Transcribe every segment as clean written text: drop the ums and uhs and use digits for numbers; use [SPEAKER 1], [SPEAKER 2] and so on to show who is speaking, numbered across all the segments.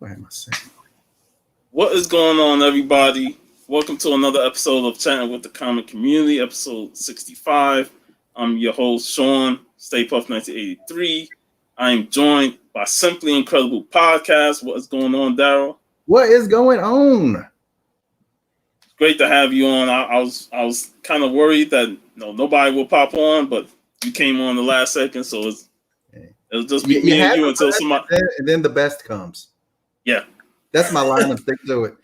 [SPEAKER 1] I have my sound.
[SPEAKER 2] What is going on, everybody? Welcome to another episode of Chatting with the Comic Community, episode 65. I'm your host, Sean, Stay Puff 1983. I am joined by Simply Incredible Podcast. What is going on, Daryl?
[SPEAKER 1] What is going on?
[SPEAKER 2] Great to have you on. I was kind of worried that nobody will pop on, but you came on the last second, so it'll just be me and you until somebody.
[SPEAKER 1] And then the best comes.
[SPEAKER 2] Yeah,
[SPEAKER 1] that's my line and stick to it.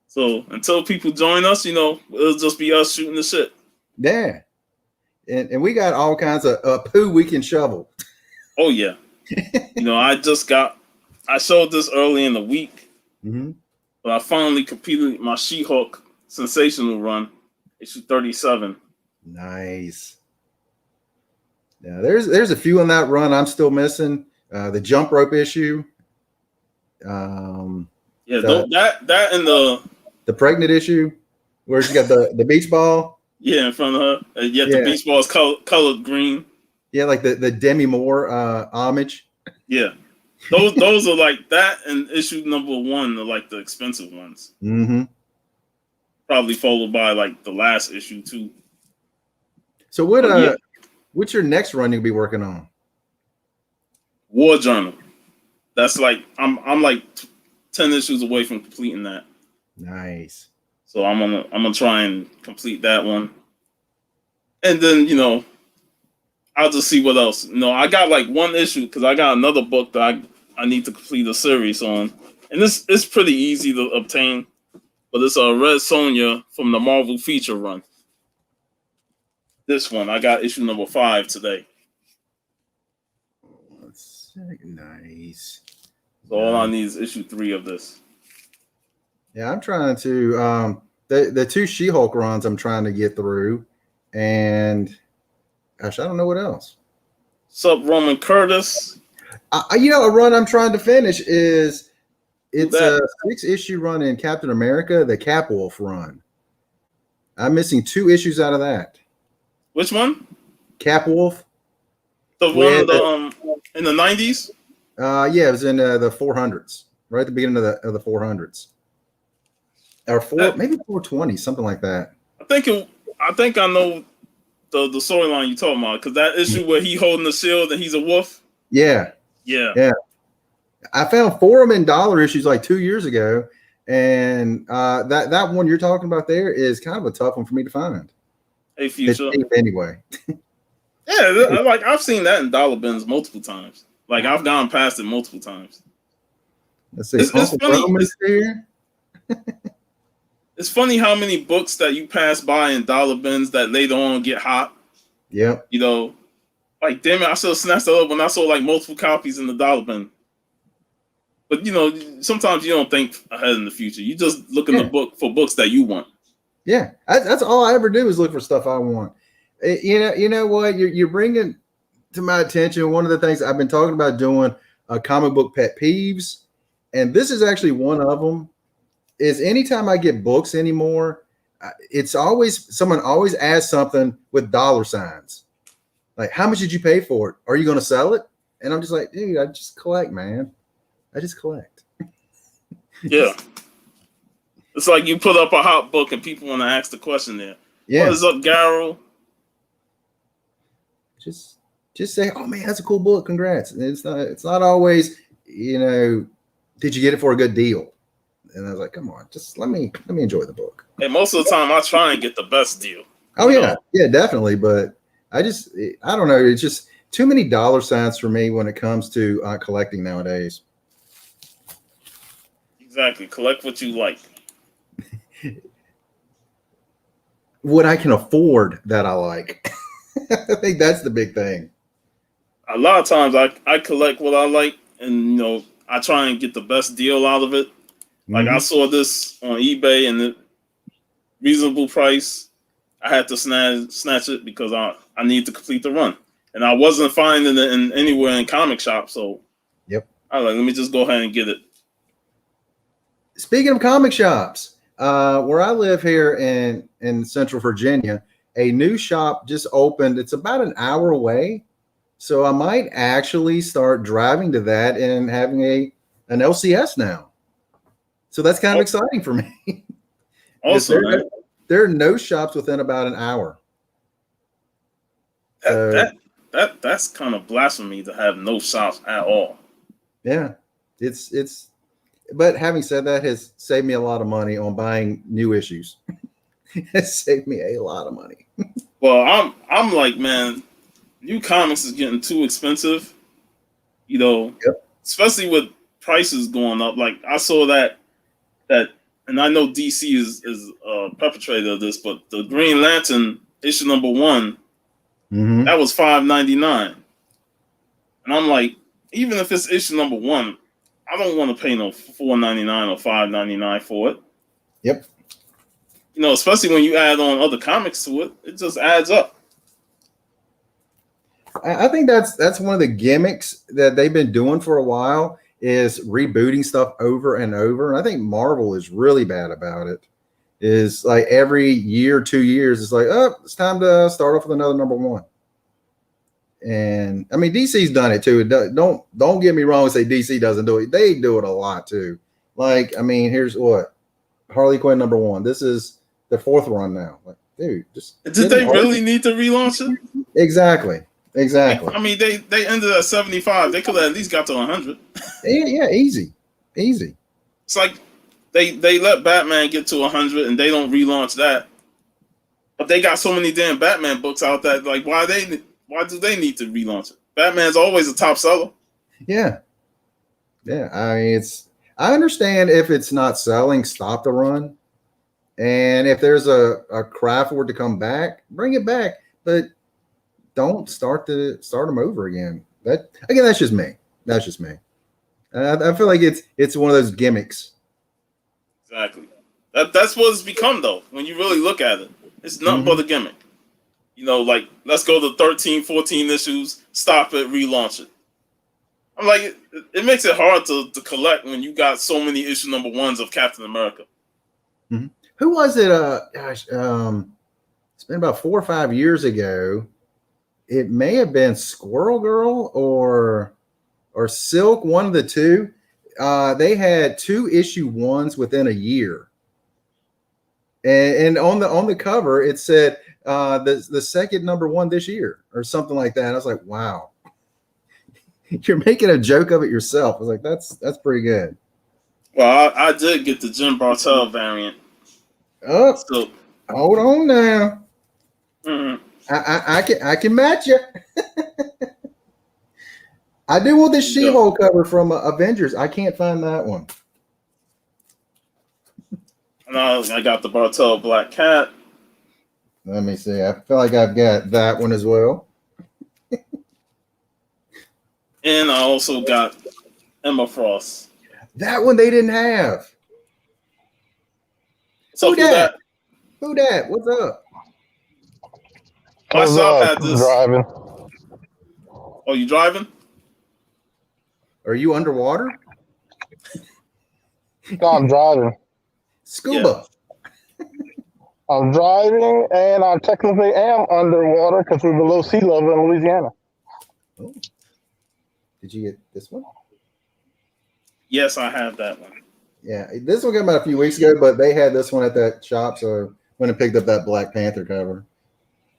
[SPEAKER 2] So until people join us, it'll just be us shooting the shit.
[SPEAKER 1] Yeah, and we got all kinds of poo we can shovel.
[SPEAKER 2] Oh yeah, I showed this early in the week.
[SPEAKER 1] Mm-hmm.
[SPEAKER 2] But I finally completed my She-Hulk Sensational run, issue 37.
[SPEAKER 1] Nice. Yeah, there's a few in that run I'm still missing. The jump rope issue.
[SPEAKER 2] That and
[SPEAKER 1] the pregnant issue, where she got the beach ball.
[SPEAKER 2] Yeah, in front of her. The beach ball is colored green.
[SPEAKER 1] Yeah, like the Demi Moore homage.
[SPEAKER 2] Yeah. Those are like that, and issue number 1 are like the expensive ones.
[SPEAKER 1] Mm-hmm.
[SPEAKER 2] Probably followed by like the last issue too.
[SPEAKER 1] So what's your next run you'll be working on?
[SPEAKER 2] War Journal. That's like I'm like 10 issues away from completing that.
[SPEAKER 1] Nice.
[SPEAKER 2] So I'm gonna try and complete that one, and then I'll just see what else. I got like one issue because I got another book that I need to complete a series on. And it's pretty easy to obtain. But it's a Red Sonja from the Marvel feature run. This one, I got issue number 5 today.
[SPEAKER 1] That's nice.
[SPEAKER 2] So all I need is issue 3 of this.
[SPEAKER 1] Yeah, I'm trying to the 2 She-Hulk runs I'm trying to get through. And gosh, I don't know what else.
[SPEAKER 2] Sup, Roman Curtis?
[SPEAKER 1] A run I'm trying to finish is a 6-issue run in Captain America, the Cap Wolf run. I'm missing 2 issues out of that.
[SPEAKER 2] Which one?
[SPEAKER 1] Cap Wolf.
[SPEAKER 2] The one in the 90s?
[SPEAKER 1] Yeah, it was in the 400s, right at the beginning of the 400s, or maybe 420, something like that.
[SPEAKER 2] I think I know the storyline you're talking about, because that issue where he holding the shield and he's a wolf.
[SPEAKER 1] Yeah. I found 4 of them in dollar issues like 2 years ago, and that one you're talking about there is kind of a tough one for me to find.
[SPEAKER 2] Hey, future.
[SPEAKER 1] Anyway.
[SPEAKER 2] Yeah, like I've seen that in dollar bins multiple times. Like I've gone past it multiple times.
[SPEAKER 1] Let's see. It's funny.
[SPEAKER 2] It's funny how many books that you pass by in dollar bins that later on get hot.
[SPEAKER 1] Yep.
[SPEAKER 2] Like, damn it, I should have snatched it up when I saw like multiple copies in the dollar bin. But sometimes you don't think ahead in the future. You just look in the book for books that you want.
[SPEAKER 1] Yeah, that's all I ever do is look for stuff I want. You know what? You're bringing to my attention one of the things I've been talking about doing, comic book pet peeves, and this is actually one of them. Is anytime I get books anymore, it's always someone always asks something with dollar signs. Like, how much did you pay for it? Are you going to sell it? And I'm just like, dude, I just collect, man. I just collect.
[SPEAKER 2] Yeah. It's like you put up a hot book and people want to ask the question there. Yeah. What is up, Garrow?
[SPEAKER 1] Just say, oh man, that's a cool book. Congrats. And it's not always, did you get it for a good deal? And I was like, come on, just let me enjoy the book.
[SPEAKER 2] And most of the time I try and get the best deal.
[SPEAKER 1] Oh yeah. Yeah, definitely. But I don't know. It's just too many dollar signs for me when it comes to collecting nowadays.
[SPEAKER 2] Exactly. Collect what you like.
[SPEAKER 1] What I can afford that I like. I think that's the big thing.
[SPEAKER 2] A lot of times I collect what I like, and I try and get the best deal out of it. Like I saw this on eBay and the reasonable price. I had to snatch it because I need to complete the run, and I wasn't finding it anywhere in comic shop. So
[SPEAKER 1] yep,
[SPEAKER 2] I was like, let me just go ahead and get it.
[SPEAKER 1] Speaking of comic shops, where I live here in Central Virginia, a new shop just opened. It's about an hour away, so I might actually start driving to that and having an LCS now. So that's kind of exciting for me.
[SPEAKER 2] Also,
[SPEAKER 1] there are no shops within about an hour.
[SPEAKER 2] That's kind of blasphemy to have no shops at all.
[SPEAKER 1] Yeah, it's. But having said that, has saved me a lot of money on buying new issues. It saved me a lot of money.
[SPEAKER 2] Well, I'm like, man, new comics is getting too expensive. You know, especially with prices going up. Like I saw that, and I know DC is a perpetrator of this, but the Green Lantern issue number 1, that was $5.99, and I'm like, even if it's issue number 1, I don't want to pay no $4.99 or $5.99 for it.
[SPEAKER 1] Yep.
[SPEAKER 2] You know, especially when you add on other comics to it, it just adds up.
[SPEAKER 1] I think that's one of the gimmicks that they've been doing for a while is rebooting stuff over and over. And I think Marvel is really bad about it. Is like every year, 2 years, it's like, oh, it's time to start off with another number 1. And I mean, DC's done it too. Don't get me wrong and say DC doesn't do it. They do it a lot too. Like, I mean, here's what Harley Quinn number 1. This is the 4th run now. Like, dude, just
[SPEAKER 2] did they really need to relaunch it?
[SPEAKER 1] Exactly.
[SPEAKER 2] I mean, they ended at 75. They could have at least got to 100.
[SPEAKER 1] Yeah, easy.
[SPEAKER 2] It's like they let Batman get to 100 and they don't relaunch that. But they got so many damn Batman books out that like why do they need to relaunch it? Batman's always a top seller.
[SPEAKER 1] Yeah. I mean, I understand if it's not selling, stop the run. And if there's a cry for it to come back, bring it back. But don't start them over again. That's just me. I feel like it's one of those gimmicks.
[SPEAKER 2] Exactly. That's what it's become though. When you really look at it, it's nothing but a gimmick. You know, like let's go to 13, 14 issues, stop it, relaunch it. I'm like, it makes it hard to collect when you got so many issue number 1s of Captain America.
[SPEAKER 1] Mm-hmm. Who was it? It's been about 4 or 5 years ago. It may have been Squirrel Girl or Silk, one of the two. They had 2 issue 1s within a year, and on the cover it said the second number 1 this year or something like that. I was like, wow, you're making a joke of it yourself. I was like, that's pretty good.
[SPEAKER 2] Well, I did get the Jim Bartel variant.
[SPEAKER 1] Oh, so, hold on now. Mm-hmm. I can match you. I do want the She-Hulk cover from Avengers. I can't find that one.
[SPEAKER 2] No, I got the Bartel Black Cat.
[SPEAKER 1] Let me see. I feel like I've got that one as well.
[SPEAKER 2] And I also got Emma Frost.
[SPEAKER 1] That one they didn't have.
[SPEAKER 2] So
[SPEAKER 1] Who dat? What's up?
[SPEAKER 2] Myself had this.
[SPEAKER 3] Driving.
[SPEAKER 2] Oh, you driving?
[SPEAKER 1] Are you underwater?
[SPEAKER 3] No, I'm driving.
[SPEAKER 1] Scuba.
[SPEAKER 3] Yeah. I'm driving, and I technically am underwater because we're below sea level in Louisiana.
[SPEAKER 1] Oh. Did you get this one?
[SPEAKER 2] Yes, I have that one.
[SPEAKER 1] Yeah, this one came out a few weeks ago, but they had this one at that shop, so went and picked up that Black Panther cover.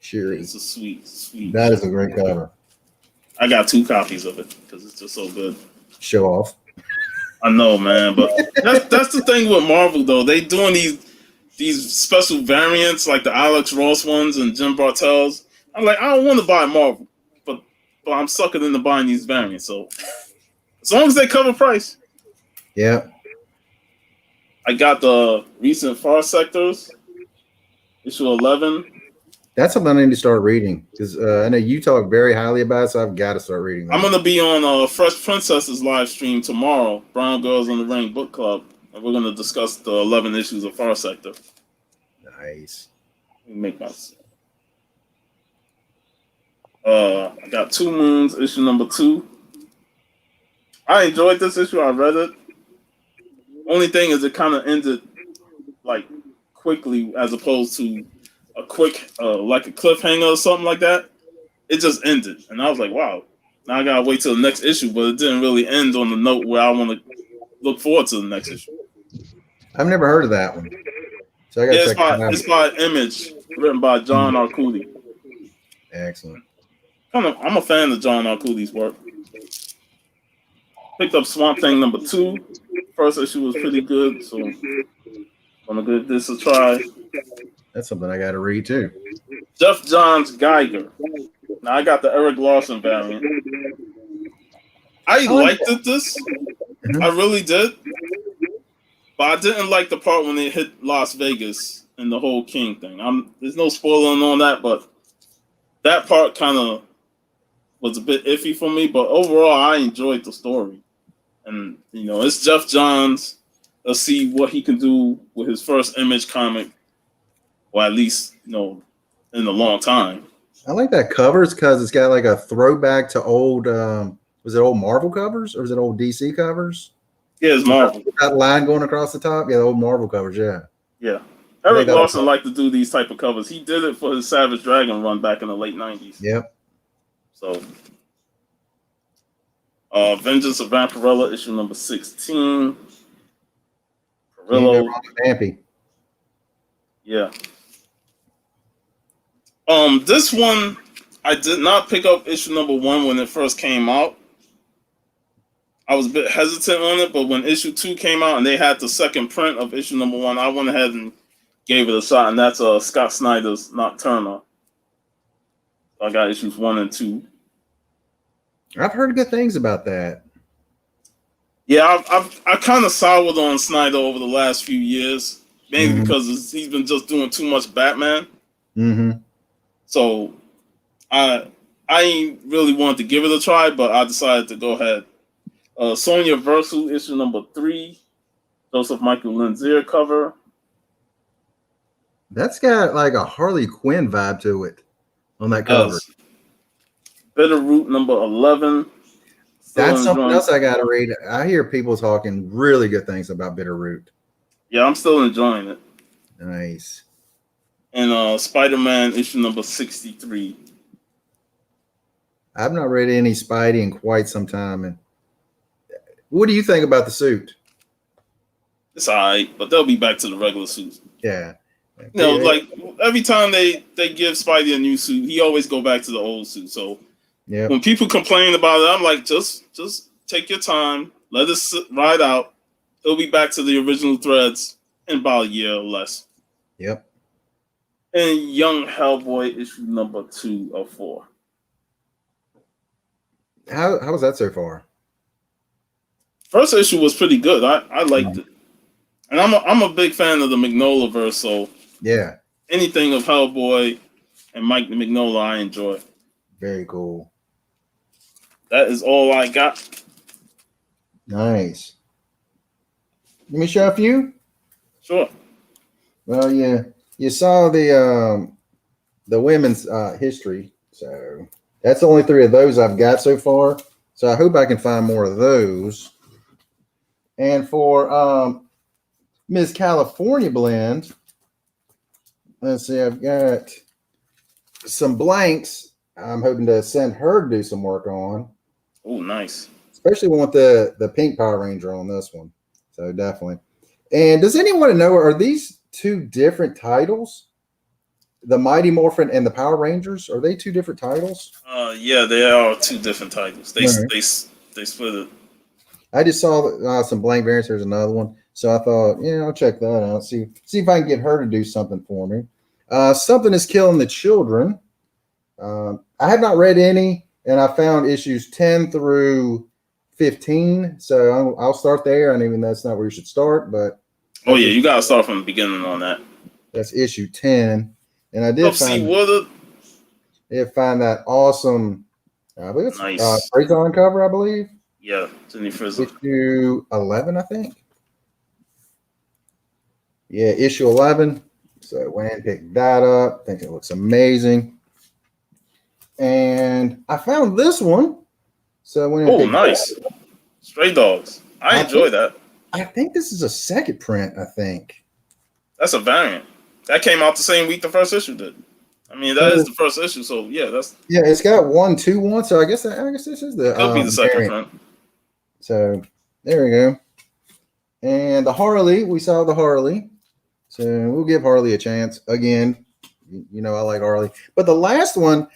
[SPEAKER 1] Sure,
[SPEAKER 2] it's a sweet.
[SPEAKER 1] That is a great cover.
[SPEAKER 2] I got 2 copies of it because it's just so good.
[SPEAKER 1] Show off.
[SPEAKER 2] I know, man, but that's the thing with Marvel though. They doing these special variants like the Alex Ross ones and Jim Bartel's. I'm like, I don't want to buy Marvel, but I'm sucking into buying these variants. So as long as they cover price.
[SPEAKER 1] Yeah.
[SPEAKER 2] I got the recent Far Sectors, issue 11.
[SPEAKER 1] That's something I need to start reading because I know you talk very highly about it, so I've got to start reading that.
[SPEAKER 2] I'm going to be on Fresh Princess's live stream tomorrow, Brown Girls on the Ring Book Club, and we're going to discuss the 11 issues of Far Sector.
[SPEAKER 1] Nice.
[SPEAKER 2] Let me make my... I got Two Moons, issue number 2. I enjoyed this issue. I read it. Only thing is it kind of ended like quickly as opposed to a quick, like a cliffhanger or something like that. It just ended. And I was like, wow, now I got to wait till the next issue. But it didn't really end on the note where I want to look forward to the next issue.
[SPEAKER 1] I've never heard of that one, so I got to
[SPEAKER 2] Yeah,
[SPEAKER 1] check that out.
[SPEAKER 2] it's by Image, written by John Arcudi.
[SPEAKER 1] Excellent.
[SPEAKER 2] I'm a fan of John Arcudi's work. Picked up Swamp Thing #2. First issue was pretty good, so I'm gonna give this a try.
[SPEAKER 1] That's something I got to read too.
[SPEAKER 2] Jeff Johns Geiger. Now I got the Eric Larson variant. I liked this.
[SPEAKER 1] Mhm.
[SPEAKER 2] I really did. But I didn't like the part when they hit Las Vegas and the whole King thing. There's no spoiling on that, but that part kind of was a bit iffy for me. But overall, I enjoyed the story. And, it's Jeff Johns. Let's see what he can do with his first Image comic, or at least, in a long time.
[SPEAKER 1] I like that covers because it's got like a throwback to old, was it old Marvel covers or is it old DC covers?
[SPEAKER 2] Yeah, it's Marvel.
[SPEAKER 1] That line going across the top? Yeah, the old Marvel covers, yeah.
[SPEAKER 2] Yeah. Eric Larson liked to do these type of covers. He did it for his Savage Dragon run back in the late 90s.
[SPEAKER 1] Yep.
[SPEAKER 2] So, Vengeance of Vampirella, issue #16. Perillo.
[SPEAKER 1] Vampy.
[SPEAKER 2] Yeah. This one, I did not pick up issue #1 when it first came out. I was a bit hesitant on it, but when issue 2 came out and they had the second print of issue #1, I went ahead and gave it a shot, and that's Scott Snyder's Nocturna. I got issues 1 and 2.
[SPEAKER 1] I've heard good things about that.
[SPEAKER 2] Yeah, I kind of soured on Snyder over the last few years, mainly because he's been just doing too much Batman.
[SPEAKER 1] Mm-hmm.
[SPEAKER 2] So I ain't really wanted to give it a try, but I decided to go ahead. Sonya Versu, issue #3, Joseph Michael Linzier cover.
[SPEAKER 1] That's got like a Harley Quinn vibe to it on that cover.
[SPEAKER 2] Bitterroot #11.
[SPEAKER 1] That's something else I got to read. I hear people talking really good things about Bitterroot.
[SPEAKER 2] Yeah, I'm still enjoying it.
[SPEAKER 1] Nice.
[SPEAKER 2] And Spider-Man issue #63.
[SPEAKER 1] I've not read any Spidey in quite some time. And what do you think about the suit?
[SPEAKER 2] It's all right, but they'll be back to the regular suits.
[SPEAKER 1] Yeah.
[SPEAKER 2] Like every time they give Spidey a new suit, he always go back to the old suit. So when people complain about it, I'm like, just take your time, let it ride out. It'll be back to the original threads in about a year or less.
[SPEAKER 1] Yep.
[SPEAKER 2] And Young Hellboy issue #2 of 4.
[SPEAKER 1] How was that so far?
[SPEAKER 2] First issue was pretty good. I liked it, and I'm a big fan of the Mignola verse. So
[SPEAKER 1] yeah,
[SPEAKER 2] anything of Hellboy and Mike Mignola, I enjoy.
[SPEAKER 1] Very cool.
[SPEAKER 2] That is all I got.
[SPEAKER 1] Nice. Let me show a few.
[SPEAKER 2] Sure.
[SPEAKER 1] Well, yeah, you saw the women's history, so that's the only 3 of those I've got so far. So I hope I can find more of those. And for Miss California Blend, let's see, I've got some blanks. I'm hoping to send her to do some work on.
[SPEAKER 2] Oh, nice.
[SPEAKER 1] Especially want the pink Power Ranger on this one. So definitely. And does anyone know, are these 2 different titles? The Mighty Morphin and the Power Rangers, are they 2 different titles?
[SPEAKER 2] Yeah, they are 2 different titles. They split it.
[SPEAKER 1] I just saw some blank variants. There's another one, so I thought, I'll check that out. See if I can get her to do something for me. Something is Killing the Children. I have not read any, and I found issues 10 through 15. So I'll start there. And even that's not where you should start, but
[SPEAKER 2] you gotta start from the beginning on that.
[SPEAKER 1] That's issue 10, and I did find that awesome. I believe it's
[SPEAKER 2] nice.
[SPEAKER 1] Freyzon cover, I believe.
[SPEAKER 2] Yeah, Jenny Frizzle.
[SPEAKER 1] Issue 11, I think. Yeah, issue 11. So went and picked that up. I think it looks amazing. And I found this one. So I went and
[SPEAKER 2] nice. Stray Dogs. I enjoy that.
[SPEAKER 1] I think this is a second print, I think.
[SPEAKER 2] That's a variant. That came out the same week the first issue did. I mean, that is the first issue, so
[SPEAKER 1] it's got 1, 2, 1. So I guess this is the
[SPEAKER 2] could be the second
[SPEAKER 1] variant.
[SPEAKER 2] print.
[SPEAKER 1] So there we go. And the Harley, we saw the Harley. So we'll give Harley a chance. Again, you know, I like Harley. But the last one,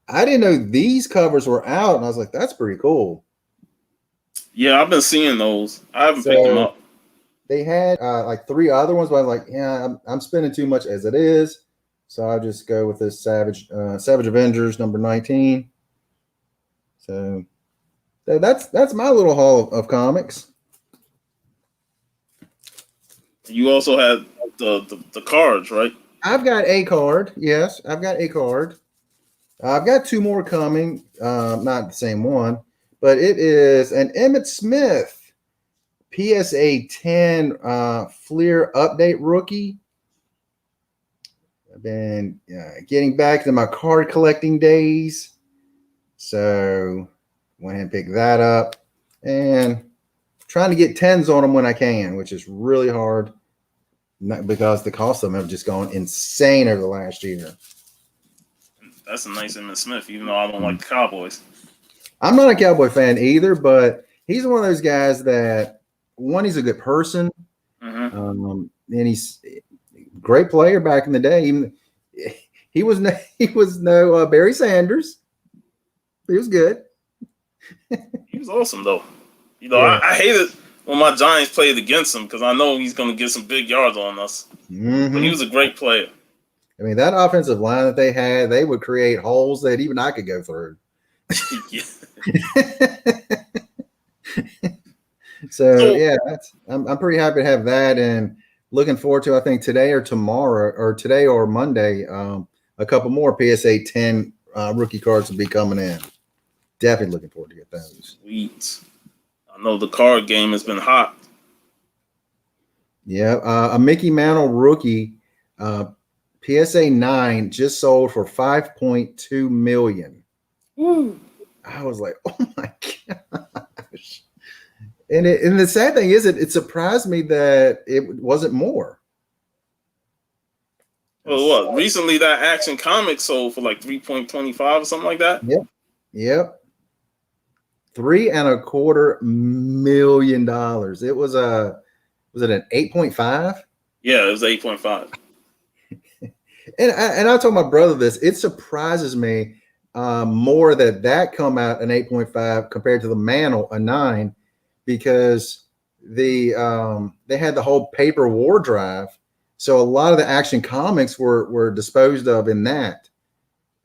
[SPEAKER 1] I didn't know these covers were out. And I was like, that's pretty cool.
[SPEAKER 2] Yeah, I've been seeing those. I haven't picked them
[SPEAKER 1] So
[SPEAKER 2] up.
[SPEAKER 1] they had like 3 other ones, but I'm like, yeah, I'm spending too much as it is. So I'll just go with this Savage Avengers number 19. So that's my little haul of comics.
[SPEAKER 2] You also had the cards, right?
[SPEAKER 1] I've got a card. Yes, I've got a card. I've got 2 more coming. Not the same one, but it is an Emmitt Smith PSA 10 Fleer update rookie. I've been getting back to my card collecting days. So went ahead and picked that up and trying to get 10s on them when I can, which is really hard because the cost of them have just gone insane over the last year.
[SPEAKER 2] That's a nice Emmitt Smith, even though I don't like the Cowboys.
[SPEAKER 1] I'm not a Cowboy fan either, but he's one of those guys that, one, he's a good person. And he's a great player back in the day. Even he was no Barry Sanders. He was good.
[SPEAKER 2] He was awesome though. You know,
[SPEAKER 1] Yeah.
[SPEAKER 2] I hate it when my Giants played against him because I know he's going to get some big yards on us. But he was a great player.
[SPEAKER 1] I mean, that offensive line that they had, they would create holes that even I could go through. So yeah, I'm pretty happy to have that, and looking forward to, I think today or Monday, a couple more PSA 10 rookie cards will be coming in. Definitely looking forward to get those.
[SPEAKER 2] Sweet. I know the card game has been hot.
[SPEAKER 1] Yeah, a Mickey Mantle rookie, PSA 9 just sold for $5.2 million.
[SPEAKER 2] Woo.
[SPEAKER 1] I was like, oh my gosh. And the sad thing is, it surprised me that it wasn't more.
[SPEAKER 2] Well, what? Recently, that Action Comics sold for like 3.25 or something like that.
[SPEAKER 1] Yep. $3.25 million. It was it an 8.5?
[SPEAKER 2] Yeah, it was 8.5.
[SPEAKER 1] And I told my brother this. It surprises me more that come out an 8.5 compared to the Mantle a 9, because they had the whole paper war drive, so a lot of the Action Comics were disposed of in that,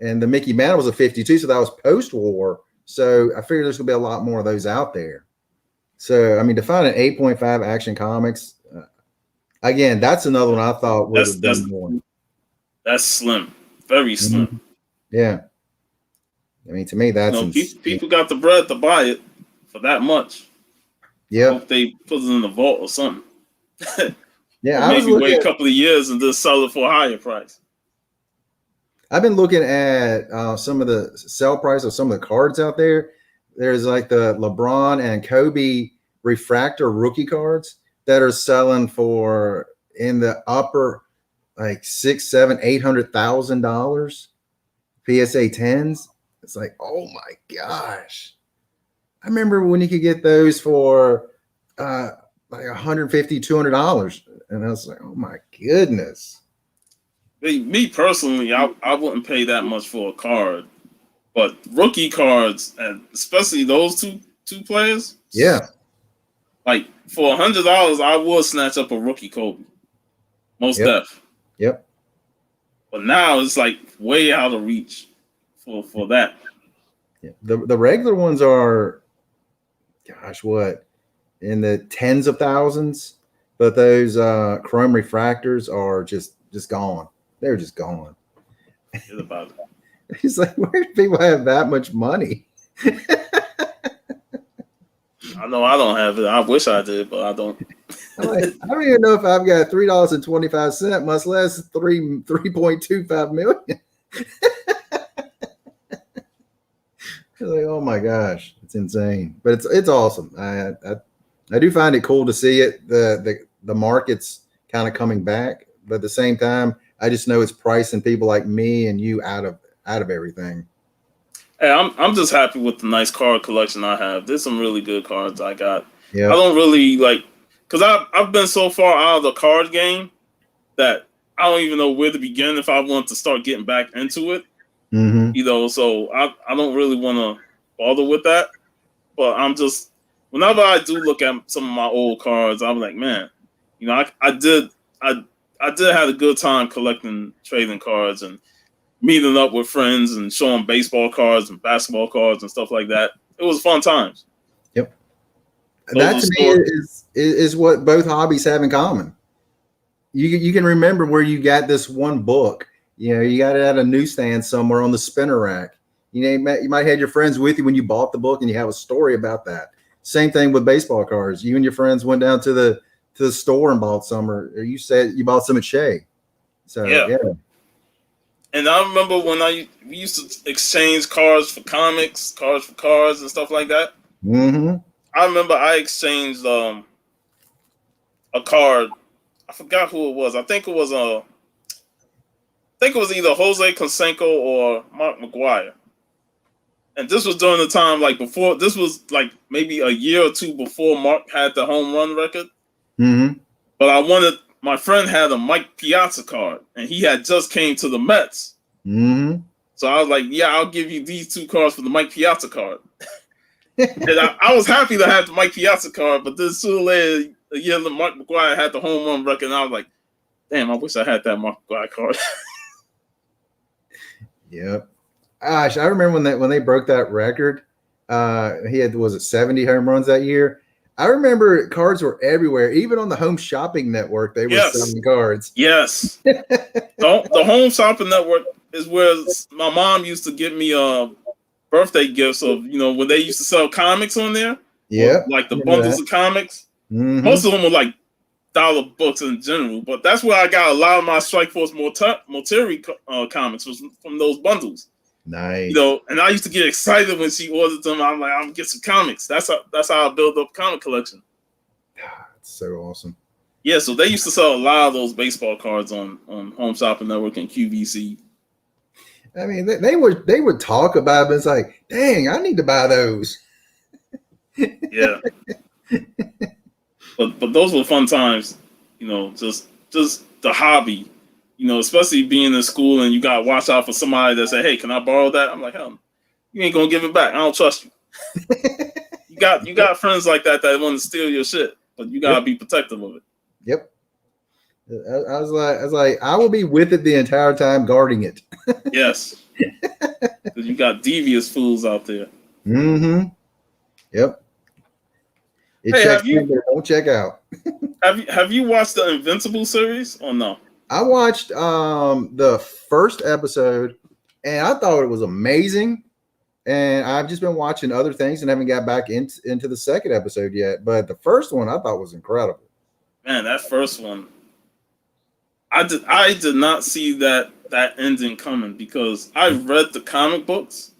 [SPEAKER 1] and the Mickey Mantle was a 52, so that was post-war. So I figured there's gonna be a lot more of those out there. So I mean, to find an 8.5 Action Comics, again, that's another one I thought would have been more.
[SPEAKER 2] That's slim, very slim.
[SPEAKER 1] Mm-hmm. Yeah, I mean, to me, that's
[SPEAKER 2] people got the bread to buy it for that much.
[SPEAKER 1] Yeah,
[SPEAKER 2] hope they put it in the vault or something.
[SPEAKER 1] Yeah,
[SPEAKER 2] or maybe wait a couple of years and just sell it for a higher price.
[SPEAKER 1] I've been looking at some of the sell price of some of the cards out there. There's like the LeBron and Kobe refractor rookie cards that are selling for in the upper like $600,000, $700,000, PSA 10s. It's like, oh my gosh. I remember when you could get those for like $150, $200. And I was like, oh my goodness.
[SPEAKER 2] Me personally, I wouldn't pay that much for a card. But rookie cards, and especially those two players.
[SPEAKER 1] Yeah.
[SPEAKER 2] Like for $100, I would snatch up a rookie Kobe. Most def.
[SPEAKER 1] Yep.
[SPEAKER 2] But now it's like way out of reach for that.
[SPEAKER 1] Yeah. The regular ones are, gosh, what, in the tens of thousands, but those chrome refractors are just gone. They're just gone.
[SPEAKER 2] It's about it.
[SPEAKER 1] He's like, where do people have that much money?
[SPEAKER 2] I know I don't have it. I wish I did, but I don't.
[SPEAKER 1] I'm like, I don't even know if I've got $3.25, much less 3.25 million. Like, oh my gosh, it's insane, but it's awesome. I do find it cool to see it. The market's kind of coming back, but at the same time, I just know it's pricing people like me and you out of everything.
[SPEAKER 2] Hey, I'm just happy with the nice card collection I have. There's some really good cards I got.
[SPEAKER 1] Yeah,
[SPEAKER 2] I don't really like because I've been so far out of the card game that I don't even know where to begin if I want to start getting back into it. So I don't really want to bother with that. But I'm just, whenever I do look at some of my old cards, I'm like, man, I did have a good time collecting trading cards and meeting up with friends and showing baseball cards and basketball cards and stuff like that. It was fun times.
[SPEAKER 1] Yep. That to me is what both hobbies have in common. You can remember where you got this one book. You got it at a newsstand somewhere on the spinner rack. You might have your friends with you when you bought the book, and you have a story about that. Same thing with baseball cards. You and your friends went down to the store and bought some, or you said you bought some at Shea. So yeah.
[SPEAKER 2] And I remember when we used to exchange cards for comics, cards for cards, and stuff like that. I remember I exchanged a card. I forgot who it was. I think it was either Jose Canseco or Mark McGwire. And this was during the time before. This was maybe a year or two before Mark had the home run record. But my friend had a Mike Piazza card, and he had just came to the Mets. So I was like, yeah, I'll give you these two cards for the Mike Piazza card. And I was happy to have the Mike Piazza card, but then sooner or later, a year later, Mark McGwire had the home run record, and I was like, damn, I wish I had that Mark McGwire card.
[SPEAKER 1] Yep. Gosh, I remember when they broke that record. He had, was it 70 home runs that year? I remember cards were everywhere, even on the Home Shopping Network. They were selling cards.
[SPEAKER 2] Yes. The Home Shopping Network is where my mom used to give me birthday gifts of, when they used to sell comics on there.
[SPEAKER 1] Yeah.
[SPEAKER 2] Like the bundles of comics. Most of them were like dollar books in general, but that's where I got a lot of my Strike Force Morteri comics was from those bundles.
[SPEAKER 1] Nice.
[SPEAKER 2] And I used to get excited when she ordered them. I'm like, I'm gonna get some comics. That's how I build up a comic collection.
[SPEAKER 1] That's so awesome.
[SPEAKER 2] Yeah, so they used to sell a lot of those baseball cards on Home Shopping Network and QVC.
[SPEAKER 1] I mean, they would talk about it, but it's like, dang, I need to buy those.
[SPEAKER 2] Yeah. But those were fun times, just the hobby, especially being in school and you got to watch out for somebody that say, hey, can I borrow that? I'm like, hell, you ain't going to give it back. I don't trust you. You got friends like that want to steal your shit, but you got to be protective of it.
[SPEAKER 1] Yep. I was like, I will be with it the entire time guarding it.
[SPEAKER 2] Yes. Because you got devious fools out there.
[SPEAKER 1] Yep. It checks in, but it won't check out.
[SPEAKER 2] Have you watched the Invincible series or no?
[SPEAKER 1] I watched the first episode and I thought it was amazing. And I've just been watching other things and haven't got back into the second episode yet. But the first one I thought was incredible.
[SPEAKER 2] Man, that first one, I did not see that ending coming because I read the comic books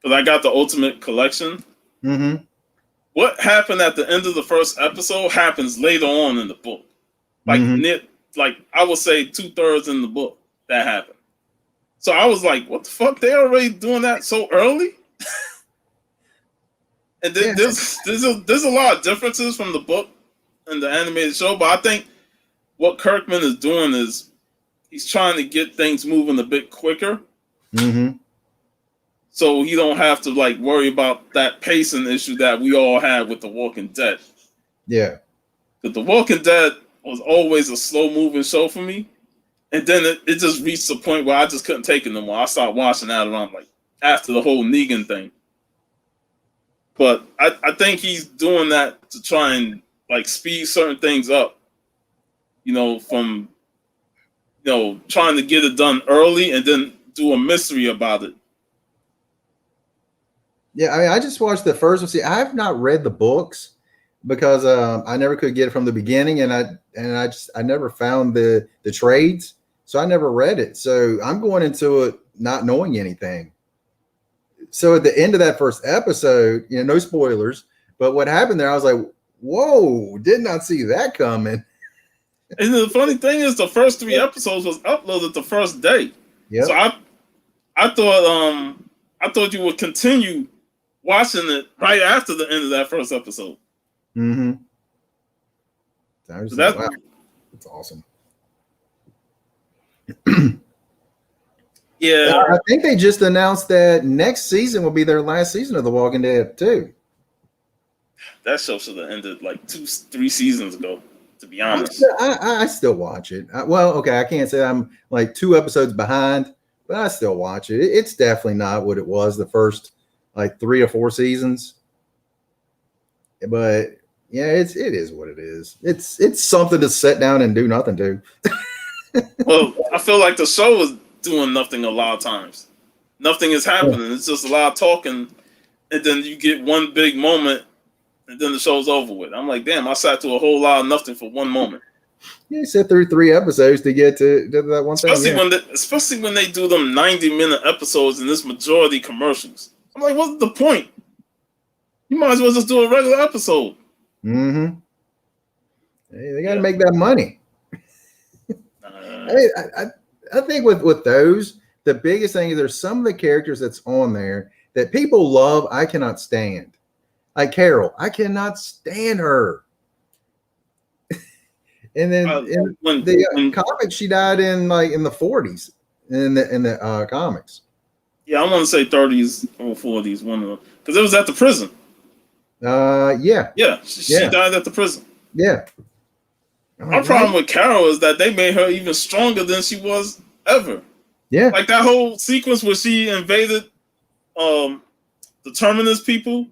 [SPEAKER 2] because I got the Ultimate Collection. What happened at the end of the first episode happens later on in the book. I would say 2/3 in the book that happened. So I was like, what the fuck? They already doing that so early? And there's a lot of differences from the book and the animated show, but I think what Kirkman is doing is he's trying to get things moving a bit quicker. So he don't have to worry about that pacing issue that we all had with The Walking Dead.
[SPEAKER 1] Yeah.
[SPEAKER 2] Because The Walking Dead was always a slow moving show for me. And then it just reached the point where I just couldn't take it no more. I started watching that around after the whole Negan thing. But I think he's doing that to try and speed certain things up. From trying to get it done early and then do a mystery about it.
[SPEAKER 1] Yeah, I mean, I just watched the first one. See, I have not read the books because I never could get it from the beginning, and I never found the trades, so I never read it. So I'm going into it not knowing anything. So at the end of that first episode, no spoilers, but what happened there, I was like, whoa, did not see that coming.
[SPEAKER 2] And the funny thing is, the first 3 episodes was uploaded the first day.
[SPEAKER 1] Yeah.
[SPEAKER 2] So I thought you would continue watching it right after the end of that first episode.
[SPEAKER 1] I was
[SPEAKER 2] So
[SPEAKER 1] like, wow, that's awesome.
[SPEAKER 2] Yeah,
[SPEAKER 1] I think they just announced that next season will be their last season of The Walking Dead too.
[SPEAKER 2] that show should have ended like 2-3 seasons ago. To be honest,
[SPEAKER 1] I still watch it. Well, okay, I can't say I'm like 2 episodes behind, but I still watch it. It's definitely not what it was the first like 3 or 4 seasons. But yeah, it is what it is. It's something to sit down and do nothing to.
[SPEAKER 2] well, I feel like the show is doing nothing a lot of times. Nothing is happening. It's just a lot of talking, and then you get one big moment, and then the show's over with. I'm like, damn, I sat through a whole lot of nothing for one moment.
[SPEAKER 1] You sit through 3 episodes to get to that one thing.
[SPEAKER 2] Especially when they do them 90-minute episodes and this majority commercials. I'm like, what's the point? You might as well just do a regular episode.
[SPEAKER 1] Mm-hmm. Hey, they got to make that money. Hey, I think with those, the biggest thing is there's some of the characters that's on there that people love. I cannot stand. Like Carol, I cannot stand her. And then in the comics, she died in the 40s in the comics.
[SPEAKER 2] Yeah, I want to say 30s or 40s, one of them, because it was at the prison.
[SPEAKER 1] Yeah.
[SPEAKER 2] She died at the prison.
[SPEAKER 1] Yeah.
[SPEAKER 2] My problem with Carol is that they made her even stronger than she was ever.
[SPEAKER 1] Yeah.
[SPEAKER 2] Like that whole sequence where she invaded the Terminus people.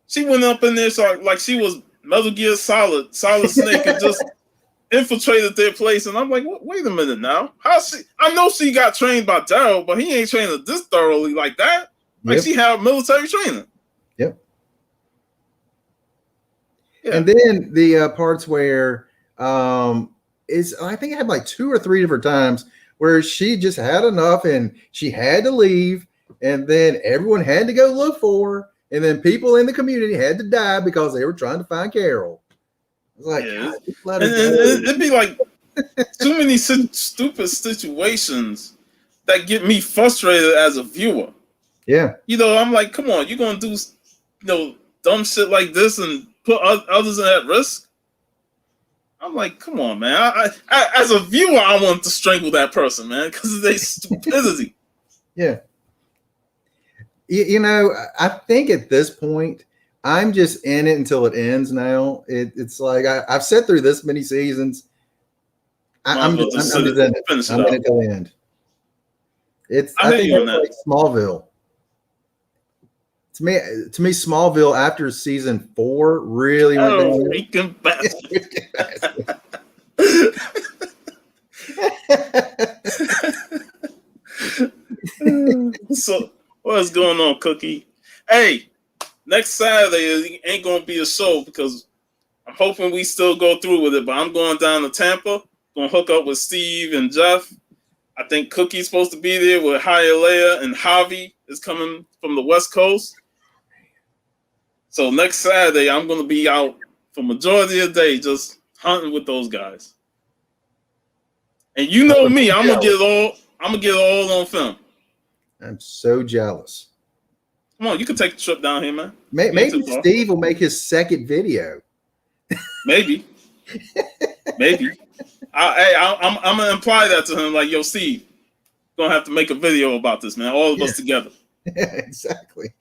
[SPEAKER 2] She went up in there like she was Metal Gear Solid Snake and just infiltrated their place. And I'm like, wait a minute now. I know she got trained by Daryl, but he ain't trained her this thoroughly like that. Like she had military training.
[SPEAKER 1] Yep. Yeah. And then the parts where I think it had like 2 or 3 different times where she just had enough and she had to leave, and then everyone had to go look for her, and then people in the community had to die because they were trying to find Carol. It was like,
[SPEAKER 2] it'd be like too many stupid situations that get me frustrated as a viewer.
[SPEAKER 1] Yeah.
[SPEAKER 2] I'm like, come on, you're gonna do dumb shit like this and put others at risk? I'm like, come on, man. I as a viewer, I want to strangle that person, man, because of their stupidity.
[SPEAKER 1] Yeah. I think at this point, I'm just in it until it ends now. It's like I've sat through this many seasons. I'm just in it. I'm in it till the end. I think it's like Smallville. To me, Smallville after season 4 really went down.
[SPEAKER 2] Freaking bastard. So what's going on, Cookie? Hey, next Saturday ain't gonna be a show because I'm hoping we still go through with it. But I'm going down to Tampa, gonna hook up with Steve and Jeff. I think Cookie's supposed to be there with Hialeah, and Javi is coming from the West Coast. So next Saturday, I'm going to be out for majority of the day just hunting with those guys. And you know me, I'm gonna get it all on film.
[SPEAKER 1] I'm so jealous.
[SPEAKER 2] Come on, you can take the trip down here, man.
[SPEAKER 1] Maybe Steve will make his second video.
[SPEAKER 2] Maybe. I'm gonna imply that to him, like, yo, Steve, gonna have to make a video about this, man. All of us together.
[SPEAKER 1] Exactly.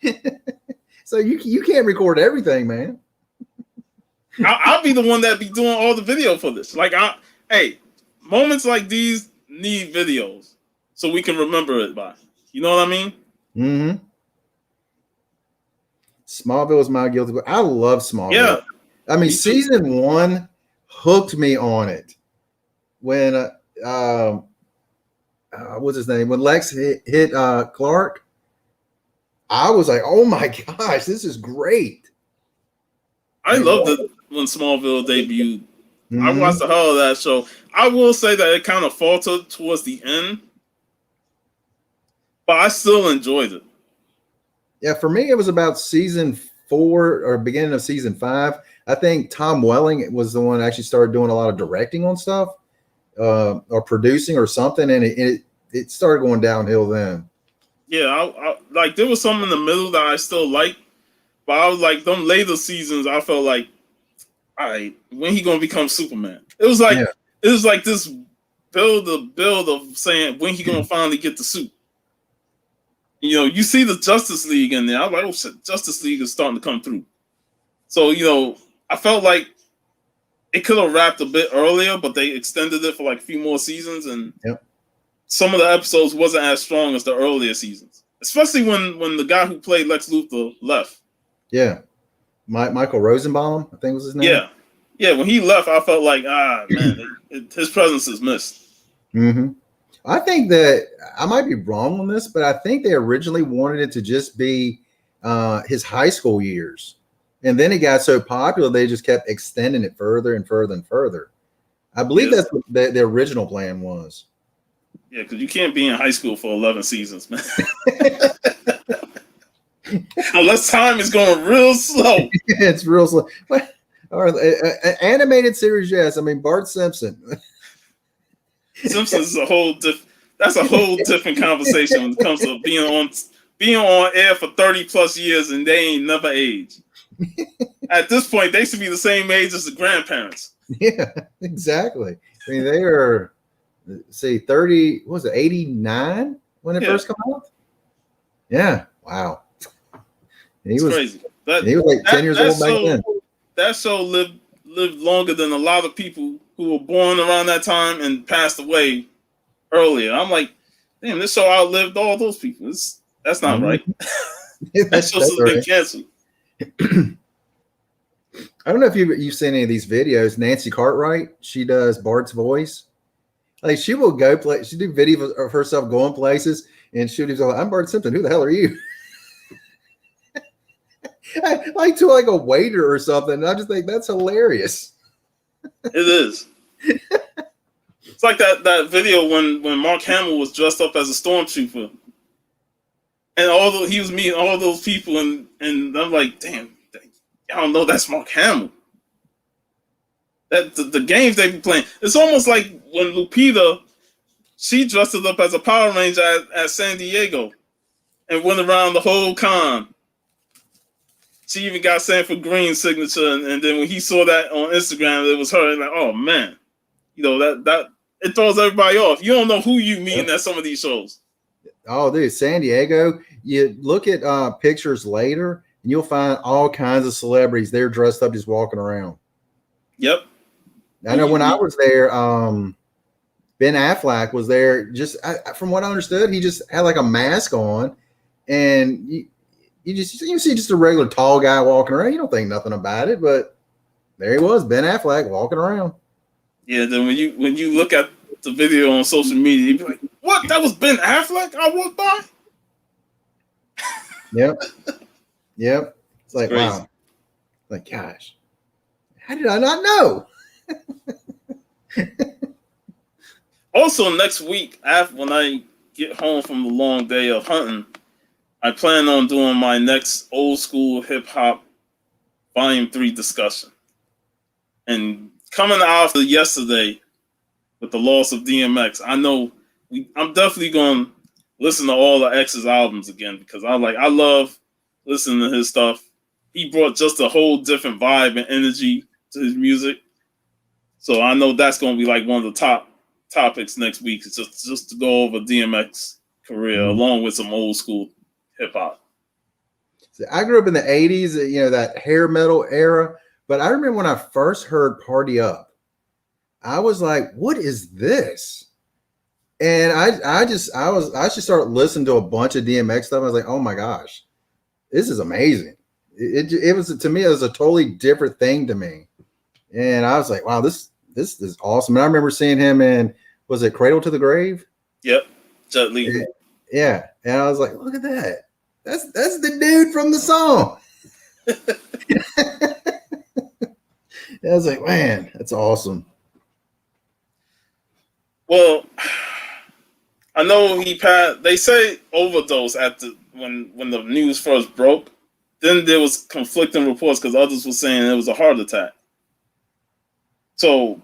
[SPEAKER 1] So you can't record everything, man.
[SPEAKER 2] I'll be the one that be doing all the video for this. Like, moments like these need videos so we can remember it by. You know what I mean?
[SPEAKER 1] Mm-hmm. Smallville is my guilty pleasure. I love Smallville.
[SPEAKER 2] Yeah.
[SPEAKER 1] I mean, season 1 hooked me on it. When what's his name? When Lex hit Clark, I was like, "Oh my gosh, this is great!"
[SPEAKER 2] I loved it when Smallville debuted.
[SPEAKER 1] Mm-hmm.
[SPEAKER 2] I watched the hell of that show. I will say that it kind of faltered towards the end, but I still enjoyed it.
[SPEAKER 1] Yeah, for me, it was about season 4 or beginning of season 5. I think Tom Welling was the one that actually started doing a lot of directing on stuff, or producing or something, and it started going downhill then.
[SPEAKER 2] Yeah, I like there was some in the middle that I still liked, but I was like them later seasons. I felt like all right, when he gonna become Superman? It was like this build of saying when he gonna finally get the suit. You know, you see the Justice League in there. I was like, oh shit, Justice League is starting to come through. So, you know, I felt like it could have wrapped a bit earlier, but they extended it for like a few more seasons, and some of the episodes wasn't as strong as the earlier seasons. Especially when the guy who played Lex Luthor left.
[SPEAKER 1] Yeah. Michael Rosenbaum, I think was his name.
[SPEAKER 2] Yeah, when he left, I felt like, man, his presence is missed.
[SPEAKER 1] Mm-hmm. I think that I might be wrong on this, but I think they originally wanted it to just be his high school years. And then it got so popular, they just kept extending it further and further and further. I believe that's what the original plan was.
[SPEAKER 2] Yeah, because you can't be in high school for 11 seasons, man. Unless time is going real slow.
[SPEAKER 1] It's real slow. Or animated series, yes. I mean, Bart Simpson.
[SPEAKER 2] Simpsons is a whole different conversation when it comes to being on air for 30 plus years and they ain't never aged. At this point, they should be the same age as the grandparents.
[SPEAKER 1] Yeah, exactly. I mean, they are, say, 30, what was it, 89 when it first came out? Yeah, wow. He was crazy. He was like 10 years old back then.
[SPEAKER 2] That show lived longer than a lot of people who were born around that time and passed away earlier. I'm like, damn, this show outlived all those people. That's not right. That show should have been canceled.
[SPEAKER 1] I don't know if you've seen any of these videos. Nancy Cartwright, she does Bart's voice. Like she will go play. She do videos of herself going places, and she'll be like, "I'm Bart Simpson. Who the hell are you?" Like to like a waiter or something. And I just think that's hilarious.
[SPEAKER 2] It is. It's like that video when Mark Hamill was dressed up as a stormtrooper, and he was meeting all those people, and I'm like, damn, I don't know, that's Mark Hamill. That the games they be playing, it's almost like when Lupita, she dressed up as a Power Ranger at San Diego, and went around the whole con. She even got Sanford Green's signature, and then when he saw that on Instagram, it was her. And like, oh man, you know that it throws everybody off. You don't know who you meeting at some of these shows.
[SPEAKER 1] Oh, dude, San Diego. You look at pictures later, and you'll find all kinds of celebrities. They're dressed up, just walking around.
[SPEAKER 2] Yep.
[SPEAKER 1] I know when I was there, Ben Affleck was there. Just from what I understood, he just had like a mask on, and you see just a regular tall guy walking around. You don't think nothing about it, but there he was, Ben Affleck walking around.
[SPEAKER 2] Yeah. Then when you look at the video on social media, you be like, "What? That was Ben Affleck? I walked by."
[SPEAKER 1] Yep. It's like crazy. Wow. Like gosh, how did I not know?
[SPEAKER 2] Also, next week, when I get home from the long day of hunting, I plan on doing my next old school hip hop volume 3 discussion. And coming after yesterday with the loss of DMX, I know I'm definitely going to listen to all of X's albums again because I love listening to his stuff. He brought just a whole different vibe and energy to his music. So I know that's going to be like one of the top topics next week. It's just to go over DMX career along with some old school hip hop.
[SPEAKER 1] So I grew up in the 80s, that hair metal era. But I remember when I first heard Party Up, I was like, what is this? And I just started listening to a bunch of DMX stuff. I was like, oh my gosh, this is amazing. It was, to me, it was a totally different thing to me. And I was like, wow, this is awesome. And I remember seeing him in, was it Cradle to the Grave?
[SPEAKER 2] Yep. Jet Li.
[SPEAKER 1] Yeah. And I was like, look at that. That's the dude from the song. I was like, man, that's awesome.
[SPEAKER 2] Well, I know he passed. They say overdose when the news first broke. Then there was conflicting reports because others were saying it was a heart attack. So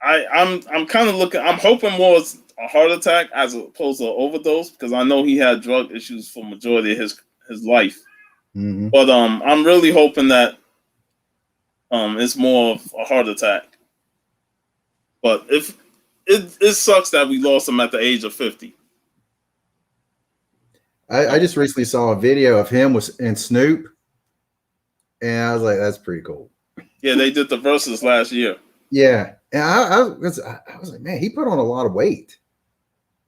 [SPEAKER 2] I'm kind of looking. I'm hoping more it's a heart attack as opposed to an overdose because I know he had drug issues for majority of his life. Mm-hmm. But I'm really hoping that It's more of a heart attack. But if it sucks that we lost him at the age of 50.
[SPEAKER 1] I just recently saw a video of him and Snoop, and I was like, that's pretty cool.
[SPEAKER 2] Yeah, they did the verses last year.
[SPEAKER 1] Yeah, and I was like, man, he put on a lot of weight.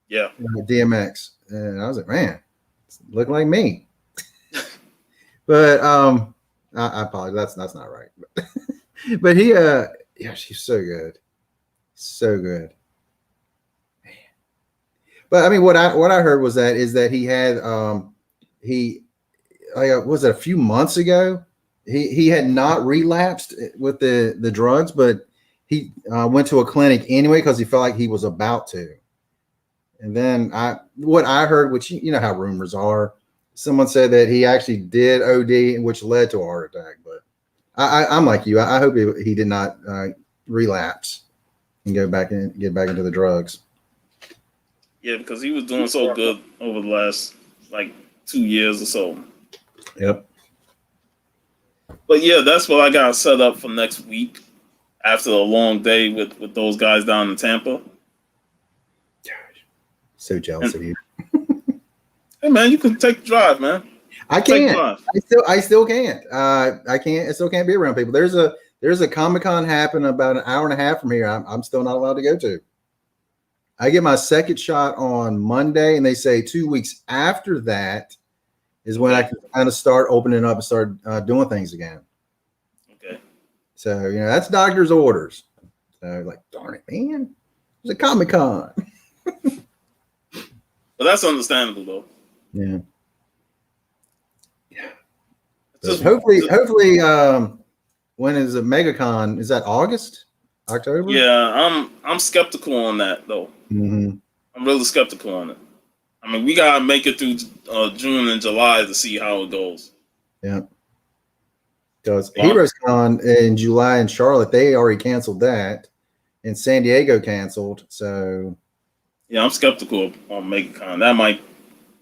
[SPEAKER 2] Yeah,
[SPEAKER 1] DMX, and I was like, man, look like me. But I apologize. That's not right. But he, yeah, she's so good, so good. Man. But I mean, what I heard was that he had was it a few months ago? He had not relapsed with the drugs, but he went to a clinic anyway because he felt like he was about to. And then what I heard, which you know how rumors are, someone said that he actually did OD, which led to a heart attack. But I'm like you. I hope he did not relapse and get back into the drugs.
[SPEAKER 2] Yeah, because he was doing so good over the last like 2 years or so.
[SPEAKER 1] Yep.
[SPEAKER 2] But yeah, that's what I got set up for next week after a long day with those guys down in Tampa.
[SPEAKER 1] Gosh, so jealous of you.
[SPEAKER 2] Hey man, you can take the drive, man.
[SPEAKER 1] I can't. I still can't. I can't. I still can't be around people. There's a Comic-Con happening about an hour and a half from here. I'm still not allowed to go to. I get my second shot on Monday, and they say 2 weeks after that is when I can kind of start opening up and start doing things again.
[SPEAKER 2] Okay.
[SPEAKER 1] So, you know, that's doctor's orders. So, like, darn it, man. There's a Comic-Con.
[SPEAKER 2] But that's understandable, though.
[SPEAKER 1] Yeah. Hopefully, when is a MegaCon? Is that August? October?
[SPEAKER 2] Yeah, I'm skeptical on that, though.
[SPEAKER 1] Mm-hmm.
[SPEAKER 2] I'm really skeptical on it. I mean, we gotta make it through June and July to see how it goes.
[SPEAKER 1] Yeah. Because Heroes Con in July in Charlotte, they already canceled that, and San Diego canceled. So,
[SPEAKER 2] yeah, I'm skeptical on MegaCon. That might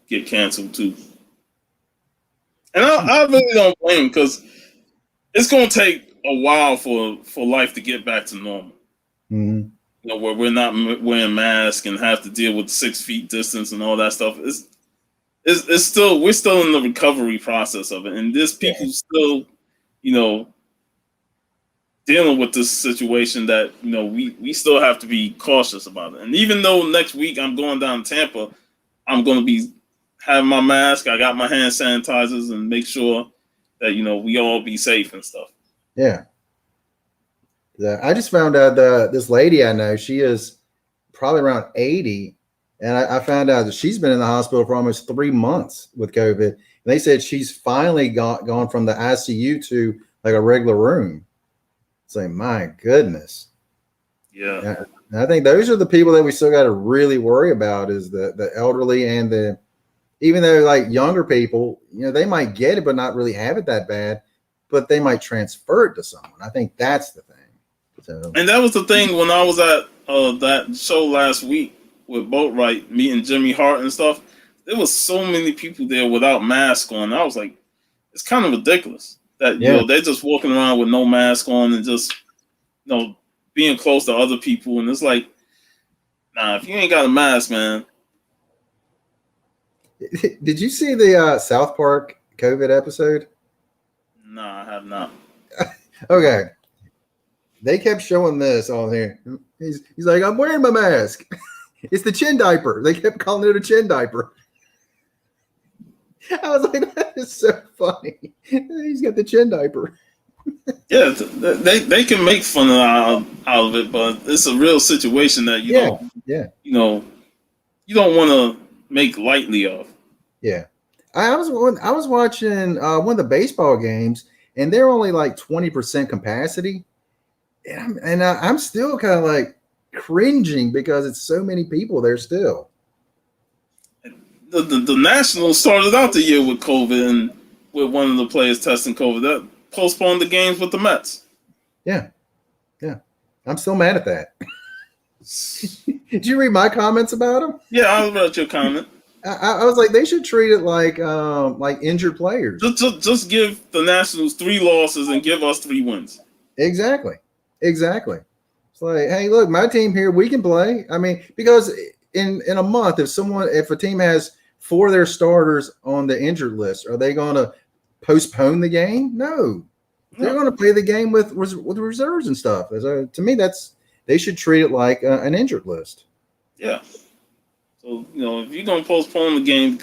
[SPEAKER 2] get canceled too. And I really don't blame him because it's gonna take a while for life to get back to normal.
[SPEAKER 1] mm-hmm.
[SPEAKER 2] You know, where we're not wearing masks and have to deal with 6 feet distance and all that stuff. It's still, we're still in the recovery process of it, and there's people still, you know, dealing with this situation that, you know, we still have to be cautious about it. And even though next week I'm going down to Tampa, I'm going to be having my mask. I got my hand sanitizers and make sure that, you know, we all be safe and stuff.
[SPEAKER 1] Yeah. I just found out this lady I know, she is probably around 80. And I found out that she's been in the hospital for almost 3 months with COVID. And they said she's finally gone from the ICU to like a regular room. It's like, my goodness.
[SPEAKER 2] Yeah.
[SPEAKER 1] And I think those are the people that we still got to really worry about is the elderly and even though like younger people, you know, they might get it, but not really have it that bad, but they might transfer it to someone. I think that's the thing. So.
[SPEAKER 2] And that was the thing when I was at that show last week with Boatwright, meeting Jimmy Hart and stuff. There was so many people there without masks on. I was like, it's kind of ridiculous that, you know, they're just walking around with no mask on and just, you know, being close to other people. And it's like, nah, if you ain't got a mask, man.
[SPEAKER 1] Did you see the South Park COVID episode?
[SPEAKER 2] No, I have not.
[SPEAKER 1] Okay. They kept showing this on here. He's like, I'm wearing my mask. It's the chin diaper. They kept calling it a chin diaper. I was like, that is so funny. He's got the chin diaper.
[SPEAKER 2] Yeah, they can make fun out of it, but it's a real situation that you know, you don't want to make lightly of.
[SPEAKER 1] Yeah, I was watching one of the baseball games, and they're only like 20% capacity, and I'm still kind of like cringing because it's so many people there still.
[SPEAKER 2] The Nationals started out the year with COVID and with one of the players testing COVID. That postponed the games with the Mets.
[SPEAKER 1] Yeah. I'm still mad at that. Did you read my comments about them?
[SPEAKER 2] Yeah, I read your comment.
[SPEAKER 1] I was like, they should treat it like injured players.
[SPEAKER 2] Just give the Nationals 3 losses and give us 3 wins.
[SPEAKER 1] Exactly. It's like, hey, look, my team here, we can play. I mean, because in a month, if a team has 4 of their starters on the injured list, are they going to postpone the game? No, they're going to play the game with reserves and stuff. To me, they should treat it like an injured list.
[SPEAKER 2] Yeah. So if you're going to postpone the game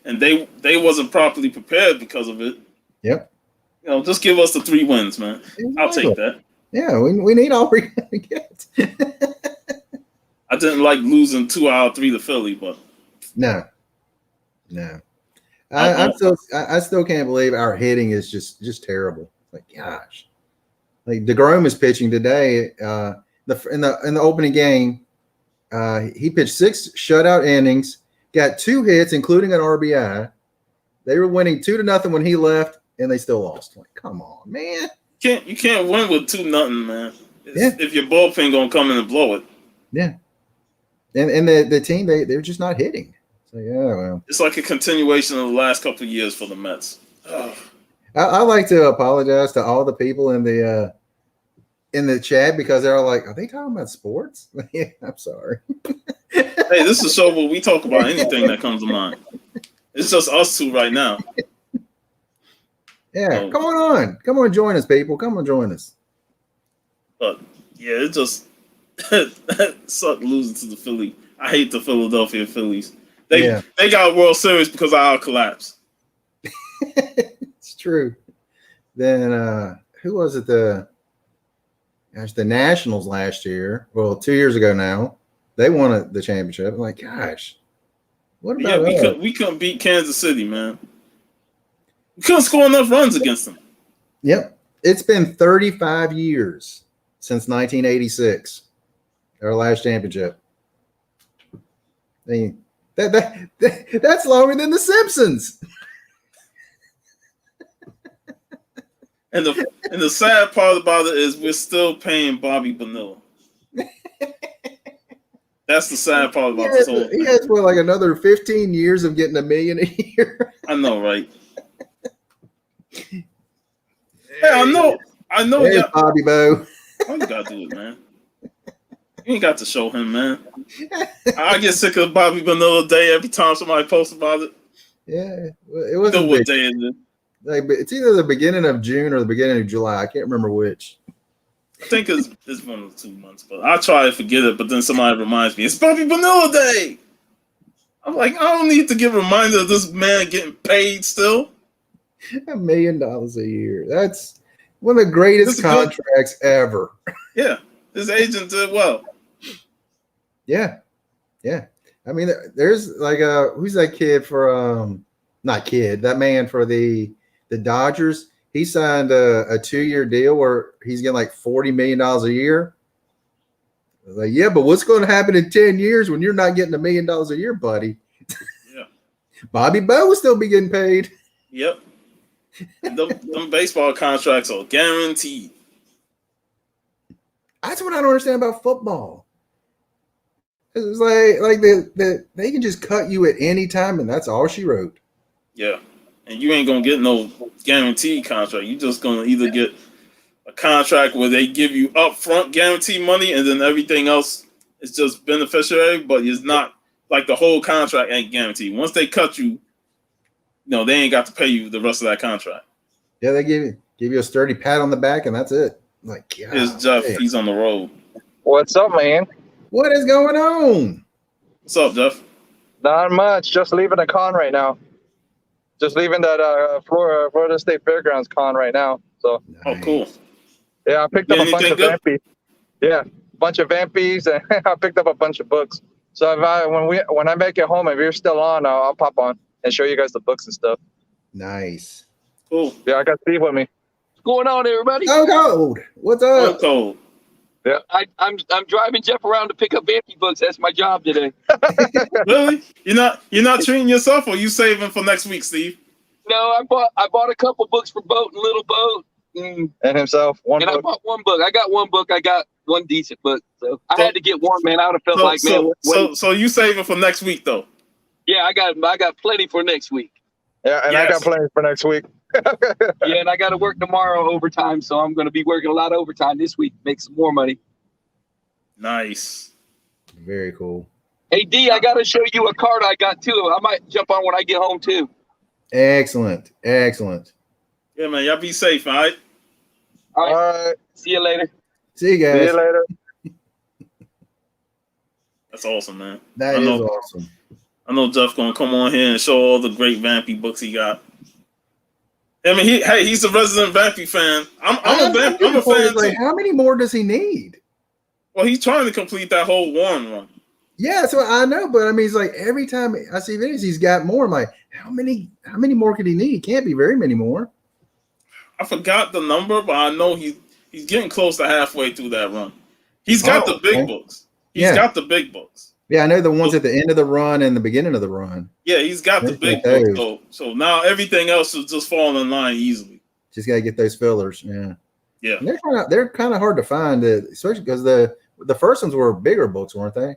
[SPEAKER 2] and they wasn't properly prepared because of it.
[SPEAKER 1] Yep.
[SPEAKER 2] Just give us the 3 wins, man. Exactly. I'll take that.
[SPEAKER 1] Yeah, we need all we're going to get.
[SPEAKER 2] I didn't like losing 2 out of 3 to Philly, but
[SPEAKER 1] no. I still can't believe our hitting is just terrible. Like, gosh, like DeGrom is pitching today. In the opening game, he pitched 6 shutout innings, got 2 hits, including an RBI. They were winning 2-0 when he left, and they still lost. Like, come on, man.
[SPEAKER 2] You can't win with 2-0, man. If your bullpen gonna come in and blow it.
[SPEAKER 1] Yeah. And the team they're just not hitting. So yeah, well,
[SPEAKER 2] it's like a continuation of the last couple of years for the Mets.
[SPEAKER 1] I like to apologize to all the people in the chat because they're all like, are they talking about sports? Yeah, I'm sorry.
[SPEAKER 2] Hey, this is a show where we talk about anything that comes to mind. It's just us 2 right now.
[SPEAKER 1] Yeah, come on, join us, people. Come on, join us.
[SPEAKER 2] But yeah, it just sucked losing to the Philly. I hate the Philadelphia Phillies. They got a World Series because of our collapse.
[SPEAKER 1] It's true. Then who was it? The Nationals last year. Well, 2 years ago now, they won the championship. I'm like, gosh, what about
[SPEAKER 2] we couldn't beat Kansas City, man. We couldn't score enough runs against them.
[SPEAKER 1] Yep, it's been 35 years since 1986, our last championship. That's longer than the Simpsons.
[SPEAKER 2] And the sad part about it is we're still paying Bobby Bonilla. That's the sad part about this whole thing.
[SPEAKER 1] He has like another 15 years of getting $1 million a year.
[SPEAKER 2] I know, right? Hey, I know.
[SPEAKER 1] There's Bobby Bo.
[SPEAKER 2] All you gotta do it, man. You ain't got to show him, man. I get sick of Bobby Bonilla Day every time somebody posts about it.
[SPEAKER 1] Yeah, it wasn't.
[SPEAKER 2] What day is it?
[SPEAKER 1] Like, it's either the beginning of June or the beginning of July. I can't remember which.
[SPEAKER 2] I think it's 1 or 2 months, but I try to forget it. But then somebody reminds me, it's Bobby Bonilla Day. I'm like, I don't need to get reminded of this man getting paid still.
[SPEAKER 1] $1 million a year. That's one of the greatest contracts ever.
[SPEAKER 2] Yeah, his agent did well.
[SPEAKER 1] Yeah. I mean, there's like who's that kid for not kid, that man for the Dodgers. He signed a 2-year deal where he's getting like $40 million a year. I was like, yeah, but what's going to happen in 10 years when you're not getting $1 million a year, buddy?
[SPEAKER 2] Yeah.
[SPEAKER 1] Bobby Bo will still be getting paid.
[SPEAKER 2] Yep. Them baseball contracts are guaranteed.
[SPEAKER 1] That's what I don't understand about football. It's like they can just cut you at any time, and that's all she wrote.
[SPEAKER 2] Yeah. And you ain't going to get no guaranteed contract. You're just going to either get a contract where they give you upfront guaranteed money and then everything else is just beneficiary, but it's not like the whole contract ain't guaranteed. Once they cut you, they ain't got to pay you the rest of that contract.
[SPEAKER 1] Yeah, they give you a sturdy pat on the back, and that's it. Like, God,
[SPEAKER 2] it's Jeff. Man. He's on the road.
[SPEAKER 3] What's up, man?
[SPEAKER 1] What is going on?
[SPEAKER 2] What's up, Jeff?
[SPEAKER 3] Not much. Just leaving a con right now. Just leaving that Florida State Fairgrounds con right now. So.
[SPEAKER 1] Nice.
[SPEAKER 2] Oh, cool.
[SPEAKER 3] Yeah, I picked up a bunch of Vampies. Yeah, a bunch of Vampies, and I picked up a bunch of books. So when I make it home, if you're still on, I'll pop on and show you guys the books and stuff.
[SPEAKER 1] Nice.
[SPEAKER 2] Cool.
[SPEAKER 3] Yeah, I got Steve with me.
[SPEAKER 4] What's going on, everybody?
[SPEAKER 1] Oh, Gold. What's up?
[SPEAKER 2] Oh, Cold.
[SPEAKER 3] Yeah,
[SPEAKER 4] I'm driving Jeff around to pick up Vampy books. That's my job today.
[SPEAKER 2] Really? You're not treating yourself, or you saving for next week, Steve?
[SPEAKER 4] No, I bought a couple books for Boat and Little Boat,
[SPEAKER 3] and himself.
[SPEAKER 4] I bought one book. I got one book. I got one decent book. So I had to get one, man. I would have felt
[SPEAKER 2] So you saving for next week, though?
[SPEAKER 4] Yeah, I got plenty for next week.
[SPEAKER 3] Yeah, and yes. I got plenty for next week.
[SPEAKER 4] Yeah, and I got to work tomorrow overtime, so I'm going to be working a lot of overtime this week, make some more money.
[SPEAKER 2] Nice.
[SPEAKER 1] Very cool.
[SPEAKER 4] Hey, D, I got to show you a card I got too. I might jump on when I get home too.
[SPEAKER 1] Excellent. Excellent.
[SPEAKER 2] Yeah, man. Y'all be safe, all right?
[SPEAKER 4] All right.
[SPEAKER 3] All right.
[SPEAKER 4] See you later.
[SPEAKER 1] See you
[SPEAKER 3] See
[SPEAKER 1] guys.
[SPEAKER 3] you later.
[SPEAKER 2] That's awesome, man.
[SPEAKER 1] That is awesome.
[SPEAKER 2] I know Jeff gonna come on here and show all the great Vampy books he got. I mean, he's a resident Vampy fan. I'm a fan
[SPEAKER 1] like,
[SPEAKER 2] too.
[SPEAKER 1] how many more does he need?
[SPEAKER 2] Well, he's trying to complete that whole Warren run.
[SPEAKER 1] Yeah, so I know, but I mean, it's like every time I see videos, he's got more. I'm like, how many more could he need? He can't be very many more.
[SPEAKER 2] I forgot the number, but I know he's getting close to halfway through that run. He's got the big books. He's got the big books.
[SPEAKER 1] Yeah, I know the ones at the end of the run and the beginning of the run.
[SPEAKER 2] Yeah, he's got the big books. So now everything else is just falling in line easily.
[SPEAKER 1] Just got to get those fillers. Yeah.
[SPEAKER 2] Yeah.
[SPEAKER 1] And they're kind of hard to find, especially because the first ones were bigger books, weren't they?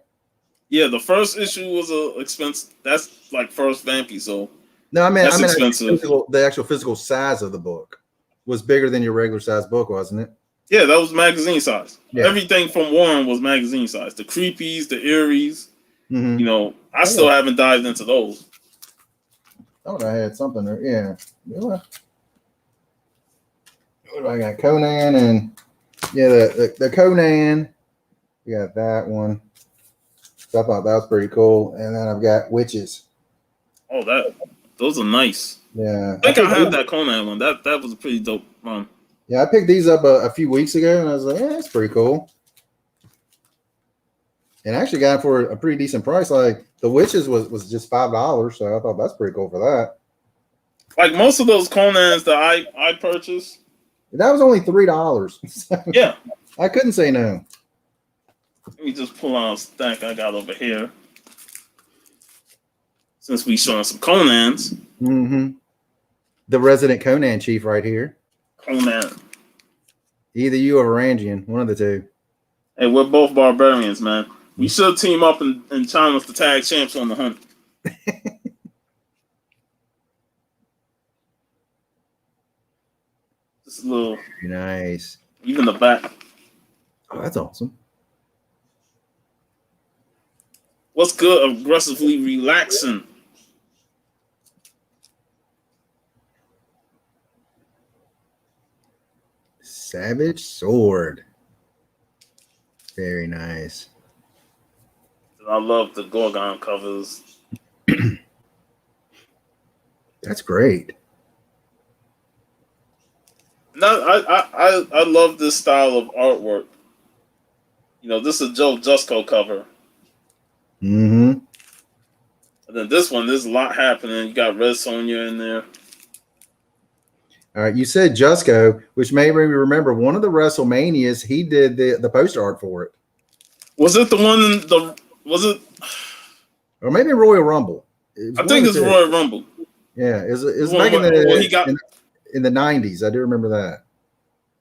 [SPEAKER 2] Yeah, the first issue was a expense. That's like first Vampy, so
[SPEAKER 1] no, I mean
[SPEAKER 2] expensive.
[SPEAKER 1] The actual physical size of the book was bigger than your regular size book, wasn't it?
[SPEAKER 2] Yeah, that was magazine size.
[SPEAKER 1] Yeah.
[SPEAKER 2] Everything from Warren was magazine size. The Creepies, the Eries.
[SPEAKER 1] Mm-hmm.
[SPEAKER 2] You know, I still haven't dived into those.
[SPEAKER 1] Oh, I had something there. Yeah. What do I got? Conan and the Conan. We got that one. So I thought that was pretty cool. And then I've got Witches.
[SPEAKER 2] Oh, those are nice.
[SPEAKER 1] Yeah.
[SPEAKER 2] I think I have that Conan one. That was a pretty dope one.
[SPEAKER 1] Yeah, I picked these up a few weeks ago, and I was like, yeah, that's pretty cool. And I actually got it for a pretty decent price. Like the Witches was just $5, so I thought that's pretty cool for that.
[SPEAKER 2] Like most of those Conans that I purchased,
[SPEAKER 1] that was only $3. So
[SPEAKER 2] yeah,
[SPEAKER 1] I couldn't say no.
[SPEAKER 2] Let me just pull out a stack I got over here. Since we showing some Conans.
[SPEAKER 1] Mm-hmm. The resident Conan chief right here.
[SPEAKER 2] Conan.
[SPEAKER 1] Either you or Varangian, one of the two.
[SPEAKER 2] Hey, we're both barbarians, man. We should team up and challenge the tag champs on the hunt. Just a little.
[SPEAKER 1] Very nice.
[SPEAKER 2] Even the back.
[SPEAKER 1] Oh, that's awesome.
[SPEAKER 2] What's good? Aggressively relaxing.
[SPEAKER 1] Savage Sword. Very nice.
[SPEAKER 2] I love the Gorgon covers.
[SPEAKER 1] That's great.
[SPEAKER 2] No, I love this style of artwork. You know, this is a Joe Jusco cover.
[SPEAKER 1] Mm-hmm.
[SPEAKER 2] And then this one, there's a lot happening. You got Red Sonja in there.
[SPEAKER 1] All right, you said Jusco, which made me remember one of the WrestleManias. He did the poster art for it.
[SPEAKER 2] Was it the one? Was it?
[SPEAKER 1] Or maybe Royal Rumble.
[SPEAKER 2] I think it's Royal Rumble.
[SPEAKER 1] Yeah, it was back in the 90s. I do remember that.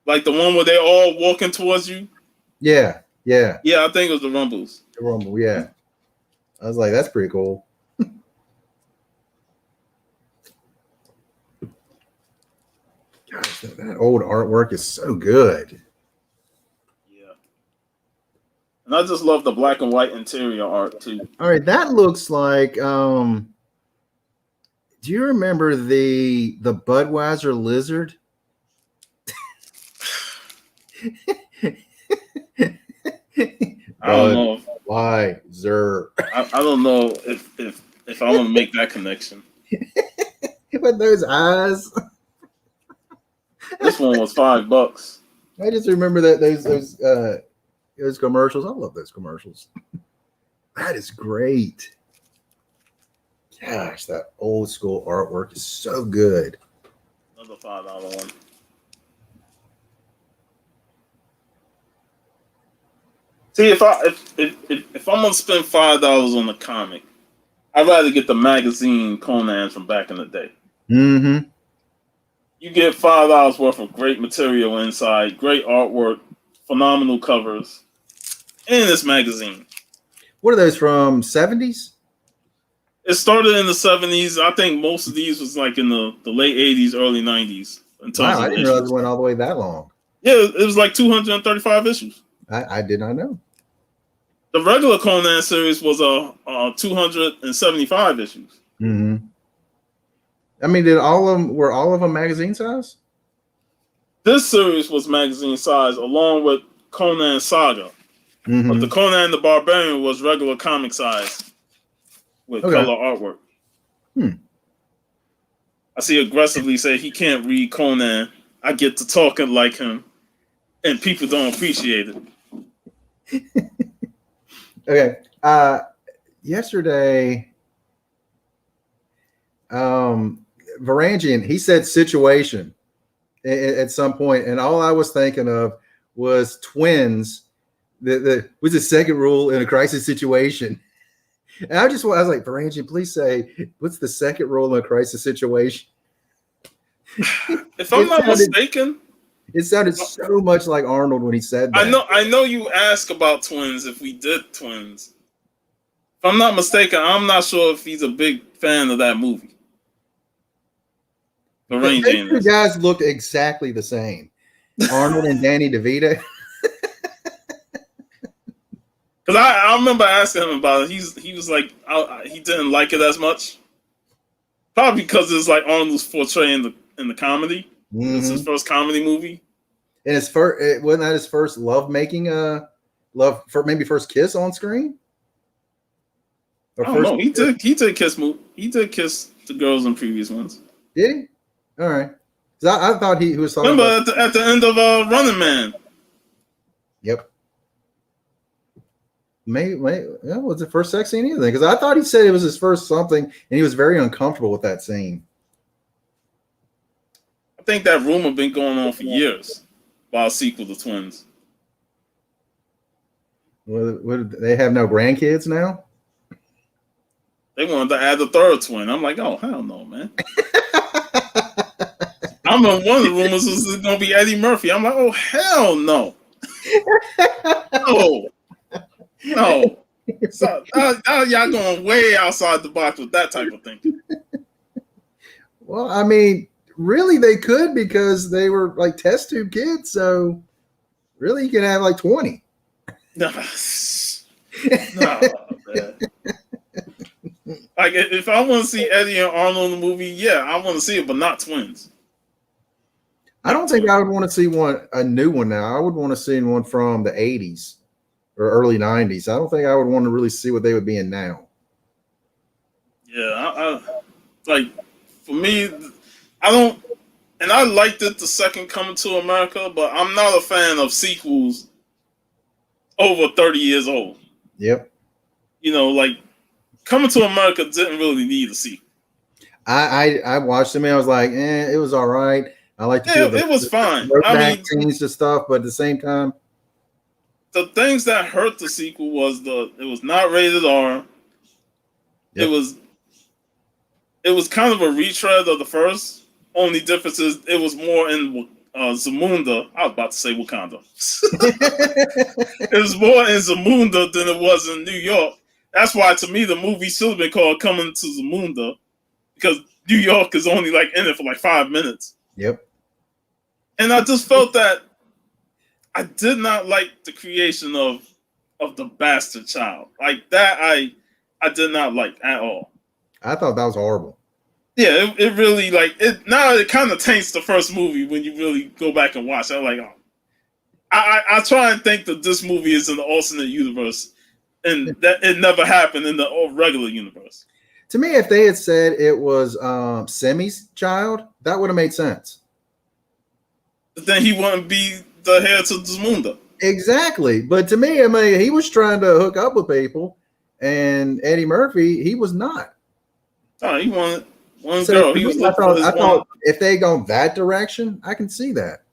[SPEAKER 2] Like the one where they all walking towards you.
[SPEAKER 1] Yeah.
[SPEAKER 2] Yeah, I think it was the Rumbles.
[SPEAKER 1] The Rumble, yeah. I was like, that's pretty cool. Gosh, that old artwork is so good.
[SPEAKER 2] Yeah. And I just love the black and white interior art too.
[SPEAKER 1] All right, that looks like do you remember the Budweiser lizard?
[SPEAKER 2] I don't know.
[SPEAKER 1] Why, Zer?
[SPEAKER 2] I don't know if I want to make that connection.
[SPEAKER 1] With those eyes.
[SPEAKER 2] This one was $5.
[SPEAKER 1] I just remember that those commercials. I love those commercials. That is great. Gosh, that old school artwork is so good.
[SPEAKER 2] Another $5 one. See, if I'm gonna spend $5 on a comic, I'd rather get the magazine Conan from back in the day.
[SPEAKER 1] Mm-hmm.
[SPEAKER 2] You get $5 worth of great material inside, great artwork, phenomenal covers, in this magazine.
[SPEAKER 1] What are those from? 70s?
[SPEAKER 2] It started in the 70s. I think most of these was like in the late 80s, early 90s. In terms
[SPEAKER 1] Wow,
[SPEAKER 2] of
[SPEAKER 1] I didn't
[SPEAKER 2] issues.
[SPEAKER 1] realize it went all the way that long.
[SPEAKER 2] Yeah, it was like 235 issues.
[SPEAKER 1] I did not know.
[SPEAKER 2] The regular Conan series was 275 issues.
[SPEAKER 1] Mm-hmm. I mean, were all of them magazine size?
[SPEAKER 2] This series was magazine size along with Conan Saga.
[SPEAKER 1] Mm-hmm.
[SPEAKER 2] But the Conan the Barbarian was regular comic size with color artwork. I see aggressively say he can't read Conan. I get to talking like him, and people don't appreciate it.
[SPEAKER 1] Okay. Yesterday, Varangian, he said situation at some point, and all I was thinking of was twins. The was the second rule in a crisis situation. And I was like, Varangian, please say, what's the second rule in a crisis situation?
[SPEAKER 2] If I'm not mistaken,
[SPEAKER 1] it sounded so much like Arnold when he said that.
[SPEAKER 2] I know you asked about twins if we did twins. If I'm not mistaken, I'm not sure if he's a big fan of that movie.
[SPEAKER 1] The two guys looked exactly the same. Arnold and Danny DeVito.
[SPEAKER 2] Because I remember asking him about it. He was like, he didn't like it as much. Probably because it's like Arnold's portraying in the comedy. Mm-hmm. It's his first comedy movie.
[SPEAKER 1] And wasn't that his first first kiss on screen?
[SPEAKER 2] Or I don't know. He did kiss the girls in previous ones.
[SPEAKER 1] Did he? All right. I thought he was talking
[SPEAKER 2] about at the end of Running Man.
[SPEAKER 1] Yep. Was the first sex scene either? Because I thought he said it was his first something, and he was very uncomfortable with that scene.
[SPEAKER 2] I think that rumor been going on for years about a sequel to Twins.
[SPEAKER 1] What, they have no grandkids now?
[SPEAKER 2] They wanted to add a third twin. I'm like, oh hell no, man. I remember one of the rumors was going to be Eddie Murphy. I'm like, oh hell no. No. So, now y'all going way outside the box with that type of thinking.
[SPEAKER 1] Well, I mean, really they could because they were like test tube kids. So really you can have like 20.
[SPEAKER 2] No, man. Like if I want to see Eddie and Arnold in the movie, yeah, I want to see it, but not twins.
[SPEAKER 1] I don't think I would want to see a new one now. I would want to see one from the 80s or early 90s. I don't think I would want to really see what they would be in now.
[SPEAKER 2] Yeah, I like for me, I don't, and I liked it the second Coming to America, but I'm not a fan of sequels over 30 years old.
[SPEAKER 1] Yep.
[SPEAKER 2] You know, like Coming to America didn't really need a sequel.
[SPEAKER 1] I watched them and I was like, it was all right. I like
[SPEAKER 2] it was fine. I mean,
[SPEAKER 1] scenes and stuff, but at the same time,
[SPEAKER 2] the things that hurt the sequel was it was not rated R. Yep. It was kind of a retread of the first. Only difference is it was more in Zamunda. I was about to say Wakanda. It was more in Zamunda than it was in New York. That's why, to me, the movie should have been called Coming to Zamunda, because New York is only like in it for like 5 minutes.
[SPEAKER 1] Yep.
[SPEAKER 2] And I just felt that I did not like the creation of the bastard child. Like that, I did not like at all.
[SPEAKER 1] I thought that was horrible.
[SPEAKER 2] Yeah, it really like it. Now it kind of taints the first movie when you really go back and watch. I'm like, oh. I try and think that this movie is in the alternate universe, and that it never happened in the regular universe.
[SPEAKER 1] To me, if they had said it was Semi's child, that would have made sense.
[SPEAKER 2] But then he wouldn't be the heir to Zamunda.
[SPEAKER 1] Exactly. But to me, I mean, he was trying to hook up with people, and Eddie Murphy, he was not.
[SPEAKER 2] Oh, he wanted one girl. He was
[SPEAKER 1] I thought if they gone that direction, I can see that.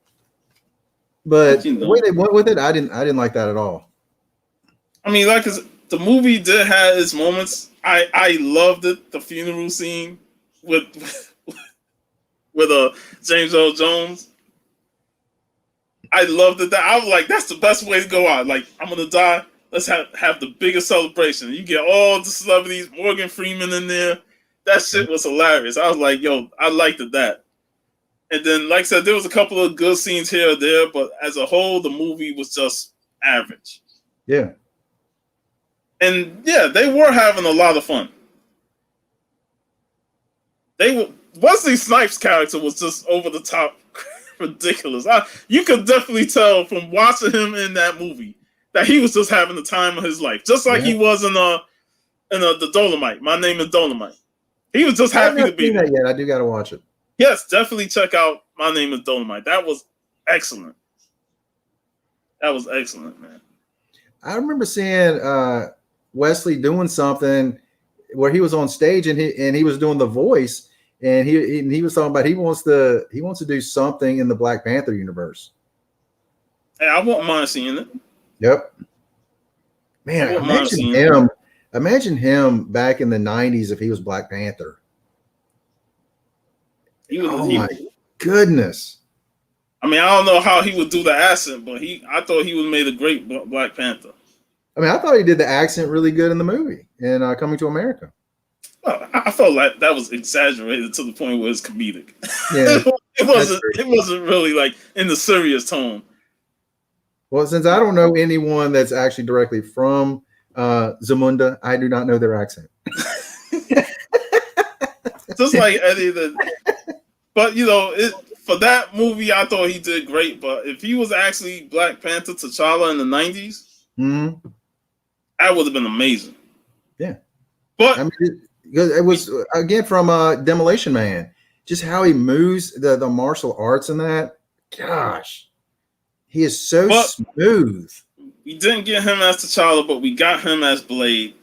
[SPEAKER 1] But the way they went with it, I didn't like that at all.
[SPEAKER 2] I mean, like the movie did have its moments. I loved it. The funeral scene with James Earl Jones. I loved it. I was like, that's the best way to go out. Like, I'm gonna die. let's have the biggest celebration. You get all the celebrities, Morgan Freeman in there. That shit was hilarious. I was like, yo, I liked that. And then, like I said, there was a couple of good scenes here or there, but as a whole, the movie was just average.
[SPEAKER 1] Yeah.
[SPEAKER 2] And yeah, they were having a lot of fun. Wesley Snipes' character was just over the top ridiculous. You could definitely tell from watching him in that movie that he was just having the time of his life, just like he was in the Dolomite. My Name is Dolomite. He was just happy to be there.
[SPEAKER 1] Yet. I do got to watch it.
[SPEAKER 2] Yes, definitely check out My Name is Dolomite. That was excellent. That was excellent, man.
[SPEAKER 1] I remember seeing Wesley doing something where he was on stage and he was doing the voice, and he was talking about he wants to do something in the Black Panther universe.
[SPEAKER 2] Hey, I wouldn't mind seeing it.
[SPEAKER 1] Yep. Man, imagine him back in the 90s if he was Black Panther. My goodness.
[SPEAKER 2] I mean, I don't know how he would do the accent, but I thought he would have made a great Black Panther.
[SPEAKER 1] I mean, I thought he did the accent really good in the movie in Coming to America.
[SPEAKER 2] Well, I felt like that was exaggerated to the point where it's comedic.
[SPEAKER 1] Yeah,
[SPEAKER 2] it wasn't really like in the serious tone.
[SPEAKER 1] Well, since I don't know anyone that's actually directly from Zamunda, I do not know their accent.
[SPEAKER 2] Just like Eddie, but for that movie, I thought he did great. But if he was actually Black Panther T'Challa in the 90s, that would have been amazing.
[SPEAKER 1] Yeah,
[SPEAKER 2] but
[SPEAKER 1] I mean, it was again from Demolition Man, just how he moves the martial arts and that. Gosh, he is so smooth.
[SPEAKER 2] We didn't get him as T'Challa, but we got him as Blade,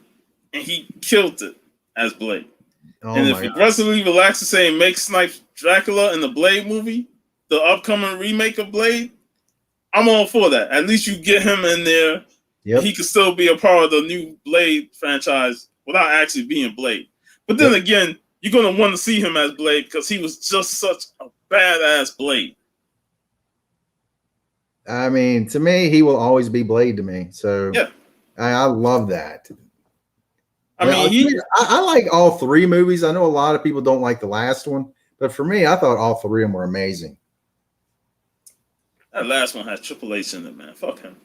[SPEAKER 2] and he killed it as Blade. And if aggressively relax to say and make Snipes Dracula in the Blade movie, the upcoming remake of Blade, I'm all for that. At least you get him in there. Yep. He could still be a part of the new Blade franchise without actually being Blade. But then again, you're going to want to see him as Blade because he was just such a badass Blade.
[SPEAKER 1] I mean, to me, he will always be Blade to me. So yeah, I love that. I mean, I like all three movies. I know a lot of people don't like the last one, but for me, I thought all three of them were amazing.
[SPEAKER 2] That last one had Triple H in it, man. Fuck him.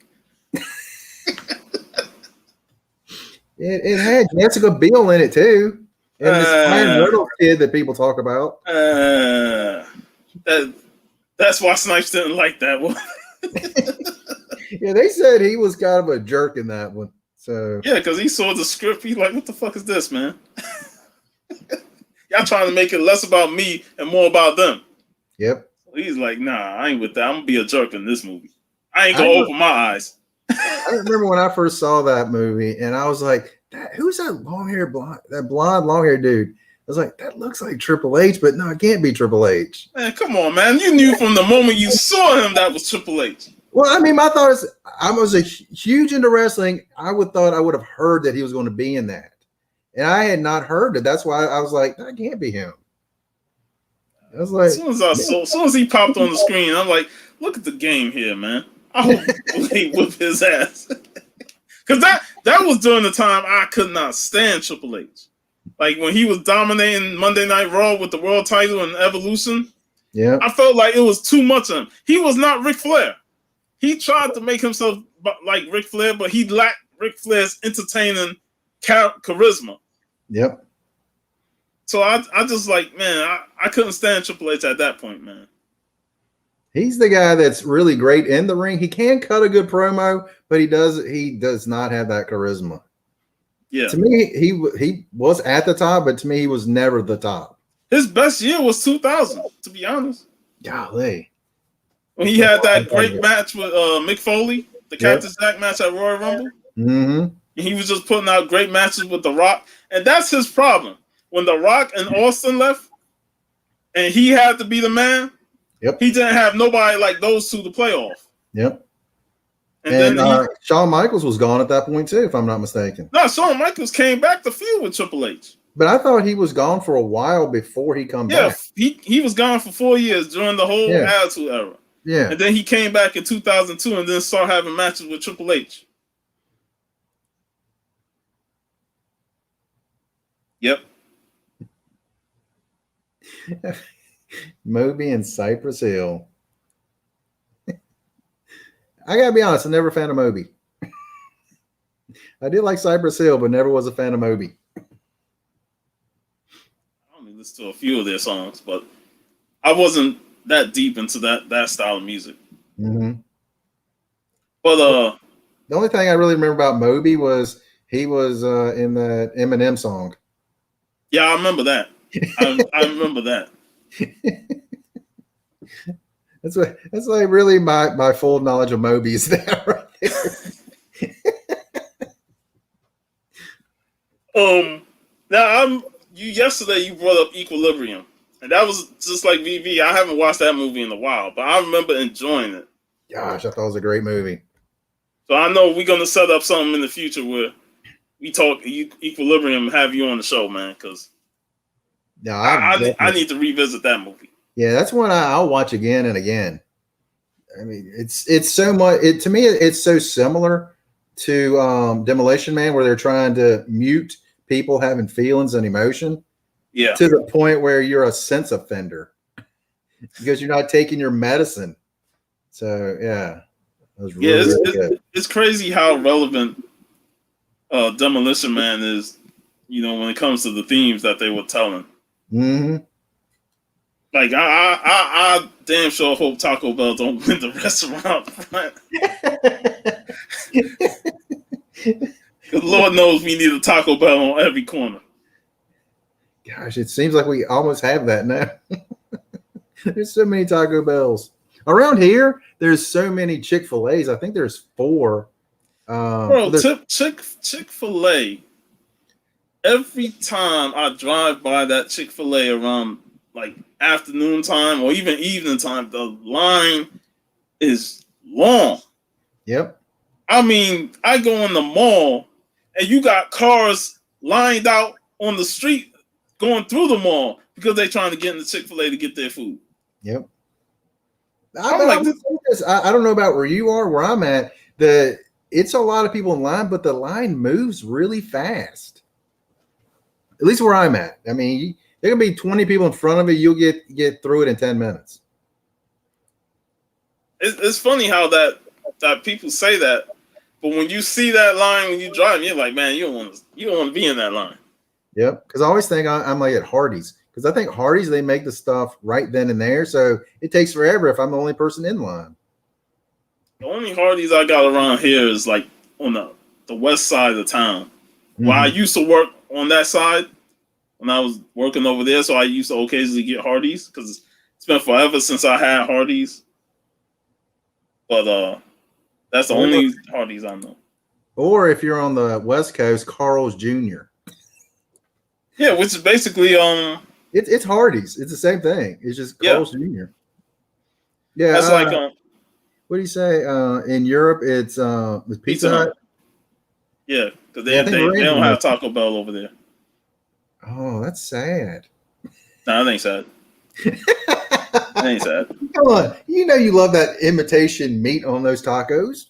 [SPEAKER 1] It had Jessica Biel in it too, and this Ryan Reynolds kid that people talk about.
[SPEAKER 2] That's why Snipes didn't like that one.
[SPEAKER 1] Yeah, they said he was kind of a jerk in that one. So
[SPEAKER 2] yeah, because he saw the script, he's like, "What the fuck is this, man? Y'all trying to make it less about me and more about them."
[SPEAKER 1] Yep.
[SPEAKER 2] So he's like, "Nah, I ain't with that. I'm gonna be a jerk in this movie. I ain't gonna open my eyes."
[SPEAKER 1] I remember when I first saw that movie, and I was like, "Who's that blonde, long-haired dude?" I was like, "That looks like Triple H, but no, it can't be Triple H."
[SPEAKER 2] Man, come on, man! You knew from the moment you saw him that was Triple H.
[SPEAKER 1] Well, I mean, my thought is, I was a huge into wrestling. I would have heard that he was going to be in that, and I had not heard it. That's why I was like, that can't be him. I was like,
[SPEAKER 2] as soon as he popped on the screen, I'm like, look at the game here, man. I hope he whip his ass, because that was during the time I could not stand Triple H. Like when he was dominating Monday Night Raw with the world title and Evolution.
[SPEAKER 1] Yeah,
[SPEAKER 2] I felt like it was too much of him. He was not Ric Flair. He tried to make himself like Ric Flair, but he lacked Ric Flair's entertaining charisma.
[SPEAKER 1] Yep.
[SPEAKER 2] So I just like, man, I couldn't stand Triple H at that point, man.
[SPEAKER 1] He's the guy that's really great in the ring. He can cut a good promo, but he does not have that charisma.
[SPEAKER 2] Yeah.
[SPEAKER 1] To me, he was at the top, but to me, he was never the top.
[SPEAKER 2] His best year was 2000, to be honest.
[SPEAKER 1] Golly.
[SPEAKER 2] When he had that great match with Mick Foley, the Cactus Jack match at Royal Rumble.
[SPEAKER 1] Mm-hmm.
[SPEAKER 2] And he was just putting out great matches with The Rock. And that's his problem. When The Rock and Austin left, and he had to be the man, he didn't have nobody like those two to play off.
[SPEAKER 1] Yep.
[SPEAKER 2] And then
[SPEAKER 1] Shawn Michaels was gone at that point too, if I'm not mistaken.
[SPEAKER 2] No, Shawn Michaels came back to feud with Triple H.
[SPEAKER 1] But I thought he was gone for a while before he come back.
[SPEAKER 2] Yeah, he was gone for 4 years during the whole Attitude Era.
[SPEAKER 1] Yeah.
[SPEAKER 2] And then he came back in 2002 and then started having matches with Triple H. Yep.
[SPEAKER 1] Moby and Cypress Hill. I gotta be honest, I'm never a fan of Moby. I did like Cypress Hill, but never was a fan of Moby.
[SPEAKER 2] I only listen to a few of their songs, but I wasn't that deep into that style of music.
[SPEAKER 1] Mm-hmm.
[SPEAKER 2] But
[SPEAKER 1] the only thing I really remember about Moby was he was in the Eminem song.
[SPEAKER 2] Yeah, I remember that. I remember that.
[SPEAKER 1] That's like really my full knowledge of Moby is that right there.
[SPEAKER 2] Now yesterday you brought up Equilibrium, and that was just like VV. I haven't watched that movie in a while, but I remember enjoying it.
[SPEAKER 1] Gosh, I thought it was a great movie.
[SPEAKER 2] So I know we're gonna set up something in the future where we talk Equilibrium and have you on the show, man, because I need to revisit that movie.
[SPEAKER 1] Yeah, that's one I'll watch again and again. I mean, it's so much. To me, it's so similar to Demolition Man, where they're trying to mute people having feelings and emotion.
[SPEAKER 2] Yeah,
[SPEAKER 1] to the point where you're a sense offender because you're not taking your medicine. So yeah, that was really good.
[SPEAKER 2] It's crazy how relevant Demolition Man is. When it comes to the themes that they were telling.
[SPEAKER 1] Mm-hmm.
[SPEAKER 2] Like I damn sure hope Taco Bell don't win the restaurant. Lord knows we need a Taco Bell on every corner.
[SPEAKER 1] Gosh, it seems like we almost have that now. There's so many Taco Bells around here. There's so many Chick-fil-A's. I think there's 4.
[SPEAKER 2] Bro, Chick-fil-A. Every time I drive by that Chick-fil-A around like afternoon time or even evening time, the line is long.
[SPEAKER 1] Yep.
[SPEAKER 2] I mean, I go in the mall and you got cars lined out on the street going through the mall because they're trying to get in the Chick-fil-A to get their food.
[SPEAKER 1] Yep.
[SPEAKER 2] I
[SPEAKER 1] don't know about where you are, where I'm at. It's a lot of people in line, but the line moves really fast. At least where I'm at. I mean, there can be 20 people in front of you. You'll get through it in 10 minutes.
[SPEAKER 2] It's funny how that people say that, but when you see that line when you drive, you're like, man, you don't want to be in that line.
[SPEAKER 1] Yep. Because I always think I'm like at Hardee's, because I think Hardee's, they make the stuff right then and there, so it takes forever if I'm the only person in line.
[SPEAKER 2] The only Hardee's I got around here is like on the west side of the town. Mm-hmm. Well, I used to work on that side when I was working over there, so I used to occasionally get Hardee's because it's been forever since I had Hardee's. But that's the only Hardee's I know.
[SPEAKER 1] Or if you're on the West Coast, Carl's Jr.
[SPEAKER 2] Yeah, which is basically
[SPEAKER 1] it's Hardee's. It's the same thing. It's just Carl's Jr. Yeah,
[SPEAKER 2] that's like
[SPEAKER 1] what do you say? In Europe, it's Pizza Hut.
[SPEAKER 2] Yeah, because they don't have Taco Bell over there.
[SPEAKER 1] Oh, that's sad.
[SPEAKER 2] No, that ain't sad. That ain't sad.
[SPEAKER 1] Come on, you love that imitation meat on those tacos.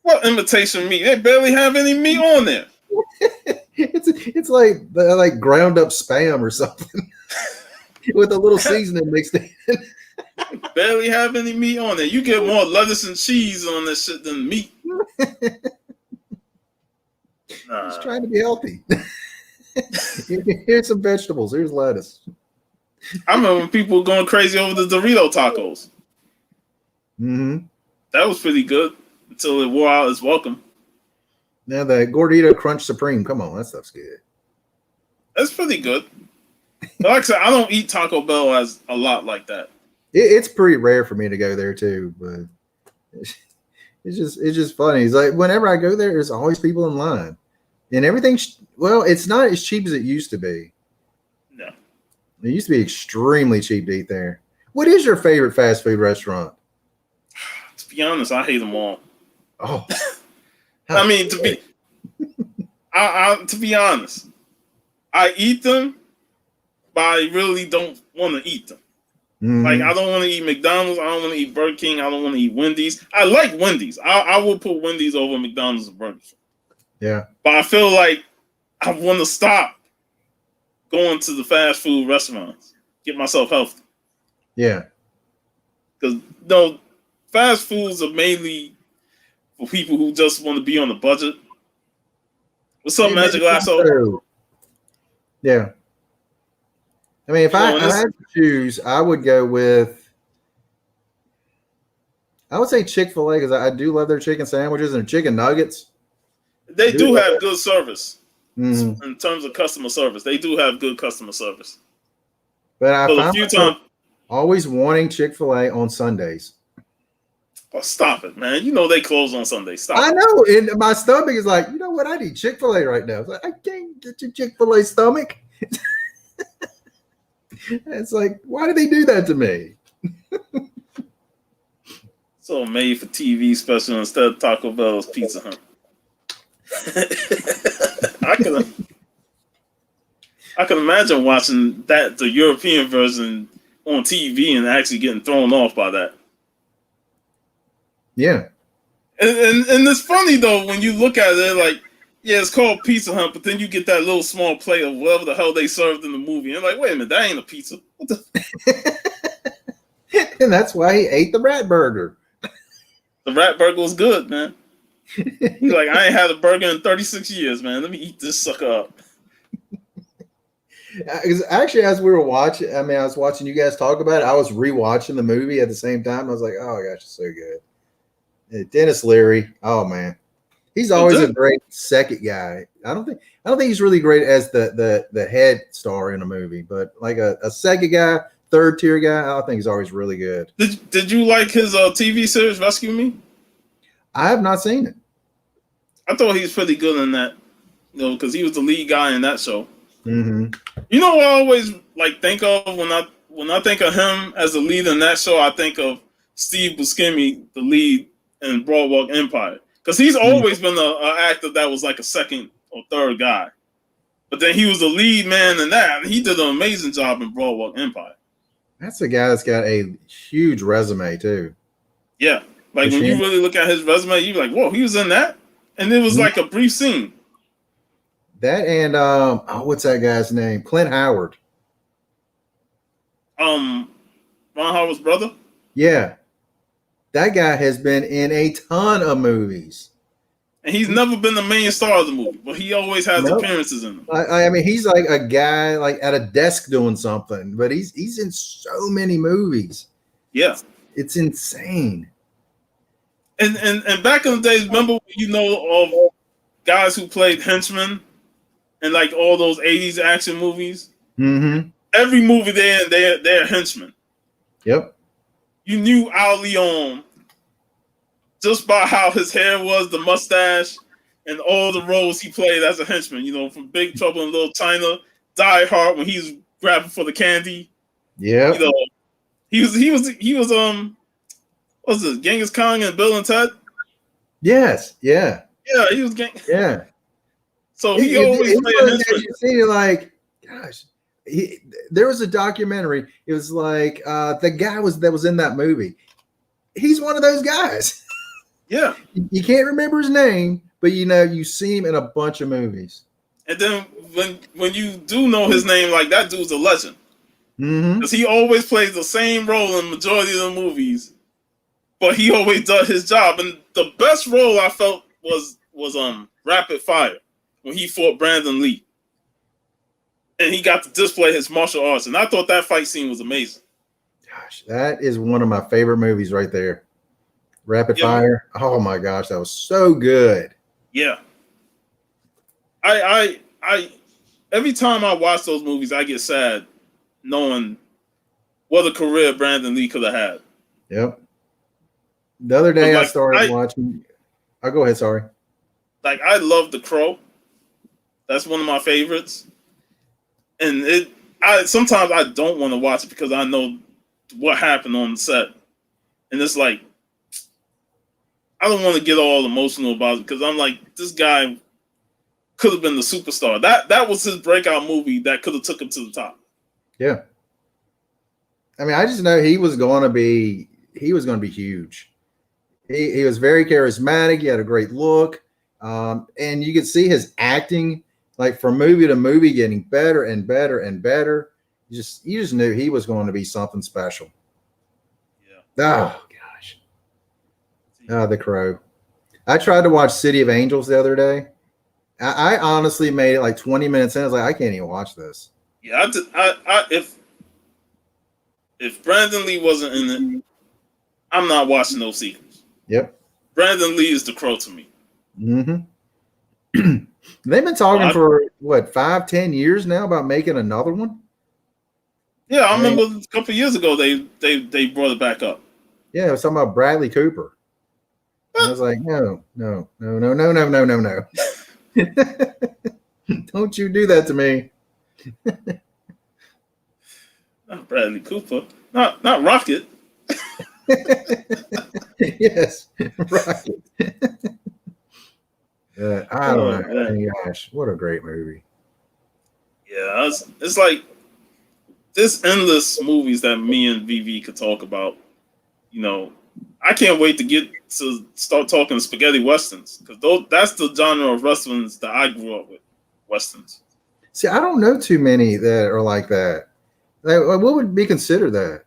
[SPEAKER 2] What imitation meat? They barely have any meat on there.
[SPEAKER 1] It's like ground up Spam or something with a little seasoning mixed in.
[SPEAKER 2] Barely have any meat on there. You get more lettuce and cheese on this shit than meat.
[SPEAKER 1] Just trying to be healthy. Here's some vegetables. Here's lettuce.
[SPEAKER 2] I remember when people were going crazy over the Dorito tacos.
[SPEAKER 1] Mm-hmm.
[SPEAKER 2] That was pretty good until it wore out its welcome.
[SPEAKER 1] Now the Gordita Crunch Supreme. Come on, that stuff's good.
[SPEAKER 2] That's pretty good. But like I said, I don't eat Taco Bell as a lot like that.
[SPEAKER 1] It's pretty rare for me to go there too, but it's just funny. It's like whenever I go there, there's always people in line, and everything. Well, it's not as cheap as it used to be.
[SPEAKER 2] No,
[SPEAKER 1] it used to be extremely cheap to eat there. What is your favorite fast food restaurant?
[SPEAKER 2] To be honest, I hate them all.
[SPEAKER 1] Oh,
[SPEAKER 2] I mean to be honest, I eat them, but I really don't want to eat them. Mm-hmm. Like, I don't want to eat McDonald's. I don't want to eat Burger King. I don't want to eat Wendy's. I like Wendy's. I will put Wendy's over McDonald's and Burger King.
[SPEAKER 1] Yeah.
[SPEAKER 2] But I feel like I want to stop going to the fast food restaurants, get myself healthy.
[SPEAKER 1] Yeah.
[SPEAKER 2] Because no, fast foods are mainly for people who just want to be on a budget. What's up, Magic Lasso?
[SPEAKER 1] Yeah. I mean, if I had to choose, I would go with, I would say Chick-fil-A because I do love their chicken sandwiches and chicken nuggets.
[SPEAKER 2] They do have good service
[SPEAKER 1] in
[SPEAKER 2] terms of customer service. They do have good customer service.
[SPEAKER 1] But I found
[SPEAKER 2] a few times
[SPEAKER 1] always wanting Chick-fil-A on Sundays.
[SPEAKER 2] Oh, stop it, man. You know they close on Sundays. Stop
[SPEAKER 1] I know. And my stomach is like, you know what? I need Chick-fil-A right now. It's like, I can't get your Chick-fil-A stomach. It's like, why do they do that to me?
[SPEAKER 2] So made for TV special instead of Taco Bell's Pizza Hut. I can imagine watching the European version on TV and actually getting thrown off by that.
[SPEAKER 1] Yeah.
[SPEAKER 2] And it's funny though when you look at it, like, yeah, it's called Pizza Hut, but then you get that little small plate of whatever the hell they served in the movie. And like, wait a minute, that ain't a pizza. What the?
[SPEAKER 1] And that's why he ate the rat burger.
[SPEAKER 2] The rat burger was good, man. He's like, I ain't had a burger in 36 years, man. Let me eat this sucker up.
[SPEAKER 1] Actually, as we were watching, I mean, I was watching you guys talk about it. I was rewatching the movie at the same time. I was like, oh my gosh, it's so good. Dennis Leary, oh man. He's always a great second guy. I don't think he's really great as the head star in a movie, but like a second guy, third tier guy, I think he's always really good.
[SPEAKER 2] Did you like his TV series Rescue Me?
[SPEAKER 1] I have not seen it.
[SPEAKER 2] I thought he was pretty good in that, because he was the lead guy in that show.
[SPEAKER 1] Mm-hmm.
[SPEAKER 2] You know what I always think of when I think of him as the lead in that show, I think of Steve Buscemi, the lead in Broadwalk Empire. Because he's always been an actor that was like a second or third guy. But then he was the lead man in that, and he did an amazing job in Broadwalk Empire.
[SPEAKER 1] That's a guy that's got a huge resume, too.
[SPEAKER 2] Yeah. Like, when you really look at his resume, you're like, whoa, he was in that? And it was like a brief scene.
[SPEAKER 1] That and, what's that guy's name? Clint Howard.
[SPEAKER 2] Ron Howard's brother?
[SPEAKER 1] Yeah. That guy has been in a ton of movies.
[SPEAKER 2] And he's never been the main star of the movie, but he always has appearances in them.
[SPEAKER 1] I mean, he's like a guy like at a desk doing something, but he's in so many movies.
[SPEAKER 2] Yeah.
[SPEAKER 1] It's insane.
[SPEAKER 2] And back in the days, remember of guys who played henchmen in like all those 80s action movies?
[SPEAKER 1] Mm-hmm.
[SPEAKER 2] Every movie they're henchmen.
[SPEAKER 1] Yep.
[SPEAKER 2] You knew Al Leon just by how his hair was, the mustache, and all the roles he played as a henchman. From Big Trouble in Little China, Die Hard when he's grabbing for the candy.
[SPEAKER 1] Yeah.
[SPEAKER 2] He was what's this? Genghis Khan and Bill and Ted.
[SPEAKER 1] Yes. Yeah.
[SPEAKER 2] Yeah, he was
[SPEAKER 1] Yeah.
[SPEAKER 2] So he always played a henchman.
[SPEAKER 1] You see, like, gosh. There was a documentary. It was like the guy that was in that movie. He's one of those guys.
[SPEAKER 2] Yeah.
[SPEAKER 1] You can't remember his name, but you see him in a bunch of movies.
[SPEAKER 2] And then when you do know his name, like that dude's a legend.
[SPEAKER 1] Because
[SPEAKER 2] he always plays the same role in the majority of the movies, but he always does his job. And the best role I felt was Rapid Fire when he fought Brandon Lee. And he got to display his martial arts. And I thought that fight scene was amazing.
[SPEAKER 1] Gosh, that is one of my favorite movies right there. Rapid Fire. Oh my gosh, that was so good.
[SPEAKER 2] Yeah. I every time I watch those movies, I get sad knowing what a career Brandon Lee could have had.
[SPEAKER 1] Yep. The other day I started watching. I'll go ahead, sorry.
[SPEAKER 2] Like, I love The Crow. That's one of my favorites. And sometimes I don't want to watch it because I know what happened on the set. And it's like, I don't want to get all emotional about it because I'm like, this guy could have been the superstar. That was his breakout movie that could have took him to the top.
[SPEAKER 1] Yeah. I mean, I just know he was going to be huge. He was very charismatic. He had a great look. And you could see his acting like from movie to movie, getting better and better and better. You just knew he was going to be something special.
[SPEAKER 2] Yeah.
[SPEAKER 1] Oh gosh. Oh, The Crow. I tried to watch City of Angels the other day. I honestly made it like 20 minutes in. I was like, I can't even watch this.
[SPEAKER 2] Yeah, if Brandon Lee wasn't in it, I'm not watching those sequels.
[SPEAKER 1] Yep.
[SPEAKER 2] Brandon Lee is The Crow to me.
[SPEAKER 1] Mm-hmm. They've been talking for what 5-10 years now about making another one.
[SPEAKER 2] Yeah, I remember a couple of years ago they brought it back up.
[SPEAKER 1] Yeah, it was talking about Bradley Cooper. And I was like, no. Don't you do that to me.
[SPEAKER 2] Not Bradley Cooper. Not Rocket.
[SPEAKER 1] Yes, Rocket. I don't know.
[SPEAKER 2] Man.
[SPEAKER 1] Gosh, what a great movie.
[SPEAKER 2] Yeah, it's like there's endless movies that me and VV could talk about. You know, I can't wait to get to start talking spaghetti westerns because that's the genre of westerns that I grew up with. Westerns.
[SPEAKER 1] See, I don't know too many that are like that. Like, what would be considered that?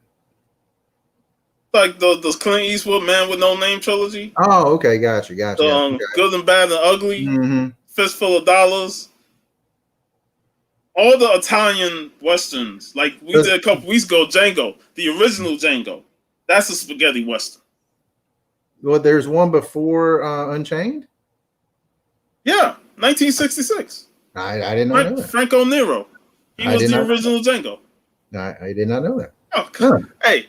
[SPEAKER 2] Like the Clint Eastwood Man with No Name trilogy.
[SPEAKER 1] Oh, okay, gotcha.
[SPEAKER 2] Good and Bad and Ugly.
[SPEAKER 1] Mm-hmm.
[SPEAKER 2] Fistful of Dollars. All the Italian westerns, like we did a couple weeks ago, Django, the original Django. That's a spaghetti western.
[SPEAKER 1] Well, there's one before Unchained?
[SPEAKER 2] Yeah, 1966.
[SPEAKER 1] I did not know that.
[SPEAKER 2] Franco Nero. He was the original Django.
[SPEAKER 1] I did not know that.
[SPEAKER 2] Oh, huh. Hey,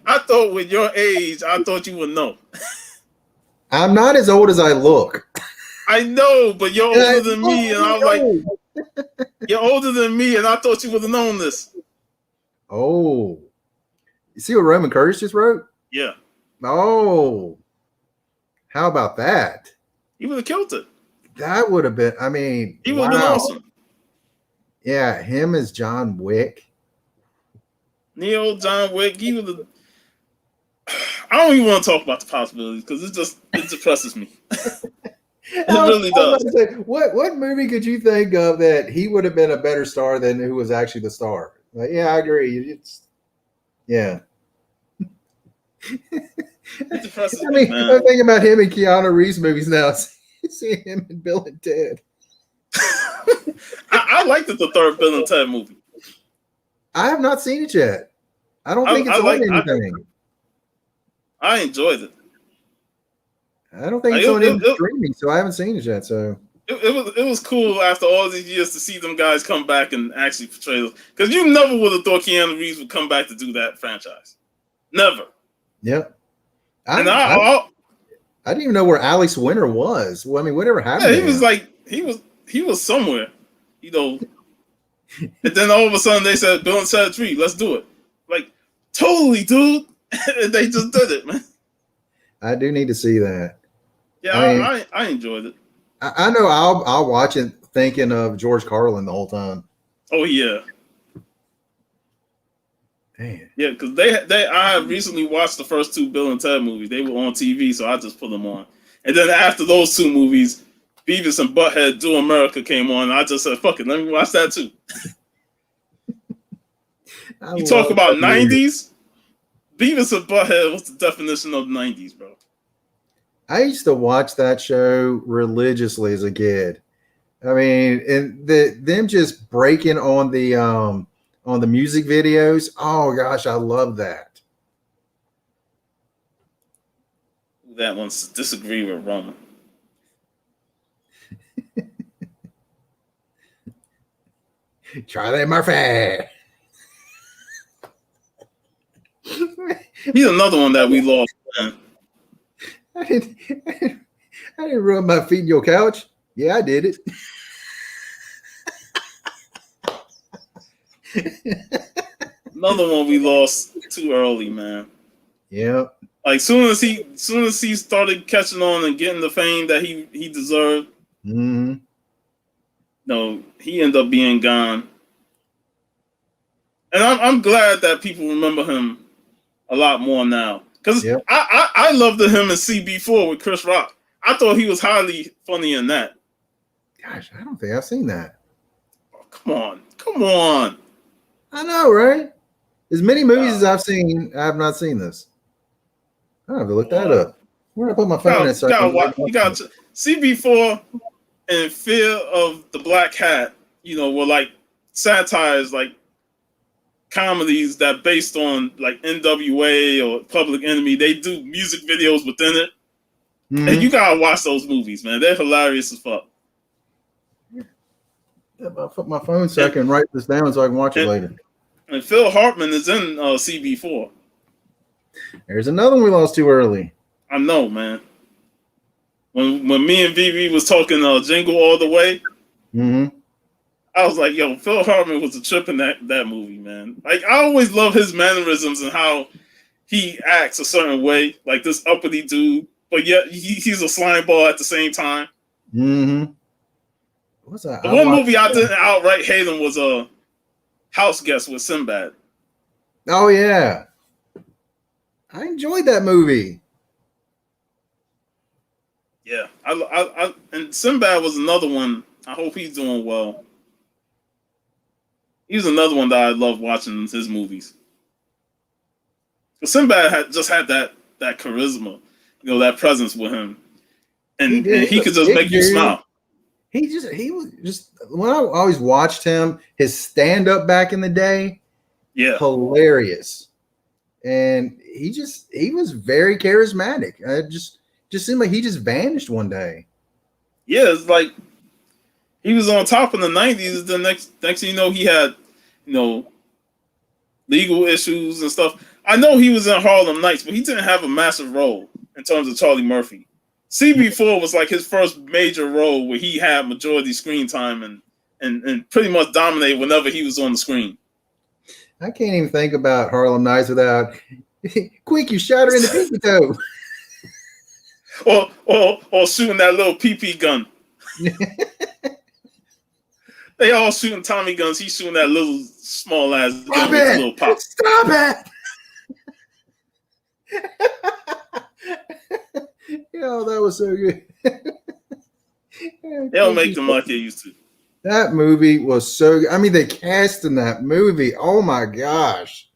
[SPEAKER 2] I thought with your age, I thought you would know.
[SPEAKER 1] I'm not as old as I look.
[SPEAKER 2] I know, but you're older than me, and I'm like, you're older than me, and I thought you would have known this.
[SPEAKER 1] Oh. You see what Roman Curtis just wrote?
[SPEAKER 2] Yeah.
[SPEAKER 1] Oh. How about that?
[SPEAKER 2] He would have killed it.
[SPEAKER 1] That would have been, I mean,
[SPEAKER 2] he would have been awesome.
[SPEAKER 1] Yeah, him as John Wick.
[SPEAKER 2] Neo, John Wick, he would have. I don't even want to talk about the possibilities because it depresses me. It really does.
[SPEAKER 1] Say, what movie could you think of that he would have been a better star than who was actually the star? Like, yeah, I agree. It's yeah.
[SPEAKER 2] It depresses
[SPEAKER 1] me,
[SPEAKER 2] man.
[SPEAKER 1] I'm thinking about him in Keanu Reeves movies now. Seeing him in Bill and Ted.
[SPEAKER 2] I liked the third Bill and Ted movie.
[SPEAKER 1] I have not seen it yet. I don't think it's on anything.
[SPEAKER 2] I enjoyed it.
[SPEAKER 1] I don't think it's on any streaming, so I haven't seen it yet. So
[SPEAKER 2] it was cool after all these years to see them guys come back and actually portray them. Because you never would have thought Keanu Reeves would come back to do that franchise. Never.
[SPEAKER 1] Yep.
[SPEAKER 2] I
[SPEAKER 1] didn't even know where Alex Winter was. Well, I mean, whatever happened?
[SPEAKER 2] Yeah, he was like he was somewhere, you know. And then all of a sudden they said Bill and Ted 3, let's do it. Like, totally, dude. And they just did it, man.
[SPEAKER 1] I do need to see that.
[SPEAKER 2] Yeah, I enjoyed it.
[SPEAKER 1] I know I'll watch it thinking of George Carlin the whole time.
[SPEAKER 2] Oh yeah.
[SPEAKER 1] Man.
[SPEAKER 2] Yeah, because I recently watched the first two Bill and Ted movies. They were on TV, so I just put them on. And then after those two movies, Beavis and Butthead Do America came on. And I just said, fuck it, let me watch that too. You talk about 90s? Beavis and Butthead was the definition of the 90s, bro.
[SPEAKER 1] I used to watch that show religiously as a kid. I mean, and them just breaking on the music videos. Oh gosh, I love that.
[SPEAKER 2] That one's disagree with Roman.
[SPEAKER 1] Charlie Murphy.
[SPEAKER 2] He's another one that we lost, man.
[SPEAKER 1] I didn't rub my feet in your couch. Yeah, I did it.
[SPEAKER 2] Another one we lost too early, man.
[SPEAKER 1] Yeah.
[SPEAKER 2] Like soon as he started catching on and getting the fame that he deserved, no, he ended up being gone. And I'm glad that people remember him a lot more now. Because I loved him in CB4 with Chris Rock. I thought he was highly funny in that.
[SPEAKER 1] Gosh, I don't think I've seen that.
[SPEAKER 2] Oh, come on.
[SPEAKER 1] I know, right? As many movies as I've seen, I have not seen this. I have to look that up. Where did I put my phone at?
[SPEAKER 2] You got CB4 and Fear of the Black Hat. Were like satires, like comedies that based on like NWA or Public Enemy. They do music videos within it, and you gotta watch those movies, man. They're hilarious as fuck.
[SPEAKER 1] I'll put my phone so I can write this down so I can watch it later.
[SPEAKER 2] And Phil Hartman is in CB4.
[SPEAKER 1] There's another one we lost too early.
[SPEAKER 2] I know, man. When me and Vivi was talking Jingle All the Way, I was like, yo, Phil Hartman was a trip in that movie, man. Like, I always love his mannerisms and how he acts a certain way, like this uppity dude, but yet he's a slime ball at the same time.
[SPEAKER 1] What's that?
[SPEAKER 2] The one movie I didn't outright hate him was House Guest with Sinbad.
[SPEAKER 1] Oh, yeah. I enjoyed that movie.
[SPEAKER 2] Yeah, and Sinbad was another one. I hope he's doing well. He was another one that I love watching his movies. But Sinbad just had that charisma, that presence with him, and he could just make you smile.
[SPEAKER 1] He was just when I always watched him, his stand up back in the day, hilarious, and he was very charismatic. It just seemed like he just vanished one day.
[SPEAKER 2] Yeah, it's like he was on top in the 90s. The next thing you know, he had legal issues and stuff. I know he was in Harlem Nights, but he didn't have a massive role in terms of Charlie Murphy. CB4 was like his first major role where he had majority screen time and pretty much dominated whenever he was on the screen.
[SPEAKER 1] I can't even think about Harlem Nights without quick, you shot her in the pinky toe.
[SPEAKER 2] or shooting that little PP gun. They all shooting Tommy guns. He's shooting that little small ass gun with a little pop.
[SPEAKER 1] Stop it! Yo, that was so good.
[SPEAKER 2] They don't make them like they used to.
[SPEAKER 1] That movie was so good. I mean, the cast in that movie, oh my gosh.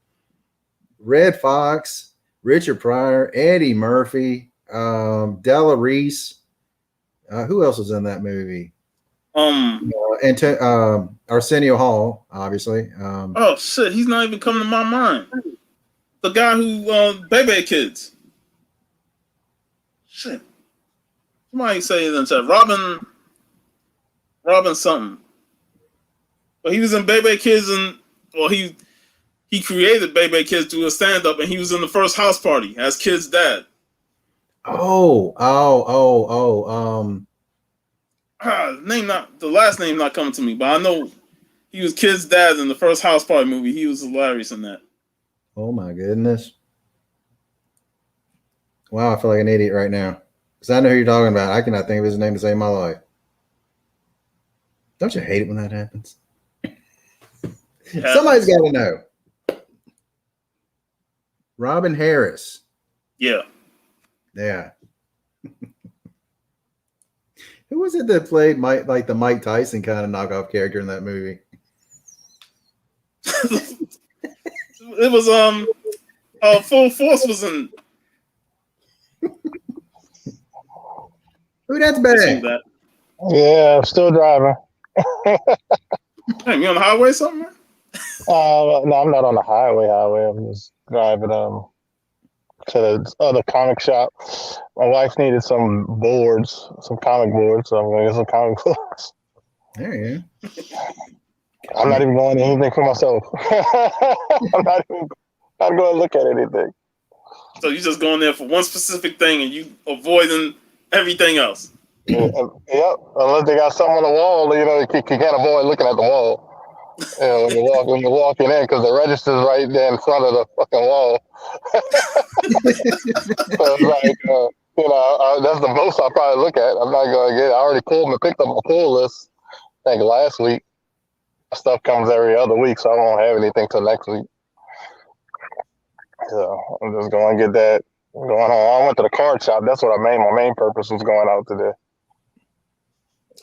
[SPEAKER 1] Red Fox, Richard Pryor, Eddie Murphy, Della Reese. Who else was in that movie? Arsenio Hall, obviously.
[SPEAKER 2] Oh shit, he's not even coming to my mind. The guy who Bebe Kids. Shit. Somebody say it in chat. Robin something. But he was in Bebe Kids he created Bebe Kids to a stand-up, and he was in the first House Party as Kid's dad.
[SPEAKER 1] The
[SPEAKER 2] last name not coming to me, but I know he was Kid's dad in the first House Party movie. He was hilarious in that.
[SPEAKER 1] Oh my goodness. Wow, I feel like an idiot right now. Because I know who you're talking about. I cannot think of his name to save my life. Don't you hate it when that happens? Somebody's got to know. Robin Harris.
[SPEAKER 2] Yeah.
[SPEAKER 1] Yeah. Who was it that played the Mike Tyson kind of knockoff character in that movie?
[SPEAKER 2] It was Full Force was in.
[SPEAKER 1] Who that's bad?
[SPEAKER 5] Yeah, I'm still driving.
[SPEAKER 2] Hey, you on the highway or something, man?
[SPEAKER 5] No, I'm not on the highway. I'm just driving to the other comic shop. My wife needed some boards, some comic boards, so I'm going to get some comic books.
[SPEAKER 1] There you go.
[SPEAKER 5] I'm not even going to anything for myself. I'm not going to look at anything.
[SPEAKER 2] So you just going there for one specific thing and you avoiding everything else.
[SPEAKER 5] Yep. Unless they got something on the wall, you can't avoid looking at the wall. When you're walking in, because the register's right there in front of the fucking wall. So it's like, that's the most I'll probably look at. I'm not going to get it. I already picked up my pull list, I think last week. Stuff comes every other week, so I won't have anything till next week. So I'm just going to get that going on. I went to the card shop. That's what my main purpose was going out today.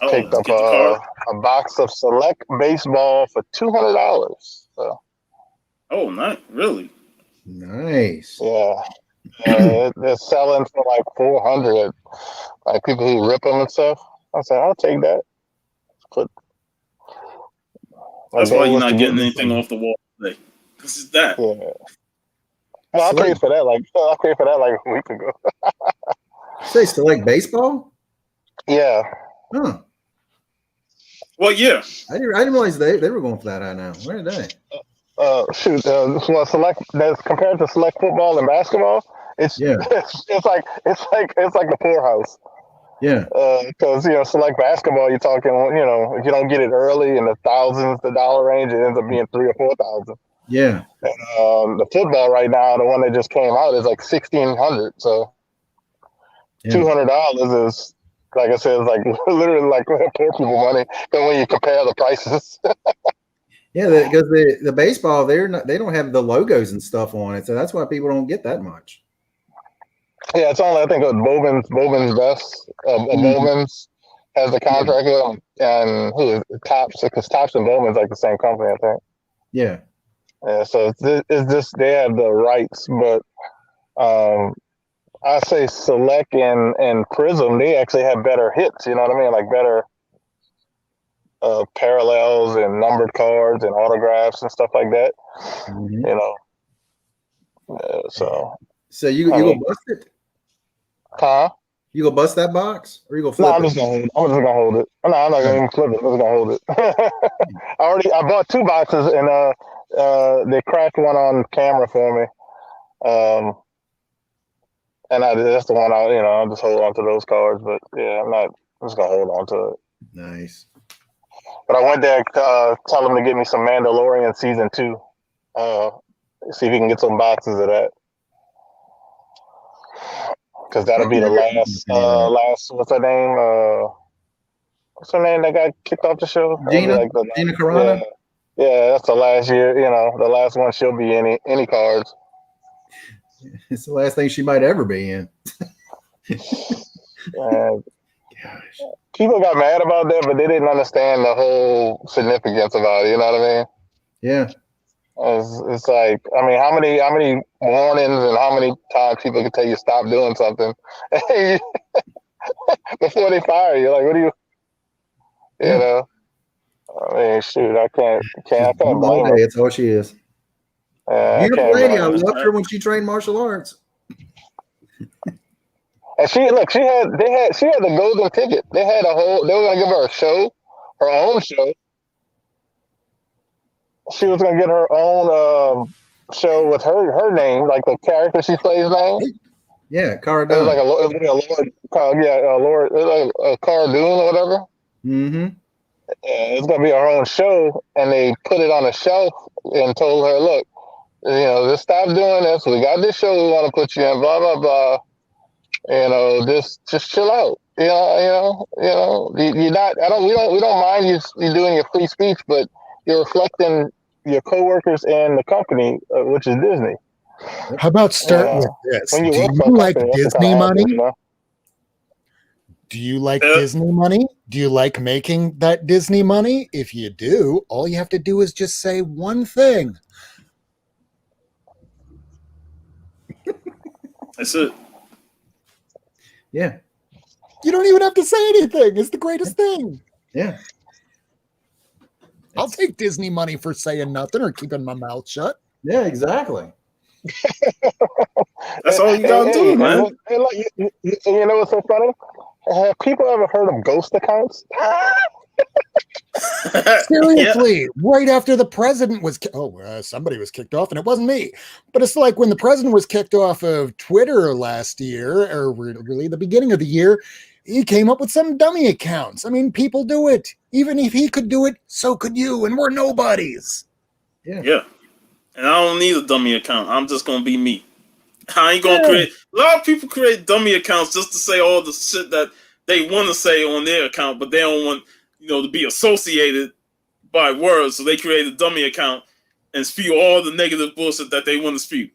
[SPEAKER 5] Picked up a box of Select baseball for $200. So.
[SPEAKER 2] Oh, not really.
[SPEAKER 1] Nice.
[SPEAKER 5] Yeah, they're selling for like 400. Like people who rip them and stuff. I said, I'll take that. But
[SPEAKER 2] that's why you're not getting anything off the wall today. This is that.
[SPEAKER 5] Yeah. Well, I paid for that like a week ago.
[SPEAKER 1] Say Select baseball?
[SPEAKER 5] Yeah.
[SPEAKER 1] Huh.
[SPEAKER 2] Well, yeah.
[SPEAKER 1] I didn't realize they were going for that high now. Where are they?
[SPEAKER 5] Well, Select that's compared to Select football and basketball. It's like the poorhouse.
[SPEAKER 1] Yeah.
[SPEAKER 5] Because Select basketball, you're talking, if you don't get it early in the thousands, the dollar range, it ends up being $3,000 or $4,000.
[SPEAKER 1] Yeah.
[SPEAKER 5] And the football right now, the one that just came out, is like $1,600. So $200 is, like I said, it's like literally like poor people money. But when you compare the prices.
[SPEAKER 1] Yeah, because the baseball, they don't have the logos and stuff on it, so that's why people don't get that much.
[SPEAKER 5] Yeah, it's only I think Bowman's Best. Bowman's has the contract with them, and who is Topps? Because Topps and Bowman's like the same company, I think.
[SPEAKER 1] Yeah.
[SPEAKER 5] Yeah, so it's just they have the rights, but I say Select and Prism, they actually have better hits. You know what I mean? Like better parallels and numbered cards and autographs and stuff like that.
[SPEAKER 1] Mm-hmm. So you go bust it?
[SPEAKER 5] Huh?
[SPEAKER 1] You go bust that box, or you go flip
[SPEAKER 5] it?
[SPEAKER 1] I'm
[SPEAKER 5] just gonna hold it. No, I'm not gonna even flip it. I'm just gonna hold it. I bought 2 boxes and they cracked one on camera for me. And that's the one I'll just hold on to those cards. But yeah, I'm just gonna hold on to it.
[SPEAKER 1] Nice.
[SPEAKER 5] But I went there to tell them to get me some Mandalorian season 2. See if he can get some boxes of that. Because that'll be the last. What's her name? What's her name that got kicked off the show?
[SPEAKER 1] Gina Carano.
[SPEAKER 5] Yeah, that's the last year. The last one she'll be any cards.
[SPEAKER 1] It's the last thing she might ever be in.
[SPEAKER 5] Gosh. People got mad about that, but they didn't understand the whole significance about it. You know what I mean?
[SPEAKER 1] Yeah.
[SPEAKER 5] It's like, I mean, how many warnings and how many times people can tell you stop doing something before they fire you? Like, what do you know? I mean, shoot, I can't blame her.
[SPEAKER 1] It's all she is. Beautiful lady. I loved her when she trained martial arts.
[SPEAKER 5] And she had the golden ticket. They were gonna give her a show, her own show. She was gonna get her own show with her name, like the character she plays name.
[SPEAKER 1] Yeah, Cara Dune.
[SPEAKER 5] It was like a Cara Dune or whatever.
[SPEAKER 1] Mm-hmm.
[SPEAKER 5] It's gonna be her own show, and they put it on a shelf and told her, "Look, just stop doing this. We got this show we want to put you in. Blah blah blah. Just chill out. You're not. We don't mind you doing your free speech, but you're reflecting your coworkers and the company, which is Disney.
[SPEAKER 6] How about start with this?
[SPEAKER 5] Do
[SPEAKER 6] you like Disney money? Do you like Disney money? Do you like making that Disney money? If you do, all you have to do is just say one thing.
[SPEAKER 2] That's it.
[SPEAKER 1] Yeah.
[SPEAKER 6] You don't even have to say anything. It's the greatest thing.
[SPEAKER 1] Yeah.
[SPEAKER 6] I'll take Disney money for saying nothing or keeping my mouth shut.
[SPEAKER 1] Yeah, exactly.
[SPEAKER 2] That's all you gotta do, man.
[SPEAKER 5] You know what's so funny? Have people ever heard of ghost accounts?
[SPEAKER 6] Seriously, right after the president was somebody was kicked off, and it wasn't me. But it's like when the president was kicked off of Twitter last year, or really the beginning of the year, he came up with some dummy accounts. I mean, people do it. Even if he could do it, so could you, and we're nobodies.
[SPEAKER 2] Yeah. And I don't need a dummy account. I'm just gonna be me. I ain't gonna create. A lot of people create dummy accounts just to say all the shit that they want to say on their account, but they don't want to be associated by words. So they create a dummy account and spew all the negative bullshit that they want to spew.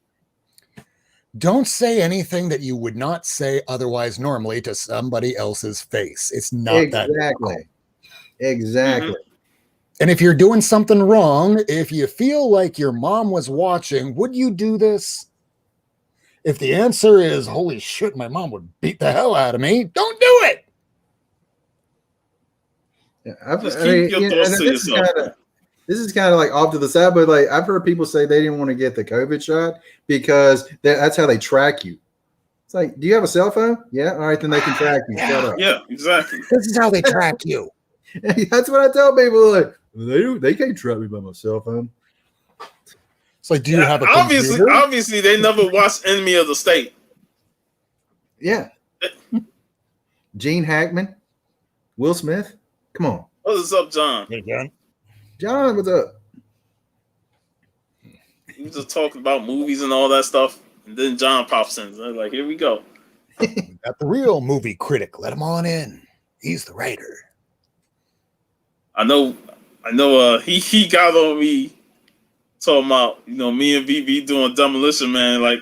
[SPEAKER 6] Don't say anything that you would not say otherwise normally to somebody else's face. It's not that difficult.
[SPEAKER 1] Exactly.
[SPEAKER 2] Mm-hmm.
[SPEAKER 6] And if you're doing something wrong, if you feel like your mom was watching, would you do this? If the answer is, holy shit, my mom would beat the hell out of me, don't do it.
[SPEAKER 1] Yeah,
[SPEAKER 2] Just keep your thoughts to yourself.
[SPEAKER 1] This is kind of like off to the side, but like I've heard people say they didn't want to get the COVID shot because that's how they track you. It's like, do you have a cell phone? Yeah, all right, then they can track you. Shut up.
[SPEAKER 2] Yeah, exactly.
[SPEAKER 6] This is how they track you.
[SPEAKER 1] That's what I tell people. Like they can't track me by my cell phone.
[SPEAKER 6] It's like, do you have a
[SPEAKER 2] obviously?
[SPEAKER 6] computer?
[SPEAKER 2] Obviously, they never watched Enemy of the State.
[SPEAKER 1] Yeah. Gene Hackman, Will Smith. Come on.
[SPEAKER 2] What is up, John?
[SPEAKER 6] Hey, John.
[SPEAKER 1] John, what's up?
[SPEAKER 2] We were just talking about movies and all that stuff, and then John pops in. I'm like, here we go.
[SPEAKER 6] We got the real movie critic. Let him on in. He's the writer.
[SPEAKER 2] I know. He got on me talking about me and VV doing Demolition Man. Like,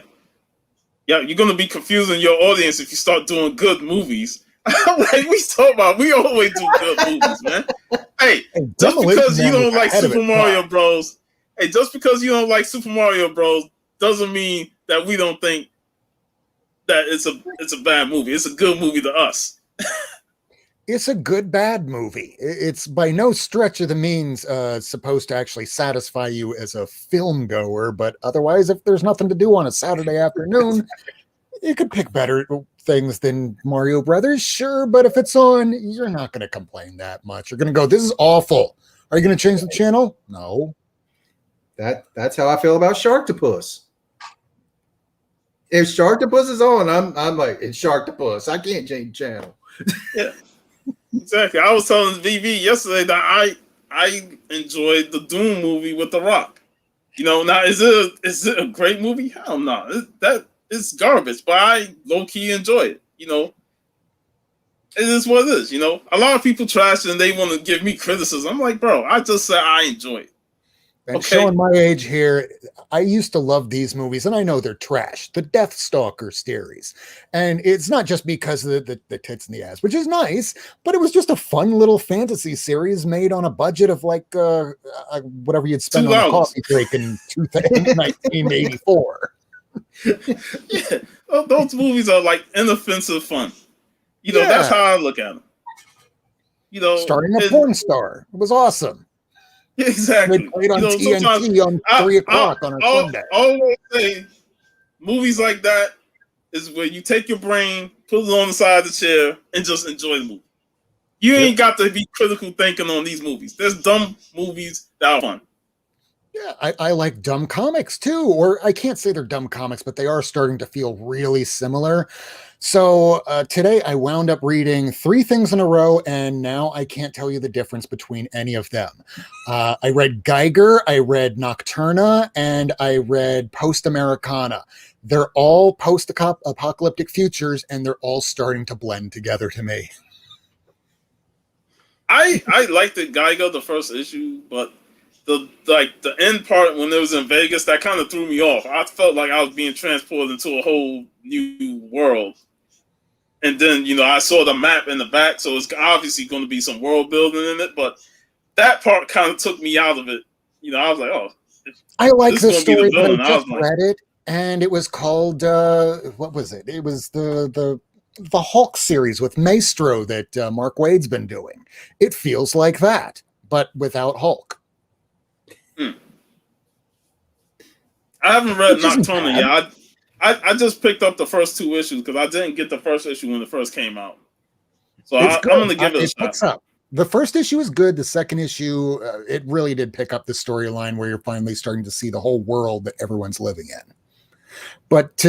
[SPEAKER 2] yeah, you're gonna be confusing your audience if you start doing good movies. Like we always do good movies, man. Hey, just because you don't like Super Mario Bros. Hey, just because you don't like Super Mario Bros. Doesn't mean that we don't think that it's a bad movie. It's a good movie to us.
[SPEAKER 6] It's a good bad movie. It's by no stretch of the means supposed to actually satisfy you as a film goer, but otherwise, if there's nothing to do on a Saturday afternoon, you could pick better things than Mario Brothers, sure, but if it's on, you're not going to complain that much. You're going to go, this is awful. Are you going to change the channel? No.
[SPEAKER 1] That's how I feel about Sharktopus. If Sharktopus is on, I'm like, it's Sharktopus. I can't change channel.
[SPEAKER 2] Yeah, exactly. I was telling VV yesterday that I enjoyed the Doom movie with The Rock. Now is it a great movie? Hell no. It's garbage, but I low key enjoy it. It is what it is. A lot of people trash and they want to give me criticism. I'm like, bro, I just said I enjoy it.
[SPEAKER 6] And showing my age here, I used to love these movies, and I know they're trash. The Deathstalker series, and it's not just because of the tits and the ass, which is nice, but it was just a fun little fantasy series made on a budget of like whatever you'd spend on a coffee break in 1984.
[SPEAKER 2] Yeah, those movies are like inoffensive fun. That's how I look at them.
[SPEAKER 6] Starting a porn star, it was awesome.
[SPEAKER 2] Exactly.
[SPEAKER 6] They played on TNT on 3 o'clock on a Sunday. I
[SPEAKER 2] always say movies like that is where you take your brain, put it on the side of the chair, and just enjoy the movie. You ain't got to be critical thinking on these movies. There's dumb movies that are fun.
[SPEAKER 6] Yeah, I like dumb comics too, or I can't say they're dumb comics, but they are starting to feel really similar. So today I wound up reading 3 things in a row, and now I can't tell you the difference between any of them. I read Geiger, I read Nocturna, and I read Post Americana. They're all post-apocalyptic futures, and they're all starting to blend together to me.
[SPEAKER 2] I liked the Geiger, the first issue, but the end part when it was in Vegas, that kind of threw me off. I felt like I was being transported into a whole new world. And then, I saw the map in the back, so it's obviously going to be some world building in it. But that part kind of took me out of it. I was like, oh.
[SPEAKER 6] I like the story, but I just read it, and it was called, what was it? It was the Hulk series with Maestro that Mark Waid's been doing. It feels like that, but without Hulk.
[SPEAKER 2] I haven't read Nocturna yet. I just picked up the first 2 issues because I didn't get the first issue when it first came out. So I'm going to give it a shot.
[SPEAKER 6] The first issue is good. The second issue, it really did pick up the storyline where you're finally starting to see the whole world that everyone's living in. But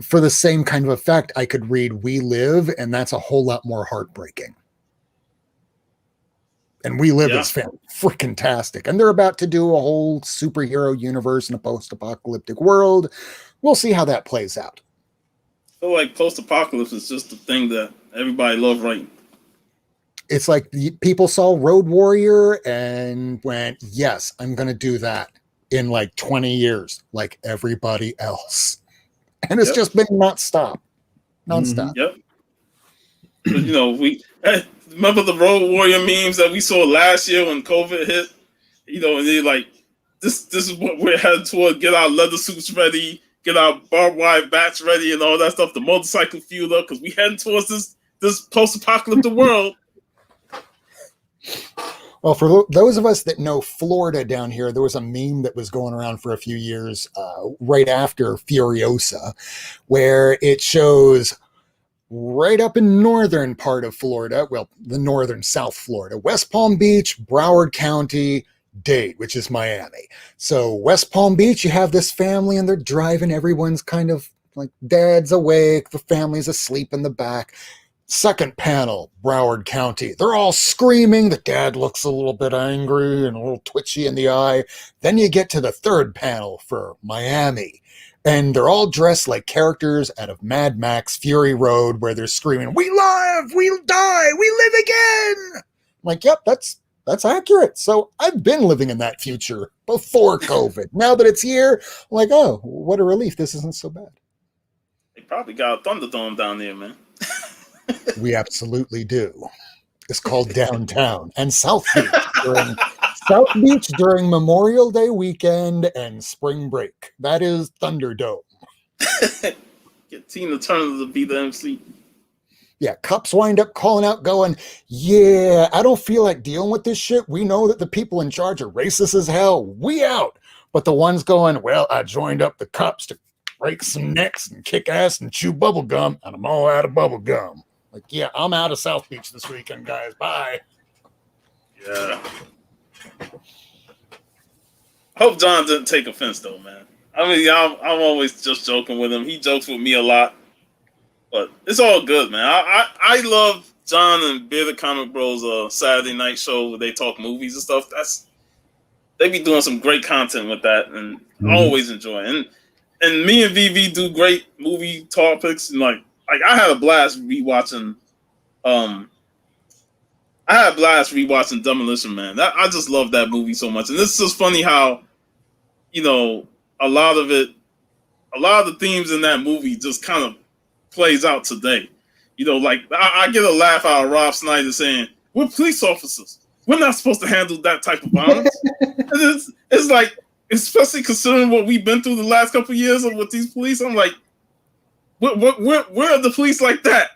[SPEAKER 6] for the same kind of effect, I could read We Live, and that's a whole lot more heartbreaking. And We Live is freaking tastic. And they're about to do a whole superhero universe in a post-apocalyptic world. We'll see how that plays out.
[SPEAKER 2] I feel like post-apocalypse is just the thing that everybody loves writing.
[SPEAKER 6] It's like people saw Road Warrior and went, yes, I'm going to do that in like 20 years, like everybody else. And it's just been nonstop.
[SPEAKER 2] Yep. You know, remember the Road Warrior memes that we saw last year when COVID hit? You know, and they're like, this is what we're heading toward. Get our leather suits ready, get our barbed wire bats ready, and all that stuff. The motorcycle fueled up because we heading towards this post-apocalyptic world.
[SPEAKER 6] Well, for those of us that know Florida down here, there was a meme that was going around for a few years right after Furiosa, where it shows right up in northern part of Florida, well, the northern South Florida, West Palm Beach, Broward County, Dade, which is Miami. So West Palm Beach, you have this family and they're driving. Everyone's kind of like dad's awake, the family's asleep in the back. Second panel, Broward County. They're all screaming. The dad looks a little bit angry and a little twitchy in the eye. Then you get to the third panel for Miami. And they're all dressed like characters out of Mad Max Fury Road, where they're screaming, "We live, we die, we live again." I'm like, yep, that's accurate. So I've been living in that future before COVID. Now that it's here, I'm like, oh, what a relief. This isn't so bad.
[SPEAKER 2] They probably got a Thunderdome down there, man.
[SPEAKER 6] We absolutely do. It's called Downtown and South Beach during Memorial Day weekend and spring break. That is Thunderdome.
[SPEAKER 2] Get Tina Turner to be the MC.
[SPEAKER 6] Yeah, cops wind up calling out going, yeah, I don't feel like dealing with this shit. We know that the people in charge are racist as hell. We out. But the ones going, well, I joined up the cops to break some necks and kick ass and chew bubble gum, and I'm all out of bubble gum. Like, yeah, I'm out of South Beach this weekend, guys. Bye.
[SPEAKER 2] Yeah. I hope John didn't take offense, though, man. I mean, I'm always just joking with him. He jokes with me a lot, but it's all good, man. I love John and Bearded Comic Bros' Saturday night show where they talk movies and stuff. They be doing some great content with that, and I always enjoy it. And me and VV do great movie topics, and like I had a blast rewatching. Demolition Man. I just love that movie so much, and it's just funny how, you know, a lot of the themes in that movie just kind of plays out today. You know, like I get a laugh out of Rob Snyder saying, "We're police officers. We're not supposed to handle that type of violence." And it's like, especially considering what we've been through the last couple of years with these police, I'm like, where are the police like that?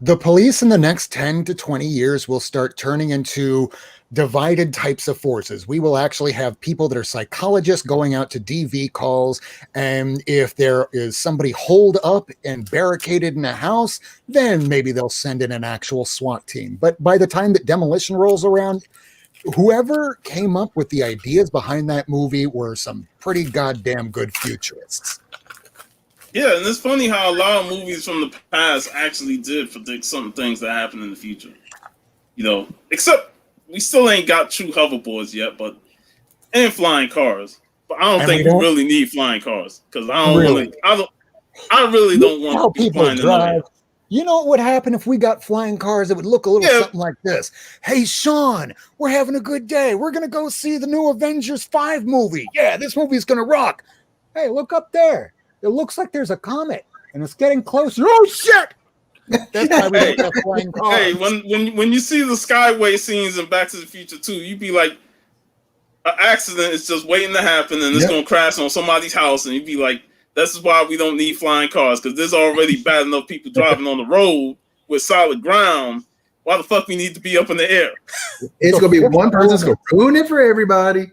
[SPEAKER 6] The police in the next 10 to 20 years will start turning into divided types of forces. We will actually have people that are psychologists going out to DV calls, and if there is somebody holed up and barricaded in a house, then maybe they'll send in an actual SWAT team. But by the time that Demolition rolls around, whoever came up with the ideas behind that movie were some pretty goddamn good futurists.
[SPEAKER 2] Yeah, and it's funny how a lot of movies from the past actually did predict some things that happen in the future. You know, except we still ain't got true hoverboards yet, and flying cars. But I don't think we really need flying cars because I really don't want to be flying in the air.
[SPEAKER 6] You know what would happen if we got flying cars? It would look a little something like this. Hey, Sean, we're having a good day. We're going to go see the new Avengers 5 movie. Yeah, this movie's going to rock. Hey, look up there. It looks like there's a comet, and it's getting closer. Oh, shit! That's why we don't have flying cars.
[SPEAKER 2] Hey, when you see the Skyway scenes in Back to the Future 2, you'd be like, an accident is just waiting to happen, and it's going to crash on somebody's house, and you'd be like, this is why we don't need flying cars, because there's already bad enough people driving on the road with solid ground. Why the fuck we need to be up in the air?
[SPEAKER 1] It's going to be one person's going to ruin it for everybody.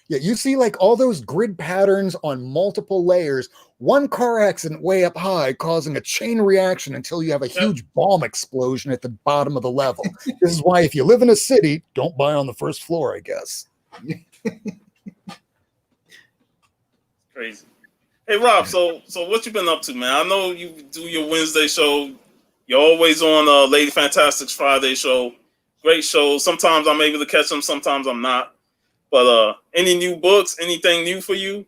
[SPEAKER 6] Yeah, you see like all those grid patterns on multiple layers, one car accident way up high causing a chain reaction until you have a huge bomb explosion at the bottom of the level. This is why if you live in a city, don't buy on the first floor, I guess.
[SPEAKER 2] Crazy. Hey, Rob, so what you been up to, man? I know you do your Wednesday show. You're always on Lady Fantastic's Friday show. Great show. Sometimes I'm able to catch them, sometimes I'm not. But any new books? Anything new for you?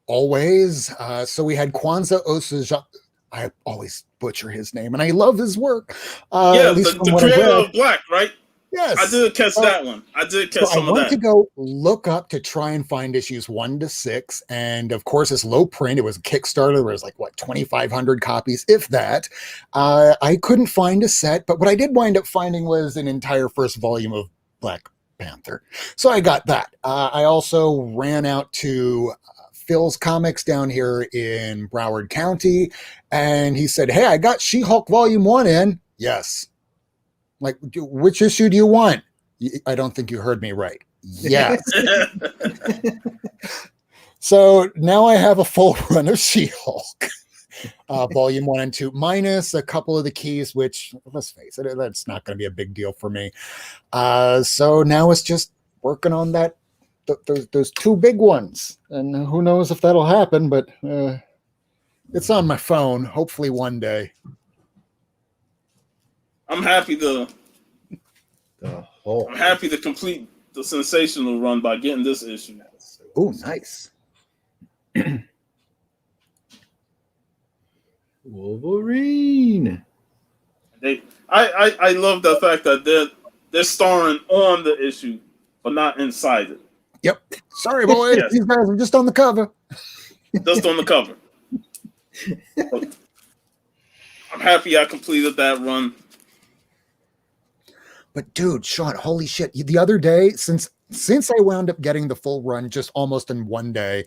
[SPEAKER 6] Always. So we had Kwanzaa Osaja. I always butcher his name, and I love his work.
[SPEAKER 2] The creator of Black, right?
[SPEAKER 6] Yes.
[SPEAKER 2] I did catch that one. I did catch some of that.
[SPEAKER 6] I went to go look up to try and find issues 1 to 6. And of course, it's low print. It was a Kickstarter. There was like, 2,500 copies, if that. I couldn't find a set, but what I did wind up finding was an entire first volume of Black Panther. So I got that. I also ran out to Phil's Comics down here in Broward County, and he said, "Hey, I got She-Hulk Volume 1 in." Yes. Like, which issue do you want? I don't think you heard me right. Yes. So now I have a full run of She-Hulk, Volume 1 and 2, minus a couple of the keys, which, let's face it, that's not going to be a big deal for me. So now it's just working on that. Those 2 big ones, and who knows if that'll happen, but it's on my phone. Hopefully one day.
[SPEAKER 2] I'm happy to complete the sensational run by getting this issue.
[SPEAKER 1] Oh, nice. Wolverine.
[SPEAKER 2] I love the fact that they're starring on the issue, but not inside it.
[SPEAKER 6] Yep. Sorry, boys. Yes. These guys are just on the cover.
[SPEAKER 2] Just on the cover. I'm happy I completed that run.
[SPEAKER 6] But dude, Sean, holy shit. The other day, since I wound up getting the full run just almost in one day,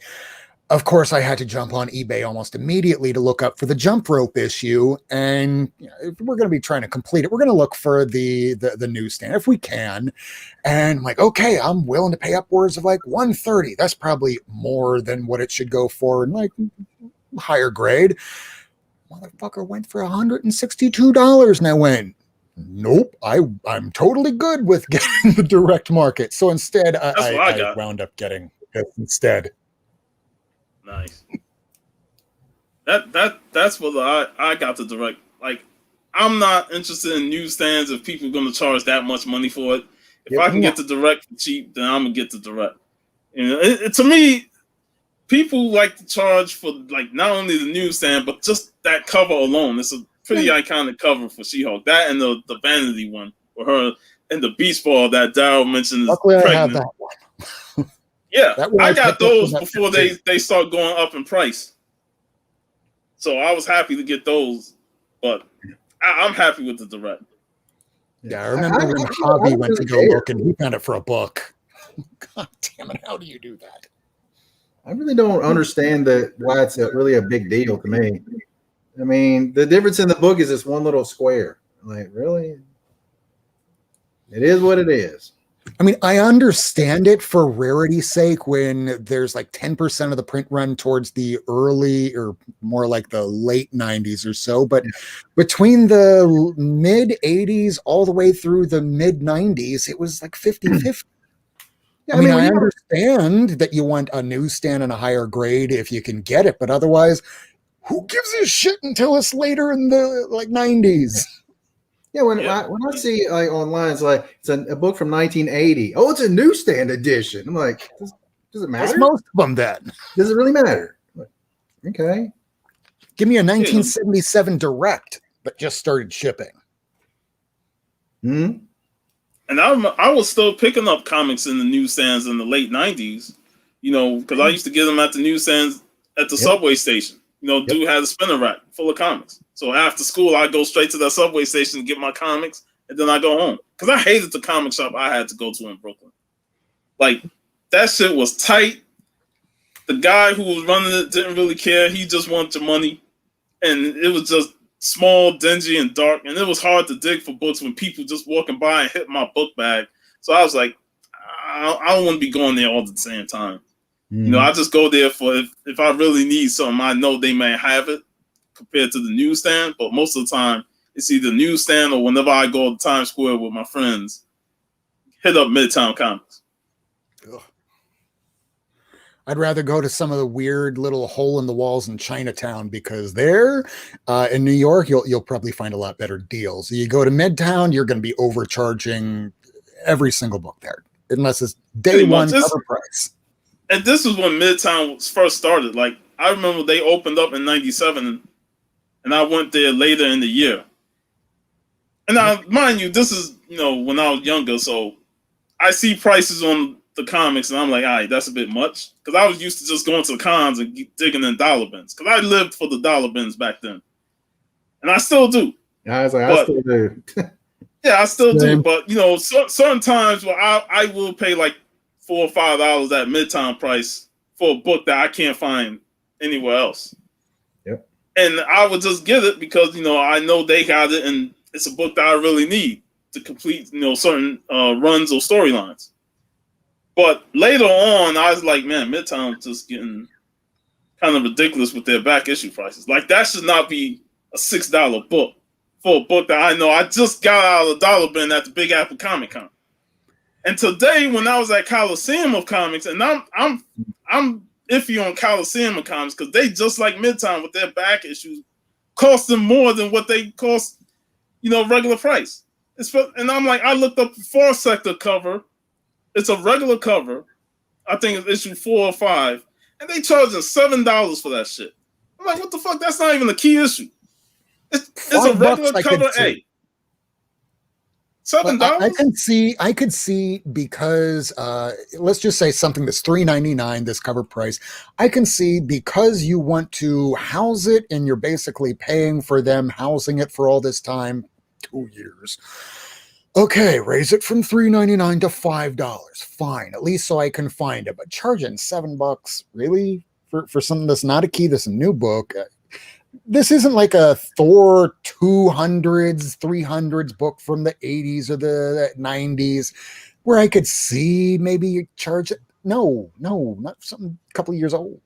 [SPEAKER 6] of course, I had to jump on eBay almost immediately to look up for the Jump Rope issue. And if we're going to be trying to complete it, we're going to look for the newsstand if we can. And I'm like, okay, I'm willing to pay upwards of like $130. That's probably more than what it should go for in like higher grade. Motherfucker went for $162. And I went, nope, I'm totally good with getting the direct market. So instead, I wound up getting it instead.
[SPEAKER 2] Nice. That's what I got the direct. Like, I'm not interested in newsstands if people are going to charge that much money for it. If I can get the direct for cheap, then I'm gonna get the direct. You know, to me, people like to charge for like not only the newsstand but just that cover alone. It's a pretty iconic cover for She-Hulk. That and the vanity one for her and the beach ball that Daryl mentioned.
[SPEAKER 6] Luckily, I have that one.
[SPEAKER 2] Yeah, I got those before they start going up in price. So I was happy to get those, but I'm happy with the direct.
[SPEAKER 6] Yeah, I remember when Hobby went to go look and he found it for $1. God damn it, how do you do that?
[SPEAKER 1] I really don't understand why it's really a big deal to me. I mean, the difference in the book is this one little square. Like, really? It is what it is.
[SPEAKER 6] I mean, I understand it for rarity's sake when there's like 10% of the print run towards the early or more like the late 90s or so. But between the mid 80s all the way through the mid 90s, it was like 50-50. I mean, I understand that you want a newsstand and a higher grade if you can get it, but otherwise, who gives a shit until it's later in the like 90s?
[SPEAKER 1] Yeah, when I see like online, it's like it's a book from 1980. Oh, it's a newsstand edition. I'm like, does it matter?
[SPEAKER 6] That's most of them then.
[SPEAKER 1] Does it really matter? Like, okay.
[SPEAKER 6] Give me a 1977 direct that just started shipping.
[SPEAKER 1] Hmm.
[SPEAKER 2] And I was still picking up comics in the newsstands in the late 90s, you know, because I used to get them at the newsstands at the subway station. You know, dude had a spinner rack full of comics. So after school, I go straight to that subway station to get my comics, and then I go home. Because I hated the comic shop I had to go to in Brooklyn. Like, that shit was tight. The guy who was running it didn't really care. He just wanted your money. And it was just small, dingy, and dark. And it was hard to dig for books when people just walking by and hit my book bag. So I was like, I don't want to be going there all at the same time. You know, I just go there for if I really need something, I know they may have it compared to the newsstand. But most of the time, it's either newsstand or whenever I go to Times Square with my friends, hit up Midtown Comics.
[SPEAKER 6] Ugh. I'd rather go to some of the weird little hole in the walls in Chinatown because there, in New York, you'll probably find a lot better deals. You go to Midtown, you're going to be overcharging every single book there, unless it's day one cover price.
[SPEAKER 2] And this is when Midtown first started. Like, I remember they opened up in 97, and I went there later in the year. And now, mind you, this is, when I was younger, so I see prices on the comics, and I'm like, all right, that's a bit much. Because I was used to just going to the cons and digging in dollar bins. Because I lived for the dollar bins back then. And I still do.
[SPEAKER 1] I was like, I still do.
[SPEAKER 2] Yeah, I still do. But, certain times where I will pay like $4 or $5 at Midtown price for a book that I can't find anywhere else.
[SPEAKER 1] Yep.
[SPEAKER 2] And I would just get it because, I know they got it, and it's a book that I really need to complete, certain runs or storylines. But later on, I was like, man, Midtown's just getting kind of ridiculous with their back issue prices. Like, that should not be a $6 book for a book that I know I just got out of the dollar bin at the Big Apple Comic Con. And today, when I was at Coliseum of Comics, and I'm iffy on Coliseum of Comics because they just like Midtown with their back issues, cost them more than what they cost, regular price. And I'm like, I looked up the 4 sector cover. It's a regular cover. I think it's issue 4 or 5. And they charging $7 for that shit. I'm like, what the fuck? That's not even the key issue. It's a regular cover A. $7?
[SPEAKER 6] I could see because let's just say something that's $3.99, this cover price. I can see because you want to house it and you're basically paying for them housing it for all this time, 2 years. Okay, raise it from $3.99 to $5. Fine, at least so I can find it. But charging $7 really for something that's not a key, that's a new book. This isn't like a Thor 200s, 300s book from the 80s or the 90s where I could see maybe you charge it. No, not something a couple of years old.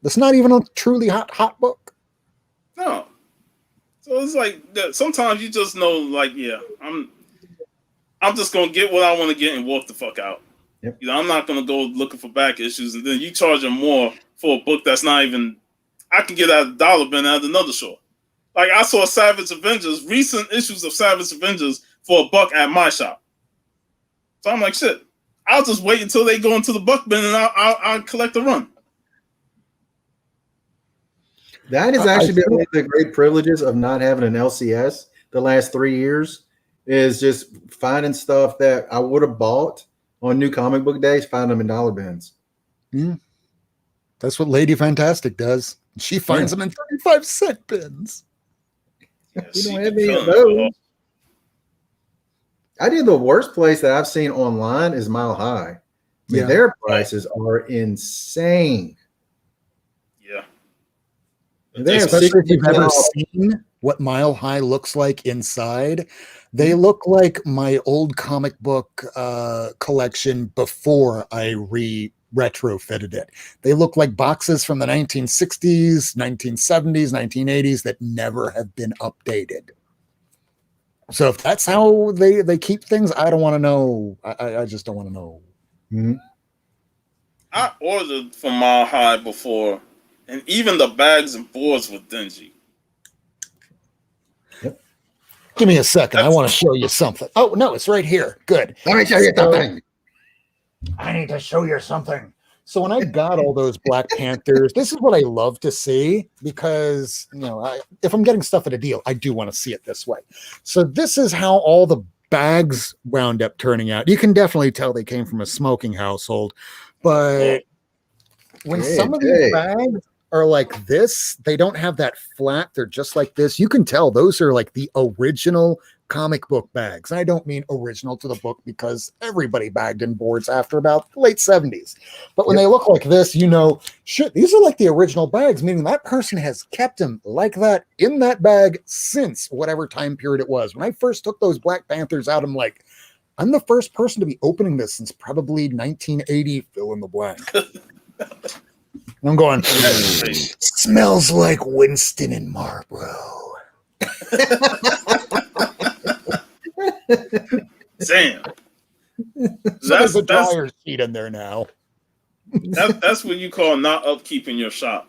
[SPEAKER 6] That's not even a truly hot book.
[SPEAKER 2] No. So it's like sometimes you just know, like, yeah, I'm just gonna get what I want to get and walk the fuck out.
[SPEAKER 1] Yep.
[SPEAKER 2] I'm not gonna go looking for back issues, and then you charge them more for a book that's not even. I can get out of the dollar bin at another store. Like, I saw Savage Avengers, recent issues of Savage Avengers for $1 at my shop. So I'm like, shit, I'll just wait until they go into the buck bin and I'll collect the run.
[SPEAKER 1] That has actually been one of the great privileges of not having an LCS the last 3 years, is just finding stuff that I would have bought on New Comic Book Days, find them in dollar bins.
[SPEAKER 6] Yeah. That's what Lady Fantastic does. She finds them in 35-cent bins.
[SPEAKER 2] Yeah,
[SPEAKER 1] we don't have any of those. I think the worst place that I've seen online is Mile High. I mean, their prices are insane.
[SPEAKER 2] Yeah.
[SPEAKER 6] Especially if you've ever seen what Mile High looks like inside. They look like my old comic book collection before I retrofitted it. They look like boxes from the 1960s, 1970s, 1980s that never have been updated. So if that's how they keep things, I don't want to know. I just don't want to know.
[SPEAKER 1] Mm-hmm.
[SPEAKER 2] I ordered from Mile High before, and even the bags and boards were dingy.
[SPEAKER 1] Yep.
[SPEAKER 6] Give me a second. I want to show you something. Oh, no, it's right here. Good.
[SPEAKER 1] Let me show you something.
[SPEAKER 6] I need to show you something. So when I got all those Black Panthers, this is what I love to see because, if I'm getting stuff at a deal, I do want to see it this way. So this is how all the bags wound up turning out. You can definitely tell they came from a smoking household, but when some of these bags are like this, they don't have that flat. They're just like this. You can tell those are like the original comic book bags. And I don't mean original to the book because everybody bagged in boards after about the late 70s. But when they look like this, shit, these are like the original bags, meaning that person has kept them like that in that bag since whatever time period it was. When I first took those Black Panthers out, I'm like, I'm the first person to be opening this since probably 1980, fill in the blank. And I'm going, smells like Winston and Marlboro.
[SPEAKER 2] Damn.
[SPEAKER 6] There's a dryer sheet in there now.
[SPEAKER 2] That's what you call not upkeeping your shop,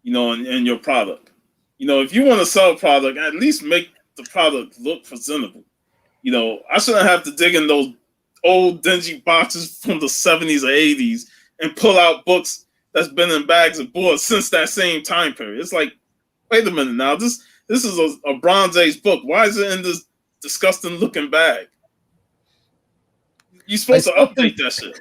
[SPEAKER 2] and your product. If you want to sell a product, at least make the product look presentable. I shouldn't have to dig in those old dingy boxes from the 70s or 80s and pull out books that's been in bags and boards since that same time period. It's like, wait a minute now, this is a Bronze Age book. Why is it in this disgusting looking bag? You're supposed to update that shit.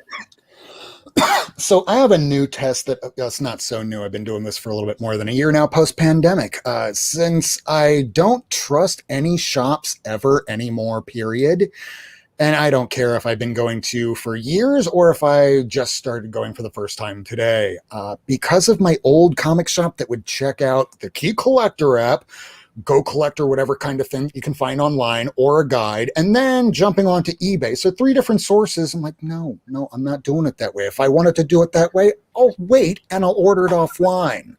[SPEAKER 6] So I have a new test that's not so new. I've been doing this for a little bit more than a year now, post-pandemic. Since I don't trust any shops ever anymore, period. And I don't care if I've been going to for years or if I just started going for the first time today. Because of my old comic shop that would check out the Key Collector app, Go Collector, whatever kind of thing you can find online, or a guide, and then jumping onto eBay. So 3 different sources. I'm like, no, I'm not doing it that way. If I wanted to do it that way, I'll wait and I'll order it offline.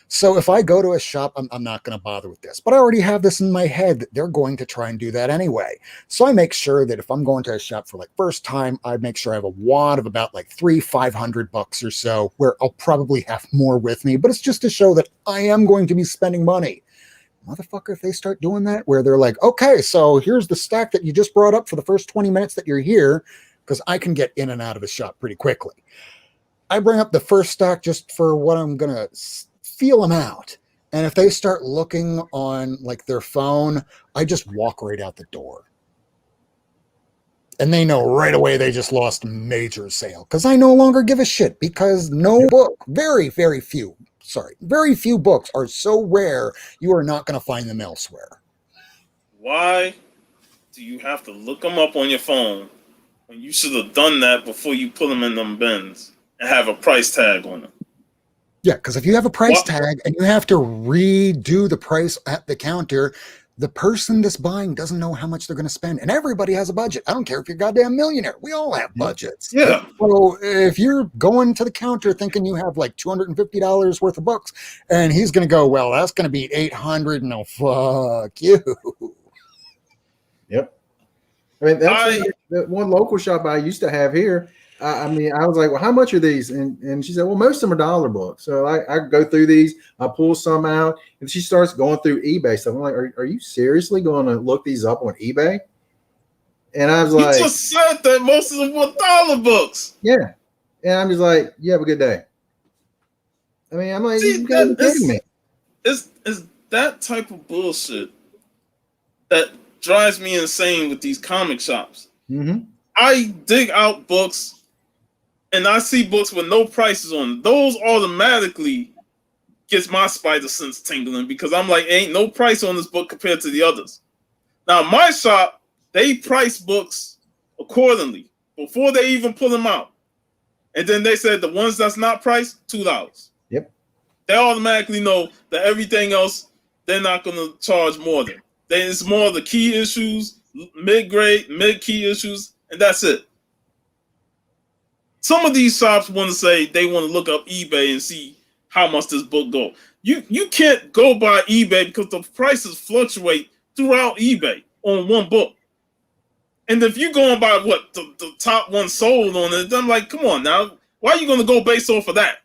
[SPEAKER 6] So if I go to a shop, I'm not going to bother with this. But I already have this in my head that they're going to try and do that anyway. So I make sure that if I'm going to a shop for like first time, I make sure I have a wad of about like $500 or so, where I'll probably have more with me. But it's just to show that I am going to be spending money. Motherfucker, if they start doing that, where they're like, okay, so here's the stack that you just brought up for the first 20 minutes that you're here, because I can get in and out of a shop pretty quickly. I bring up the first stack just for what I'm going to feel them out. And if they start looking on like their phone, I just walk right out the door. And they know right away they just lost a major sale, because I no longer give a shit, because no book, very few books are so rare you are not going to find them elsewhere.
[SPEAKER 2] Why do you have to look them up on your phone when you should have done that before you put them in them bins and have a price tag on them?
[SPEAKER 6] Yeah, because if you have a price tag and you have to redo the price at the counter, the person that's buying doesn't know how much they're going to spend. And everybody has a budget. I don't care if you're a goddamn millionaire. We all have budgets.
[SPEAKER 2] Yeah.
[SPEAKER 6] So if you're going to the counter thinking you have like $250 worth of books, and he's going to go, well, that's going to be $800. No, fuck you.
[SPEAKER 1] Yep. I mean, that's the one local shop I used to have here. I was like, well, how much are these? And she said, well, most of them are $1 books. So I go through these, I pull some out, and she starts going through eBay stuff. I'm like, are you seriously going to look these up on eBay? And I was like,
[SPEAKER 2] you just said that most of them were $1 books.
[SPEAKER 1] Yeah. And I'm just like, you have a good day. I mean, I'm like, you gotta be kidding me.
[SPEAKER 2] It's that type of bullshit that drives me insane with these comic shops.
[SPEAKER 1] Mm-hmm.
[SPEAKER 2] I dig out books and I see books with no prices on them. Those automatically gets my spider sense tingling, because I'm like, ain't no price on this book compared to the others. Now, my shop, they price books accordingly before they even put them out. And then they said the ones that's not priced, $2.
[SPEAKER 1] Yep.
[SPEAKER 2] They automatically know that everything else, they're not going to charge more than. Then it's more of the key issues, mid-grade, mid-key issues, and that's it. Some of these shops want to say they want to look up eBay and see how much this book go. You can't go by eBay because the prices fluctuate throughout eBay on one book. And if you're going by what the top one sold on it, I'm like, come on now, why are you going to go based off of that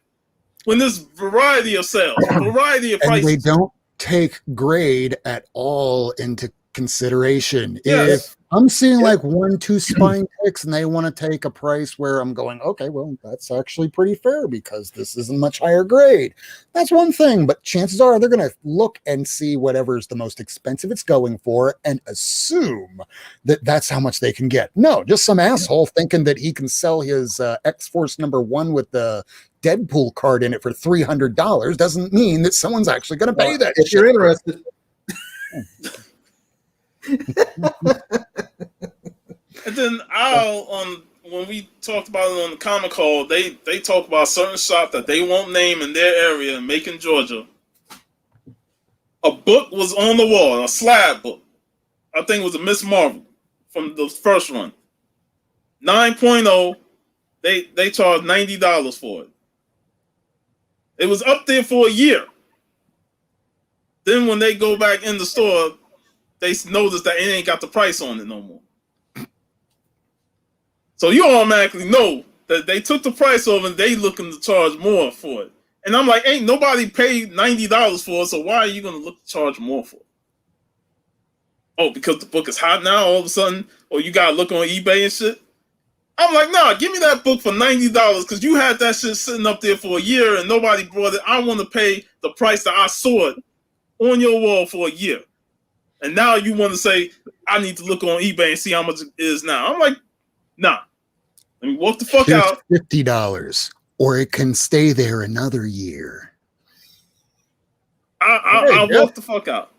[SPEAKER 2] when there's variety of sales, variety of prices?
[SPEAKER 6] And they don't take grade at all into consideration.
[SPEAKER 2] Yes.
[SPEAKER 6] If I'm seeing like 1-2 spine ticks and they want to take a price where I'm going, okay, well, that's actually pretty fair because this isn't much higher grade. That's one thing, but chances are they're going to look and see whatever's the most expensive it's going for and assume that that's how much they can get. No, just some asshole thinking that he can sell his X-Force #1 with the Deadpool card in it for $300 doesn't mean that someone's actually going to pay that.
[SPEAKER 1] If you're interested.
[SPEAKER 2] And then when we talked about it on the Comic Hall, they talk about a certain shop that they won't name in their area in Macon, Georgia. A book was on the wall, a slab book. I think it was a Miss Marvel from the first run. 9.0, they charged $90 for it. It was up there for a year. Then when they go back in the store, they notice that it ain't got the price on it no more. So you automatically know that they took the price over and they looking to charge more for it. And I'm like, ain't nobody paid $90 for it, so why are you going to look to charge more for it? Oh, because the book is hot now all of a sudden? Or you got to look on eBay and shit? I'm like, nah, give me that book for $90 because you had that shit sitting up there for a year and nobody brought it. I want to pay the price that I saw it on your wall for a year. And now you want to say, I need to look on eBay and see how much it is now. I'm like, nah, I mean, walk the fuck
[SPEAKER 6] Here's
[SPEAKER 2] out.
[SPEAKER 6] $50, or it can stay there another year.
[SPEAKER 2] I'll walk the fuck out.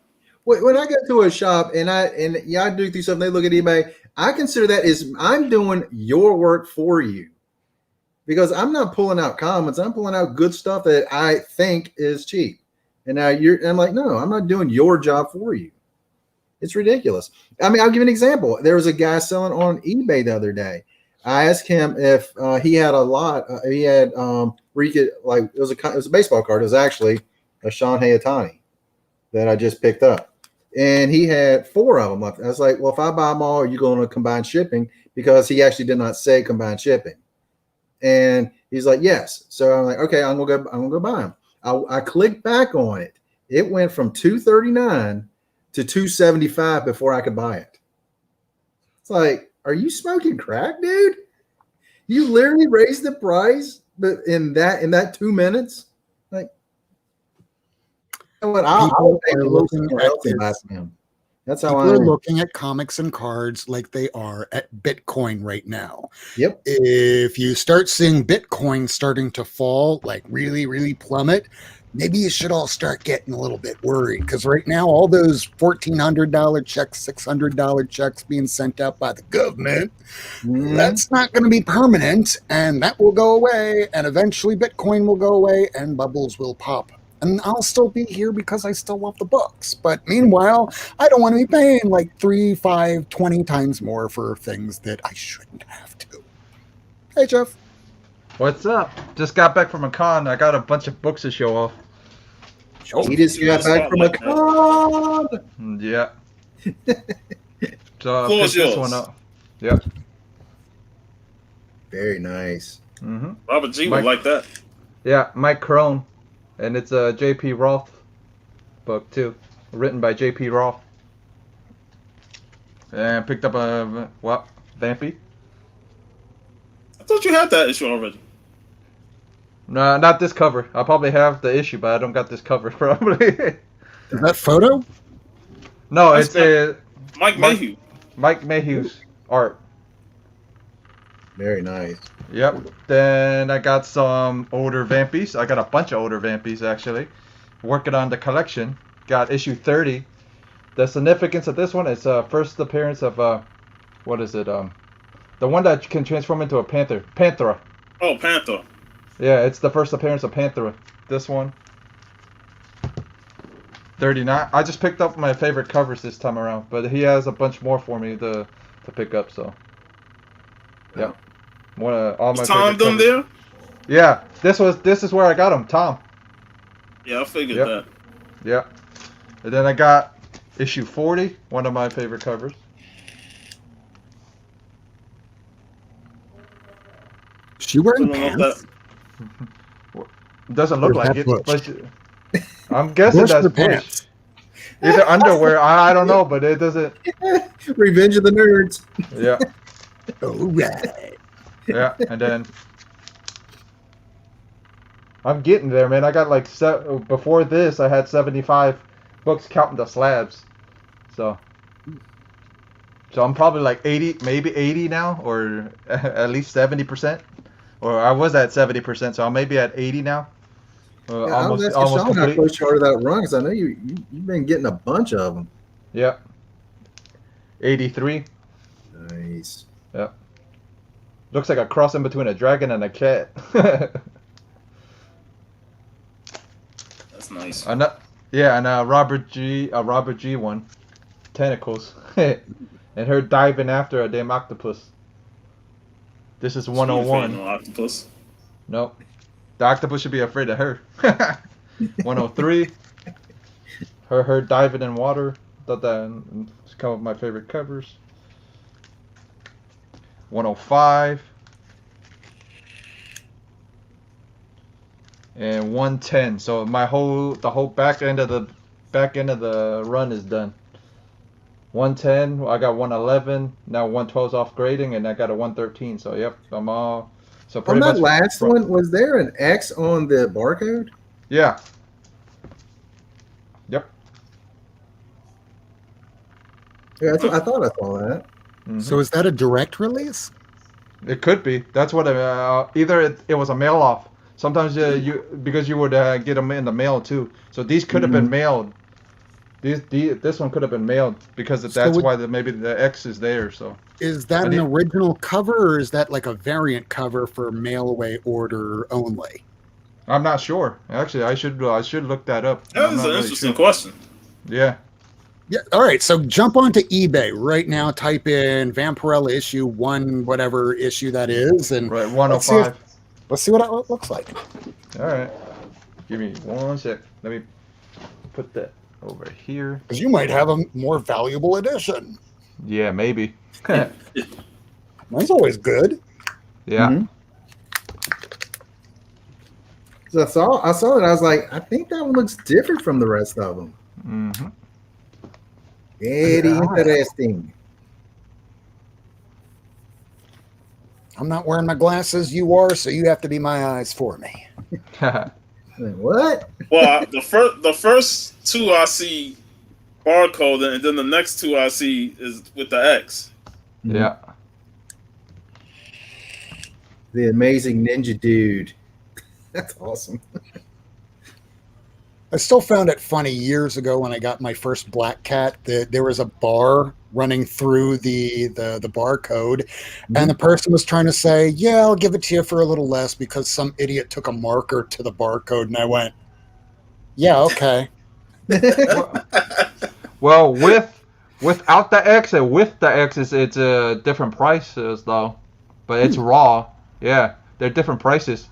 [SPEAKER 1] When I go to a shop and I do through something, they look at eBay. I consider that is I'm doing your work for you, because I'm not pulling out comments. I'm pulling out good stuff that I think is cheap. And now I'm like, no, I'm not doing your job for you. It's ridiculous. I mean, I'll give you an example. There was a guy selling on eBay the other day. I asked him if he had a lot. He had where you could, like, it was a baseball card. It was actually a Shohei Ohtani that I just picked up, and he had 4 of them left. I was like, well, if I buy them all, are you going to combine shipping? Because he actually did not say combine shipping, and he's like, yes. So I'm like, okay, I'm gonna go buy them. I clicked back on it. It went from $239 to $275 before I could buy it. It's like, are you smoking crack, dude? You literally raised the price, but in that 2 minutes, like, you know what? I'll pay a little somewhere else and buy them. That's how
[SPEAKER 6] People are looking at comics and cards like they are at Bitcoin right now.
[SPEAKER 1] Yep.
[SPEAKER 6] If you start seeing Bitcoin starting to fall, like really, really plummet, maybe you should all start getting a little bit worried, because right now all those $1,400 checks, $600 checks being sent out by the government, that's not going to be permanent, and that will go away, and eventually Bitcoin will go away and bubbles will pop. And I'll still be here because I still love the books. But meanwhile, I don't want to be paying like 3, 5, 20 times more for things that I shouldn't have to. Hey, Jeff.
[SPEAKER 7] What's up? Just got back from a con. I got a bunch of books to show off.
[SPEAKER 1] He just got back from a con.
[SPEAKER 7] Yeah. So I picked this one up. Yep.
[SPEAKER 1] Very nice.
[SPEAKER 7] Mm-hmm.
[SPEAKER 2] Robert G would like that.
[SPEAKER 7] Yeah, Mike Crone. And it's a J.P. Roth book, too. Written by J.P. Roth. And picked up a, Vampy?
[SPEAKER 2] I thought you had that issue already.
[SPEAKER 7] No, not this cover. I'll probably have the issue, but I don't got this cover, probably.
[SPEAKER 6] Is that photo?
[SPEAKER 7] No,
[SPEAKER 2] That's
[SPEAKER 7] it's
[SPEAKER 2] Mike Mayhew.
[SPEAKER 7] Mike Mayhew's art.
[SPEAKER 1] Very nice.
[SPEAKER 7] Yep. Then I got some older Vampies. I got a bunch of older Vampies, actually. Working on the collection. Got issue 30. The significance of this one is first appearance of, what is it? The one that can transform into a panther. Panthera.
[SPEAKER 2] Oh, Panther.
[SPEAKER 7] Yeah, it's the first appearance of Panthera. This one. 39. I just picked up my favorite covers this time around, but he has a bunch more for me to pick up, so. Yep. All my
[SPEAKER 2] Tom them there?
[SPEAKER 7] Yeah, this is where I got him, Tom.
[SPEAKER 2] Yeah, I figured
[SPEAKER 7] Yep.
[SPEAKER 2] that.
[SPEAKER 7] Yeah. And then I got issue 40, one of my favorite covers.
[SPEAKER 6] She wearing
[SPEAKER 2] I don't know if
[SPEAKER 6] pants?
[SPEAKER 7] Doesn't look
[SPEAKER 6] Where's
[SPEAKER 7] like
[SPEAKER 6] that
[SPEAKER 7] it,
[SPEAKER 6] Butch?
[SPEAKER 7] but I'm guessing
[SPEAKER 6] Where's
[SPEAKER 7] that's
[SPEAKER 6] her
[SPEAKER 7] Bush.
[SPEAKER 6] pants?
[SPEAKER 7] Either underwear, I don't know, but it doesn't.
[SPEAKER 1] Revenge of the Nerds.
[SPEAKER 7] Yeah.
[SPEAKER 6] All right.
[SPEAKER 7] Yeah, and then I'm getting there, man. I got like before this, I had 75 books counting the slabs, so I'm probably like 80, maybe 80 now, or at least 70%, or I was at 70%, so I'm maybe at 80 now. Almost
[SPEAKER 1] Sean, how
[SPEAKER 7] complete.
[SPEAKER 1] close you are to that run? Because I know you've been getting a bunch of them.
[SPEAKER 7] Yep. 83.
[SPEAKER 1] Nice.
[SPEAKER 7] Yep. Looks like a cross in between a dragon and a cat.
[SPEAKER 2] That's nice.
[SPEAKER 7] And Robert G one, tentacles, and her diving after a damn octopus. This is 101.
[SPEAKER 2] No octopus.
[SPEAKER 7] Nope. The octopus should be afraid of her. 103. Her diving in water. Thought that was some of my favorite covers. 105. And 110. So the whole back end of the run is done. 110. I got 111. Now 112's off grading, and I got a 113. So yep, I'm all. So pretty
[SPEAKER 1] on that
[SPEAKER 7] much
[SPEAKER 1] last one, was there an X on the barcode?
[SPEAKER 7] Yeah. Yep.
[SPEAKER 1] Yeah, I thought I saw that.
[SPEAKER 7] Mm-hmm.
[SPEAKER 6] So is that a direct release?
[SPEAKER 7] It could be. That's what either it was a mail off. Sometimes because you would get them in the mail too. So these could have been mailed. This one could have been mailed because that's why maybe the X is there. So
[SPEAKER 6] is that an original cover or is that like a variant cover for mail away order only?
[SPEAKER 7] I'm not sure. Actually, I should look that up.
[SPEAKER 2] That is an interesting question.
[SPEAKER 7] Yeah.
[SPEAKER 6] Yeah. All right. So jump onto eBay right now. Type in Vampirella issue 1, whatever issue that is, and
[SPEAKER 7] right 105.
[SPEAKER 6] Let's see what it looks like.
[SPEAKER 7] All right. Give me 1 sec. Let me put that over here.
[SPEAKER 6] Because you might have a more valuable edition.
[SPEAKER 7] Yeah, maybe.
[SPEAKER 6] Mine's always good.
[SPEAKER 7] Yeah.
[SPEAKER 1] So I saw it. I was like, I think that one looks different from the rest of them.
[SPEAKER 7] Mm-hmm.
[SPEAKER 1] Very interesting.
[SPEAKER 6] I'm not wearing my glasses. You are, so you have to be my eyes for me.
[SPEAKER 1] What?
[SPEAKER 2] Well, the first two I see barcode, and then the next two I see is with the X.
[SPEAKER 7] Yeah.
[SPEAKER 1] The Amazing Ninja Dude. That's awesome.
[SPEAKER 6] I still found it funny years ago when I got my first Black Cat that there was a bar running through the barcode, and the person was trying to say, "Yeah, I'll give it to you for a little less," because some idiot took a marker to the barcode, and I went, "Yeah, okay."
[SPEAKER 7] Well, without the X and with the X, it's different prices though, but it's raw. Yeah, they're different prices.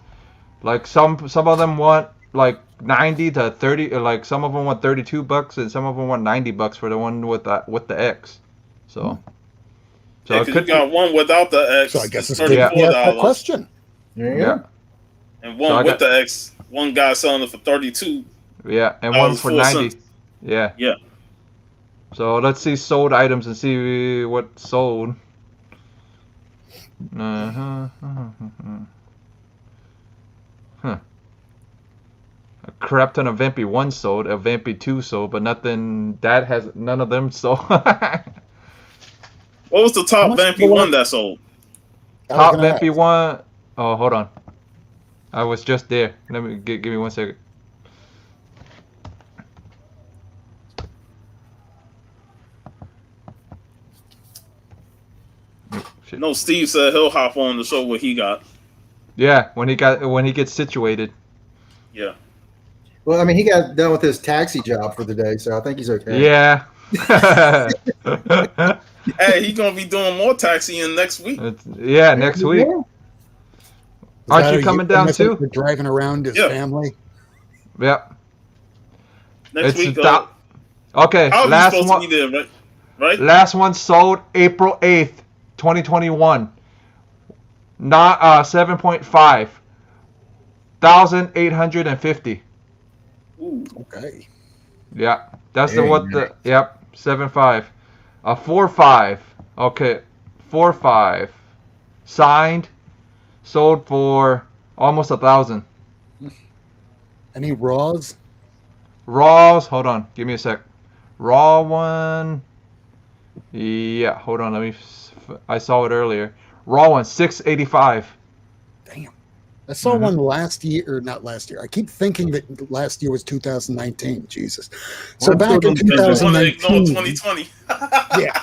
[SPEAKER 7] Like some of them want like 90 to 30, like some of them want $32 and some of them want $90 for the one with the X. So
[SPEAKER 2] yeah, because you got one without the X.
[SPEAKER 6] So I guess it's
[SPEAKER 2] $34.
[SPEAKER 6] Question.
[SPEAKER 1] Yeah.
[SPEAKER 2] And one with the X, one guy selling it for 32.
[SPEAKER 7] Yeah, and one for 90. Yeah.
[SPEAKER 2] Yeah.
[SPEAKER 7] So let's see sold items and see what sold. A crap ton of Vampy 1 sold, a Vampy 2 sold, but none of them sold.
[SPEAKER 2] What was the top Vampy 1 that sold?
[SPEAKER 7] Top Vampy 1. Oh, hold on. I was just there. Let me give me 1 second.
[SPEAKER 2] Shit. No, Steve said he'll hop on the show what he got.
[SPEAKER 7] Yeah, when he gets situated.
[SPEAKER 2] Yeah.
[SPEAKER 1] Well, I mean, he got done with his taxi job for the day, so I think he's okay.
[SPEAKER 7] Yeah.
[SPEAKER 2] Hey, he's gonna be doing more taxiing next week.
[SPEAKER 7] Next week. Aren't you coming down too?
[SPEAKER 6] Driving around his family.
[SPEAKER 7] Yep.
[SPEAKER 2] Next week.
[SPEAKER 7] Okay.
[SPEAKER 2] Last one. To be there, right?
[SPEAKER 7] Last one sold April 8th, 2021. Not 7.5. 1,850.
[SPEAKER 2] Ooh.
[SPEAKER 6] Okay.
[SPEAKER 7] Yeah, that's the 7.5. A 4.5. Okay, 4.5. Signed, sold for almost 1,000.
[SPEAKER 6] Any raws?
[SPEAKER 7] Raws. Hold on, give me a sec. Raw one. Yeah, hold on. I saw it earlier. Raw one, 685.
[SPEAKER 6] Damn. I saw one last year, or not last year. I keep thinking that last year was 2019. Jesus. So back in 2019.
[SPEAKER 2] 2020.
[SPEAKER 6] Yeah.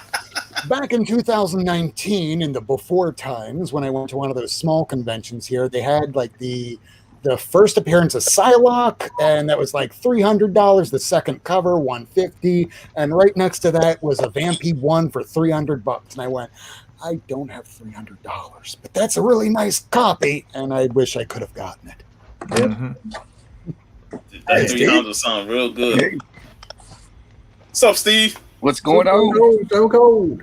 [SPEAKER 6] Back in 2019, in the before times, when I went to one of those small conventions here, they had like the first appearance of Psylocke, and that was like $300. The second cover, $150, and right next to that was a Vampy 1 for $300. And I went, I don't have $300, but that's a really nice copy, and I wish I could have gotten it.
[SPEAKER 7] Mm-hmm.
[SPEAKER 2] That 300 sound real good. What's up, Steve?
[SPEAKER 4] What's going on?
[SPEAKER 1] So cold.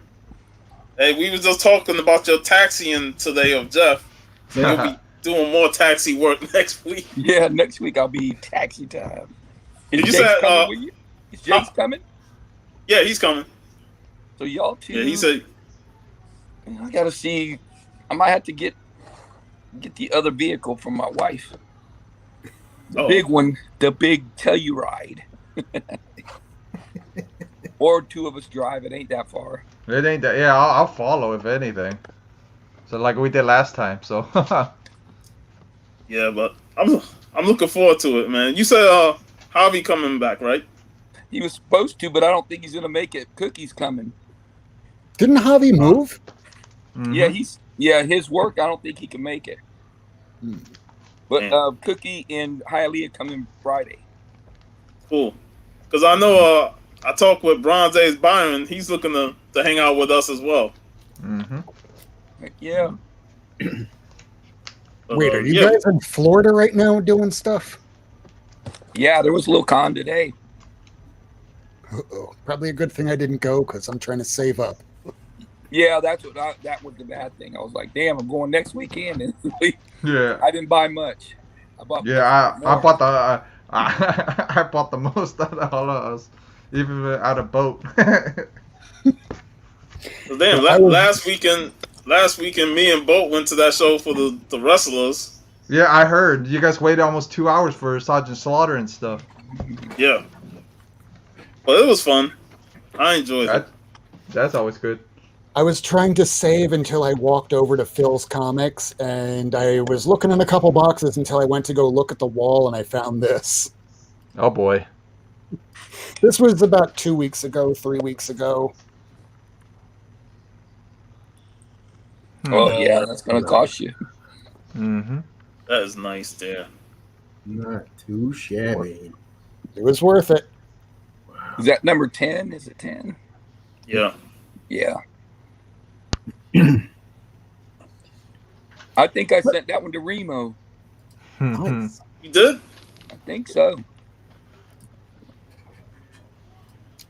[SPEAKER 2] Hey, we was just talking about your taxiing today of Jeff. You'll be doing more taxi work next week.
[SPEAKER 4] Yeah, next week I'll be taxi time. Is
[SPEAKER 2] You
[SPEAKER 4] Jake's
[SPEAKER 2] said,
[SPEAKER 4] coming with you? Is Jake's coming?
[SPEAKER 2] Yeah, he's coming.
[SPEAKER 4] So y'all two.
[SPEAKER 2] Yeah, he said.
[SPEAKER 4] I gotta see. I might have to get the other vehicle from my wife. The big one, the big Telluride. Or two of us drive. It ain't that far.
[SPEAKER 7] It ain't that. Yeah, I'll follow if anything. So like we did last time. So
[SPEAKER 2] Yeah, but I'm looking forward to it, man. You said Javi coming back, right?
[SPEAKER 4] He was supposed to, but I don't think he's gonna make it. Cookie's coming.
[SPEAKER 6] Didn't Javi move?
[SPEAKER 4] Yeah, his work. I don't think he can make it. But
[SPEAKER 2] Man.
[SPEAKER 4] Cookie and Hialeah coming Friday.
[SPEAKER 2] Cool. Because I know I talked with Bronze Ace Byron. He's looking to hang out with us as well.
[SPEAKER 4] Heck yeah.
[SPEAKER 2] But,
[SPEAKER 6] Wait, are you guys in Florida right now doing stuff?
[SPEAKER 4] Yeah, there was a little con today.
[SPEAKER 6] Uh-oh. Probably a good thing I didn't go because I'm trying to save up.
[SPEAKER 4] Yeah, that was the bad thing. I was like, damn, I'm going next weekend. And
[SPEAKER 7] yeah,
[SPEAKER 4] I didn't buy much. I bought
[SPEAKER 7] I bought the I bought the most out of all of us, even out of boat.
[SPEAKER 2] So damn, last weekend, me and Boat went to that show for the wrestlers.
[SPEAKER 7] Yeah, I heard you guys waited almost 2 hours for Sergeant Slaughter and stuff.
[SPEAKER 2] Yeah, but it was fun. I enjoyed it.
[SPEAKER 7] That's always good.
[SPEAKER 6] I was trying to save until I walked over to Phil's Comics, and I was looking in a couple boxes until I went to go look at the wall, and I found this.
[SPEAKER 7] Oh boy.
[SPEAKER 6] This was about 2 weeks ago, 3 weeks ago.
[SPEAKER 4] Oh yeah, that's gonna cost you.
[SPEAKER 2] That is nice there.
[SPEAKER 1] Not too shabby.
[SPEAKER 6] It was worth it.
[SPEAKER 4] Is that number 10? Is it 10?
[SPEAKER 2] Yeah.
[SPEAKER 4] Yeah. I think I sent that one to Remo.
[SPEAKER 6] Nice.
[SPEAKER 2] You did?
[SPEAKER 4] I think so.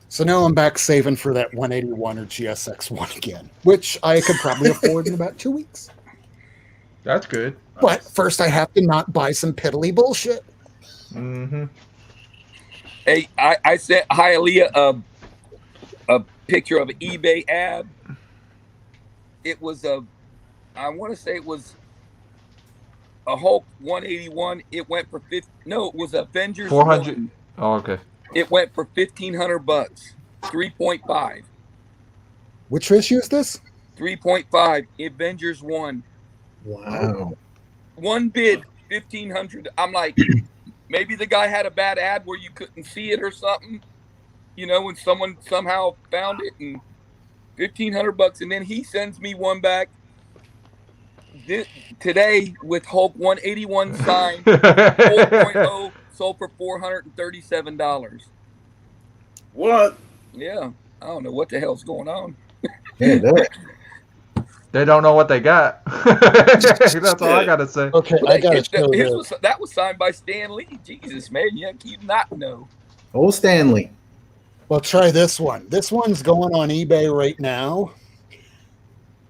[SPEAKER 6] So now I'm back saving for that 181 or GSX one again, which I could probably afford in about 2 weeks.
[SPEAKER 7] That's good.
[SPEAKER 6] But first I have to not buy some piddly bullshit.
[SPEAKER 4] Hey, I sent Hialeah a picture of an eBay ad. It was I want to say it was a Hulk 181. It went for it was Avengers
[SPEAKER 7] 400.
[SPEAKER 4] 1.
[SPEAKER 7] Oh, okay.
[SPEAKER 4] It went for $1,500, 3.5.
[SPEAKER 6] Which issue is this?
[SPEAKER 4] 3.5. Avengers 1.
[SPEAKER 1] Wow.
[SPEAKER 4] One bid, 1,500. I'm like, maybe the guy had a bad ad where you couldn't see it or something. You know, when someone somehow found it, and $1,500, and then he sends me one back today with Hulk 181 signed, 4.0, sold for $437.
[SPEAKER 2] What?
[SPEAKER 4] Yeah, I don't know what the hell's going on.
[SPEAKER 1] Yeah,
[SPEAKER 7] They don't know what they got. That's all I gotta say.
[SPEAKER 6] Okay, I gotta show this.
[SPEAKER 4] That was signed by Stan Lee. Jesus, man, you not know.
[SPEAKER 1] Old Stanley.
[SPEAKER 6] Well, try this one. This one's going on eBay right now.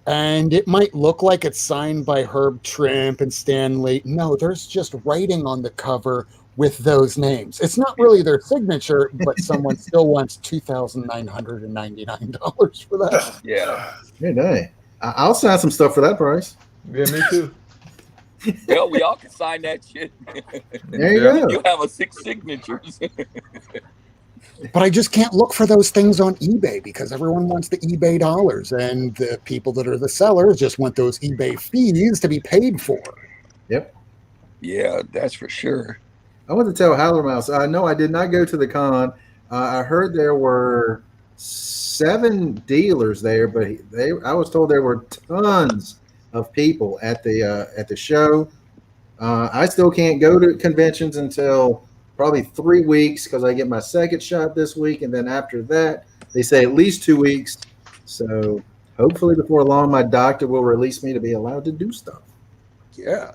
[SPEAKER 6] And it might look like it's signed by Herb Trimp and Stan Lee. No, there's just writing on the cover with those names. It's not really their signature, but someone still wants $2,999 for that.
[SPEAKER 4] Yeah.
[SPEAKER 1] Good day. I'll sign some stuff for that price.
[SPEAKER 7] Yeah, me too.
[SPEAKER 4] Well, we all can sign that shit.
[SPEAKER 1] There you go.
[SPEAKER 4] You have 6 signatures.
[SPEAKER 6] But I just can't look for those things on eBay because everyone wants the eBay dollars, and the people that are the sellers just want those eBay fees to be paid for.
[SPEAKER 1] Yep.
[SPEAKER 4] Yeah, that's for sure.
[SPEAKER 1] I want to tell Howler Mouse. I know I did not go to the con. I heard there were 7 dealers there, but I was told there were tons of people at the show. I still can't go to conventions until probably 3 weeks because I get my second shot this week, and then after that, they say at least 2 weeks. So hopefully before long, my doctor will release me to be allowed to do stuff.
[SPEAKER 6] Yeah.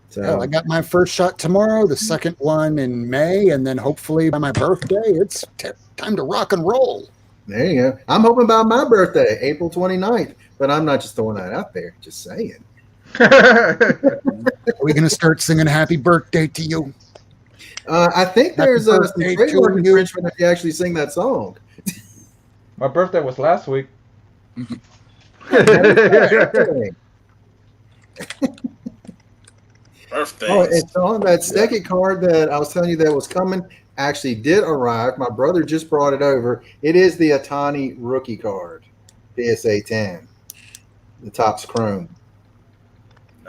[SPEAKER 1] So
[SPEAKER 6] Hell, I got my first shot tomorrow, the second one in May, and then hopefully by my birthday, it's time to rock and roll.
[SPEAKER 1] there you go. I'm hoping about my birthday, April 29th, but I'm not just throwing that out there. Just saying.
[SPEAKER 6] Are we going to start singing happy birthday to you?
[SPEAKER 1] I think there's some
[SPEAKER 6] birthday
[SPEAKER 1] trademark
[SPEAKER 6] to you.
[SPEAKER 1] infringement if you actually sing that song.
[SPEAKER 7] My birthday was last week.
[SPEAKER 1] Birthday.
[SPEAKER 2] Birthdays.
[SPEAKER 1] Oh, it's on that second card that I was telling you that was coming. Actually, did arrive. My brother just brought it over. It is the Atani rookie card, PSA 10. The top's chrome.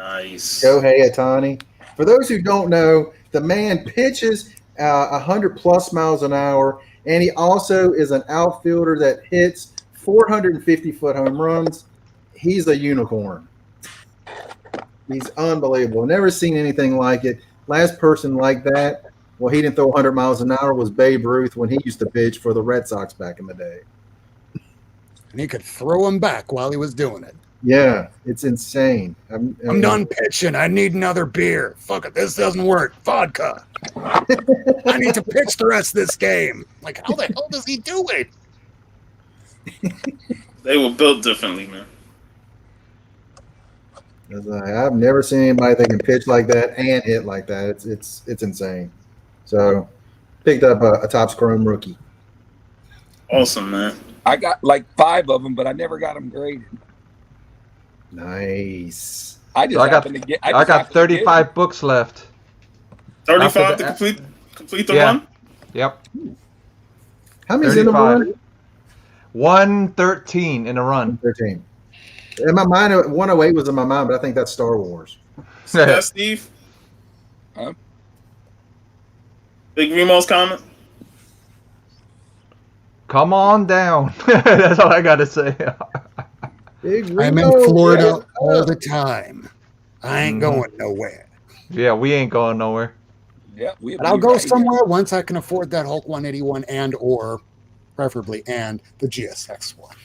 [SPEAKER 2] Nice.
[SPEAKER 1] Shohei Ohtani. For those who don't know, the man pitches 100+ miles an hour, and he also is an outfielder that hits 450-foot home runs. He's a unicorn. He's unbelievable. Never seen anything like it. Last person like that, well, he didn't throw 100 miles an hour, was Babe Ruth when he used to pitch for the Red Sox back in the day.
[SPEAKER 6] And he could throw him back while he was doing it.
[SPEAKER 1] Yeah, it's insane.
[SPEAKER 6] I'm done pitching. I need another beer. Fuck it. This doesn't work. Vodka. I need to pitch the rest of this game. Like, how the hell does he do it?
[SPEAKER 2] They were built differently, man.
[SPEAKER 1] I've never seen anybody that can pitch like that and hit like that. It's insane. So, picked up a Topps Chrome rookie.
[SPEAKER 2] Awesome, man.
[SPEAKER 4] I got like 5 of them, but I never got them graded.
[SPEAKER 1] Nice.
[SPEAKER 3] I got 35 books left.
[SPEAKER 2] 35 to complete the run?
[SPEAKER 3] Yep.
[SPEAKER 1] How many's in the run?
[SPEAKER 3] 113 in a run.
[SPEAKER 1] 113. In my mind, 108 was in my mind, but I think that's Star Wars.
[SPEAKER 2] Yeah, Steve?
[SPEAKER 4] Huh?
[SPEAKER 2] Big Remo's comment?
[SPEAKER 3] Come on down. That's all I got to say.
[SPEAKER 6] I'm in Florida all the time. I ain't going nowhere.
[SPEAKER 3] Yeah, we ain't going nowhere.
[SPEAKER 4] Yeah,
[SPEAKER 6] but I'll go somewhere once I can afford that Hulk 181 and or preferably and the GSX one.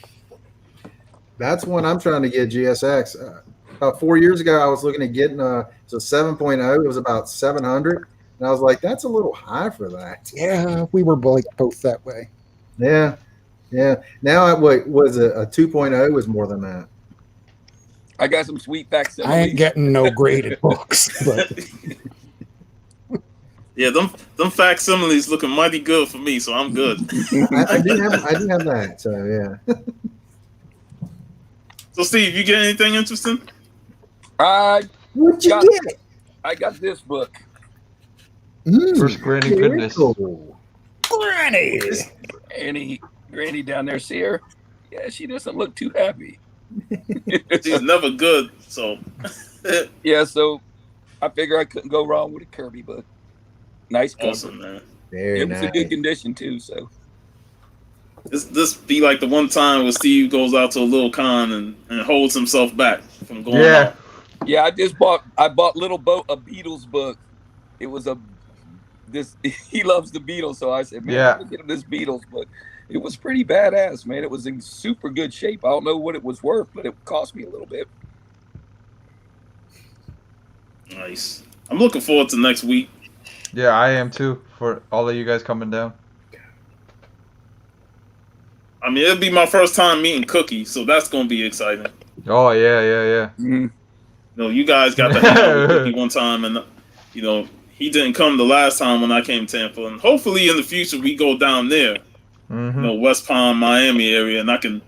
[SPEAKER 1] That's one I'm trying to get, GSX. About 4 years ago, I was looking at getting a 7.0. It was about 700. And I was like, that's a little high for that.
[SPEAKER 6] Yeah, we were both that way.
[SPEAKER 1] Yeah. Now, what was a 2.0 was more than that.
[SPEAKER 4] I got some sweet facsimiles.
[SPEAKER 6] I ain't getting no graded books. But.
[SPEAKER 2] Yeah, them facsimiles looking mighty good for me, so I'm good.
[SPEAKER 1] I do have that, so yeah.
[SPEAKER 2] So, Steve, you get anything interesting?
[SPEAKER 1] What'd you get?
[SPEAKER 4] I got this book.
[SPEAKER 3] First Granny goodness.
[SPEAKER 4] Granny down there, see her? Yeah, she doesn't look too happy.
[SPEAKER 2] She's never good, so.
[SPEAKER 4] Yeah, so I figure I couldn't go wrong with a Kirby book. Nice cover.
[SPEAKER 2] Awesome, man.
[SPEAKER 4] It was a good condition too, so.
[SPEAKER 2] This be like the one time where Steve goes out to a little con and holds himself back from going out.
[SPEAKER 4] Yeah, I bought a Beatles book. It was he loves the Beatles, so I said, man, I'm gonna get him this Beatles book. It was pretty badass, man. It was in super good shape. I don't know what it was worth, but it cost me a little bit.
[SPEAKER 2] Nice. I'm looking forward to next week.
[SPEAKER 3] Yeah, I am too, for all of you guys coming down.
[SPEAKER 2] I mean, it'll be my first time meeting Cookie, so that's going to be exciting.
[SPEAKER 3] Oh, yeah.
[SPEAKER 4] Mm-hmm.
[SPEAKER 2] You guys got to hang out with Cookie one time, and, he didn't come the last time when I came to Tampa. And hopefully in the future we go down there, West Palm, Miami area, and I can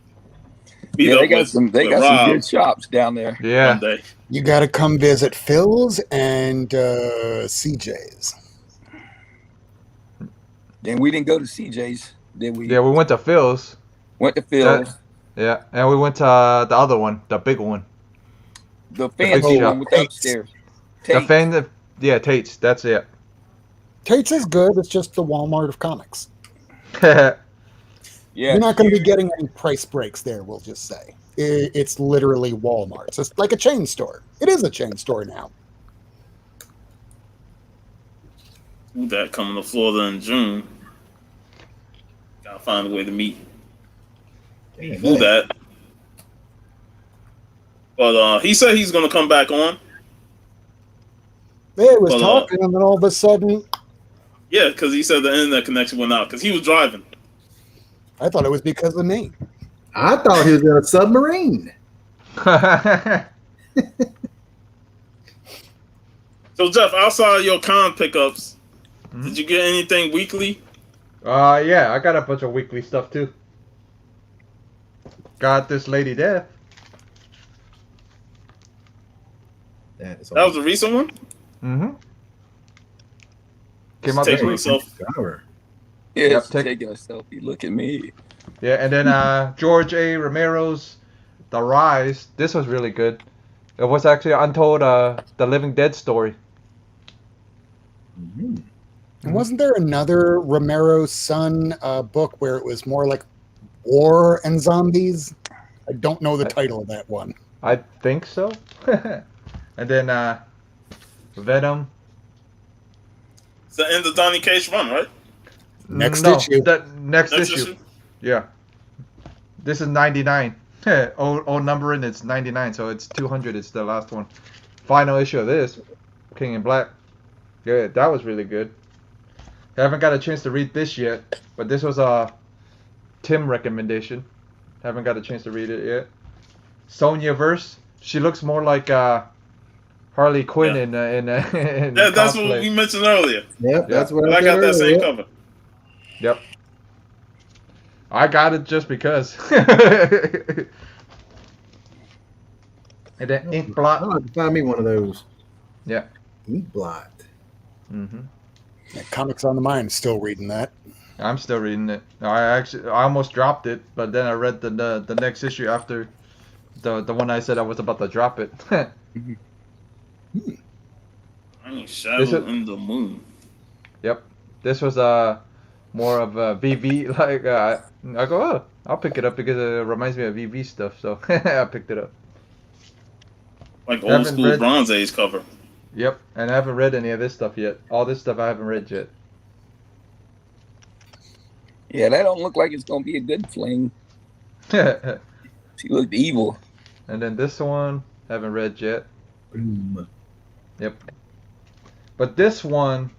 [SPEAKER 2] meet up with some
[SPEAKER 4] good shops down there.
[SPEAKER 3] Yeah.
[SPEAKER 2] One day.
[SPEAKER 6] You got to come visit Phil's and CJ's.
[SPEAKER 4] Then we didn't go to CJ's, did we?
[SPEAKER 3] Yeah, we went to Phil's.
[SPEAKER 4] Went to Phil's.
[SPEAKER 3] Yeah, and we went to the other one, the big one.
[SPEAKER 4] The fancy one with the upstairs.
[SPEAKER 3] Tate's. That's it.
[SPEAKER 6] Tate's is good. It's just the Walmart of comics.
[SPEAKER 3] Yeah.
[SPEAKER 6] You're not going to be getting any price breaks there, we'll just say. It's literally Walmart. It's just like a chain store. It is a chain store now.
[SPEAKER 2] That coming to Florida in June. Gotta find a way to meet. Do that. But he said he's gonna come back on.
[SPEAKER 6] They was talking, and then all of a sudden.
[SPEAKER 2] Yeah, because he said the internet connection went out because he was driving.
[SPEAKER 6] I thought it was because of me.
[SPEAKER 1] I thought he was in a submarine.
[SPEAKER 2] So, Jeff, outside of your con pickups, did you get anything weekly?
[SPEAKER 3] Yeah, I got a bunch of weekly stuff too. Got this Lady Death.
[SPEAKER 2] That was a recent one?
[SPEAKER 3] Mm-hmm. Came out this week.
[SPEAKER 4] Yeah, taking a selfie. Look at me.
[SPEAKER 3] Yeah, and then George A. Romero's The Rise. This was really good.
[SPEAKER 7] It was actually Untold, the Living Dead story.
[SPEAKER 1] Mm-hmm.
[SPEAKER 6] And wasn't there another Romero's Son book where it was more like war and zombies? I don't know the title of that one.
[SPEAKER 7] I think so. And then Venom.
[SPEAKER 2] It's the end of Donny Cates run, right?
[SPEAKER 6] Next
[SPEAKER 7] No,
[SPEAKER 6] issue.
[SPEAKER 7] The next issue. Yeah. This is 99. Old numbering, it's 99, so it's 200. It's the last one. Final issue of this, King in Black. Yeah, that was really good. I haven't got a chance to read this yet, but this was a Tim recommendation. Haven't got a chance to read it yet. Sonya Verse. She looks more like Harley Quinn in
[SPEAKER 2] Yeah, that's
[SPEAKER 7] cosplay.
[SPEAKER 2] what we mentioned earlier.
[SPEAKER 1] Yep, that's what
[SPEAKER 2] I got that same
[SPEAKER 1] yep.
[SPEAKER 2] cover.
[SPEAKER 7] Yep. I got it just because. And then Ink Blot.
[SPEAKER 1] I'll have to find me one of those.
[SPEAKER 7] Yeah.
[SPEAKER 1] Ink Blot.
[SPEAKER 7] Mm-hmm.
[SPEAKER 6] Yeah, Comics on the Mind, still reading that.
[SPEAKER 7] I'm still reading it. I almost dropped it, but then I read the next issue after the one I said I was about to drop it.
[SPEAKER 2] I mean, Shadow in the Moon.
[SPEAKER 7] Yep. This was more of a VV. Like I go, oh, I'll pick it up because it reminds me of VV stuff. So I picked it up.
[SPEAKER 2] Like old school Bronze Age cover.
[SPEAKER 7] Yep. And I haven't read any of this stuff yet. All this stuff I haven't read yet.
[SPEAKER 4] Yeah, that don't look like it's gonna be a good fling. She looked evil.
[SPEAKER 7] And then this one, haven't read yet.
[SPEAKER 1] Boom.
[SPEAKER 7] Yep. But this one,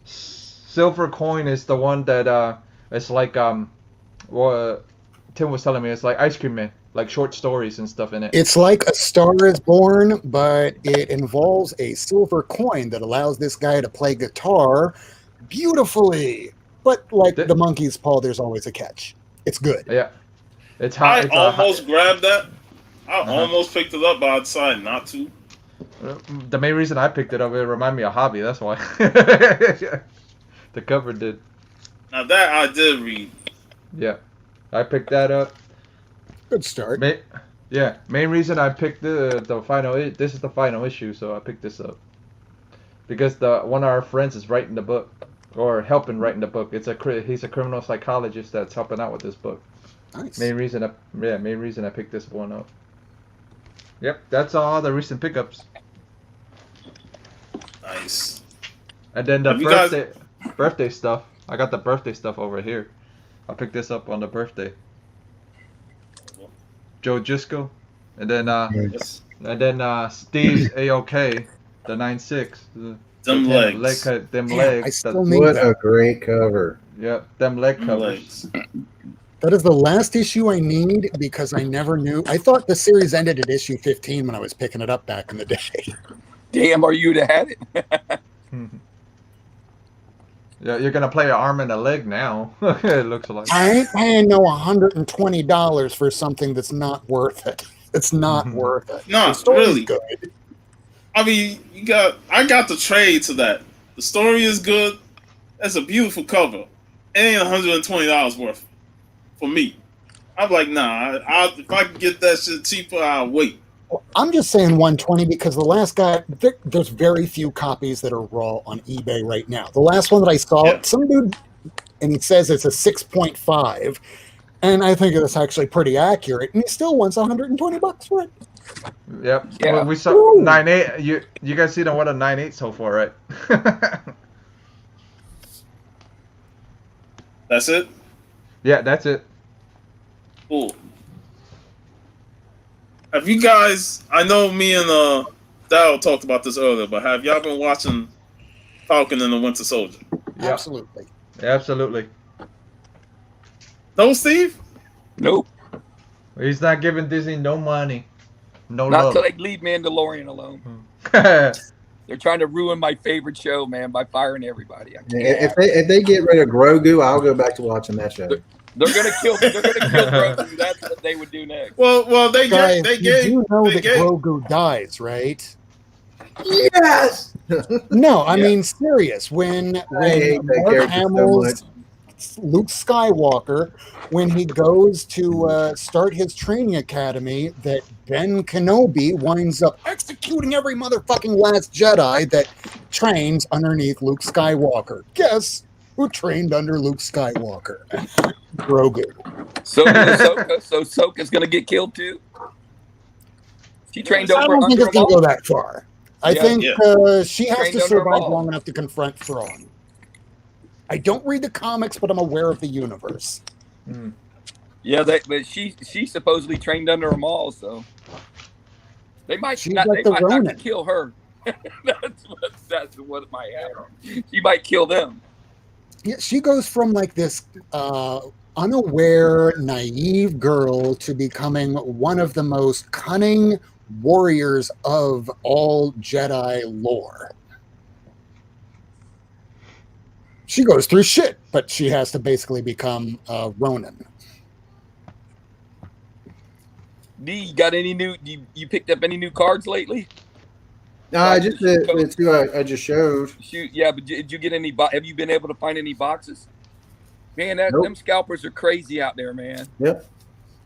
[SPEAKER 7] Silver Coin is the one that it's like what Tim was telling me. It's like Ice Cream Man, like short stories and stuff in it.
[SPEAKER 6] It's like A Star is Born, but it involves a silver coin that allows this guy to play guitar beautifully. But like the monkey's paw, there's always a catch. It's good.
[SPEAKER 7] Yeah. It's
[SPEAKER 2] I almost grabbed that. I almost picked it up, but I decided not to.
[SPEAKER 7] The main reason I picked it up, it reminded me of Hobby. That's why. The cover did.
[SPEAKER 2] Now that I did read.
[SPEAKER 7] Yeah, I picked that up.
[SPEAKER 6] Good start.
[SPEAKER 7] Yeah, main reason I picked the final. This is the final issue, so I picked this up because one of our friends is writing the book or helping writing the book. He's a criminal psychologist that's helping out with this book.
[SPEAKER 6] Nice.
[SPEAKER 7] Main reason I picked this one up. Yep, that's all the recent pickups.
[SPEAKER 2] Nice.
[SPEAKER 7] And then the birthday stuff. I got the birthday stuff over here. I picked this up on the birthday. Joe Gisco, and then Steve's AOK, the 9.6.
[SPEAKER 2] Them legs.
[SPEAKER 7] Legs.
[SPEAKER 6] I still need
[SPEAKER 1] What
[SPEAKER 6] that.
[SPEAKER 1] a great cover.
[SPEAKER 7] Yep, them leg covers.
[SPEAKER 6] That is the last issue I need because I never knew. I thought the series ended at issue 15 when I was picking it up back in the day.
[SPEAKER 4] Damn, are you to have it?
[SPEAKER 7] Yeah, you're gonna play an arm and a leg now. It looks like.
[SPEAKER 6] I ain't paying no $120 for something that's not worth it. It's not worth it.
[SPEAKER 2] No,
[SPEAKER 6] The story's
[SPEAKER 2] really.
[SPEAKER 6] good.
[SPEAKER 2] I mean, I got the trade to that. The story is good. That's a beautiful cover. It ain't $120 worth for me. I'm like, nah. If I can get that shit cheaper, I'll wait.
[SPEAKER 6] I'm just saying 120 because the last guy, there's very few copies that are raw on eBay right now. The last one that I saw, some dude, and he says it's a 6.5, and I think it's actually pretty accurate, and he still wants $120 for it.
[SPEAKER 7] Yep.
[SPEAKER 4] Yeah.
[SPEAKER 7] Well, we saw 9.8. You guys see what a 9.8 so far, right?
[SPEAKER 2] That's it?
[SPEAKER 7] Yeah, that's it.
[SPEAKER 2] Cool. Have you guys, I know me and Dow talked about this earlier, but have y'all been watching Falcon and the Winter Soldier?
[SPEAKER 7] Yeah.
[SPEAKER 6] Absolutely.
[SPEAKER 7] Absolutely.
[SPEAKER 2] No, Steve?
[SPEAKER 4] Nope.
[SPEAKER 7] He's not giving Disney no money. No
[SPEAKER 4] Not
[SPEAKER 7] love.
[SPEAKER 4] till they leave Mandalorian alone. They're trying to ruin my favorite show, man, by firing everybody. I can't.
[SPEAKER 1] If they get rid of Grogu, I'll go back to watching that show.
[SPEAKER 4] They're gonna kill Grogu. That's what they would do next.
[SPEAKER 2] Well, they
[SPEAKER 6] Guys,
[SPEAKER 2] gave.
[SPEAKER 6] you do know
[SPEAKER 2] they
[SPEAKER 6] that
[SPEAKER 2] gave-
[SPEAKER 6] Grogu dies, right?
[SPEAKER 1] Yes.
[SPEAKER 6] No, I mean serious. When
[SPEAKER 1] hate that
[SPEAKER 6] Mark
[SPEAKER 1] character so
[SPEAKER 6] Hamill's Luke Skywalker when he goes to start his training academy that Ben Kenobi winds up executing every motherfucking last Jedi that trains underneath Luke Skywalker. Guess who trained under Luke Skywalker? Grogu.
[SPEAKER 4] So did Ahsoka. So Ahsoka's going to get killed too? She trained
[SPEAKER 6] I
[SPEAKER 4] over
[SPEAKER 6] don't think
[SPEAKER 4] under
[SPEAKER 6] it's going to
[SPEAKER 4] them
[SPEAKER 6] go
[SPEAKER 4] all?
[SPEAKER 6] that far. I
[SPEAKER 4] Yeah.
[SPEAKER 6] think
[SPEAKER 2] Yeah.
[SPEAKER 6] she has
[SPEAKER 4] Trained
[SPEAKER 6] to
[SPEAKER 4] under them
[SPEAKER 6] survive
[SPEAKER 4] all.
[SPEAKER 6] long enough to confront Thrawn. I don't read the comics, but I'm aware of the universe.
[SPEAKER 4] Yeah, but she supposedly trained under them all, so they might
[SPEAKER 6] She's
[SPEAKER 4] not.
[SPEAKER 6] like
[SPEAKER 4] They
[SPEAKER 6] the
[SPEAKER 4] might not
[SPEAKER 6] Ronin.
[SPEAKER 4] kill her. that's what might happen. She might kill them.
[SPEAKER 6] Yeah, she goes from like this unaware, naive girl to becoming one of the most cunning warriors of all Jedi lore. She goes through shit, but she has to basically become Ronin.
[SPEAKER 4] D, you got any new? You picked up any new cards lately?
[SPEAKER 1] No, I just the two I just showed.
[SPEAKER 4] Shoot, yeah, but did you get any? Have you been able to find any boxes? Man,
[SPEAKER 1] Nope.
[SPEAKER 4] them scalpers are crazy out there, man.
[SPEAKER 1] Yep.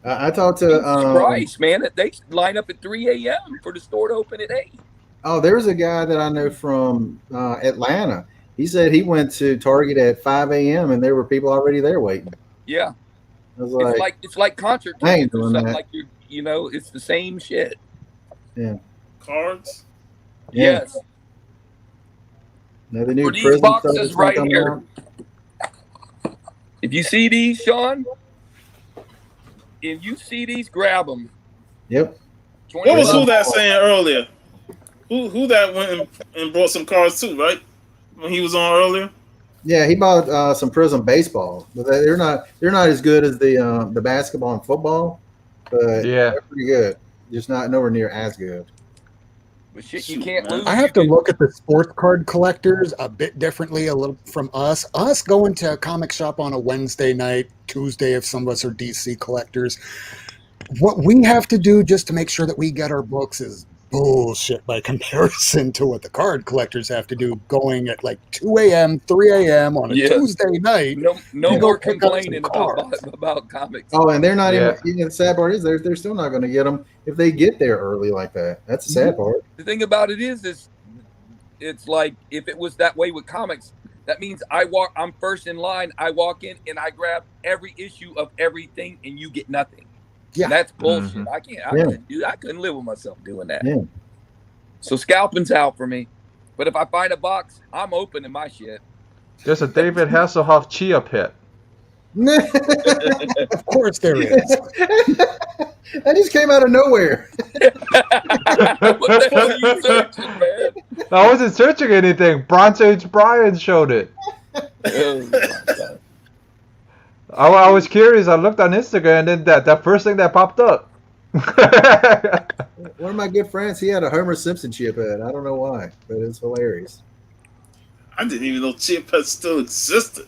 [SPEAKER 1] I talked to
[SPEAKER 4] Jesus Christ, man! They line up at 3 a.m. for the store to open at 8.
[SPEAKER 1] Oh, there's a guy that I know from Atlanta. He said he went to Target at 5 a.m. and there were people already there waiting.
[SPEAKER 4] Yeah,
[SPEAKER 1] I was like,
[SPEAKER 4] it's like concert
[SPEAKER 1] I ain't
[SPEAKER 4] tickets or
[SPEAKER 1] doing
[SPEAKER 4] something.
[SPEAKER 1] that.
[SPEAKER 4] Like it's the same shit.
[SPEAKER 1] yeah.
[SPEAKER 2] Cards.
[SPEAKER 1] Yeah.
[SPEAKER 4] Yes.
[SPEAKER 1] Now the new
[SPEAKER 4] For these
[SPEAKER 1] prison
[SPEAKER 4] boxes
[SPEAKER 1] stuff that's
[SPEAKER 4] right
[SPEAKER 1] coming
[SPEAKER 4] here.
[SPEAKER 1] out.
[SPEAKER 4] If you see these, Sean, if you see these, grab them.
[SPEAKER 1] Yep.
[SPEAKER 2] What was who
[SPEAKER 4] $20.
[SPEAKER 2] that saying earlier? Who that went and brought some cards too, right? When he was on earlier.
[SPEAKER 1] Yeah, he bought some prison baseball, but they're not as good as the basketball and football, but
[SPEAKER 7] Yeah.
[SPEAKER 1] they're pretty good. Just not nowhere near as good.
[SPEAKER 4] But shit, you
[SPEAKER 2] Shoot,
[SPEAKER 4] can't
[SPEAKER 2] man.
[SPEAKER 4] lose.
[SPEAKER 6] I have to look at the sports card collectors a bit differently a little from us. Us going to a comic shop on a Wednesday night, Tuesday if some of us are DC collectors. What we have to do just to make sure that we get our books is bullshit by comparison to what the card collectors have to do going at like 2 a.m., 3 a.m. on a
[SPEAKER 4] Yeah.
[SPEAKER 6] Tuesday night.
[SPEAKER 4] No
[SPEAKER 6] You go
[SPEAKER 4] more
[SPEAKER 6] pick up some
[SPEAKER 4] complaining
[SPEAKER 6] cards.
[SPEAKER 4] about comics.
[SPEAKER 1] Oh, and they're not
[SPEAKER 7] Yeah.
[SPEAKER 1] even. The sad part is they're still not going to get them if they get there early like that. That's the sad part.
[SPEAKER 4] The thing about it is it's like if it was that way with comics, that means I'm first in line. I walk in and I grab every issue of everything, and you get nothing.
[SPEAKER 6] Yeah.
[SPEAKER 4] And that's bullshit.
[SPEAKER 7] Mhm.
[SPEAKER 4] I couldn't live with myself doing that.
[SPEAKER 1] Yeah.
[SPEAKER 4] So scalping's out for me. But if I find a box, I'm opening my shit.
[SPEAKER 7] There's a David Hasselhoff Chia pet.
[SPEAKER 6] Of course there is.
[SPEAKER 1] That just came out of nowhere.
[SPEAKER 4] What the hell are you searching, man?
[SPEAKER 7] I wasn't searching anything. Bronze Age Brian showed it.
[SPEAKER 4] Oh, my God.
[SPEAKER 7] I was curious. I looked on Instagram, and then that first thing that popped up.
[SPEAKER 1] One of my good friends, he had a Homer Simpson chip head. I don't know why, but it's hilarious.
[SPEAKER 2] I didn't even know chip pets still existed.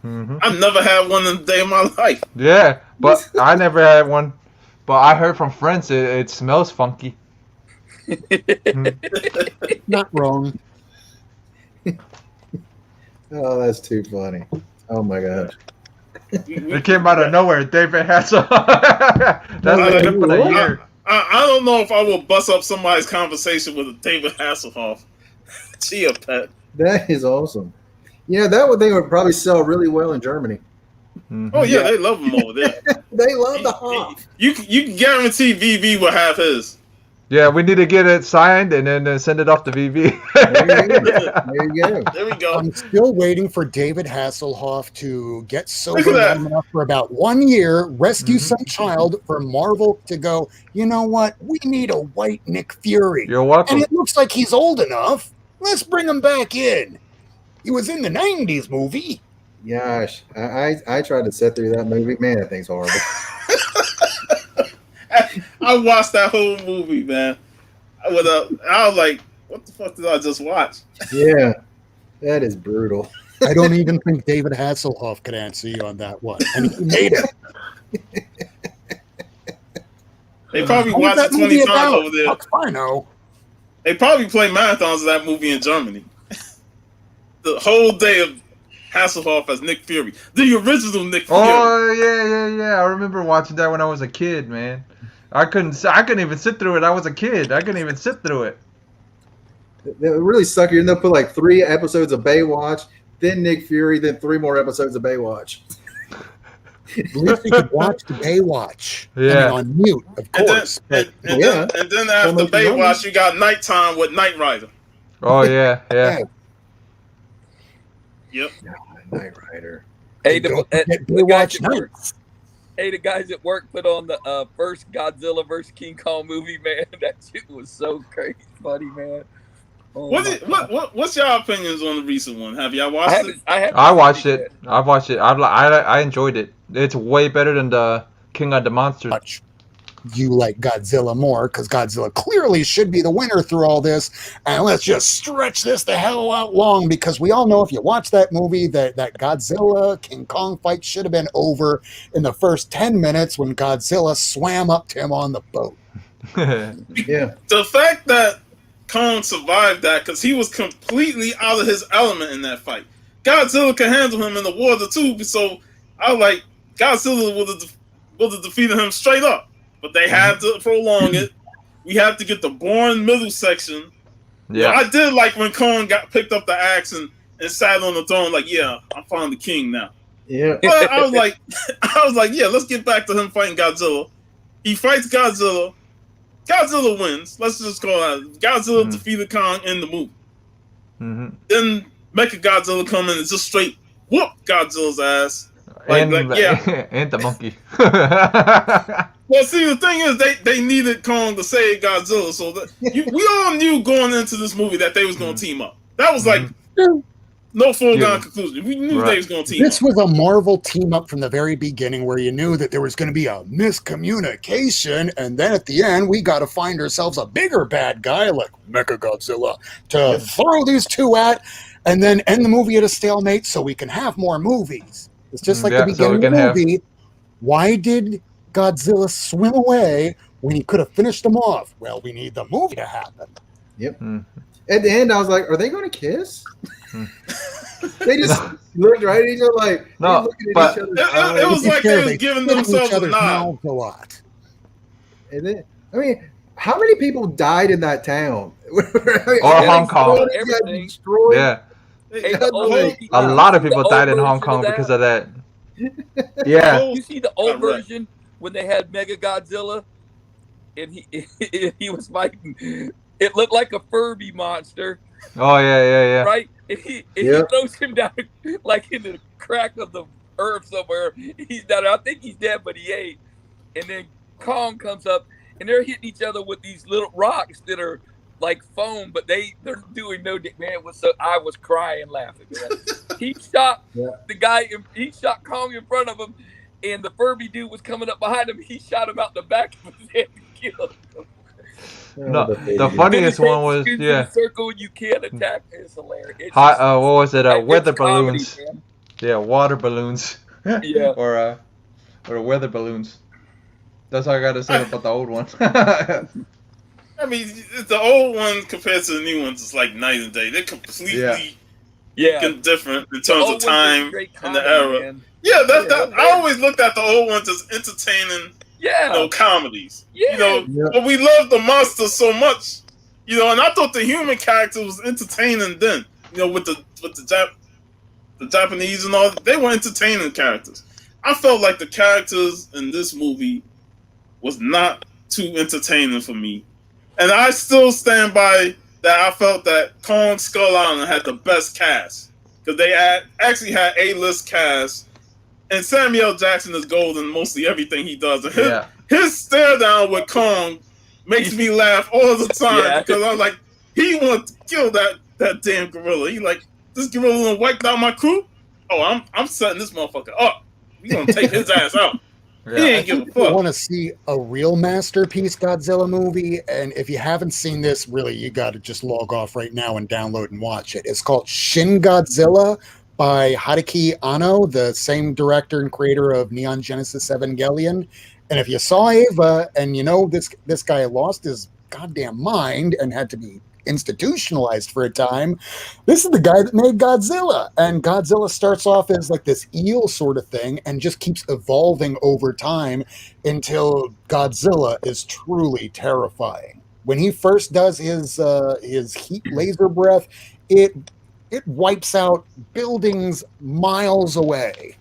[SPEAKER 7] Mhm.
[SPEAKER 2] I've never had one in a day of my life.
[SPEAKER 7] Yeah, but I never had one. But I heard from friends it smells funky.
[SPEAKER 6] Not wrong.
[SPEAKER 1] Oh, that's too funny. Oh my god.
[SPEAKER 7] It came out of nowhere. David Hasselhoff. That's
[SPEAKER 2] I-
[SPEAKER 7] the clip of the year.
[SPEAKER 2] I don't know if I will bust up somebody's conversation with a David Hasselhoff Chia pet.
[SPEAKER 1] That is awesome. Yeah, that would they would probably sell really well in Germany.
[SPEAKER 7] Mhm.
[SPEAKER 2] Oh yeah, they love him over there.
[SPEAKER 1] They love the Hoff.
[SPEAKER 2] You can guarantee VV will have his.
[SPEAKER 7] Yeah, we need to get it signed and then send it off to VV.
[SPEAKER 1] There you go. There you go.
[SPEAKER 2] There we go.
[SPEAKER 6] I'm still waiting for David Hasselhoff to get sober
[SPEAKER 2] Look at that.
[SPEAKER 6] long enough for about 1 year, rescue
[SPEAKER 7] Mhm.
[SPEAKER 6] some child for Marvel to go, you know what? We need a white Nick Fury.
[SPEAKER 7] You're welcome.
[SPEAKER 6] And it looks like he's old enough. Let's bring him back in. He was in the 90s movie.
[SPEAKER 1] Gosh, I tried to sit through that movie. Man, that thing's horrible.
[SPEAKER 2] I watched that whole movie, man. I was like, what the fuck did I just watch?
[SPEAKER 1] Yeah, that is brutal.
[SPEAKER 6] I don't even think David Hasselhoff could answer you on that one. And he made it.
[SPEAKER 2] They probably
[SPEAKER 6] What was
[SPEAKER 2] watched it
[SPEAKER 6] that movie
[SPEAKER 2] 20 times
[SPEAKER 6] about?
[SPEAKER 2] over there.
[SPEAKER 6] Fuck if I know.
[SPEAKER 2] They probably play marathons of that movie in Germany. The whole day of Hasselhoff as Nick Fury, the original Nick Fury.
[SPEAKER 7] Oh yeah. I remember watching that when I was a kid, man. I couldn't even sit through it. I was a kid. I couldn't even sit through it.
[SPEAKER 1] They really suck you. And they'll put like 3 episodes of Baywatch, then Nick Fury, then 3 more episodes of Baywatch.
[SPEAKER 6] At least you could watch the Baywatch.
[SPEAKER 7] Yeah.
[SPEAKER 6] I mean, on mute, of course.
[SPEAKER 2] And then after Baywatch, you got Nighttime with Knight Rider.
[SPEAKER 7] Oh yeah.
[SPEAKER 2] Yep.
[SPEAKER 1] Knight Rider.
[SPEAKER 4] Hey,
[SPEAKER 6] Baywatch.
[SPEAKER 4] The guys at work put on the first Godzilla vs. King Kong movie, man. That shit was so crazy funny, man. Oh,
[SPEAKER 2] what's your opinions on the recent one? Have y'all watched it?
[SPEAKER 7] I watched it. I've watched it. I enjoyed it. It's way better than the King of the Monsters.
[SPEAKER 6] You like Godzilla more because Godzilla clearly should be the winner through all this. And let's just stretch this the hell out long because we all know if you watch that movie that Godzilla King Kong fight should have been over in the first 10 minutes when Godzilla swam up to him on the boat.
[SPEAKER 1] Yeah.
[SPEAKER 2] The fact that Kong survived that because he was completely out of his element in that fight. Godzilla could handle him in the water too, so I was like, Godzilla would have defeated him straight up. But they had to prolong it. We had to get the boring middle section. Yeah, I did like when Kong picked up the axe and sat on the throne. Like, yeah, I'm finally king now.
[SPEAKER 1] Yeah,
[SPEAKER 2] but I was like, yeah, let's get back to him fighting Godzilla. He fights Godzilla. Godzilla wins. Let's just call it Godzilla defeated Kong in the movie. Then Mechagodzilla come in and just straight whoop Godzilla's ass.
[SPEAKER 7] And the monkey.
[SPEAKER 2] Well, see, the thing is, they needed Kong to save Godzilla, so we all knew going into this movie that they was going to team up. That was like no foregone conclusion. We knew they was going to team up.
[SPEAKER 6] This was a Marvel team up from the very beginning, where you knew that there was going to be a miscommunication, and then at the end, we got to find ourselves a bigger bad guy like Mechagodzilla to throw these two at, and then end the movie at a stalemate, so we can have more movies. It's just like the beginning of the movie. Why did Godzilla swim away when he could have finished them off? Well, we need the movie to happen.
[SPEAKER 1] Yep. At the end, I was like, are they going to kiss? They just looked right at each other like,
[SPEAKER 7] no, but
[SPEAKER 2] it was like they was giving themselves a nod.
[SPEAKER 6] A lot.
[SPEAKER 1] And then, I mean, how many people died in that town?
[SPEAKER 7] Hong Kong.
[SPEAKER 1] Yeah.
[SPEAKER 7] A lot of people died in Hong Kong because of that. Yeah.
[SPEAKER 4] You see the old version when they had Mega Godzilla and he was fighting. It looked like a Furby monster.
[SPEAKER 7] Oh yeah.
[SPEAKER 4] Right? And he throws him down like in the crack of the earth somewhere. He's down. I think he's dead, but he ain't. And then Kong comes up and they're hitting each other with these little rocks that are like foam, but they're doing no man. I was crying laughing. He shot the guy. He shot Kong in front of him, and the Furby dude was coming up behind him. He shot him out the back of his head and killed him.
[SPEAKER 7] No, the funniest one was
[SPEAKER 4] circle. You can't attack. It's hilarious.
[SPEAKER 7] What was it? Weather balloons.
[SPEAKER 4] Comedy,
[SPEAKER 7] yeah, water balloons.
[SPEAKER 4] Yeah,
[SPEAKER 7] or weather balloons. That's all I gotta say about the old one.
[SPEAKER 2] I mean, the old one compared to the new ones is like night and day. They're completely different in terms of time and the era. Man. Yeah, I always looked at the old ones as entertaining, comedies.
[SPEAKER 4] Yeah.
[SPEAKER 2] But we loved the monsters so much, and I thought the human character was entertaining then. With the Japanese and all, they were entertaining characters. I felt like the characters in this movie was not too entertaining for me. And I still stand by that. I felt that Kong Skull Island had the best cast because they actually had A-list cast, and Samuel Jackson is gold in mostly everything he does. And his stare down with Kong makes me laugh all the time because I was like, he wants to kill that damn gorilla. He like, this gorilla wiped out my crew. Oh, I'm setting this motherfucker up. We gonna take his ass out.
[SPEAKER 6] Yeah. He ain't give a fuck. I want to see a real masterpiece Godzilla movie, and if you haven't seen this, really, you got to just log off right now and download and watch it. It's called Shin Godzilla by Hideaki Anno, the same director and creator of Neon Genesis Evangelion. And if you saw Eva and this guy lost his goddamn mind and had to be institutionalized for a time. This is the guy that made Godzilla. And Godzilla starts off as like this eel sort of thing and just keeps evolving over time until Godzilla is truly terrifying. When he first does his heat laser breath, it wipes out buildings miles away.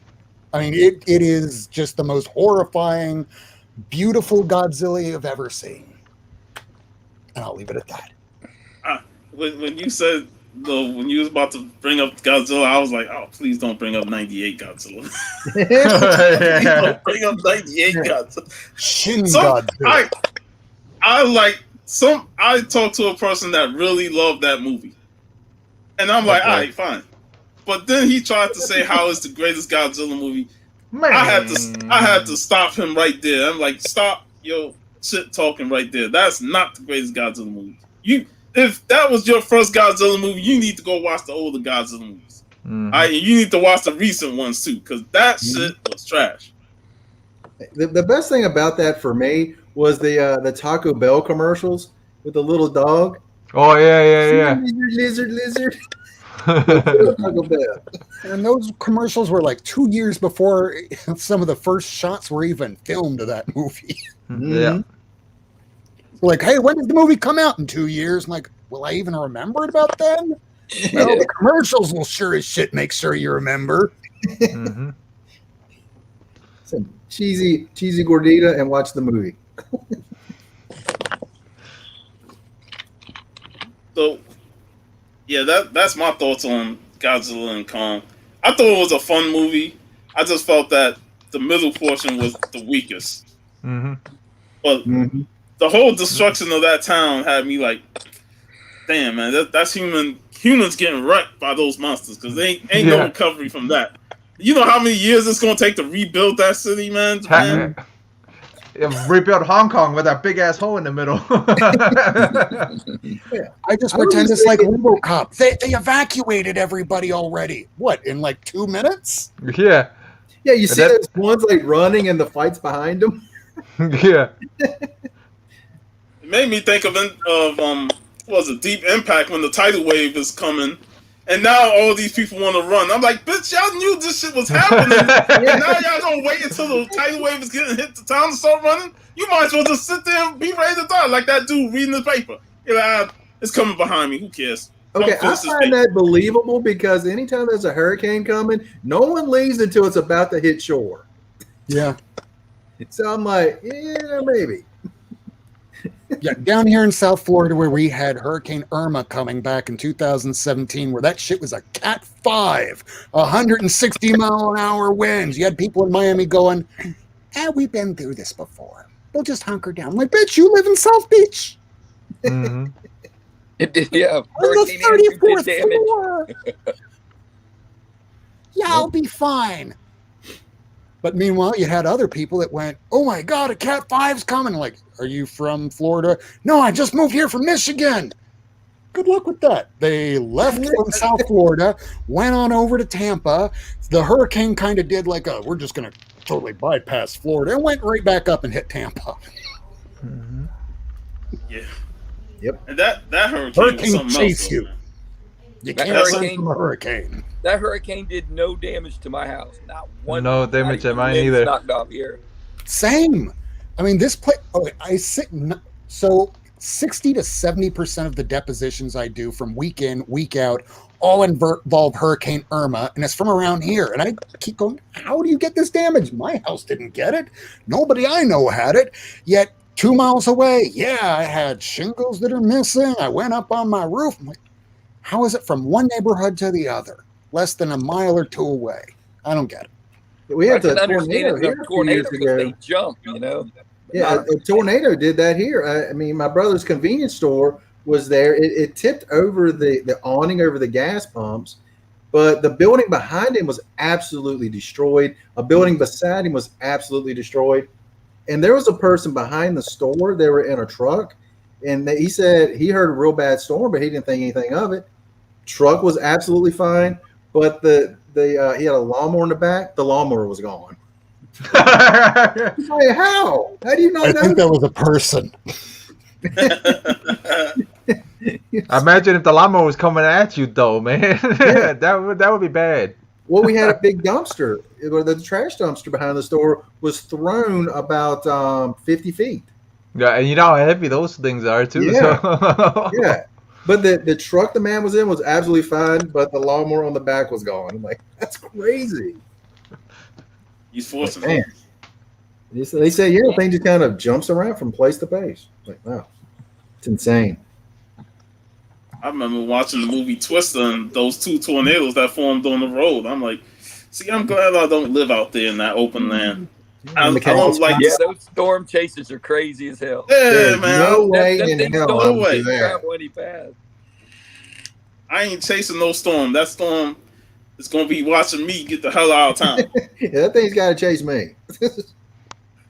[SPEAKER 6] I mean, it is just the most horrifying, beautiful Godzilla you've ever seen. And I'll leave it at that.
[SPEAKER 2] When you said, though, when you was about to bring up Godzilla, I was like, oh, please don't bring up 98 Godzilla. Please don't bring up 98 Godzilla.
[SPEAKER 6] Shin Godzilla.
[SPEAKER 2] I talked to a person that really loved that movie. And I'm like, all right, fine. But then he tried to say how it's the greatest Godzilla movie.
[SPEAKER 7] Man.
[SPEAKER 2] I had to stop him right there. I'm like, stop your shit talking right there. That's not the greatest Godzilla movie. If that was your first Godzilla movie, you need to go watch the older Godzilla movies. You need to watch the recent ones too, because that shit was trash.
[SPEAKER 1] The best thing about that for me was the Taco Bell commercials with the little dog.
[SPEAKER 7] Oh yeah.
[SPEAKER 1] Lizard.
[SPEAKER 6] And those commercials were like 2 years before some of the first shots were even filmed of that movie.
[SPEAKER 7] Yeah.
[SPEAKER 6] Like, hey, when did the movie come out? In 2 years? I'm like, will I even remember it about then? Well, the commercials will sure as shit make sure you remember.
[SPEAKER 1] Some cheesy gordita and watch the movie.
[SPEAKER 2] So, yeah, that's my thoughts on Godzilla and Kong. I thought it was a fun movie. I just felt that the middle portion was the weakest. But the whole destruction of that town had me like, damn, man, that's humans getting wrecked by those monsters, because they ain't no recovery from that. You know how many years it's gonna take to rebuild that city, man?
[SPEAKER 7] Rebuild Hong Kong with that big ass hole in the middle.
[SPEAKER 6] I just pretend it's like RoboCop. They evacuated everybody already. What, in like 2 minutes?
[SPEAKER 7] Yeah.
[SPEAKER 1] Yeah, you see those ones like running and the fights behind them.
[SPEAKER 7] Yeah.
[SPEAKER 2] It made me think of what was it, Deep Impact, when the tidal wave is coming, and now all these people want to run. I'm like, bitch, y'all knew this shit was happening. And now y'all gonna wait until the tidal wave is getting hit the town to start running? You might as well just sit there and be ready to die, like that dude reading the paper. You're like, it's coming behind me. Who cares?
[SPEAKER 1] Okay, I find that believable, because anytime there's a hurricane coming, no one leaves until it's about to hit shore.
[SPEAKER 6] Yeah.
[SPEAKER 1] So I'm like, yeah, maybe.
[SPEAKER 6] Yeah, down here in South Florida, where we had Hurricane Irma coming back in 2017, where that shit was a Cat 5, 160 mile an hour winds. You had people in Miami going, we've been through this before. We'll just hunker down. I'm like, bitch, you live in South Beach.
[SPEAKER 4] It did, yeah.
[SPEAKER 6] On the 34th floor. Yeah, I'll be fine. But meanwhile, you had other people that went, oh my God, a Cat 5's coming. Like, are you from Florida? No, I just moved here from Michigan. Good luck with that. They left from South Florida, went on over to Tampa. The hurricane kind of did like we're just going to totally bypass Florida, and went right back up and hit Tampa.
[SPEAKER 2] Yeah.
[SPEAKER 1] Yep.
[SPEAKER 2] And that hurricane
[SPEAKER 6] chase you.
[SPEAKER 2] Man.
[SPEAKER 6] You can't run from a hurricane.
[SPEAKER 4] That hurricane did no damage to my house. Not one.
[SPEAKER 7] No damage to mine either.
[SPEAKER 4] Knocked off here.
[SPEAKER 6] Same. I mean, this place. So 60 to 70% of the depositions I do from week in, week out, all involve Hurricane Irma, and it's from around here. And I keep going, how do you get this damage? My house didn't get it. Nobody I know had it. Yet 2 miles away, I had shingles that are missing. I went up on my roof. I'm like, how is it from one neighborhood to the other, less than a mile or two away? I don't get it.
[SPEAKER 1] We had
[SPEAKER 4] I
[SPEAKER 1] a
[SPEAKER 4] can
[SPEAKER 1] tornado
[SPEAKER 4] understand
[SPEAKER 1] here
[SPEAKER 4] it.
[SPEAKER 1] a few
[SPEAKER 4] Tornado
[SPEAKER 1] years
[SPEAKER 4] because
[SPEAKER 1] ago.
[SPEAKER 4] they jump, you know.
[SPEAKER 1] Yeah, a tornado did that here. I mean, my brother's convenience store was there. It tipped over the awning over the gas pumps, but the building behind him was absolutely destroyed. A building beside him was absolutely destroyed. And there was a person behind the store. They were in a truck, and he said he heard a real bad storm, but he didn't think anything of it. Truck was absolutely fine, but he had a lawnmower in the back. The lawnmower was gone. Like, how do you not know?
[SPEAKER 6] I think that was a person.
[SPEAKER 7] Imagine if the lawnmower was coming at you, though, man.
[SPEAKER 1] Yeah.
[SPEAKER 7] that would be bad.
[SPEAKER 1] Well, we had a big dumpster. The trash dumpster behind the store was thrown about 50 feet.
[SPEAKER 7] Yeah, and you know how heavy those things are too.
[SPEAKER 1] Yeah.
[SPEAKER 7] So.
[SPEAKER 1] Yeah. But the truck the man was in was absolutely fine, but the lawnmower on the back was gone. I'm like, that's crazy.
[SPEAKER 2] He's forcing
[SPEAKER 1] Man.
[SPEAKER 2] it.
[SPEAKER 1] They say, yeah, the thing just kind of jumps around from place to place. Like, wow, it's insane.
[SPEAKER 2] I remember watching the movie Twister and those two tornadoes that formed on the road. I'm like, see, I'm glad I don't live out there in that open land. I don't like.
[SPEAKER 4] Yeah, those storm chasers are crazy as hell.
[SPEAKER 2] Yeah, man.
[SPEAKER 1] No way in hell.
[SPEAKER 2] No way.
[SPEAKER 4] Travel any fast.
[SPEAKER 2] I ain't chasing no storm. That storm is gonna be watching me get the hell out of town.
[SPEAKER 1] Yeah, that thing's got to chase me.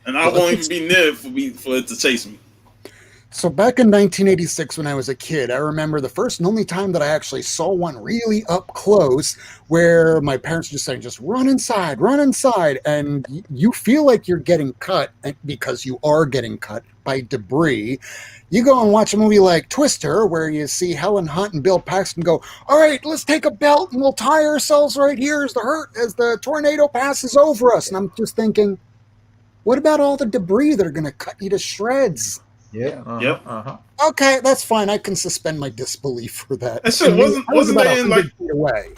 [SPEAKER 2] And I won't even be near for it to chase me.
[SPEAKER 6] So back in 1986, when I was a kid, I remember the first and only time that I actually saw one really up close, where my parents just saying, just run inside, and you feel like you're getting cut because you are getting cut by debris. You go and watch a movie like Twister, where you see Helen Hunt and Bill Paxton go, all right, let's take a belt and we'll tie ourselves right here as the tornado passes over us. And I'm just thinking, what about all the debris that are going to cut you to shreds?
[SPEAKER 1] Yeah.
[SPEAKER 2] Yep.
[SPEAKER 6] Okay, that's fine. I can suspend my disbelief for that.
[SPEAKER 2] That shit wasn't they in like
[SPEAKER 6] feet away?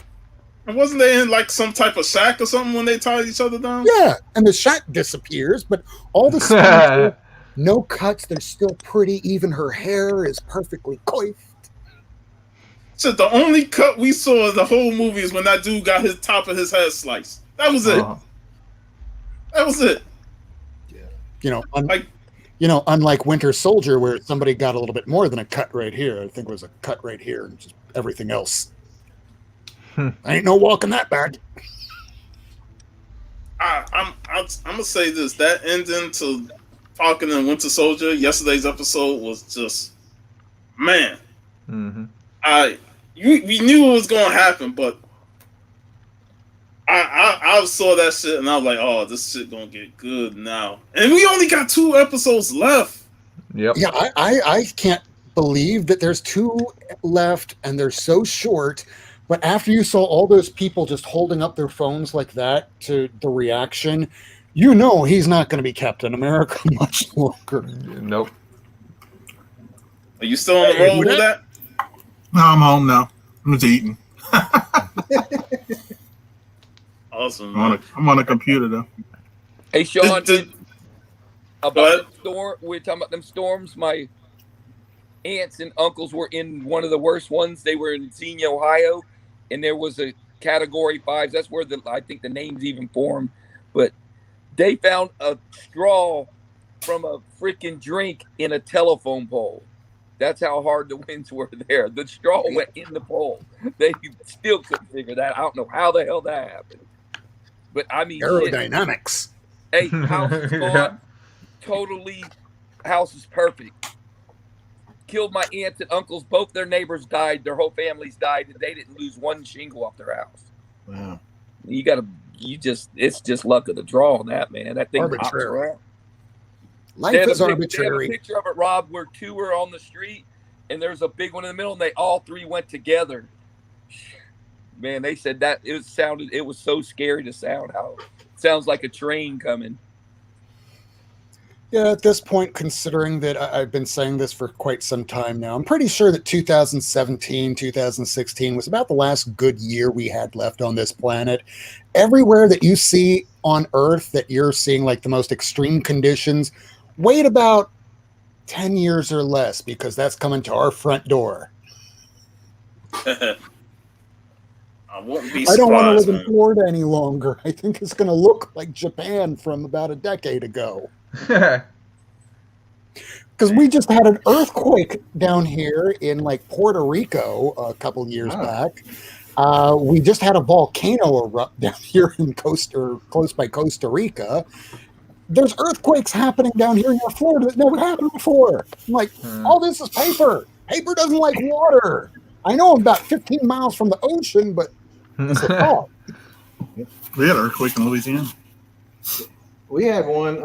[SPEAKER 2] Wasn't they in like some type of shack or something when they tied each other down?
[SPEAKER 6] Yeah, and the shack disappears, but all the stuff, no cuts. They're still pretty. Even her hair is perfectly coiffed.
[SPEAKER 2] So the only cut we saw in the whole movie is when that dude got his top of his head sliced. That was it. That was it.
[SPEAKER 6] Yeah. Unlike Winter Soldier, where somebody got a little bit more than a cut right here. I think it was a cut right here, and just everything else. I ain't no walking that back.
[SPEAKER 2] I'm gonna say this: that ending to Falcon and Winter Soldier, yesterday's episode was just, man.
[SPEAKER 7] Mm-hmm.
[SPEAKER 2] We knew it was gonna happen, but I saw that shit and I was like, oh, this shit gonna get good now. And we only got 2 episodes left.
[SPEAKER 7] Yep.
[SPEAKER 6] Yeah, I can't believe that there's 2 left and they're so short. But after you saw all those people just holding up their phones like that to the reaction, you know he's not going to be Captain America much longer.
[SPEAKER 7] Nope.
[SPEAKER 2] Are you still on the road with that?
[SPEAKER 8] No, I'm home now. I'm just eating.
[SPEAKER 2] Awesome.
[SPEAKER 8] I'm on a computer though.
[SPEAKER 4] Hey, Sean, about the storm, we're talking about them storms. My aunts and uncles were in one of the worst ones. They were in Xenia, Ohio, and there was a Category 5. That's where I think the names even formed. But they found a straw from a freaking drink in a telephone pole. That's how hard the winds were there. The straw went in the pole. They still couldn't figure that out. I don't know how the hell that happened. But I mean,
[SPEAKER 6] aerodynamics.
[SPEAKER 2] Shit. Hey, house is gone. Totally, house is perfect. Killed my aunts and uncles. Both their neighbors died. Their whole families died, and they didn't lose one shingle off their house.
[SPEAKER 1] Wow.
[SPEAKER 2] It's just luck of the draw on that, man. That thing hops around.
[SPEAKER 6] Life is arbitrary.
[SPEAKER 2] They had a picture of it, Rob, where 2 were on the street, and there's a big one in the middle, and they all 3 went together. Man, they said that it was so scary to sound. How it sounds like a train coming.
[SPEAKER 6] Yeah, at this point, considering that I've been saying this for quite some time now, I'm pretty sure that 2017, 2016 was about the last good year we had left on this planet. Everywhere that you see on Earth that you're seeing like the most extreme conditions, wait about 10 years or less, because that's coming to our front door.
[SPEAKER 2] I won't be surprised.
[SPEAKER 6] I don't want to live in Florida any longer. I think it's going to look like Japan from about a decade ago. Because we just had an earthquake down here in like Puerto Rico a couple years back. We just had a volcano erupt down here in close by Costa Rica. There's earthquakes happening down here in Florida that never happened before. I'm like, all this is paper. Paper doesn't like water. I know I'm about 15 miles from the ocean, but it's a thought.
[SPEAKER 8] We had an earthquake in Louisiana.
[SPEAKER 1] We had one.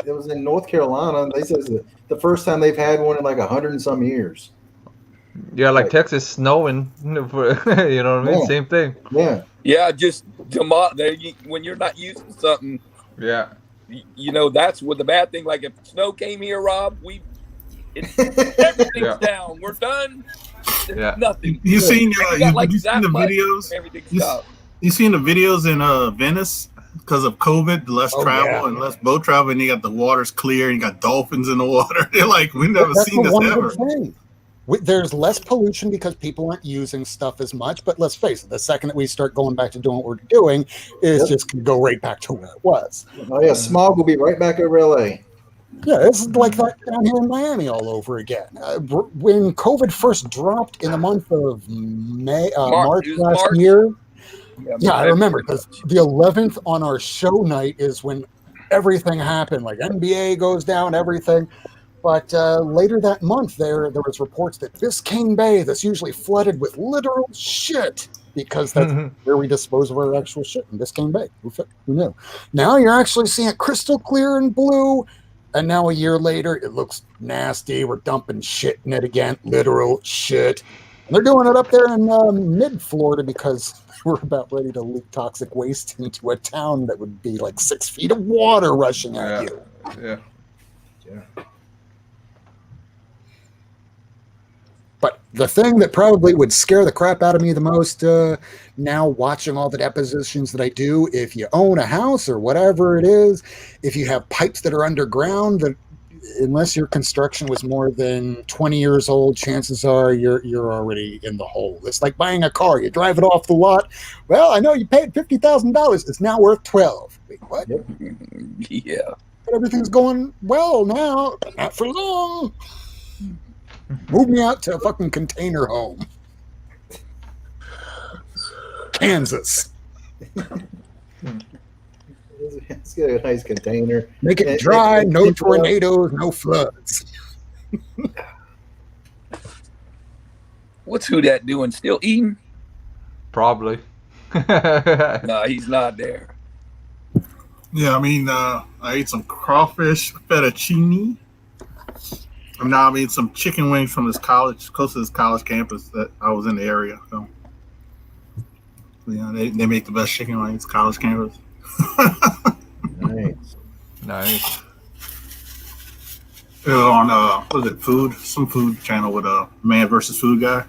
[SPEAKER 1] It was in North Carolina. They said it's the first time they've had one in like 100 and some years.
[SPEAKER 7] Yeah, like
[SPEAKER 1] Right.
[SPEAKER 7] Texas snowing. You know what I mean?
[SPEAKER 1] Yeah.
[SPEAKER 7] Same thing.
[SPEAKER 1] Yeah.
[SPEAKER 4] Yeah, just when you're not used to something,
[SPEAKER 7] Yeah.
[SPEAKER 4] that's what the bad thing. Like if snow came here, Rob, everything's
[SPEAKER 7] Yeah.
[SPEAKER 4] down. We're done. There's
[SPEAKER 7] Yeah.
[SPEAKER 4] nothing.
[SPEAKER 8] You seen
[SPEAKER 4] We got like
[SPEAKER 8] you seen
[SPEAKER 4] that
[SPEAKER 8] the
[SPEAKER 4] much.
[SPEAKER 8] videos?
[SPEAKER 4] Everything
[SPEAKER 8] You,
[SPEAKER 4] stopped.
[SPEAKER 8] you seen the videos in Venice because of COVID, less
[SPEAKER 6] Oh,
[SPEAKER 8] travel
[SPEAKER 6] yeah.
[SPEAKER 8] and less boat travel, and you got the water's clear and you got dolphins in the water. They're like, we never
[SPEAKER 6] That's
[SPEAKER 8] seen
[SPEAKER 6] the
[SPEAKER 8] this
[SPEAKER 6] one
[SPEAKER 8] ever.
[SPEAKER 6] good thing. There's less pollution because people aren't using stuff as much. But let's face it, the second that we start going back to doing what we're doing, it's just going to go right back to where it was.
[SPEAKER 1] Oh yeah, smog will be right back over LA.
[SPEAKER 6] Yeah, it's like that down here in Miami all over again. When COVID first dropped in the month of March
[SPEAKER 4] It was
[SPEAKER 6] last
[SPEAKER 4] March.
[SPEAKER 6] year,
[SPEAKER 4] Yeah,
[SPEAKER 6] I remember because the 11th on our show night is when everything happened. Like NBA goes down, everything. But later that month, there was reports that Biscayne Bay, that's usually flooded with literal shit, because that's where we dispose of our actual shit in Biscayne Bay. Who knew? Now you're actually seeing it crystal clear and blue, and now a year later, it looks nasty. We're dumping shit in it again, literal shit. And they're doing it up there in mid-Florida because we're about ready to leak toxic waste into a town that would be like 6 feet of water rushing at you.
[SPEAKER 7] Yeah.
[SPEAKER 6] But the thing that probably would scare the crap out of me the most now, watching all the depositions that I do, if you own a house or whatever it is, if you have pipes that are underground, that unless your construction was more than 20 years old, chances are you're already in the hole. It's like buying a car. You drive it off the lot. Well, I know you paid $50,000. It's now worth 12. Wait, what?
[SPEAKER 4] Yeah.
[SPEAKER 6] But everything's going well now, but not for long. Move me out to a fucking container home. Kansas.
[SPEAKER 1] Let's get a nice container.
[SPEAKER 6] Make it dry, no tornadoes, no floods.
[SPEAKER 4] What's who that doing? Still eating?
[SPEAKER 7] Probably.
[SPEAKER 4] No, he's not there.
[SPEAKER 8] Yeah, I mean, I ate some crawfish fettuccine. And now I'm eating some chicken wings from this college, close to this college campus that I was in the area. So, they make the best chicken wings, college campus.
[SPEAKER 1] Nice.
[SPEAKER 7] Nice.
[SPEAKER 8] It was on what is it, food? Some food channel with a man versus food guy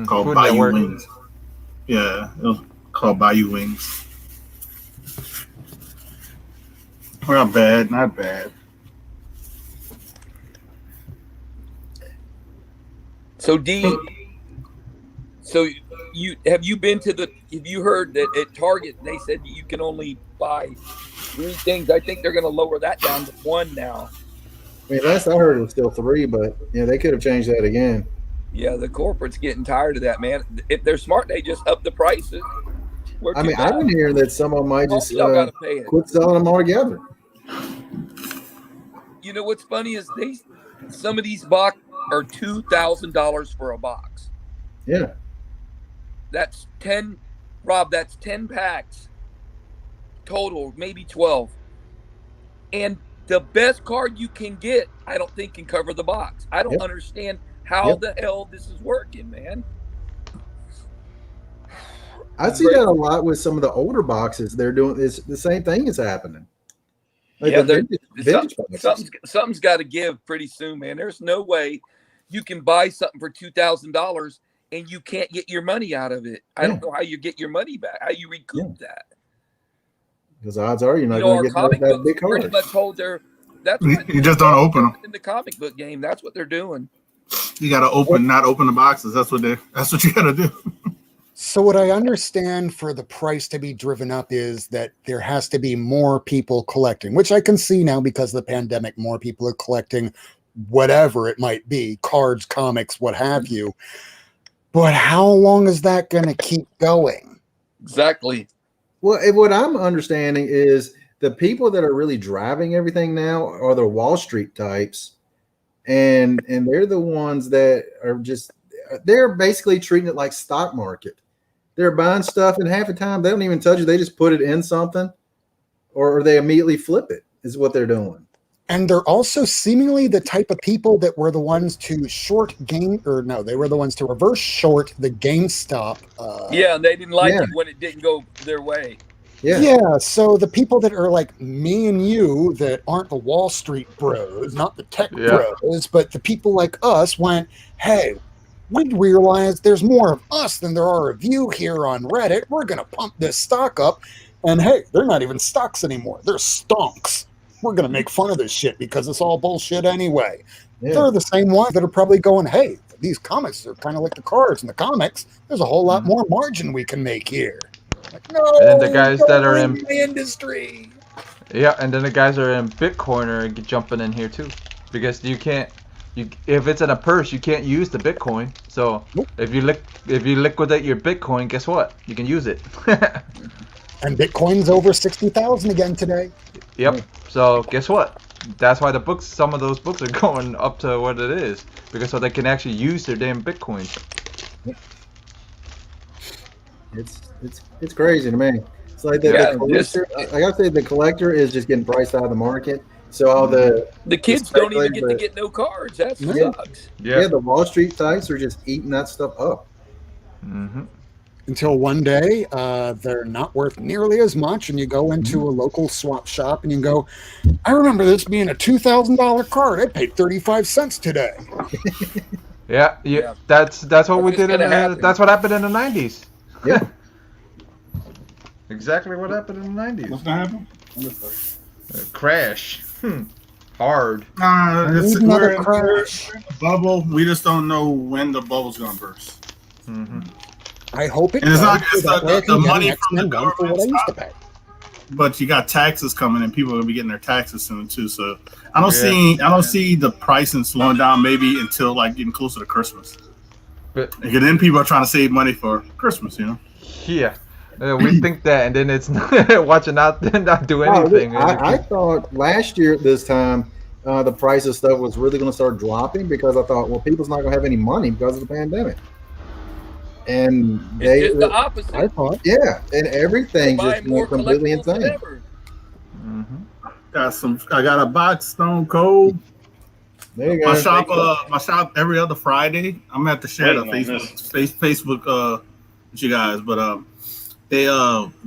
[SPEAKER 8] called
[SPEAKER 7] Food
[SPEAKER 8] Bayou
[SPEAKER 7] Network.
[SPEAKER 8] Wings. Yeah, it was called Bayou Wings. Not bad, not bad.
[SPEAKER 4] So D, so have you heard that at Target they said you can only buy 3 things? I think they're going to lower that down to 1 now.
[SPEAKER 1] I mean, last I heard it was still 3, but they could have changed that again.
[SPEAKER 4] Yeah, the corporate's getting tired of that, man. If they're smart, they just up the prices.
[SPEAKER 1] I mean, I've been hearing that some of them might just
[SPEAKER 4] y'all gotta pay it.
[SPEAKER 1] quit selling them altogether.
[SPEAKER 4] You know what's funny is some of these box are $2,000 for a box.
[SPEAKER 1] Yeah.
[SPEAKER 4] That's 10, Rob. That's 10 packs total, maybe 12. And the best card you can get, I don't think can cover the box. I don't understand how the hell this is working, man.
[SPEAKER 1] I see that a lot with some of the older boxes. They're doing this. The same thing is happening. Like
[SPEAKER 4] Something's got to give pretty soon, man. There's no way you can buy something for $2,000 and you can't get your money out of it. I don't know how you get your money back. How you recoup that?
[SPEAKER 1] Because odds are you're not going to get that big card.
[SPEAKER 4] Pretty much hold that's
[SPEAKER 8] you just don't open them
[SPEAKER 4] in the comic book game. That's what they're doing.
[SPEAKER 8] You got to not open the boxes. That's what you got to do.
[SPEAKER 6] So what I understand for the price to be driven up is that there has to be more people collecting, which I can see now because of the pandemic. More people are collecting whatever it might be, cards, comics, what have you. But how long is that going to keep going?
[SPEAKER 4] Exactly.
[SPEAKER 1] Well, what I'm understanding is the people that are really driving everything now are the Wall Street types, and they're the ones that are they're basically treating it like stock market. They're buying stuff, and half the time they don't even touch it. They just put it in something, or they immediately flip it. Is what they're doing.
[SPEAKER 6] And they're also seemingly the type of people that were the ones to they were the ones to reverse short the GameStop.
[SPEAKER 4] Yeah, and they didn't like
[SPEAKER 1] Yeah.
[SPEAKER 4] it when it didn't go their way.
[SPEAKER 6] Yeah, so the people that are like me and you that aren't the Wall Street bros, not the tech bros, but the people like us went, hey, we realize there's more of us than there are of you here on Reddit. We're going to pump this stock up. And hey, they're not even stocks anymore. They're stonks. We're going to make fun of this shit because it's all bullshit anyway.
[SPEAKER 1] Yeah.
[SPEAKER 6] They're the same ones that are probably going, hey, these comics are kind of like the cards in the comics. There's a whole lot more margin we can make here. Like, no,
[SPEAKER 7] and the guys that are in
[SPEAKER 6] the industry.
[SPEAKER 7] Yeah, and then the guys that are in Bitcoin are jumping in here too, because if it's in a purse, you can't use the Bitcoin. So if you liquidate your Bitcoin, guess what? You can use it.
[SPEAKER 6] And Bitcoin's over 60,000 again today.
[SPEAKER 7] Yep. So guess what? That's why some of those books are going up to what it is, because so they can actually use their damn Bitcoin.
[SPEAKER 1] It's crazy to me. It's like the collector. I gotta say, the collector is just getting priced out of the market. So all the
[SPEAKER 4] kids don't even get to get no cards. That sucks.
[SPEAKER 1] Yeah, the Wall Street types are just eating that stuff up.
[SPEAKER 7] Mm-hmm.
[SPEAKER 6] Until one day, they're not worth nearly as much, and you go into a local swap shop and you go, I remember this being a $2,000 card. I paid 35 cents today.
[SPEAKER 7] Yeah. That's what we did. That's what happened in the 90s.
[SPEAKER 1] Yeah.
[SPEAKER 7] Exactly what happened in the 90s.
[SPEAKER 8] What's gonna happen?
[SPEAKER 7] Crash. Hard.
[SPEAKER 8] We're
[SPEAKER 6] Another
[SPEAKER 8] in
[SPEAKER 6] crash.
[SPEAKER 8] a bubble. We just don't know when the bubble's gonna burst.
[SPEAKER 7] Mm-hmm.
[SPEAKER 6] I hope it
[SPEAKER 8] And it's
[SPEAKER 6] does,
[SPEAKER 8] not
[SPEAKER 6] so that way I
[SPEAKER 8] the
[SPEAKER 6] can get
[SPEAKER 8] money
[SPEAKER 6] an
[SPEAKER 8] from the
[SPEAKER 6] X-Men one for what I used to pay.
[SPEAKER 8] But you got taxes coming, and people are gonna be getting their taxes soon too. So I don't see the pricing slowing down. Maybe until like getting closer to Christmas.
[SPEAKER 7] But
[SPEAKER 8] because then people are trying to save money for Christmas. You know.
[SPEAKER 7] Yeah. We think that, and then it's watching out, not do anything.
[SPEAKER 1] I thought last year at this time, the price of stuff was really going to start dropping because I thought, well, people's not going to have any money because of the pandemic. And
[SPEAKER 4] It's just the opposite.
[SPEAKER 1] I thought, yeah, and everything just went completely insane.
[SPEAKER 7] Mm-hmm.
[SPEAKER 8] I got a box Stone Cold.
[SPEAKER 1] There you
[SPEAKER 8] My
[SPEAKER 1] go.
[SPEAKER 8] shop every other Friday. I'm gonna have to share the Facebook with you guys, but they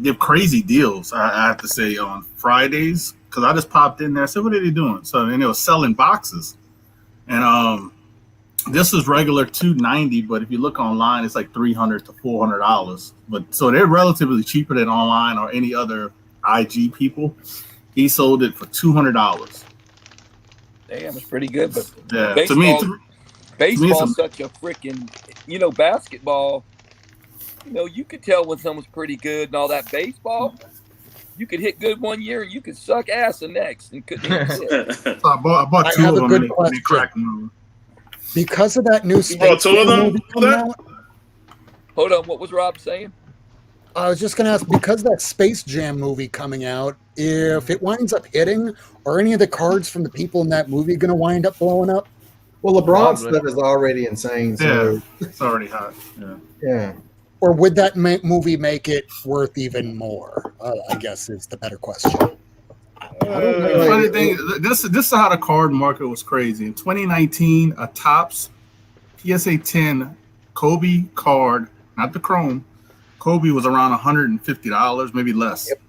[SPEAKER 8] give crazy deals. I have to say on Fridays because I just popped in there. I said, "What are they doing?" So then they were selling boxes, and this is regular $290, but if you look online, it's like $300 to $400. But so they're relatively cheaper than online or any other IG people. He sold it for $200.
[SPEAKER 4] Damn, it's pretty good. But
[SPEAKER 8] Yeah,
[SPEAKER 4] baseball's such a freaking, basketball. You could tell when someone's pretty good and all that. Baseball, you could hit good one year and you could suck ass the next and couldn't hit shit.
[SPEAKER 8] So I bought two of them and they cracked them.
[SPEAKER 6] Because of that new
[SPEAKER 8] bought two of them?
[SPEAKER 6] movie coming out,
[SPEAKER 4] Hold on, what was Rob saying?
[SPEAKER 6] I was just going to ask, because of that Space Jam movie coming out, if it winds up hitting, are any of the cards from the people in that movie going to wind up blowing up?
[SPEAKER 1] Well, LeBron's stuff is already insane. So
[SPEAKER 8] it's already hot.
[SPEAKER 1] Yeah.
[SPEAKER 6] Or would that movie make it worth even more? I guess is the better question.
[SPEAKER 8] Funny thing, this is how the card market was crazy. In 2019, a Topps PSA 10 Kobe card, not the Chrome, Kobe was around $150, maybe less.
[SPEAKER 1] Yep.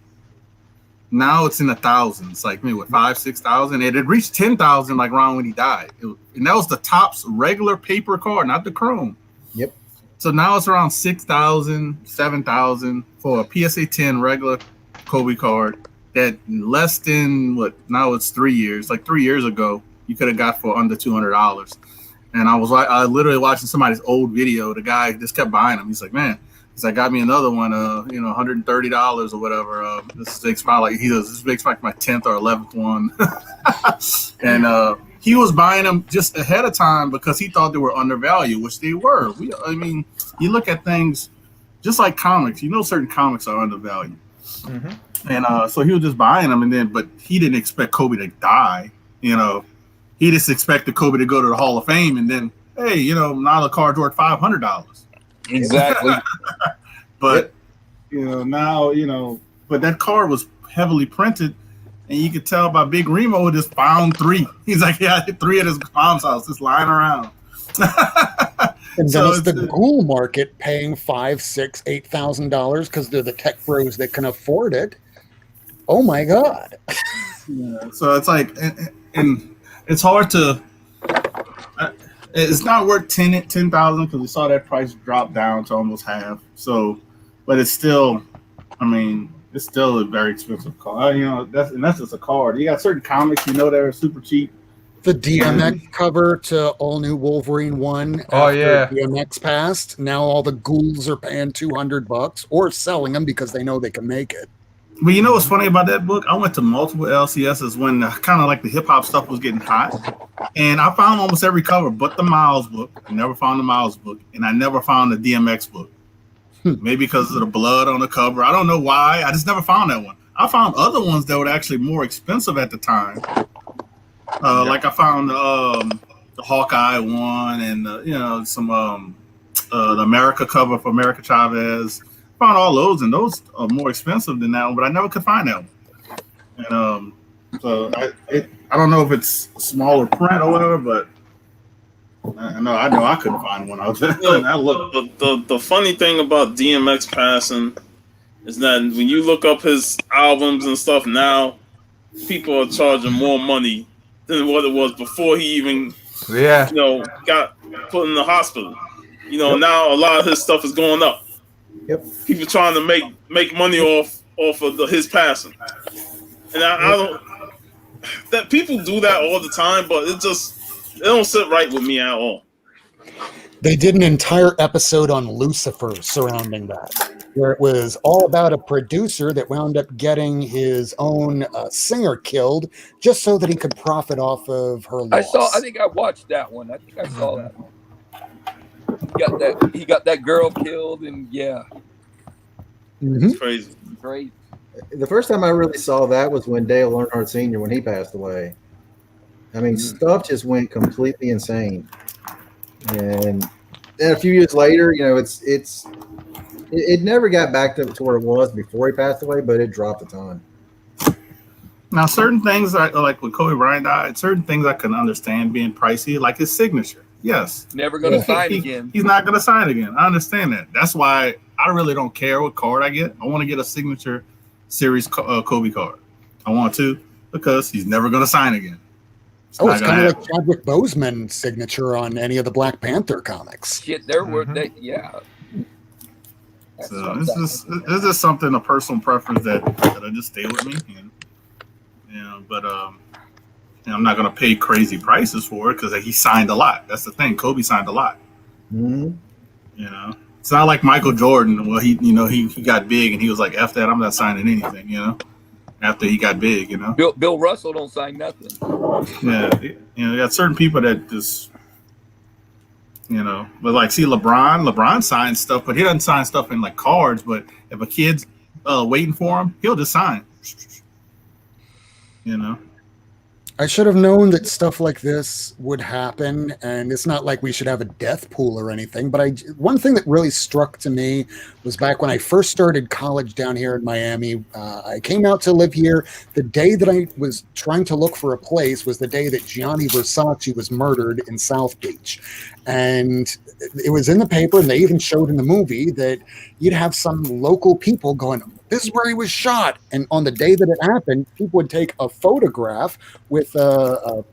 [SPEAKER 8] Now it's in the thousands, like maybe 5,000-6,000. It had reached 10,000 like around when he died, and that was the Topps regular paper card, not the Chrome.
[SPEAKER 1] Yep.
[SPEAKER 8] So now it's around 6,000, 7,000 for a PSA 10 regular Kobe card. That less than now it's 3 years. Like 3 years ago, you could have got for under $200. And I literally watching somebody's old video. The guy just kept buying them. He's like, man, I got me another one, $130 or whatever. This makes like my 10th or 11th one. And he was buying them just ahead of time because he thought they were undervalued, which they were. You look at things just like comics. Certain comics are undervalued.
[SPEAKER 7] Mm-hmm.
[SPEAKER 8] And so he was just buying them, but he didn't expect Kobe to die. He just expected Kobe to go to the Hall of Fame, and then, hey, now the card's worth $500.
[SPEAKER 4] Exactly.
[SPEAKER 8] But now, but that card was heavily printed, And you could tell by Big Remo just found 3. He's like, yeah, I hit 3 at his mom's house, just lying around.
[SPEAKER 6] And then
[SPEAKER 8] So
[SPEAKER 6] it's the ghoul market paying $5,000, $6,000, $8,000 because they're the tech bros that can afford it. Oh my God.
[SPEAKER 8] Yeah, so it's like, and it's hard to. It's not worth 10,000 because we saw that price drop down to almost half. So, but it's still, I mean, it's still a very expensive card. You know, that's just a card. You got certain comics, that are super cheap.
[SPEAKER 6] The DMX cover to All New Wolverine 1 after DMX passed. Now all the ghouls are paying $200 or selling them because they know they can make it.
[SPEAKER 8] But you know what's funny about that book? I went to multiple LCSs when kind of like the hip hop stuff was getting hot. And I found almost every cover but the Miles book. I never found the Miles book. And I never found the DMX book. Maybe because of the blood on the cover. I don't know why. I just never found that one. I found other ones that were actually more expensive at the time. Like I found the Hawkeye one and some the America cover for America Chavez. Found all those, and those are more expensive than that one, but I never could find that one. And so I don't know if it's smaller print or whatever, but I know I couldn't find one. I was
[SPEAKER 2] the funny thing about DMX passing is that when you look up his albums and stuff now, people are charging more money than what it was before he even got put in the hospital. Now a lot of his stuff is going up.
[SPEAKER 1] Yep.
[SPEAKER 2] People trying to make money off of his passing, and I don't. That people do that all the time, but it don't sit right with me at all.
[SPEAKER 6] They did an entire episode on Lucifer surrounding that, where it was all about a producer that wound up getting his own singer killed just so that he could profit off of her loss.
[SPEAKER 4] I think I watched that one. I think I saw that one. He got that girl killed, and
[SPEAKER 2] It's crazy.
[SPEAKER 4] Great.
[SPEAKER 1] The first time I really saw that was when Dale Earnhardt Sr. when he passed away. I mean, stuff just went completely insane. And then a few years later, it never got back to where it was before he passed away, but it dropped a ton.
[SPEAKER 8] Now, certain things like when Kobe Bryant died, certain things I can understand being pricey, like his signature. Yes.
[SPEAKER 4] Never going to sign again.
[SPEAKER 8] He's not going to sign again. I understand that. That's why I really don't care what card I get. I want to get a signature series Kobe card. I want to because he's never going to sign again.
[SPEAKER 6] It's kind of like Chadwick Boseman's signature on any of the Black Panther comics.
[SPEAKER 4] Shit, they're worth that. Yeah.
[SPEAKER 8] So this is something, a personal preference that I just stay with me. But I'm not going to pay crazy prices for it because he signed a lot. That's the thing. Kobe signed a lot.
[SPEAKER 1] Mm-hmm.
[SPEAKER 8] It's not like Michael Jordan. Well, he got big and he was like, "F that, I'm not signing anything." After he got big,
[SPEAKER 4] Bill Russell don't sign nothing.
[SPEAKER 8] Yeah, you got certain people that just, but like, see, LeBron signs stuff, but he doesn't sign stuff in like cards. But if a kid's waiting for him, he'll just sign.
[SPEAKER 6] I should have known that stuff like this would happen, and it's not like we should have a death pool or anything, but one thing that really struck to me was back when I first started college down here in Miami. I came out to live here. The day that I was trying to look for a place was the day that Gianni Versace was murdered in South Beach. And it was in the paper, and they even showed in the movie that you'd have some local people going, "This is where he was shot." And on the day that it happened, people would take a photograph with those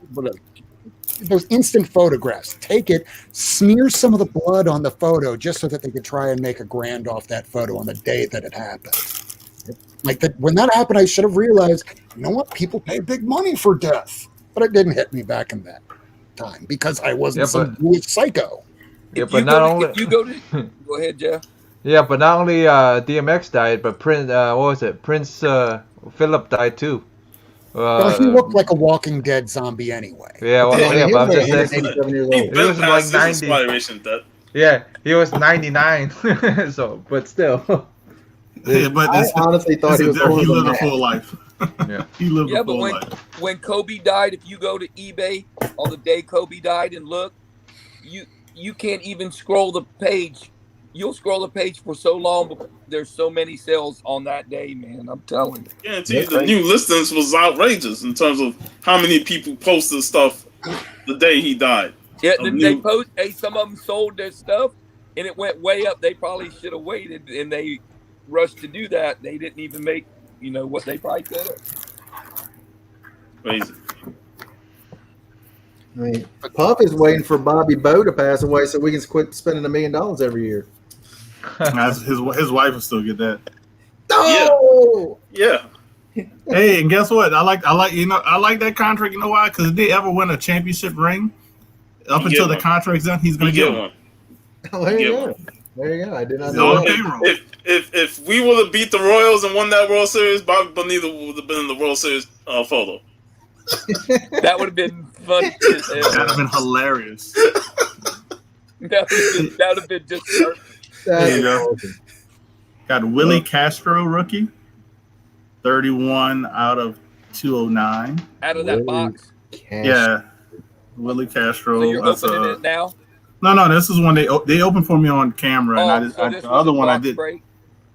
[SPEAKER 6] instant photographs, take it, smear some of the blood on the photo just so that they could try and make a grand off that photo on the day that it happened. Like that, when that happened, I should have realized, you know what? People pay big money for death. But it didn't hit me back in that time because I wasn't some Jewish psycho.
[SPEAKER 7] Yeah, but not only
[SPEAKER 4] go ahead, Jeff.
[SPEAKER 7] Yeah, but not only DMX died, but Prince Philip died too.
[SPEAKER 6] Well, he looked like a Walking Dead zombie anyway.
[SPEAKER 7] Yeah, but I'm just saying,
[SPEAKER 1] 87 years old.
[SPEAKER 7] he was like 90. Yeah, he was 99. So, but still.
[SPEAKER 8] Yeah, but
[SPEAKER 1] I honestly thought he
[SPEAKER 8] lived a full life.
[SPEAKER 7] Yeah,
[SPEAKER 8] he lived a full life.
[SPEAKER 4] When Kobe died, if you go to eBay on the day Kobe died and look, you can't even scroll the page you'll scroll a page for so long, but there's so many sales on that day, man. I'm telling you.
[SPEAKER 2] Guarantee you, the new listings was outrageous in terms of how many people posted stuff the day he died.
[SPEAKER 4] Yeah, they post. Hey, some of them sold their stuff, and it went way up. They probably should have waited, and they rushed to do that. They didn't even make what they probably could have.
[SPEAKER 2] Crazy.
[SPEAKER 1] I mean, Puff is waiting for Bobby Bowe to pass away so we can quit spending $1 million every year.
[SPEAKER 8] His wife will still get that.
[SPEAKER 1] Oh,
[SPEAKER 2] yeah.
[SPEAKER 8] Hey, and guess what? I like that contract. You know why? Because if they ever win a championship ring, up until the contract's done, he's going to get one.
[SPEAKER 1] Oh, there you go. There you go. I did not know that.
[SPEAKER 2] If we would have beat the Royals and won that World Series, Bobby Bonilla would have been in the World Series photo.
[SPEAKER 4] That would have been funny.
[SPEAKER 8] That would have been hilarious.
[SPEAKER 4] That would have been just perfect.
[SPEAKER 8] There you go. Got Willie Castro rookie, 31 out of 209.
[SPEAKER 4] Out of that box.
[SPEAKER 8] Yeah, Willie Castro.
[SPEAKER 4] So you're opening it now?
[SPEAKER 8] No. This is one they opened for me on camera, and the other one I did.
[SPEAKER 4] Break?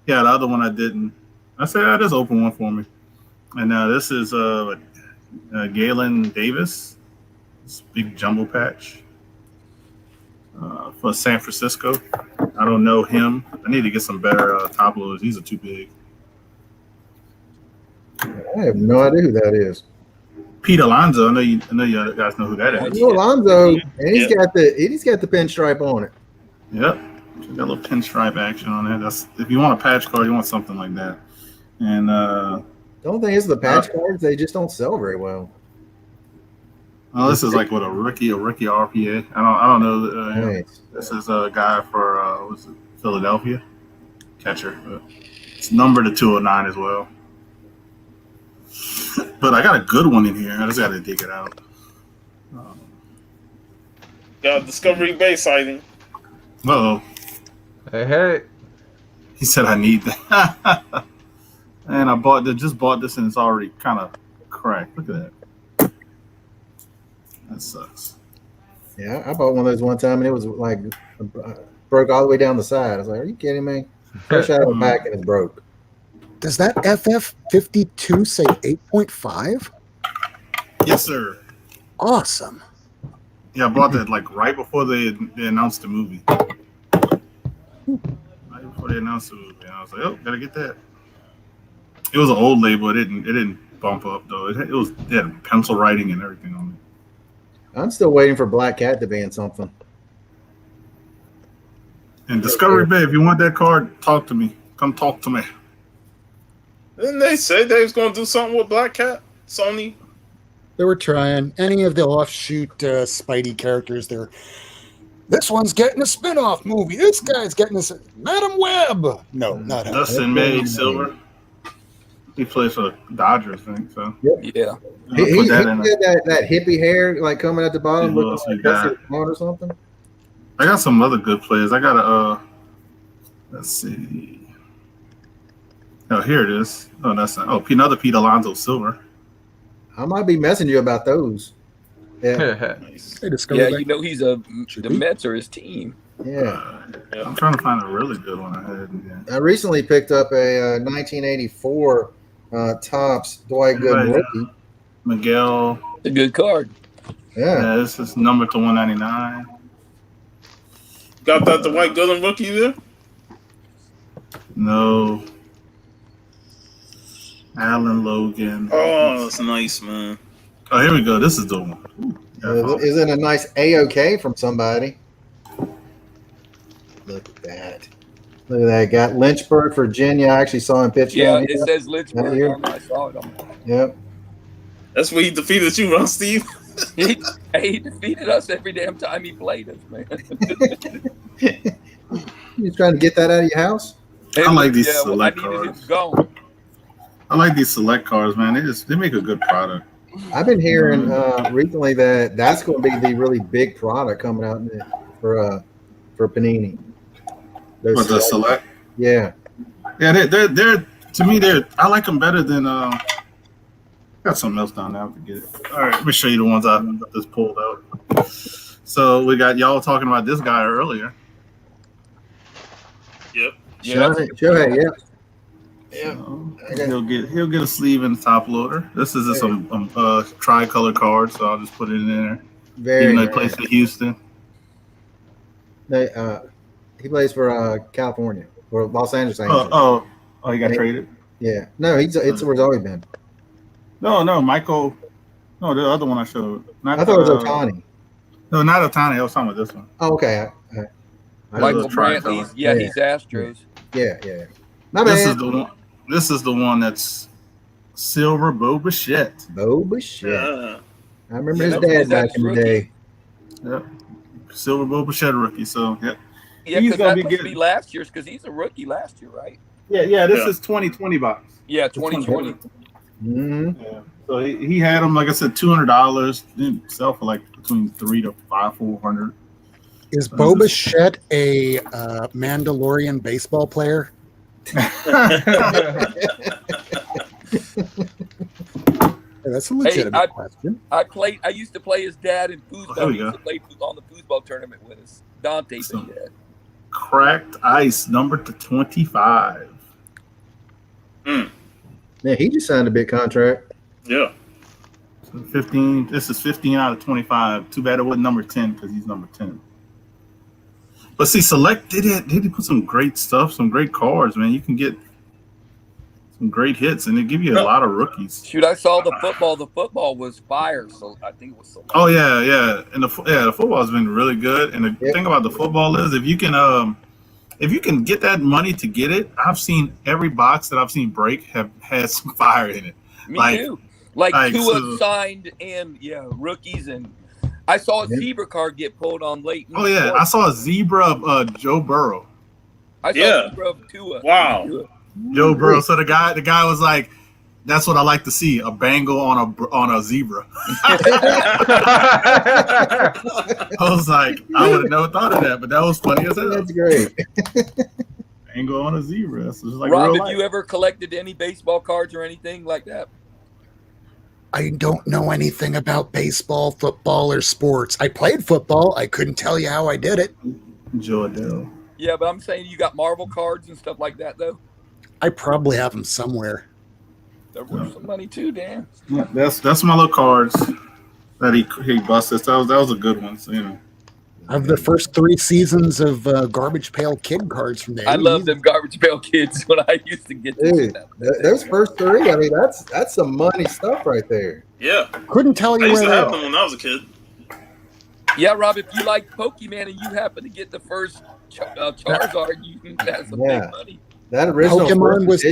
[SPEAKER 8] Yeah, the other one I didn't. I said, just open one for me. And this is Galen Davis, this big jumbo patch for San Francisco. I don't know him. I need to get some better top loaders. These are too big.
[SPEAKER 1] I have no idea who that is.
[SPEAKER 8] Pete Alonso. I know you guys know who that is.
[SPEAKER 1] Alonso, and he's got the pinstripe on it.
[SPEAKER 8] Yep, got a little pinstripe action on it. That's if you want a patch card, you want something like that. And
[SPEAKER 1] the only thing is the patch cards, they just don't sell very well.
[SPEAKER 8] Oh, this is like what a rookie RPA. I don't know.
[SPEAKER 1] Nice.
[SPEAKER 8] This is a guy for Philadelphia catcher. But it's numbered to 209 as well. But I got a good one in here. I just got to dig it out.
[SPEAKER 2] Got a Discovery Bay sighting.
[SPEAKER 8] Uh-oh.
[SPEAKER 7] Hey.
[SPEAKER 8] He said I need that. And I just bought this and it's already kind of cracked. Look at that. That sucks.
[SPEAKER 1] Yeah, I bought one of those one time and it was like broke all the way down the side. I was like, are you kidding me? Fresh out of the back and it's broke.
[SPEAKER 6] Does that FF52 say 8.5?
[SPEAKER 8] Yes, sir.
[SPEAKER 6] Awesome.
[SPEAKER 8] Yeah, I bought that like right before they announced the movie. Right before they announced the movie. And I was like, oh, gotta get that. It was an old label. It didn't bump up though. It had pencil writing and everything on it.
[SPEAKER 1] I'm still waiting for Black Cat to be in something.
[SPEAKER 8] And Discovery Bay, if you want that card, talk to me. Come talk to me.
[SPEAKER 2] Didn't they say they was going to do something with Black Cat? Sony?
[SPEAKER 6] They were trying. Any of the offshoot Spidey characters there. This one's getting a spin-off movie. This guy's getting this. Madam Web. No, not him.
[SPEAKER 8] Dustin May Silver. He plays for the Dodgers, I think so.
[SPEAKER 1] Yep.
[SPEAKER 4] Yeah.
[SPEAKER 1] He had that hippie hair like coming at the bottom looking like or something.
[SPEAKER 8] I got some other good players. I got a let's see. Oh, here it is. Oh, that's not. Another Pete Alonso Silver.
[SPEAKER 1] I might be messing you about those. Yeah.
[SPEAKER 2] Nice.
[SPEAKER 4] Yeah, he's the Mets are his team.
[SPEAKER 1] Yeah.
[SPEAKER 8] I'm trying to find a really good one. I
[SPEAKER 1] recently picked up a 1984 Topps Dwight Gooden rookie.
[SPEAKER 8] Miguel.
[SPEAKER 4] It's a good card.
[SPEAKER 1] Yeah.
[SPEAKER 8] This is number to 199.
[SPEAKER 2] Got that Dwight Gooden rookie there?
[SPEAKER 8] No. Alan Logan.
[SPEAKER 2] Oh, that's nice, man.
[SPEAKER 8] Oh, here we go. This is the one.
[SPEAKER 1] Isn't a nice AOK from somebody? Look at that. Look at that. Got Lynchburg, Virginia. I actually saw him pitch.
[SPEAKER 4] Yeah, it says Lynchburg. I saw it on that.
[SPEAKER 1] Yep.
[SPEAKER 2] That's where he defeated you, huh, Steve?
[SPEAKER 4] He defeated us every damn time he played us, man.
[SPEAKER 1] You trying to get that out of your house?
[SPEAKER 8] I like these select cards. I like these select cards, man. They make a good product.
[SPEAKER 1] I've been hearing recently that's going to be the really big product coming out for Panini.
[SPEAKER 8] What, the select?
[SPEAKER 1] Yeah.
[SPEAKER 8] Yeah, they're to me I like them better than got something else down there. I forget it. All right, let me show you the ones I just pulled out. So we got y'all talking about this guy earlier.
[SPEAKER 2] Yep.
[SPEAKER 1] Shohei, yeah. Yeah.
[SPEAKER 8] He'll get a sleeve in the top loader. This is just some tricolor card, so I'll just put it in there. Even though he plays for Houston.
[SPEAKER 1] He plays for California or Los Angeles Angels.
[SPEAKER 8] He got traded.
[SPEAKER 1] Yeah, no, it's where it's always been.
[SPEAKER 8] No, Michael. No, the other one I showed.
[SPEAKER 1] I thought it was Ohtani.
[SPEAKER 8] No, not Ohtani. I was talking about this one.
[SPEAKER 1] Oh, okay.
[SPEAKER 4] Michael Brantley. He's Astros.
[SPEAKER 1] Yeah. My bad.
[SPEAKER 8] This is the one that's silver Bo Bichette.
[SPEAKER 1] I remember his dad back in the day.
[SPEAKER 8] Yep. Silver Bo Bichette rookie. So, yep.
[SPEAKER 4] Yeah, because that must be last year's because he's a rookie last year, right?
[SPEAKER 8] Yeah. This is 2020 box.
[SPEAKER 4] Yeah, 2020.
[SPEAKER 1] Mm-hmm.
[SPEAKER 8] Yeah. So he had them, like I said, $200. Didn't sell for like between $300 to $400.
[SPEAKER 6] Is Bo Bichette a Mandalorian baseball player? That's a legitimate question.
[SPEAKER 4] I used to play his dad in foosball. He used to play on the foosball tournament with us. Dante's dad.
[SPEAKER 8] Cracked ice, number to 25.
[SPEAKER 1] Yeah, he just signed a big contract.
[SPEAKER 2] Yeah.
[SPEAKER 8] So 15. This is 15 out of 25. Too bad it wasn't number 10 because he's number 10. But see, Select did put some great stuff, some great cards, man. You can get some great hits, and they give you a lot of rookies.
[SPEAKER 4] Shoot, I saw the football. The football was fire, so I think it was Select.
[SPEAKER 8] Oh yeah, and the football has been really good. And the thing about the football is, if you can get that money to get it, I've seen every box that I've seen break have had some fire in it.
[SPEAKER 4] Me too. Like Tua signed and rookies, and I saw a zebra card get pulled on late.
[SPEAKER 8] I saw a zebra of Joe Burrow.
[SPEAKER 4] I saw a zebra of Tua.
[SPEAKER 2] Wow.
[SPEAKER 8] Joe Burrow. So the guy was like, "That's what I like to see, a Bengal on a zebra." I was like, I would have never thought of that, but that was funny as hell.
[SPEAKER 1] That's great.
[SPEAKER 8] Bengal on a zebra. That's just like
[SPEAKER 4] Rob,
[SPEAKER 8] real
[SPEAKER 4] have you ever collected any baseball cards or anything like that?
[SPEAKER 6] I don't know anything about baseball, football, or sports. I played football. I couldn't tell you how I did it.
[SPEAKER 8] Joe Adele.
[SPEAKER 4] Yeah, but I'm saying you got Marvel cards and stuff like that, though.
[SPEAKER 6] I probably have them somewhere.
[SPEAKER 4] They're worth some money too, Dan.
[SPEAKER 8] Yeah, that's my little cards that he busted. That was a good one. So,
[SPEAKER 6] I have the first 3 seasons of Garbage Pail Kid cards from there.
[SPEAKER 4] I love them Garbage Pail Kids when I used to get
[SPEAKER 1] them. Those first 3, I mean, that's some money stuff right there.
[SPEAKER 2] Yeah.
[SPEAKER 6] Couldn't tell you
[SPEAKER 2] I used
[SPEAKER 6] where
[SPEAKER 2] to
[SPEAKER 6] they
[SPEAKER 2] have
[SPEAKER 6] are.
[SPEAKER 2] them when I was a kid.
[SPEAKER 4] Yeah, Rob, if you like Pokemon and you happen to get the first Charizard, you can have some big money.
[SPEAKER 1] That original
[SPEAKER 6] Pokemon was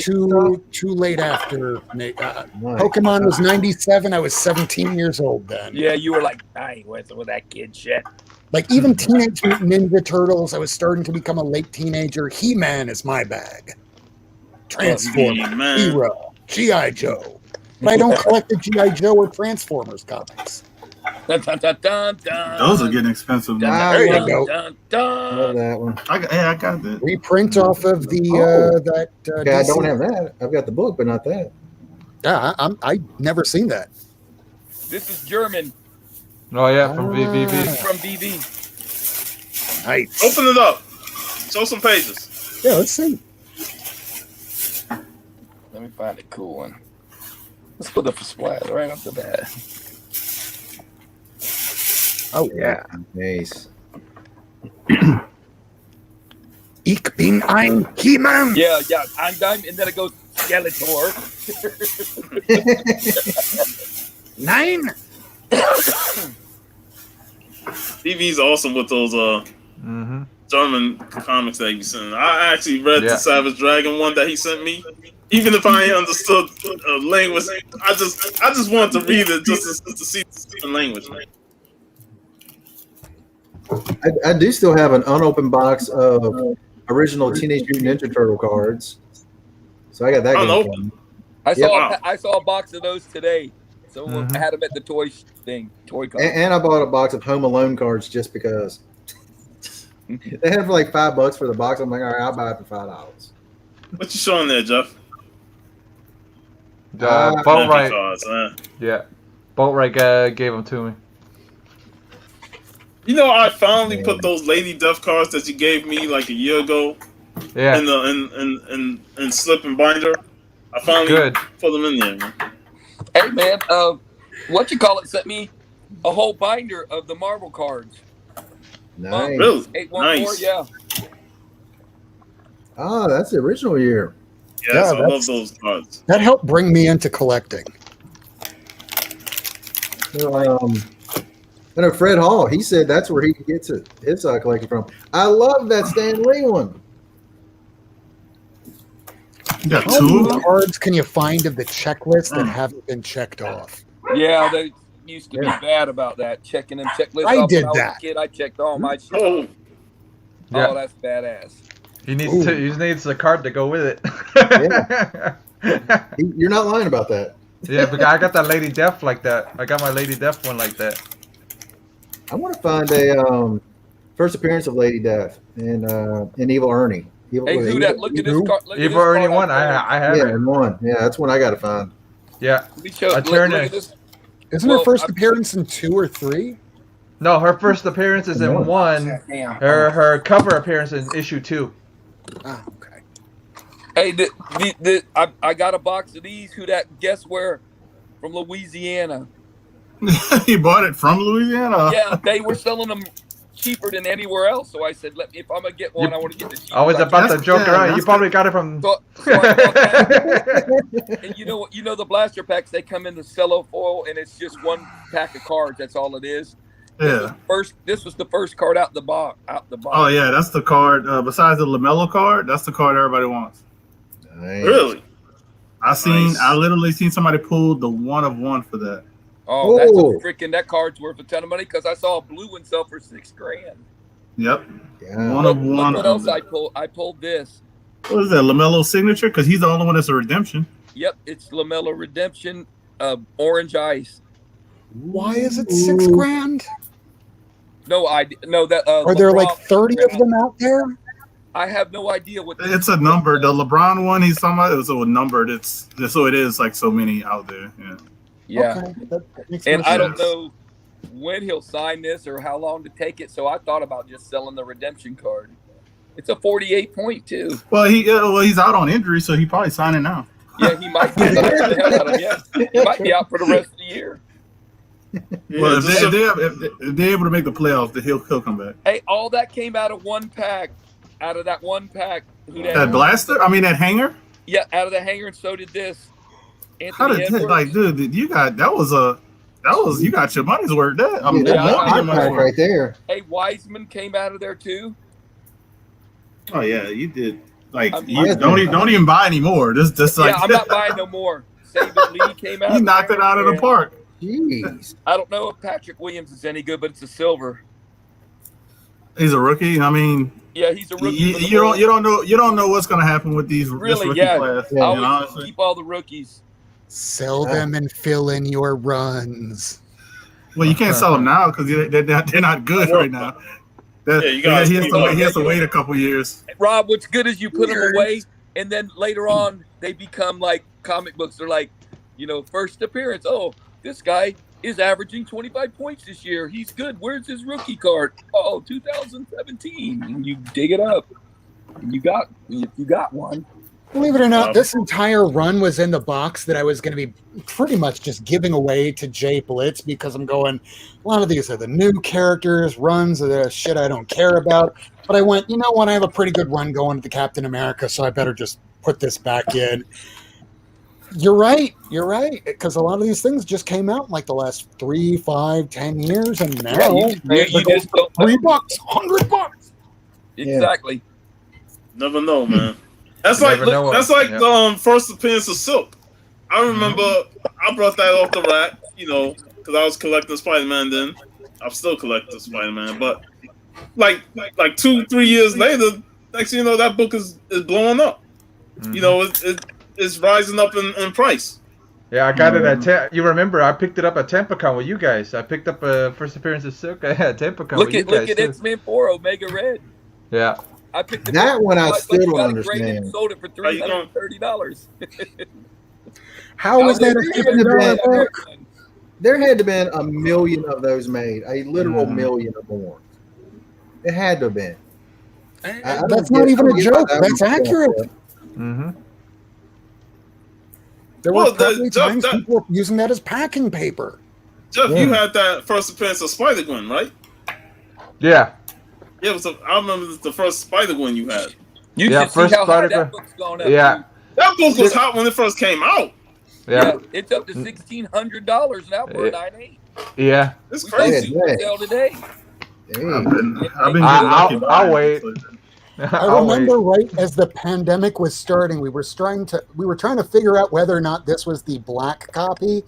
[SPEAKER 6] too late after. Pokemon was 97. I was 17 years old then.
[SPEAKER 4] Yeah, you were like, I ain't with that kid shit.
[SPEAKER 6] Like even Teenage Mutant Ninja Turtles, I was starting to become a late teenager. He-Man is my bag. Transformers, Hero, G.I. Joe. But I don't collect the G.I. Joe or Transformers comics.
[SPEAKER 4] Dun, dun, dun, dun, dun.
[SPEAKER 8] Those are getting expensive now.
[SPEAKER 6] There you go.
[SPEAKER 4] Dun, dun.
[SPEAKER 1] Love that one.
[SPEAKER 8] I got that.
[SPEAKER 6] Reprint off of the that.
[SPEAKER 1] I don't have that. I've got the book, but not that.
[SPEAKER 6] Yeah, I never seen that.
[SPEAKER 4] This is German.
[SPEAKER 7] Oh yeah, from VVV.
[SPEAKER 4] From VV.
[SPEAKER 6] Nice.
[SPEAKER 2] Open it up. Show some pages.
[SPEAKER 6] Yeah, let's see.
[SPEAKER 4] Let me find a cool one. Let's put the splash right off the bat.
[SPEAKER 6] Oh yeah,
[SPEAKER 1] nice.
[SPEAKER 6] Ich bin ein He-Man.
[SPEAKER 4] Yeah, I'm and then it goes Skeletor.
[SPEAKER 6] 9.
[SPEAKER 2] TV's awesome with those German comics that you sent. I actually read the Savage Dragon one that he sent me. Even if I ain't understood language, I just wanted to read it just to see the language.
[SPEAKER 1] I do still have an unopened box of original Teenage Mutant Ninja Turtle cards. So I got that.
[SPEAKER 2] Unopened.
[SPEAKER 4] I saw a box of those today. Someone had them at the toy con.
[SPEAKER 1] And I bought a box of Home Alone cards just because. They had for like $5 for the box. I'm like, all right, I'll buy it for $5.
[SPEAKER 2] What you showing there, Jeff?
[SPEAKER 7] Boatwright.
[SPEAKER 2] Cards,
[SPEAKER 7] yeah, Boatwright gave them to me.
[SPEAKER 2] You know, I finally put those Lady Death cards that you gave me like a year ago
[SPEAKER 7] Yeah.
[SPEAKER 2] in the slip and binder. I finally put them in there, man.
[SPEAKER 4] Hey man, sent me a whole binder of the Marvel cards.
[SPEAKER 1] Nice.
[SPEAKER 2] Really?
[SPEAKER 4] 814,
[SPEAKER 2] Nice.
[SPEAKER 4] yeah.
[SPEAKER 1] Oh, that's the original year.
[SPEAKER 2] Yes, I love those cards.
[SPEAKER 6] That helped bring me into collecting.
[SPEAKER 1] So, I know Fred Hall, he said that's where he gets his collection from. I love that Stan Lee one.
[SPEAKER 8] You got
[SPEAKER 6] How
[SPEAKER 8] two
[SPEAKER 6] many cards can you find of the checklist that haven't been checked off?
[SPEAKER 4] Yeah, they used to be bad about that, checking them checklists
[SPEAKER 6] I
[SPEAKER 4] off.
[SPEAKER 6] did
[SPEAKER 4] When I was
[SPEAKER 6] that.
[SPEAKER 4] a kid, I checked all my shit.
[SPEAKER 2] Oh,
[SPEAKER 7] Yeah.
[SPEAKER 4] Oh, that's badass.
[SPEAKER 7] He needs the card to go with it.
[SPEAKER 1] You're not lying about that.
[SPEAKER 7] Yeah, but I got that Lady Death like that. I got my Lady Death one like that.
[SPEAKER 1] I want to find a first appearance of Lady Death in Evil Ernie.
[SPEAKER 4] Hey, who that? Look at this card.
[SPEAKER 7] Evil Ernie one. I have it.
[SPEAKER 1] One. Yeah, that's one I got to find.
[SPEAKER 7] Yeah.
[SPEAKER 4] Let me show.
[SPEAKER 7] I
[SPEAKER 4] Look
[SPEAKER 7] turned
[SPEAKER 4] at
[SPEAKER 7] it.
[SPEAKER 4] this.
[SPEAKER 6] Isn't her first appearance in 2 or 3?
[SPEAKER 7] No, her first appearance is in 1.
[SPEAKER 4] Damn.
[SPEAKER 7] Her cover appearance is issue 2.
[SPEAKER 6] Oh, okay.
[SPEAKER 4] Hey, I got a box of these. Who that? Guess where? From Louisiana.
[SPEAKER 8] He bought it from Louisiana.
[SPEAKER 4] Yeah, they were selling them cheaper than anywhere else. So I said, if I'm gonna get one, I want to get the cheapest.
[SPEAKER 7] I was about to joke around. You
[SPEAKER 8] that's
[SPEAKER 7] probably got it from.
[SPEAKER 4] So I bought that. And you know the blaster packs, they come in the cellofoil, and it's just one pack of cards. That's all it is.
[SPEAKER 8] Yeah.
[SPEAKER 4] This was the first card out the box.
[SPEAKER 8] Oh yeah, that's the card. Besides the LaMelo card, that's the card everybody wants.
[SPEAKER 1] Nice.
[SPEAKER 2] really?
[SPEAKER 8] I literally seen somebody pull the 1 of 1 for that.
[SPEAKER 4] Oh, that's that card's worth a ton of money because I saw a blue one sell for $6,000.
[SPEAKER 8] Yep.
[SPEAKER 1] Yeah.
[SPEAKER 8] 1 of 1.
[SPEAKER 4] Look what else I pulled? I pulled this.
[SPEAKER 8] What is that? LaMelo signature? Because he's the only one that's a redemption.
[SPEAKER 4] Yep, it's LaMelo Redemption, Orange Ice.
[SPEAKER 6] Why is it $6,000?
[SPEAKER 4] No, that.
[SPEAKER 6] Are there like 30 of them out there?
[SPEAKER 4] I have no idea what.
[SPEAKER 8] It's a number. The LeBron one he's talking about is a numbered. It's so it is like so many out there. Yeah.
[SPEAKER 4] Yeah.
[SPEAKER 6] Okay. That makes
[SPEAKER 4] And
[SPEAKER 6] more
[SPEAKER 4] I don't
[SPEAKER 6] sense.
[SPEAKER 4] know when he'll sign this or how long to take it. So I thought about just selling the redemption card. It's a 48 point too.
[SPEAKER 8] Well, he's out on injury, so he probably signing now.
[SPEAKER 4] Yeah, he might be. He might be out for the rest of the year.
[SPEAKER 8] Well, if they're able to make the playoffs, then he'll come back.
[SPEAKER 4] Hey, all that came out of one pack. Out of that one pack.
[SPEAKER 8] That blaster? I mean, that hanger?
[SPEAKER 4] Yeah, out of the hanger, and so did this.
[SPEAKER 8] How did that, dude? You got you got your money's worth. That I mean,
[SPEAKER 1] That's
[SPEAKER 8] your
[SPEAKER 1] my
[SPEAKER 8] money's
[SPEAKER 1] pack
[SPEAKER 8] worth.
[SPEAKER 1] right there.
[SPEAKER 4] Hey, Wiseman came out of there too.
[SPEAKER 8] Oh yeah, you did. Like
[SPEAKER 4] I'm-
[SPEAKER 8] you don't even buy anymore. Just like
[SPEAKER 4] Yeah, I'm not buying no more. Saban Lee came out.
[SPEAKER 8] you knocked it out of the
[SPEAKER 4] and
[SPEAKER 8] park.
[SPEAKER 1] Jeez.
[SPEAKER 4] I don't know if Patrick Williams is any good, but it's a silver.
[SPEAKER 8] He's a rookie. I mean,
[SPEAKER 4] Yeah, he's a rookie.
[SPEAKER 8] you don't know what's gonna happen with these this
[SPEAKER 4] Really,
[SPEAKER 8] rookie
[SPEAKER 4] yeah.
[SPEAKER 8] class.
[SPEAKER 1] Yeah.
[SPEAKER 4] I
[SPEAKER 8] You know,
[SPEAKER 4] always
[SPEAKER 8] honestly.
[SPEAKER 4] keep all the rookies.
[SPEAKER 6] Sell them and fill in your runs.
[SPEAKER 8] Well, you can't sell them now because they're not good right now.
[SPEAKER 2] You guys
[SPEAKER 8] he
[SPEAKER 2] keep
[SPEAKER 8] has to wait a couple years.
[SPEAKER 4] Rob, what's good is you put them away, and then later on they become like comic books. They're like, first appearance. Oh, this guy is averaging 25 points this year. He's good. Where's his rookie card? Oh, 2017. And you dig it up. And you got one.
[SPEAKER 6] Believe it or not, this entire run was in the box that I was going to be pretty much just giving away to Jay Blitz because I'm going, a lot of these are the new characters, runs of the shit I don't care about. But I went, you know what? I have a pretty good run going to the Captain America, so I better just put this back in. You're right. Because a lot of these things just came out in like the last 3, 5, 10 years, and now
[SPEAKER 4] you just don't know.
[SPEAKER 6] $3, $100.
[SPEAKER 4] Exactly.
[SPEAKER 2] Never know, man. That's
[SPEAKER 7] You
[SPEAKER 2] like
[SPEAKER 7] never know
[SPEAKER 2] the first appearance of Silk. I remember I brought that off the rack, because I was collecting Spider-Man then. I'm still collecting Spider-Man, but like 2-3 years later, next thing you know, that book is blowing up. It's rising up in price.
[SPEAKER 7] Yeah, I got it at you remember I picked it up at TampaCon with you guys. I picked up a first appearance of Silk at TampaCon with you guys.
[SPEAKER 4] Look at
[SPEAKER 7] too.
[SPEAKER 4] X-Men 4 Omega Red.
[SPEAKER 7] Yeah.
[SPEAKER 4] I picked it
[SPEAKER 1] That
[SPEAKER 4] up.
[SPEAKER 1] one I
[SPEAKER 4] Like,
[SPEAKER 1] still
[SPEAKER 4] you
[SPEAKER 1] don't
[SPEAKER 4] got it graded and
[SPEAKER 1] understand.
[SPEAKER 4] sold it for $330.
[SPEAKER 6] How is that a $50 book?
[SPEAKER 1] There had to have been a million of those made, a literal million or more. It had to have been.
[SPEAKER 6] That's not even a joke. That's accurate.
[SPEAKER 7] Mm-hmm.
[SPEAKER 6] There were probably times people were using that as packing paper.
[SPEAKER 2] Jeff, you had that first appearance of Spider-Gwen, right?
[SPEAKER 7] Yeah.
[SPEAKER 2] Yeah, I remember the first Spider-Gwen you had.
[SPEAKER 4] You should see how high that book's gone up.
[SPEAKER 7] Yeah.
[SPEAKER 2] That book was hot when it first came out.
[SPEAKER 7] Yeah.
[SPEAKER 4] It's up to $1,600 now for a 9.8.
[SPEAKER 7] Yeah.
[SPEAKER 2] It's crazy.
[SPEAKER 4] Sell today.
[SPEAKER 7] I'll wait.
[SPEAKER 6] I remember right as the pandemic was starting, we were trying to figure out whether or not this was the black copy,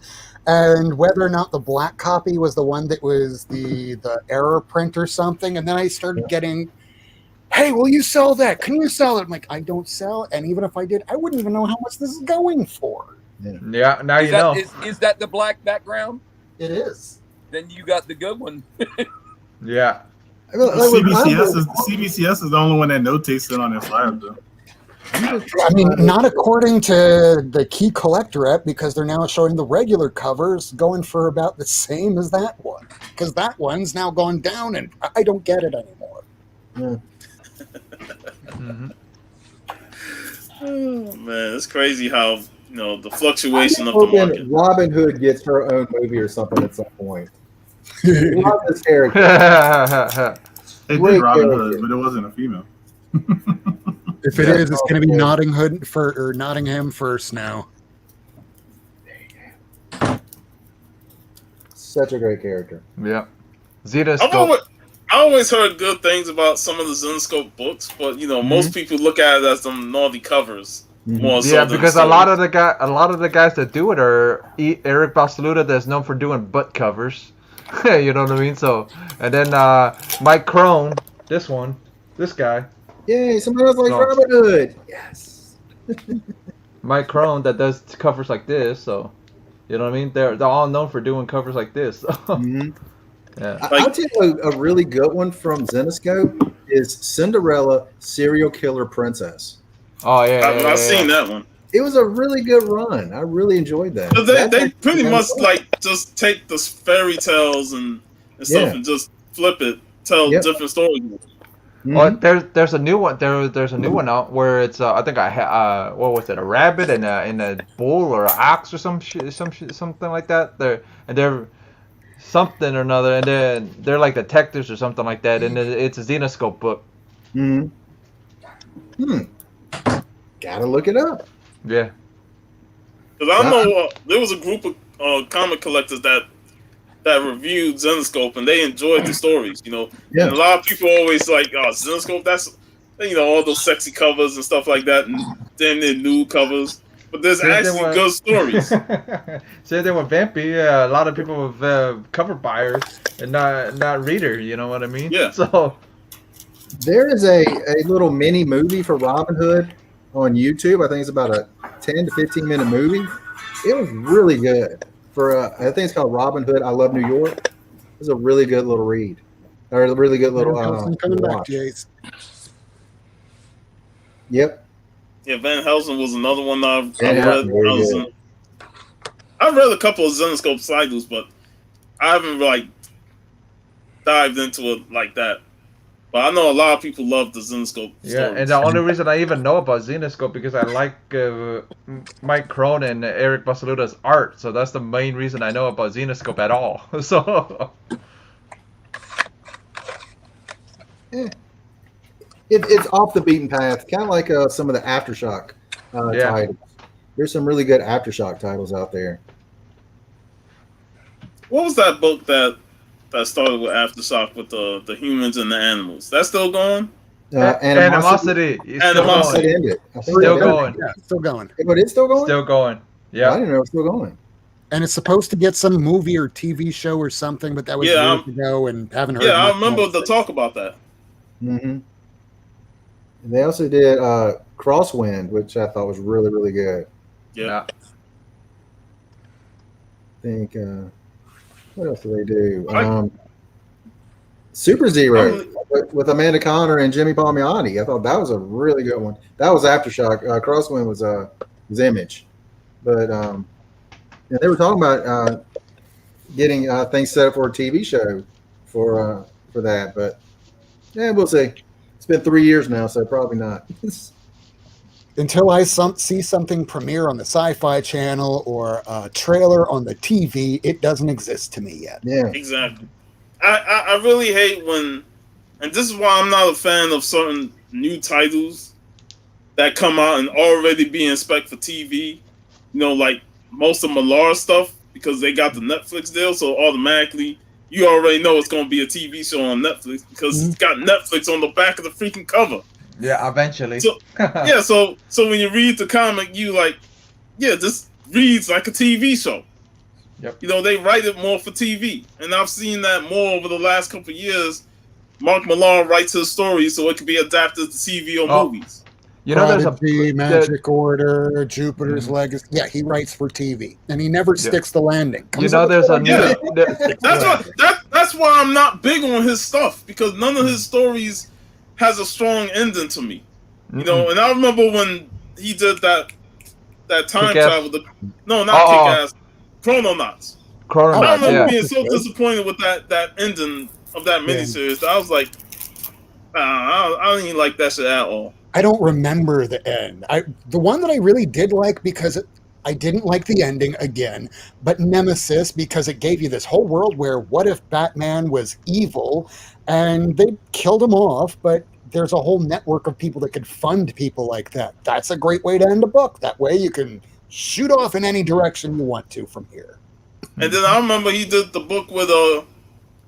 [SPEAKER 6] and whether or not the black copy was the one that was the error print or something. And then I started getting, "Hey, will you sell that? Can you sell it?" I'm like, "I don't sell," and even if I did, I wouldn't even know how much this is going for.
[SPEAKER 7] Yeah, now you know.
[SPEAKER 4] Is that the black background?
[SPEAKER 6] It is.
[SPEAKER 4] Then you got the good one.
[SPEAKER 7] Yeah.
[SPEAKER 8] CBCS is the only one that notates it on their flyer, though.
[SPEAKER 6] I mean, not according to the Key Collector app, because they're now showing the regular covers going for about the same as that one. Because that one's now gone down, and I don't get it anymore.
[SPEAKER 1] Yeah.
[SPEAKER 7] Mm-hmm.
[SPEAKER 2] Oh man, it's crazy how the fluctuation of the market.
[SPEAKER 1] Robin Hood gets her own movie or something at some point. Love this character.
[SPEAKER 8] They did Robin Hood, but it wasn't a female.
[SPEAKER 6] If it is, it's going to be Nottingham first now.
[SPEAKER 1] Such a great character.
[SPEAKER 7] Yeah. Zetascope.
[SPEAKER 2] I always heard good things about some of the Zetascope books, but most people look at it as some naughty covers. More so than
[SPEAKER 7] because a lot of the guys that do it are Eric Basaluda, that's known for doing butt covers. You know what I mean? So, and then Mike Crone, this guy.
[SPEAKER 1] Yay, somebody else likes Robin Hood. Yes.
[SPEAKER 7] Mike Crone that does covers like this, so you know what I mean? They're all known for doing covers like this. Yeah.
[SPEAKER 1] I'll tell you a really good one from Zetascope is Cinderella Serial Killer Princess.
[SPEAKER 7] Oh yeah,
[SPEAKER 2] I've seen that one.
[SPEAKER 1] It was a really good run. I really enjoyed that.
[SPEAKER 2] But they pretty much just take the fairy tales and stuff and just flip it, tell different stories.
[SPEAKER 7] Mm-hmm. Oh, there's a new one. There's a new one out where it's I think what was it, a rabbit and a bull or an ox or something like that. They're something or another, and then they're like detectives or something like that, and it's a Zetascope book.
[SPEAKER 1] Gotta look it up.
[SPEAKER 7] Yeah.
[SPEAKER 2] Because I know there was a group of comic collectors that reviewed Zetascope, and they enjoyed the stories, Yeah. And a lot of people always like, "Oh, Zetascope, that's all those sexy covers and stuff like that, and then the nude covers." But there's actually good stories.
[SPEAKER 7] Same thing with Vampy. Yeah, a lot of people with cover buyers and not reader. You know what I mean?
[SPEAKER 2] Yeah.
[SPEAKER 7] So
[SPEAKER 1] there is a little mini movie for Robin Hood on YouTube. I think it's about a 10 to 15 minute movie. It was really good. I think it's called Robin Hood, I Love New York. It was a really good little read. Or a really good little
[SPEAKER 6] coming back,
[SPEAKER 1] watch.
[SPEAKER 6] Jace.
[SPEAKER 1] Yep.
[SPEAKER 2] Yeah, Van Helsing was another one I've read. I've read a couple of Zetascope cycles, but I haven't dived into it like that. But I know a lot of people love the Zetascope stories.
[SPEAKER 7] And the only reason I even know about Zetascope because I like Mike Crone and Eric Basaluda's art, so that's the main reason I know about Zetascope at all. So
[SPEAKER 1] It's off the beaten path, kind of like some of the Aftershock titles. There's some really good Aftershock titles out there.
[SPEAKER 2] What was that book that started with Aftershock with the humans and the animals? That's still going?
[SPEAKER 7] Animosity.
[SPEAKER 1] Still
[SPEAKER 7] going.
[SPEAKER 6] Yeah, still going.
[SPEAKER 1] But it's still going?
[SPEAKER 7] Still going. Yeah.
[SPEAKER 1] I didn't know it was still going.
[SPEAKER 6] And it's supposed to get some movie or TV show or something, but that was years ago and haven't heard.
[SPEAKER 2] Yeah, I remember the talk about that.
[SPEAKER 1] Mm-hmm. And they also did Crosswind, which I thought was really, really good.
[SPEAKER 2] Yeah.
[SPEAKER 1] I think, what else do they do? Super Zero with Amanda Connor and Jimmy Palmiotti. I thought that was a really good one. That was Aftershock. Crosswind was Image. But they were talking about getting things set up for a TV show for that. But yeah, we'll see. been 3 years now, so probably not.
[SPEAKER 6] Until I see something premiere on the Sci-Fi Channel or a trailer on the TV, it doesn't exist to me yet.
[SPEAKER 1] Yeah,
[SPEAKER 2] Exactly. I really hate when, and this is why I'm not a fan of certain new titles that come out and already be in spec for TV. You know, like most of Malar stuff, because they got the Netflix deal, so automatically you already know it's going to be a TV show on Netflix because it's got Netflix on the back of the freaking cover.
[SPEAKER 7] Yeah, eventually.
[SPEAKER 2] So yeah, so when you read the comic, you like, yeah, this reads like a TV show.
[SPEAKER 7] Yep.
[SPEAKER 2] You know, they write it more for TV, and I've seen that more over the last couple of years. Mark Millar writes his stories so it can be adapted to TV or movies.
[SPEAKER 7] You know,
[SPEAKER 6] Prodigy, Magic Order, Jupiter's Legacy. Yeah, he writes for TV, and he never sticks the landing.
[SPEAKER 7] You know, there's a new.
[SPEAKER 2] That's why I'm not big on his stuff, because none of his stories has a strong ending to me. You know, and I remember when he did that time travel. No, not Kick-Ass. Chrononauts. I remember being so disappointed with that ending of that miniseries. I was like, I don't even like that shit at all.
[SPEAKER 6] I don't remember the end. The one that I really did like, because I didn't like the ending again, but Nemesis, because it gave you this whole world where what if Batman was evil and they killed him off, but there's a whole network of people that could fund people like that. That's a great way to end a book. That way you can shoot off in any direction you want to from here.
[SPEAKER 2] And then I remember he did the book with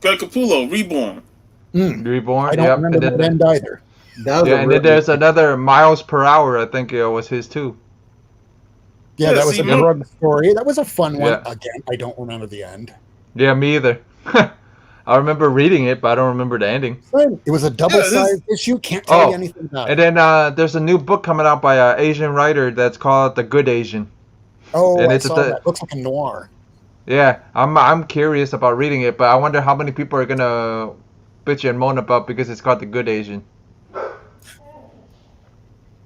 [SPEAKER 2] Greg Capullo, Reborn.
[SPEAKER 7] Reborn.
[SPEAKER 6] I don't remember that end either.
[SPEAKER 7] And then there's another Miles Per Hour. I think it was his too.
[SPEAKER 6] Yeah, that was a drug story. That was a fun one. Again, I don't remember the end.
[SPEAKER 7] Yeah, me either. I remember reading it, but I don't remember the ending.
[SPEAKER 6] It was a double-sized issue. Can't tell you anything about it.
[SPEAKER 7] And then there's a new book coming out by an Asian writer that's called The Good Asian.
[SPEAKER 6] Oh, and I saw that. Looks like a noir.
[SPEAKER 7] Yeah, I'm curious about reading it, but I wonder how many people are gonna bitch and moan about because it's called The Good Asian.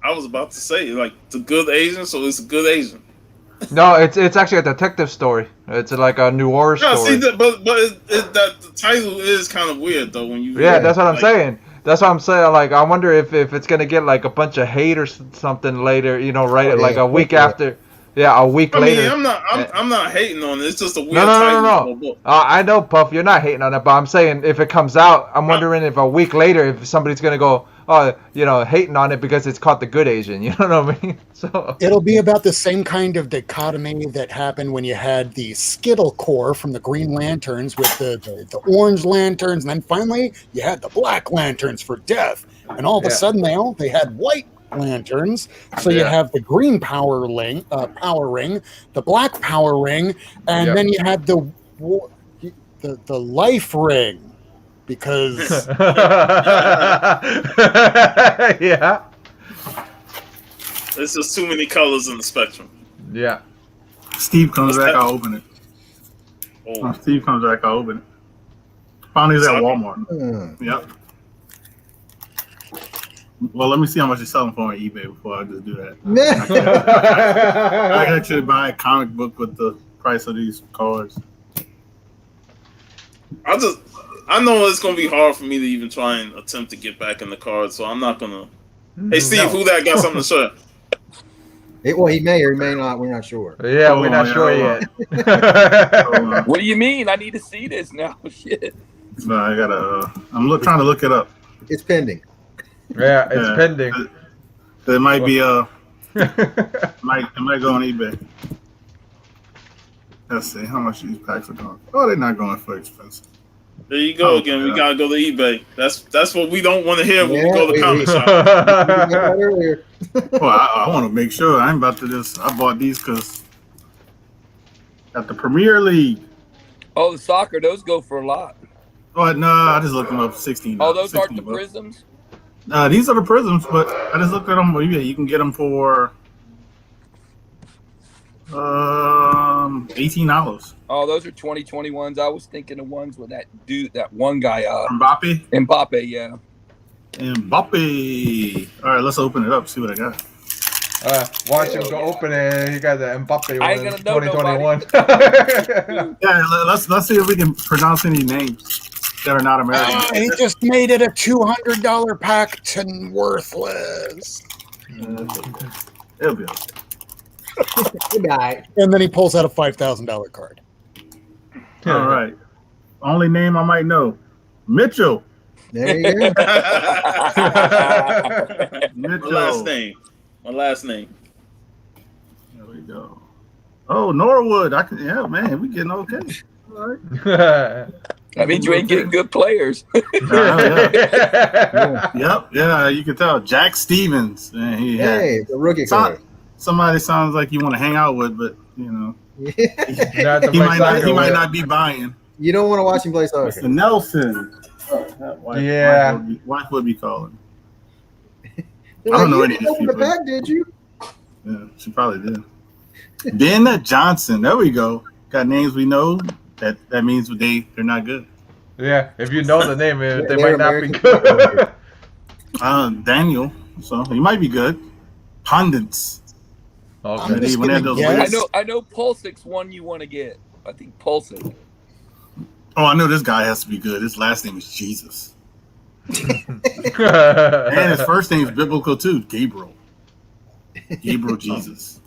[SPEAKER 2] I was about to say, like, The Good Asian, so it's a good Asian.
[SPEAKER 7] No, it's actually a detective story. It's like a noir story.
[SPEAKER 2] See, but that the title is kind of weird though when you.
[SPEAKER 7] Yeah, that's what I'm saying. That's what I'm saying. Like, I wonder if it's gonna get like a bunch of hate or something later. You know, right? Like a week after. Yeah, a week later.
[SPEAKER 2] I'm not hating on it. It's just a weird title.
[SPEAKER 7] No. I know, Puff. You're not hating on it, but I'm saying if it comes out, I'm wondering if a week later, if somebody's gonna go, hating on it because it's called The Good Asian. You know what I mean? So
[SPEAKER 6] it'll be about the same kind of dichotomy that happened when you had the Skittle Corps from the Green Lanterns with the Orange Lanterns, and then finally you had the Black Lanterns for Death, and all of a sudden they had White Lanterns. So you have the Green Power Ring, the Black Power Ring, and then you had the Life Ring. Because
[SPEAKER 2] there's just too many colors in the spectrum.
[SPEAKER 7] Yeah.
[SPEAKER 8] Steve comes back, I'll open it.
[SPEAKER 2] Oh.
[SPEAKER 8] Steve comes back, I'll open it. Found these at Walmart. Yep. Well, let me see how much you're selling for on eBay before I just do that. I can actually buy a comic book with the price of these cards.
[SPEAKER 2] I know it's gonna be hard for me to even try and attempt to get back in the cards, so I'm not gonna. Hey, Steve, who that got something to say?
[SPEAKER 1] Well, he may or he may not. We're not sure.
[SPEAKER 7] Yeah, we're not sure yet.
[SPEAKER 4] What do you mean? I need to see this now. Shit.
[SPEAKER 8] No, I gotta. I'm trying to look it up.
[SPEAKER 1] It's pending.
[SPEAKER 7] Yeah, it's pending.
[SPEAKER 8] It might be it might go on eBay. Let's see how much these packs are going. Oh, they're not going for expensive.
[SPEAKER 2] There you go again. We gotta go to eBay. That's what we don't want to hear when we go to the comic shop.
[SPEAKER 8] Well, I want to make sure. I'm about to just. I bought these because at the Premier League.
[SPEAKER 4] Oh, the soccer. Those go for a lot.
[SPEAKER 8] Oh no, I just looked them up. 16.
[SPEAKER 4] Oh, those aren't the Prisms.
[SPEAKER 8] These are the Prisms, but I just looked at them. Yeah, you can get them for $18.
[SPEAKER 4] Oh, those are 2021s. I was thinking the ones with that dude, that one guy.
[SPEAKER 2] Mbappe,
[SPEAKER 4] yeah.
[SPEAKER 8] Mbappe. All right, let's open it up. See what I got.
[SPEAKER 7] Why don't you go open it? You got the Mbappe
[SPEAKER 4] I ain't
[SPEAKER 7] one.
[SPEAKER 4] gonna know
[SPEAKER 7] 2021.
[SPEAKER 8] Yeah, let's see if we can pronounce any names. that are not American.
[SPEAKER 6] He just made it a $200 pack to worthless.
[SPEAKER 8] It'll be okay.
[SPEAKER 1] Goodbye.
[SPEAKER 6] And then he pulls out a $5,000 card.
[SPEAKER 8] All right. Only name I might know. Mitchell.
[SPEAKER 1] There you go.
[SPEAKER 8] Mitchell.
[SPEAKER 2] My last name.
[SPEAKER 8] There we go. Oh, Norwood. Man, we getting okay. All right.
[SPEAKER 4] That means you ain't getting good players.
[SPEAKER 8] Yep. Yeah, you can tell. Jack Stevens.
[SPEAKER 1] Hey, the rookie card.
[SPEAKER 8] Somebody sounds like you want to hang out with, but he
[SPEAKER 7] Not
[SPEAKER 8] might not be buying.
[SPEAKER 1] You don't want to watch him play soccer.
[SPEAKER 8] Mr. Nelson. Wife would be calling. I don't know any of these
[SPEAKER 1] opened the
[SPEAKER 8] people.
[SPEAKER 1] pack, did you?
[SPEAKER 8] Yeah, she probably did. Ben Johnson. There we go. Got names we know. That means they're not good.
[SPEAKER 7] Yeah, if you know the name, they
[SPEAKER 1] they're
[SPEAKER 7] might not
[SPEAKER 1] American
[SPEAKER 7] be good.
[SPEAKER 8] Daniel. So he might be good. Pundits.
[SPEAKER 6] I'm just gonna guess.
[SPEAKER 4] I know Pulsic's one you want to get. I think Pulsic.
[SPEAKER 8] Oh, I know this guy has to be good. His last name is Jesus. And his first name is biblical too. Gabriel Jesus.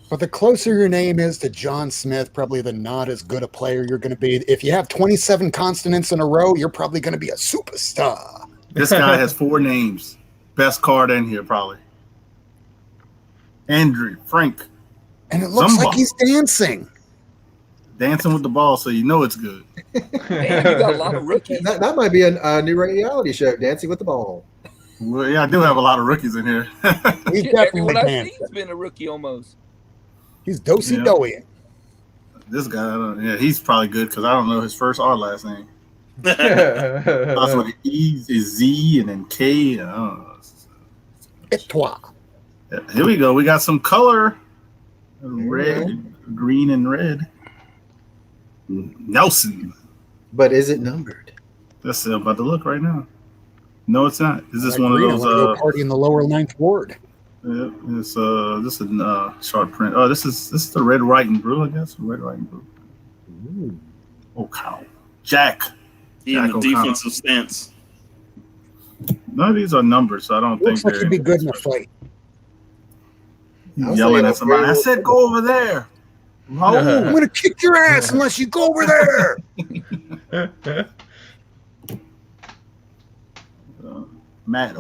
[SPEAKER 6] But the closer your name is to John Smith, probably the not as good a player you're going to be. If you have 27 consonants in a row, you're probably going to be a superstar.
[SPEAKER 8] This guy has 4 names. Best card in here, probably. Andrew, Frank.
[SPEAKER 6] And it looks like he's dancing.
[SPEAKER 8] Dancing with the ball, so you know it's good.
[SPEAKER 4] Man, you got a lot of rookies.
[SPEAKER 1] That might be a new reality show, Dancing with the Ball.
[SPEAKER 8] Well, yeah, I do have a lot of rookies in here.
[SPEAKER 6] He's
[SPEAKER 4] Shit,
[SPEAKER 6] definitely
[SPEAKER 4] everyone I've
[SPEAKER 6] dancing.
[SPEAKER 4] seen's been a rookie almost.
[SPEAKER 6] He's dosey-doing.
[SPEAKER 8] This guy, he's probably good because I don't know his first or last name. Starts with an E, is Z, and then K. I don't know.
[SPEAKER 6] Etoile.
[SPEAKER 8] Yeah, here we go. We got some color. Red, green, and red. Nelson.
[SPEAKER 1] But is it numbered?
[SPEAKER 8] That's about to look right now. No, it's not. Is this one of
[SPEAKER 6] I
[SPEAKER 8] those?
[SPEAKER 6] want to go party in the lower 9th ward.
[SPEAKER 8] Yeah, this is short print. Oh, this is the red, white, and blue. I guess red, white, and blue.
[SPEAKER 1] Ooh.
[SPEAKER 8] Oh, cow. Jack.
[SPEAKER 2] He in the
[SPEAKER 8] O'Connell.
[SPEAKER 2] defensive stance.
[SPEAKER 8] None of these are numbers, so I don't
[SPEAKER 6] Looks
[SPEAKER 8] think
[SPEAKER 6] like he'd be good in a fight.
[SPEAKER 1] I'll
[SPEAKER 8] yelling
[SPEAKER 1] say
[SPEAKER 8] at somebody. I
[SPEAKER 1] okay.
[SPEAKER 8] said, go over there. No.
[SPEAKER 6] I'm going to kick your ass unless you go over there.
[SPEAKER 8] Matt.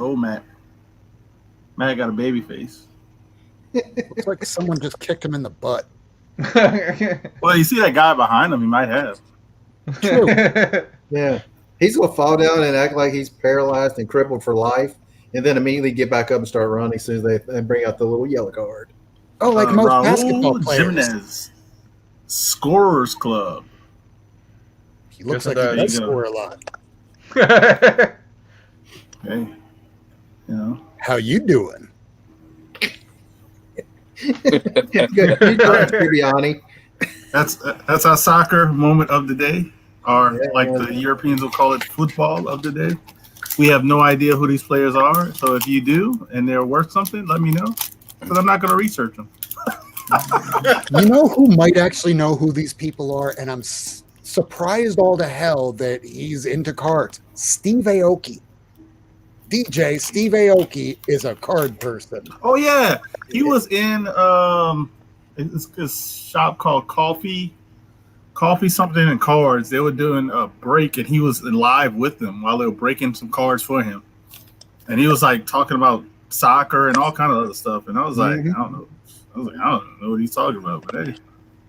[SPEAKER 8] Matt got a baby face.
[SPEAKER 6] Looks like someone just kicked him in the butt.
[SPEAKER 8] Well, you see that guy behind him, he might have.
[SPEAKER 6] True.
[SPEAKER 1] Yeah. He's going to fall down and act like he's paralyzed and crippled for life, and then immediately get back up and start running as soon as they bring out the little yellow card.
[SPEAKER 6] Oh, like most
[SPEAKER 8] Raul
[SPEAKER 6] basketball players.
[SPEAKER 8] Jimenez, Scorers Club.
[SPEAKER 6] He looks
[SPEAKER 7] Guess
[SPEAKER 6] like he
[SPEAKER 7] that-
[SPEAKER 6] does score a lot.
[SPEAKER 8] Okay. You know.
[SPEAKER 6] How you doing?
[SPEAKER 1] Good. You know, Bibiani.
[SPEAKER 8] That's our soccer moment of the day, or
[SPEAKER 1] Yeah,
[SPEAKER 8] like the Europeans will call it, football of the day. We have no idea who these players are, so if you do and they're worth something, let me know, because I'm not going to research them.
[SPEAKER 6] You know who might actually know who these people are, and I'm surprised all to hell that he's into cards. Steve Aoki. DJ Steve Aoki is a card person.
[SPEAKER 8] Oh yeah, he was in it's this shop called Coffee something and Cards. They were doing a break, and he was live with them while they were breaking some cards for him, and he was like talking about soccer and all kind of other stuff. And I was like, I don't know. I don't know what he's talking about, but hey.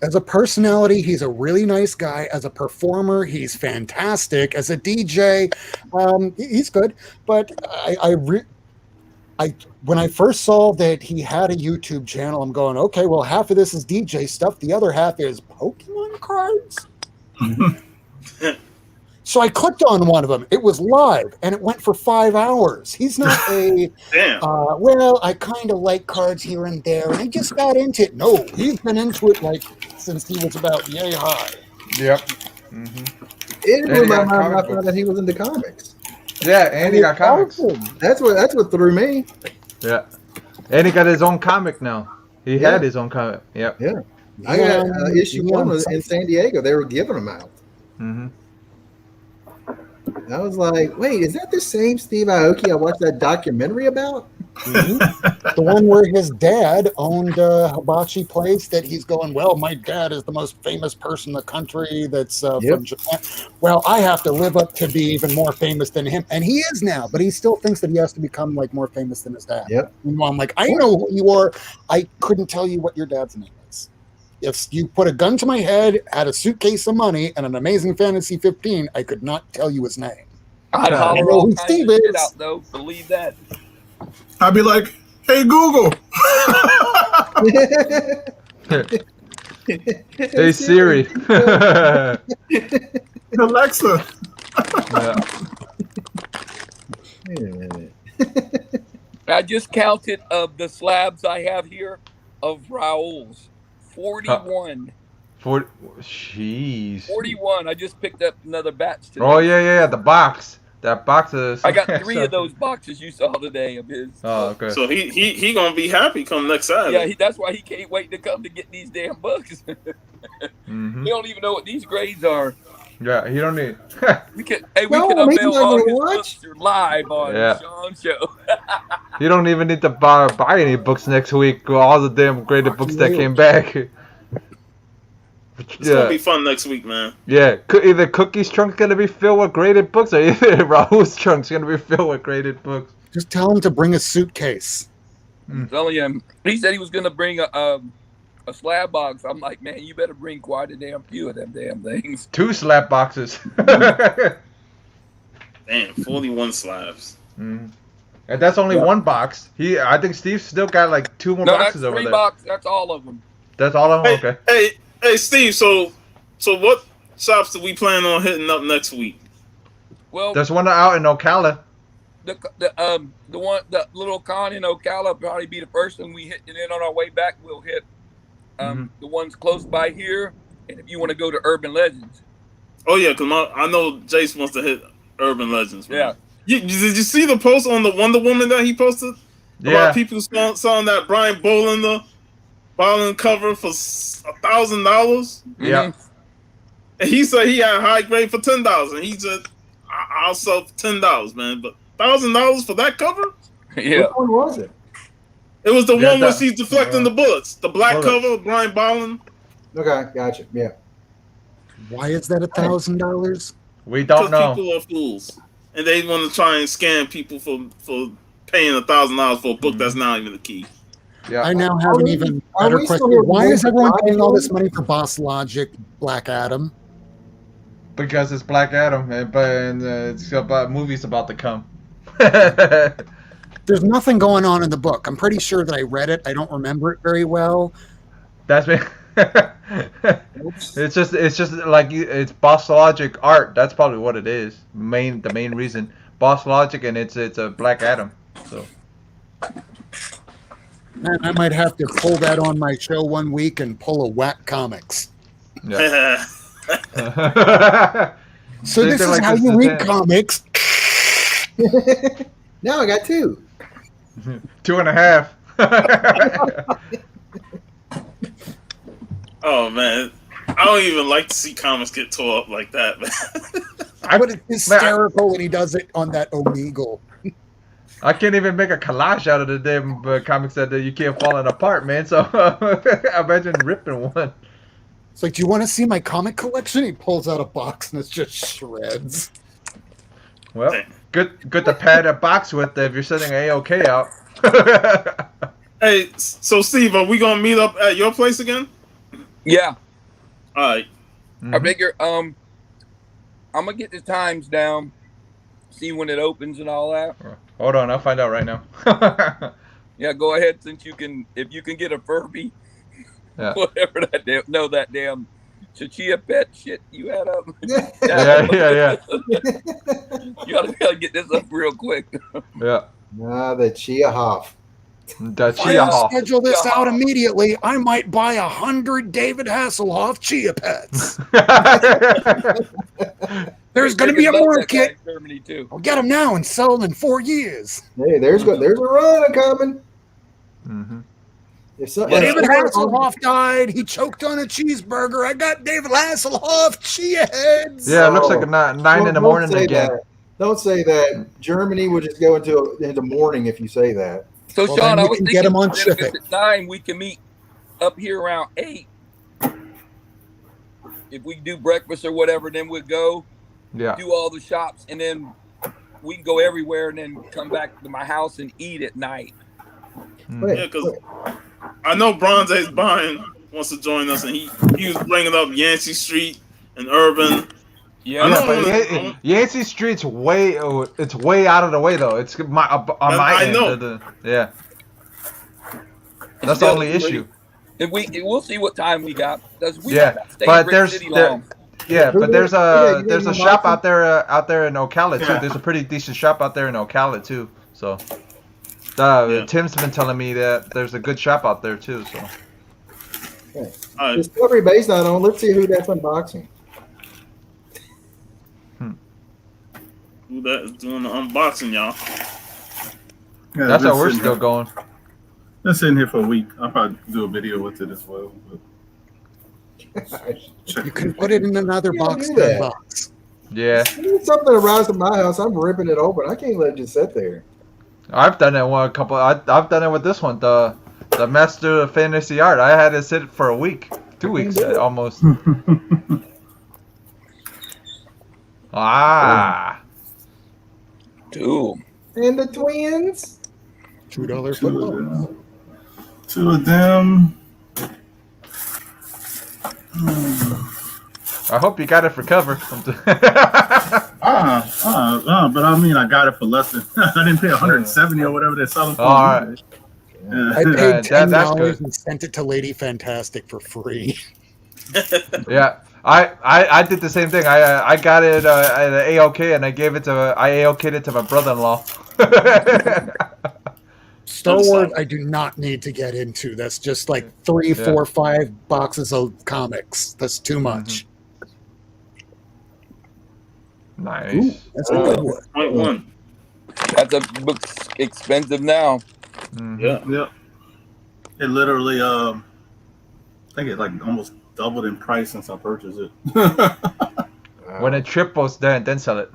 [SPEAKER 6] As a personality, he's a really nice guy. As a performer, he's fantastic. As a DJ, he's good. But when I first saw that he had a YouTube channel, I'm going, okay, well, half of this is DJ stuff. The other half is Pokemon cards. So I clicked on one of them. It was live, and it went for 5 hours. He's not a,
[SPEAKER 2] Damn.
[SPEAKER 6] well, I kind of like cards here and there, and I just got into it. No, he's been into it like since he was about yay high.
[SPEAKER 7] Yep.
[SPEAKER 1] It blew my
[SPEAKER 7] got
[SPEAKER 1] mind when
[SPEAKER 7] comic
[SPEAKER 1] I found
[SPEAKER 7] books.
[SPEAKER 1] that he was into comics.
[SPEAKER 7] Yeah, and he got comics.
[SPEAKER 1] Awesome. That's what threw me.
[SPEAKER 7] Yeah. And he got his own comic now. He had his own comic. Yep.
[SPEAKER 1] Yeah. I got issue 1 in San Diego. They were giving them out.
[SPEAKER 7] Mm-hmm.
[SPEAKER 1] I was like, wait, is that the same Steve Aoki I watched that documentary about?
[SPEAKER 6] The one where his dad owned a hibachi place that he's going, well, my dad is the most famous person in the country that's from Japan. Well, I have to live up to be even more famous than him. And he is now, but he still thinks that he has to become like more famous than his dad.
[SPEAKER 1] Yep.
[SPEAKER 6] Meanwhile, I'm like, I know who you are. I couldn't tell you what your dad's name is. If you put a gun to my head, had a suitcase of money, and an Amazing Fantasy 15, I could not tell you his name.
[SPEAKER 4] I'd
[SPEAKER 6] I
[SPEAKER 4] holler
[SPEAKER 6] know
[SPEAKER 4] all
[SPEAKER 6] who
[SPEAKER 4] kinds
[SPEAKER 6] Steve
[SPEAKER 4] of shit
[SPEAKER 6] is.
[SPEAKER 4] out, though. Believe that.
[SPEAKER 8] I'd be like, hey, Google.
[SPEAKER 7] Hey Siri.
[SPEAKER 8] Alexa.
[SPEAKER 7] Yeah.
[SPEAKER 1] Wait a minute.
[SPEAKER 4] I just counted of the slabs I have here of Raoul's. 41.
[SPEAKER 7] 40. Jeez.
[SPEAKER 4] 41. I just picked up another batch today.
[SPEAKER 7] Oh yeah. The box. That box is.
[SPEAKER 4] I got 3 of those boxes you saw today of his.
[SPEAKER 7] Oh, okay.
[SPEAKER 2] So he gonna be happy come next Saturday.
[SPEAKER 4] Yeah, that's why he can't wait to come to get these damn books.
[SPEAKER 7] Mm-hmm.
[SPEAKER 4] He don't even know what these grades are.
[SPEAKER 7] Yeah, he don't need.
[SPEAKER 4] We can
[SPEAKER 1] No,
[SPEAKER 4] unveil
[SPEAKER 1] maybe not
[SPEAKER 4] all
[SPEAKER 1] gonna
[SPEAKER 4] his
[SPEAKER 1] watch.
[SPEAKER 4] books live on
[SPEAKER 7] Yeah.
[SPEAKER 4] Sean's show.
[SPEAKER 7] He don't even need to buy any books next week. All the damn graded books that came back.
[SPEAKER 2] It's gonna be fun next week, man.
[SPEAKER 7] Yeah. Either Cookie's trunk's gonna be filled with graded books, or either Raul's trunk's gonna be filled with graded books.
[SPEAKER 6] Just tell him to bring a suitcase.
[SPEAKER 4] I'm telling you, he said he was gonna bring a slab box. I'm like, man, you better bring quite a damn few of them damn things.
[SPEAKER 7] 2 slab boxes.
[SPEAKER 2] Damn, 41 slabs.
[SPEAKER 7] Mm. And that's only 1 box. I think Steve's still got like 2 more
[SPEAKER 4] No, that's
[SPEAKER 7] boxes over
[SPEAKER 4] 3
[SPEAKER 7] there.
[SPEAKER 4] boxes. That's all of them.
[SPEAKER 7] That's all of them. Okay.
[SPEAKER 2] Hey, Steve. So what shops do we plan on hitting up next week?
[SPEAKER 4] Well,
[SPEAKER 7] There's one out in Ocala.
[SPEAKER 4] the little con in Ocala will probably be the first one we hit, and then on our way back we'll hit the ones close by here. And if you want to go to Urban Legends,
[SPEAKER 2] Oh yeah, cause I know Jace wants to hit Urban Legends. Man.
[SPEAKER 4] yeah.
[SPEAKER 2] Did you see the post on the Wonder Woman that he posted?
[SPEAKER 7] Yeah.
[SPEAKER 2] About people selling that Brian Bolin cover for $1,000.
[SPEAKER 7] Yeah.
[SPEAKER 2] And he said he had high grade for $10. And he said, I'll sell for $10, man. But $1,000 for that cover?
[SPEAKER 4] Yeah.
[SPEAKER 1] Which one was it?
[SPEAKER 2] It was the
[SPEAKER 7] Yeah,
[SPEAKER 2] one where
[SPEAKER 7] that-
[SPEAKER 2] she's deflecting the bullets. The black
[SPEAKER 7] Bullets.
[SPEAKER 2] cover of Brian Bolin.
[SPEAKER 1] Okay, gotcha. Yeah.
[SPEAKER 6] Why is that $1,000?
[SPEAKER 7] We don't
[SPEAKER 2] Because
[SPEAKER 7] know.
[SPEAKER 2] people are fools. And they want to try and scam people for paying $1,000 for a book that's not even the key.
[SPEAKER 7] Yeah.
[SPEAKER 6] I now have an even better question. Why is everyone paying all this money for Boss Logic, Black Adam?
[SPEAKER 7] Because it's Black Adam, and it's about movies about to come.
[SPEAKER 6] There's nothing going on in the book. I'm pretty sure that I read it. I don't remember it very well.
[SPEAKER 7] That's me. It's just like it's Boss Logic art. That's probably what it is. The main reason. Boss Logic, and it's a Black Adam. So
[SPEAKER 6] Man, I might have to pull that on my show one week and pull a Whack Comics.
[SPEAKER 7] yeah.
[SPEAKER 6] So
[SPEAKER 7] They
[SPEAKER 6] this
[SPEAKER 7] feel
[SPEAKER 6] is
[SPEAKER 7] like
[SPEAKER 6] how
[SPEAKER 7] this
[SPEAKER 6] you
[SPEAKER 7] is
[SPEAKER 6] read
[SPEAKER 7] it.
[SPEAKER 6] comics.
[SPEAKER 1] Now I got 2.
[SPEAKER 7] 2.5.
[SPEAKER 2] Oh, man. I don't even like to see comics get tore up like that, man.
[SPEAKER 6] But it's hysterical when he does it on that Omegle.
[SPEAKER 7] I can't even make a collage out of the damn comics that you can't falling apart, man. So imagine ripping one.
[SPEAKER 6] It's like, do you want to see my comic collection? He pulls out a box and it's just shreds.
[SPEAKER 7] Well, good to pad a box with if you're sending A-OK out.
[SPEAKER 2] Hey, so Steve, are we going to meet up at your place again?
[SPEAKER 4] Yeah.
[SPEAKER 2] All right.
[SPEAKER 4] I figure I'm gonna get the times down, see when it opens and all that.
[SPEAKER 7] Hold on, I'll find out right now.
[SPEAKER 4] Yeah, go ahead since if you can get a Furby,
[SPEAKER 7] Yeah.
[SPEAKER 4] whatever that damn Cwtcc pet shit you had up.
[SPEAKER 7] Yeah.
[SPEAKER 4] You gotta be able to get this up real quick.
[SPEAKER 7] Yeah.
[SPEAKER 1] The Chia Hoff.
[SPEAKER 7] The
[SPEAKER 6] If
[SPEAKER 7] Chia
[SPEAKER 6] I
[SPEAKER 7] Hawk.
[SPEAKER 6] schedule this out immediately, I might buy 100 David Hasselhoff Chia Pets. There's going to be a market.
[SPEAKER 4] Germany too.
[SPEAKER 6] I'll get them now and sell them in 4 years.
[SPEAKER 1] Hey, there's a run coming.
[SPEAKER 7] Mm-hmm.
[SPEAKER 1] If so,
[SPEAKER 2] Yeah.
[SPEAKER 6] David Hasselhoff died. He choked on a cheeseburger. I got David Hasselhoff Chia heads.
[SPEAKER 7] Yeah, it looks like a 9 in the
[SPEAKER 1] Don't
[SPEAKER 7] morning
[SPEAKER 1] say
[SPEAKER 7] again.
[SPEAKER 1] that. Don't say that. Germany would just go into mourning if you say that.
[SPEAKER 4] So,
[SPEAKER 6] Well,
[SPEAKER 4] Sean,
[SPEAKER 6] then
[SPEAKER 4] I
[SPEAKER 6] we
[SPEAKER 4] was
[SPEAKER 6] can
[SPEAKER 4] thinking
[SPEAKER 6] get 'em on
[SPEAKER 4] that if
[SPEAKER 6] shipping.
[SPEAKER 4] it's at 9, we can meet up here around 8. If we do breakfast or whatever, then we'll go
[SPEAKER 7] Yeah.
[SPEAKER 4] do all the shops, and then we can go everywhere, and then come back to my house and eat at night.
[SPEAKER 1] Wait,
[SPEAKER 2] Yeah, because I know Bronze Ace Brian wants to join us, and he was bringing up Yancey Street and Urban.
[SPEAKER 4] Yeah,
[SPEAKER 2] I
[SPEAKER 7] Yeah,
[SPEAKER 2] know
[SPEAKER 7] but
[SPEAKER 2] I'm-
[SPEAKER 7] Yancey Street's way out of the way though. It's on my
[SPEAKER 2] I
[SPEAKER 7] end.
[SPEAKER 2] know.
[SPEAKER 7] Yeah. That's the only issue.
[SPEAKER 4] And we'll see what time we got, because we
[SPEAKER 7] Yeah,
[SPEAKER 4] might not stay in
[SPEAKER 7] but
[SPEAKER 4] Brick City long.
[SPEAKER 7] but there's
[SPEAKER 1] you
[SPEAKER 7] a
[SPEAKER 1] got an
[SPEAKER 7] shop
[SPEAKER 1] unboxing?
[SPEAKER 7] out there in Ocala too.
[SPEAKER 8] Yeah.
[SPEAKER 7] There's a pretty decent shop out there in Ocala too. So,
[SPEAKER 2] Yeah.
[SPEAKER 7] Tim's been telling me that there's a good shop out there too. So,
[SPEAKER 2] All right.
[SPEAKER 1] Discovery Bay's not on. Let's see who that's unboxing.
[SPEAKER 2] Who that is doing the unboxing, y'all?
[SPEAKER 8] Yeah,
[SPEAKER 7] that's
[SPEAKER 8] been
[SPEAKER 7] how we're
[SPEAKER 8] sitting
[SPEAKER 7] still
[SPEAKER 8] here-
[SPEAKER 7] going.
[SPEAKER 8] Been sitting here for a week. I'll probably do a video with it as well. But check
[SPEAKER 6] You can put it in another
[SPEAKER 1] Yeah,
[SPEAKER 6] box
[SPEAKER 1] do
[SPEAKER 6] to
[SPEAKER 1] that.
[SPEAKER 6] unbox.
[SPEAKER 7] Yeah,
[SPEAKER 1] If something arrives at my house, I'm ripping it open. I can't let it just sit there.
[SPEAKER 7] I've done it I've done it with this one, the Master of Fantasy Art. I had it sit for a week, 2 weeks almost. Ah.
[SPEAKER 4] Two.
[SPEAKER 1] And the twins.
[SPEAKER 6] $2
[SPEAKER 8] two
[SPEAKER 6] football.
[SPEAKER 8] of them. Two of them.
[SPEAKER 7] I hope you got it for cover.
[SPEAKER 8] But I mean, I got it for less than. I didn't pay 170 or whatever they're selling for.
[SPEAKER 7] All right.
[SPEAKER 8] Yeah.
[SPEAKER 6] I paid
[SPEAKER 7] that's
[SPEAKER 6] $10
[SPEAKER 7] good.
[SPEAKER 6] and sent it to Lady Fantastic for free.
[SPEAKER 7] Yeah, I did the same thing. I got it at AOK and I AOK'd it to my brother-in-law.
[SPEAKER 6] Star Wars, I do not need to get into. That's just like 3, 4, 5 boxes of comics. That's too much.
[SPEAKER 7] Nice.
[SPEAKER 6] Ooh, that's a good one.
[SPEAKER 2] 0.1.
[SPEAKER 4] That's a book's expensive now.
[SPEAKER 7] Mhm.
[SPEAKER 2] Yeah.
[SPEAKER 8] Yep. It literally, I think it like almost doubled in price since I purchased it.
[SPEAKER 7] When it triples, then sell it.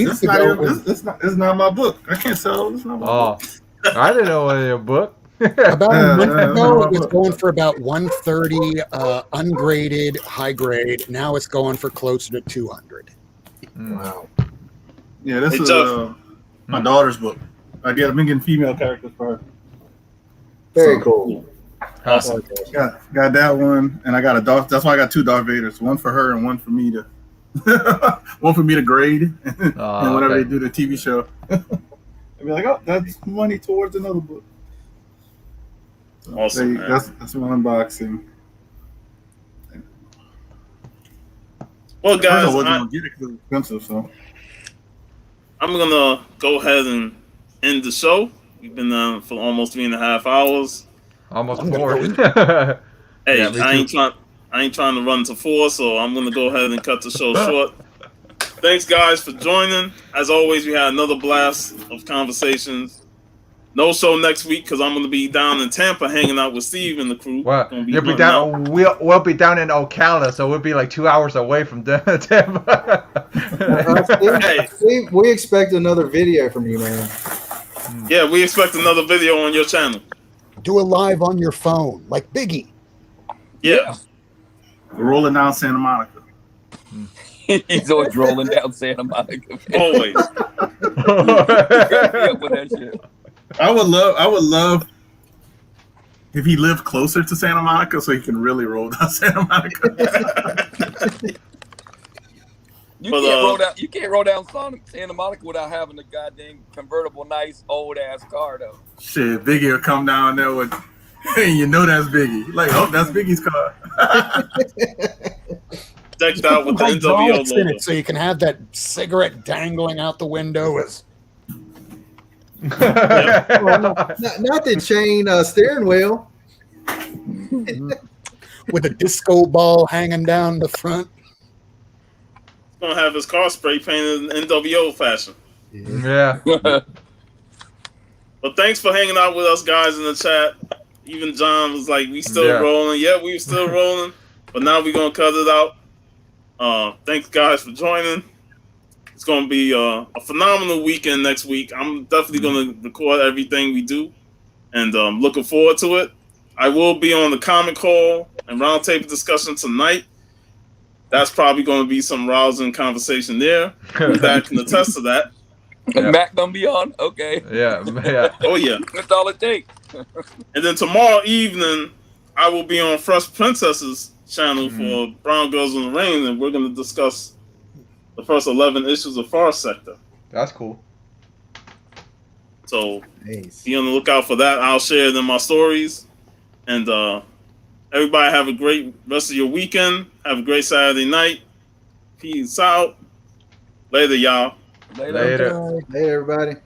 [SPEAKER 8] It's not my book. I can't sell it. It's not my book.
[SPEAKER 7] I didn't know it was your book.
[SPEAKER 6] About a month
[SPEAKER 8] Yeah,
[SPEAKER 6] ago,
[SPEAKER 8] yeah,
[SPEAKER 6] it was
[SPEAKER 8] yeah.
[SPEAKER 6] going for about 130 ungraded, high grade. Now it's going for closer to 200.
[SPEAKER 1] Wow.
[SPEAKER 8] Yeah, this
[SPEAKER 2] Hey,
[SPEAKER 8] is
[SPEAKER 2] Jeff.
[SPEAKER 8] my daughter's book. I've been getting female characters for her.
[SPEAKER 1] Very
[SPEAKER 8] So,
[SPEAKER 1] cool.
[SPEAKER 2] Awesome.
[SPEAKER 8] Got that one, and I got a Darth. That's why I got 2 Darth Vaders. One for her and one for me to, one for me to grade, and whenever
[SPEAKER 7] okay.
[SPEAKER 8] they do the TV show, I'd be like, oh, that's money towards another book. So
[SPEAKER 2] Awesome, man.
[SPEAKER 8] that's one unboxing.
[SPEAKER 2] Well,
[SPEAKER 8] At first
[SPEAKER 2] guys,
[SPEAKER 8] I wasn't gonna get it because it was expensive. So
[SPEAKER 2] I'm gonna go ahead and end the show. We've been on for almost 3.5 hours.
[SPEAKER 7] Almost
[SPEAKER 6] I'm
[SPEAKER 7] 4.
[SPEAKER 2] Hey,
[SPEAKER 7] Yeah, me
[SPEAKER 2] I ain't trying to run to 4, so I'm gonna go ahead and cut the show short. Thanks, guys, for joining. As always, we had another blast of conversations. No show next week because I'm gonna be down in Tampa hanging out with Steve and the crew.
[SPEAKER 7] Well,
[SPEAKER 2] Gonna be
[SPEAKER 7] you'll be
[SPEAKER 2] hunting out.
[SPEAKER 7] down. We'll be down in Ocala, so we'll be like 2 hours away from Tampa.
[SPEAKER 2] Hey,
[SPEAKER 1] Steve, we expect another video from you, man.
[SPEAKER 2] yeah, we expect another video on your channel.
[SPEAKER 6] Do a live on your phone, like Biggie.
[SPEAKER 2] Yeah.
[SPEAKER 8] we're rolling down Santa Monica.
[SPEAKER 4] He's always rolling down Santa Monica.
[SPEAKER 2] Always.
[SPEAKER 4] Yeah, with that shit.
[SPEAKER 8] I would love if he lived closer to Santa Monica so he can really roll down Santa Monica.
[SPEAKER 4] You can't roll down Santa Monica without having a goddamn convertible, nice old ass car though.
[SPEAKER 8] Shit, Biggie will come down there with, hey, you know that's Biggie. Like, oh, that's Biggie's car.
[SPEAKER 2] Decked out with the
[SPEAKER 6] Hydraulics
[SPEAKER 2] NWO
[SPEAKER 6] in
[SPEAKER 2] logo.
[SPEAKER 6] it, so you can have that cigarette dangling out the window. As
[SPEAKER 1] Not the chain steering wheel.
[SPEAKER 6] with a disco ball hanging down the front.
[SPEAKER 2] He's gonna have his car spray painted in NWO fashion.
[SPEAKER 7] Yeah.
[SPEAKER 2] But thanks for hanging out with us guys in the chat. Even John was like, we still
[SPEAKER 7] Yeah.
[SPEAKER 2] rolling. Yeah, we still rolling. But now we're gonna cut it out. Thanks guys for joining. It's going to be a phenomenal weekend next week. I'm definitely going to record everything we do, and looking forward to it. I will be on the Comic Call and Roundtable discussion tonight. That's probably going to be some rousing conversation there. That can attest to that.
[SPEAKER 4] Yeah. Matt gonna be on? Okay.
[SPEAKER 7] Yeah.
[SPEAKER 2] Oh yeah.
[SPEAKER 4] That's all it takes.
[SPEAKER 2] And then tomorrow evening, I will be on Fresh Princess's channel for Brown Girls in the Rain, and we're going to discuss the first 11 issues of Far Sector.
[SPEAKER 7] That's cool.
[SPEAKER 2] So be on the lookout for that. I'll share it in my stories. And everybody have a great rest of your weekend. Have a great Saturday night. Peace out. Later, y'all.
[SPEAKER 1] Later, everybody.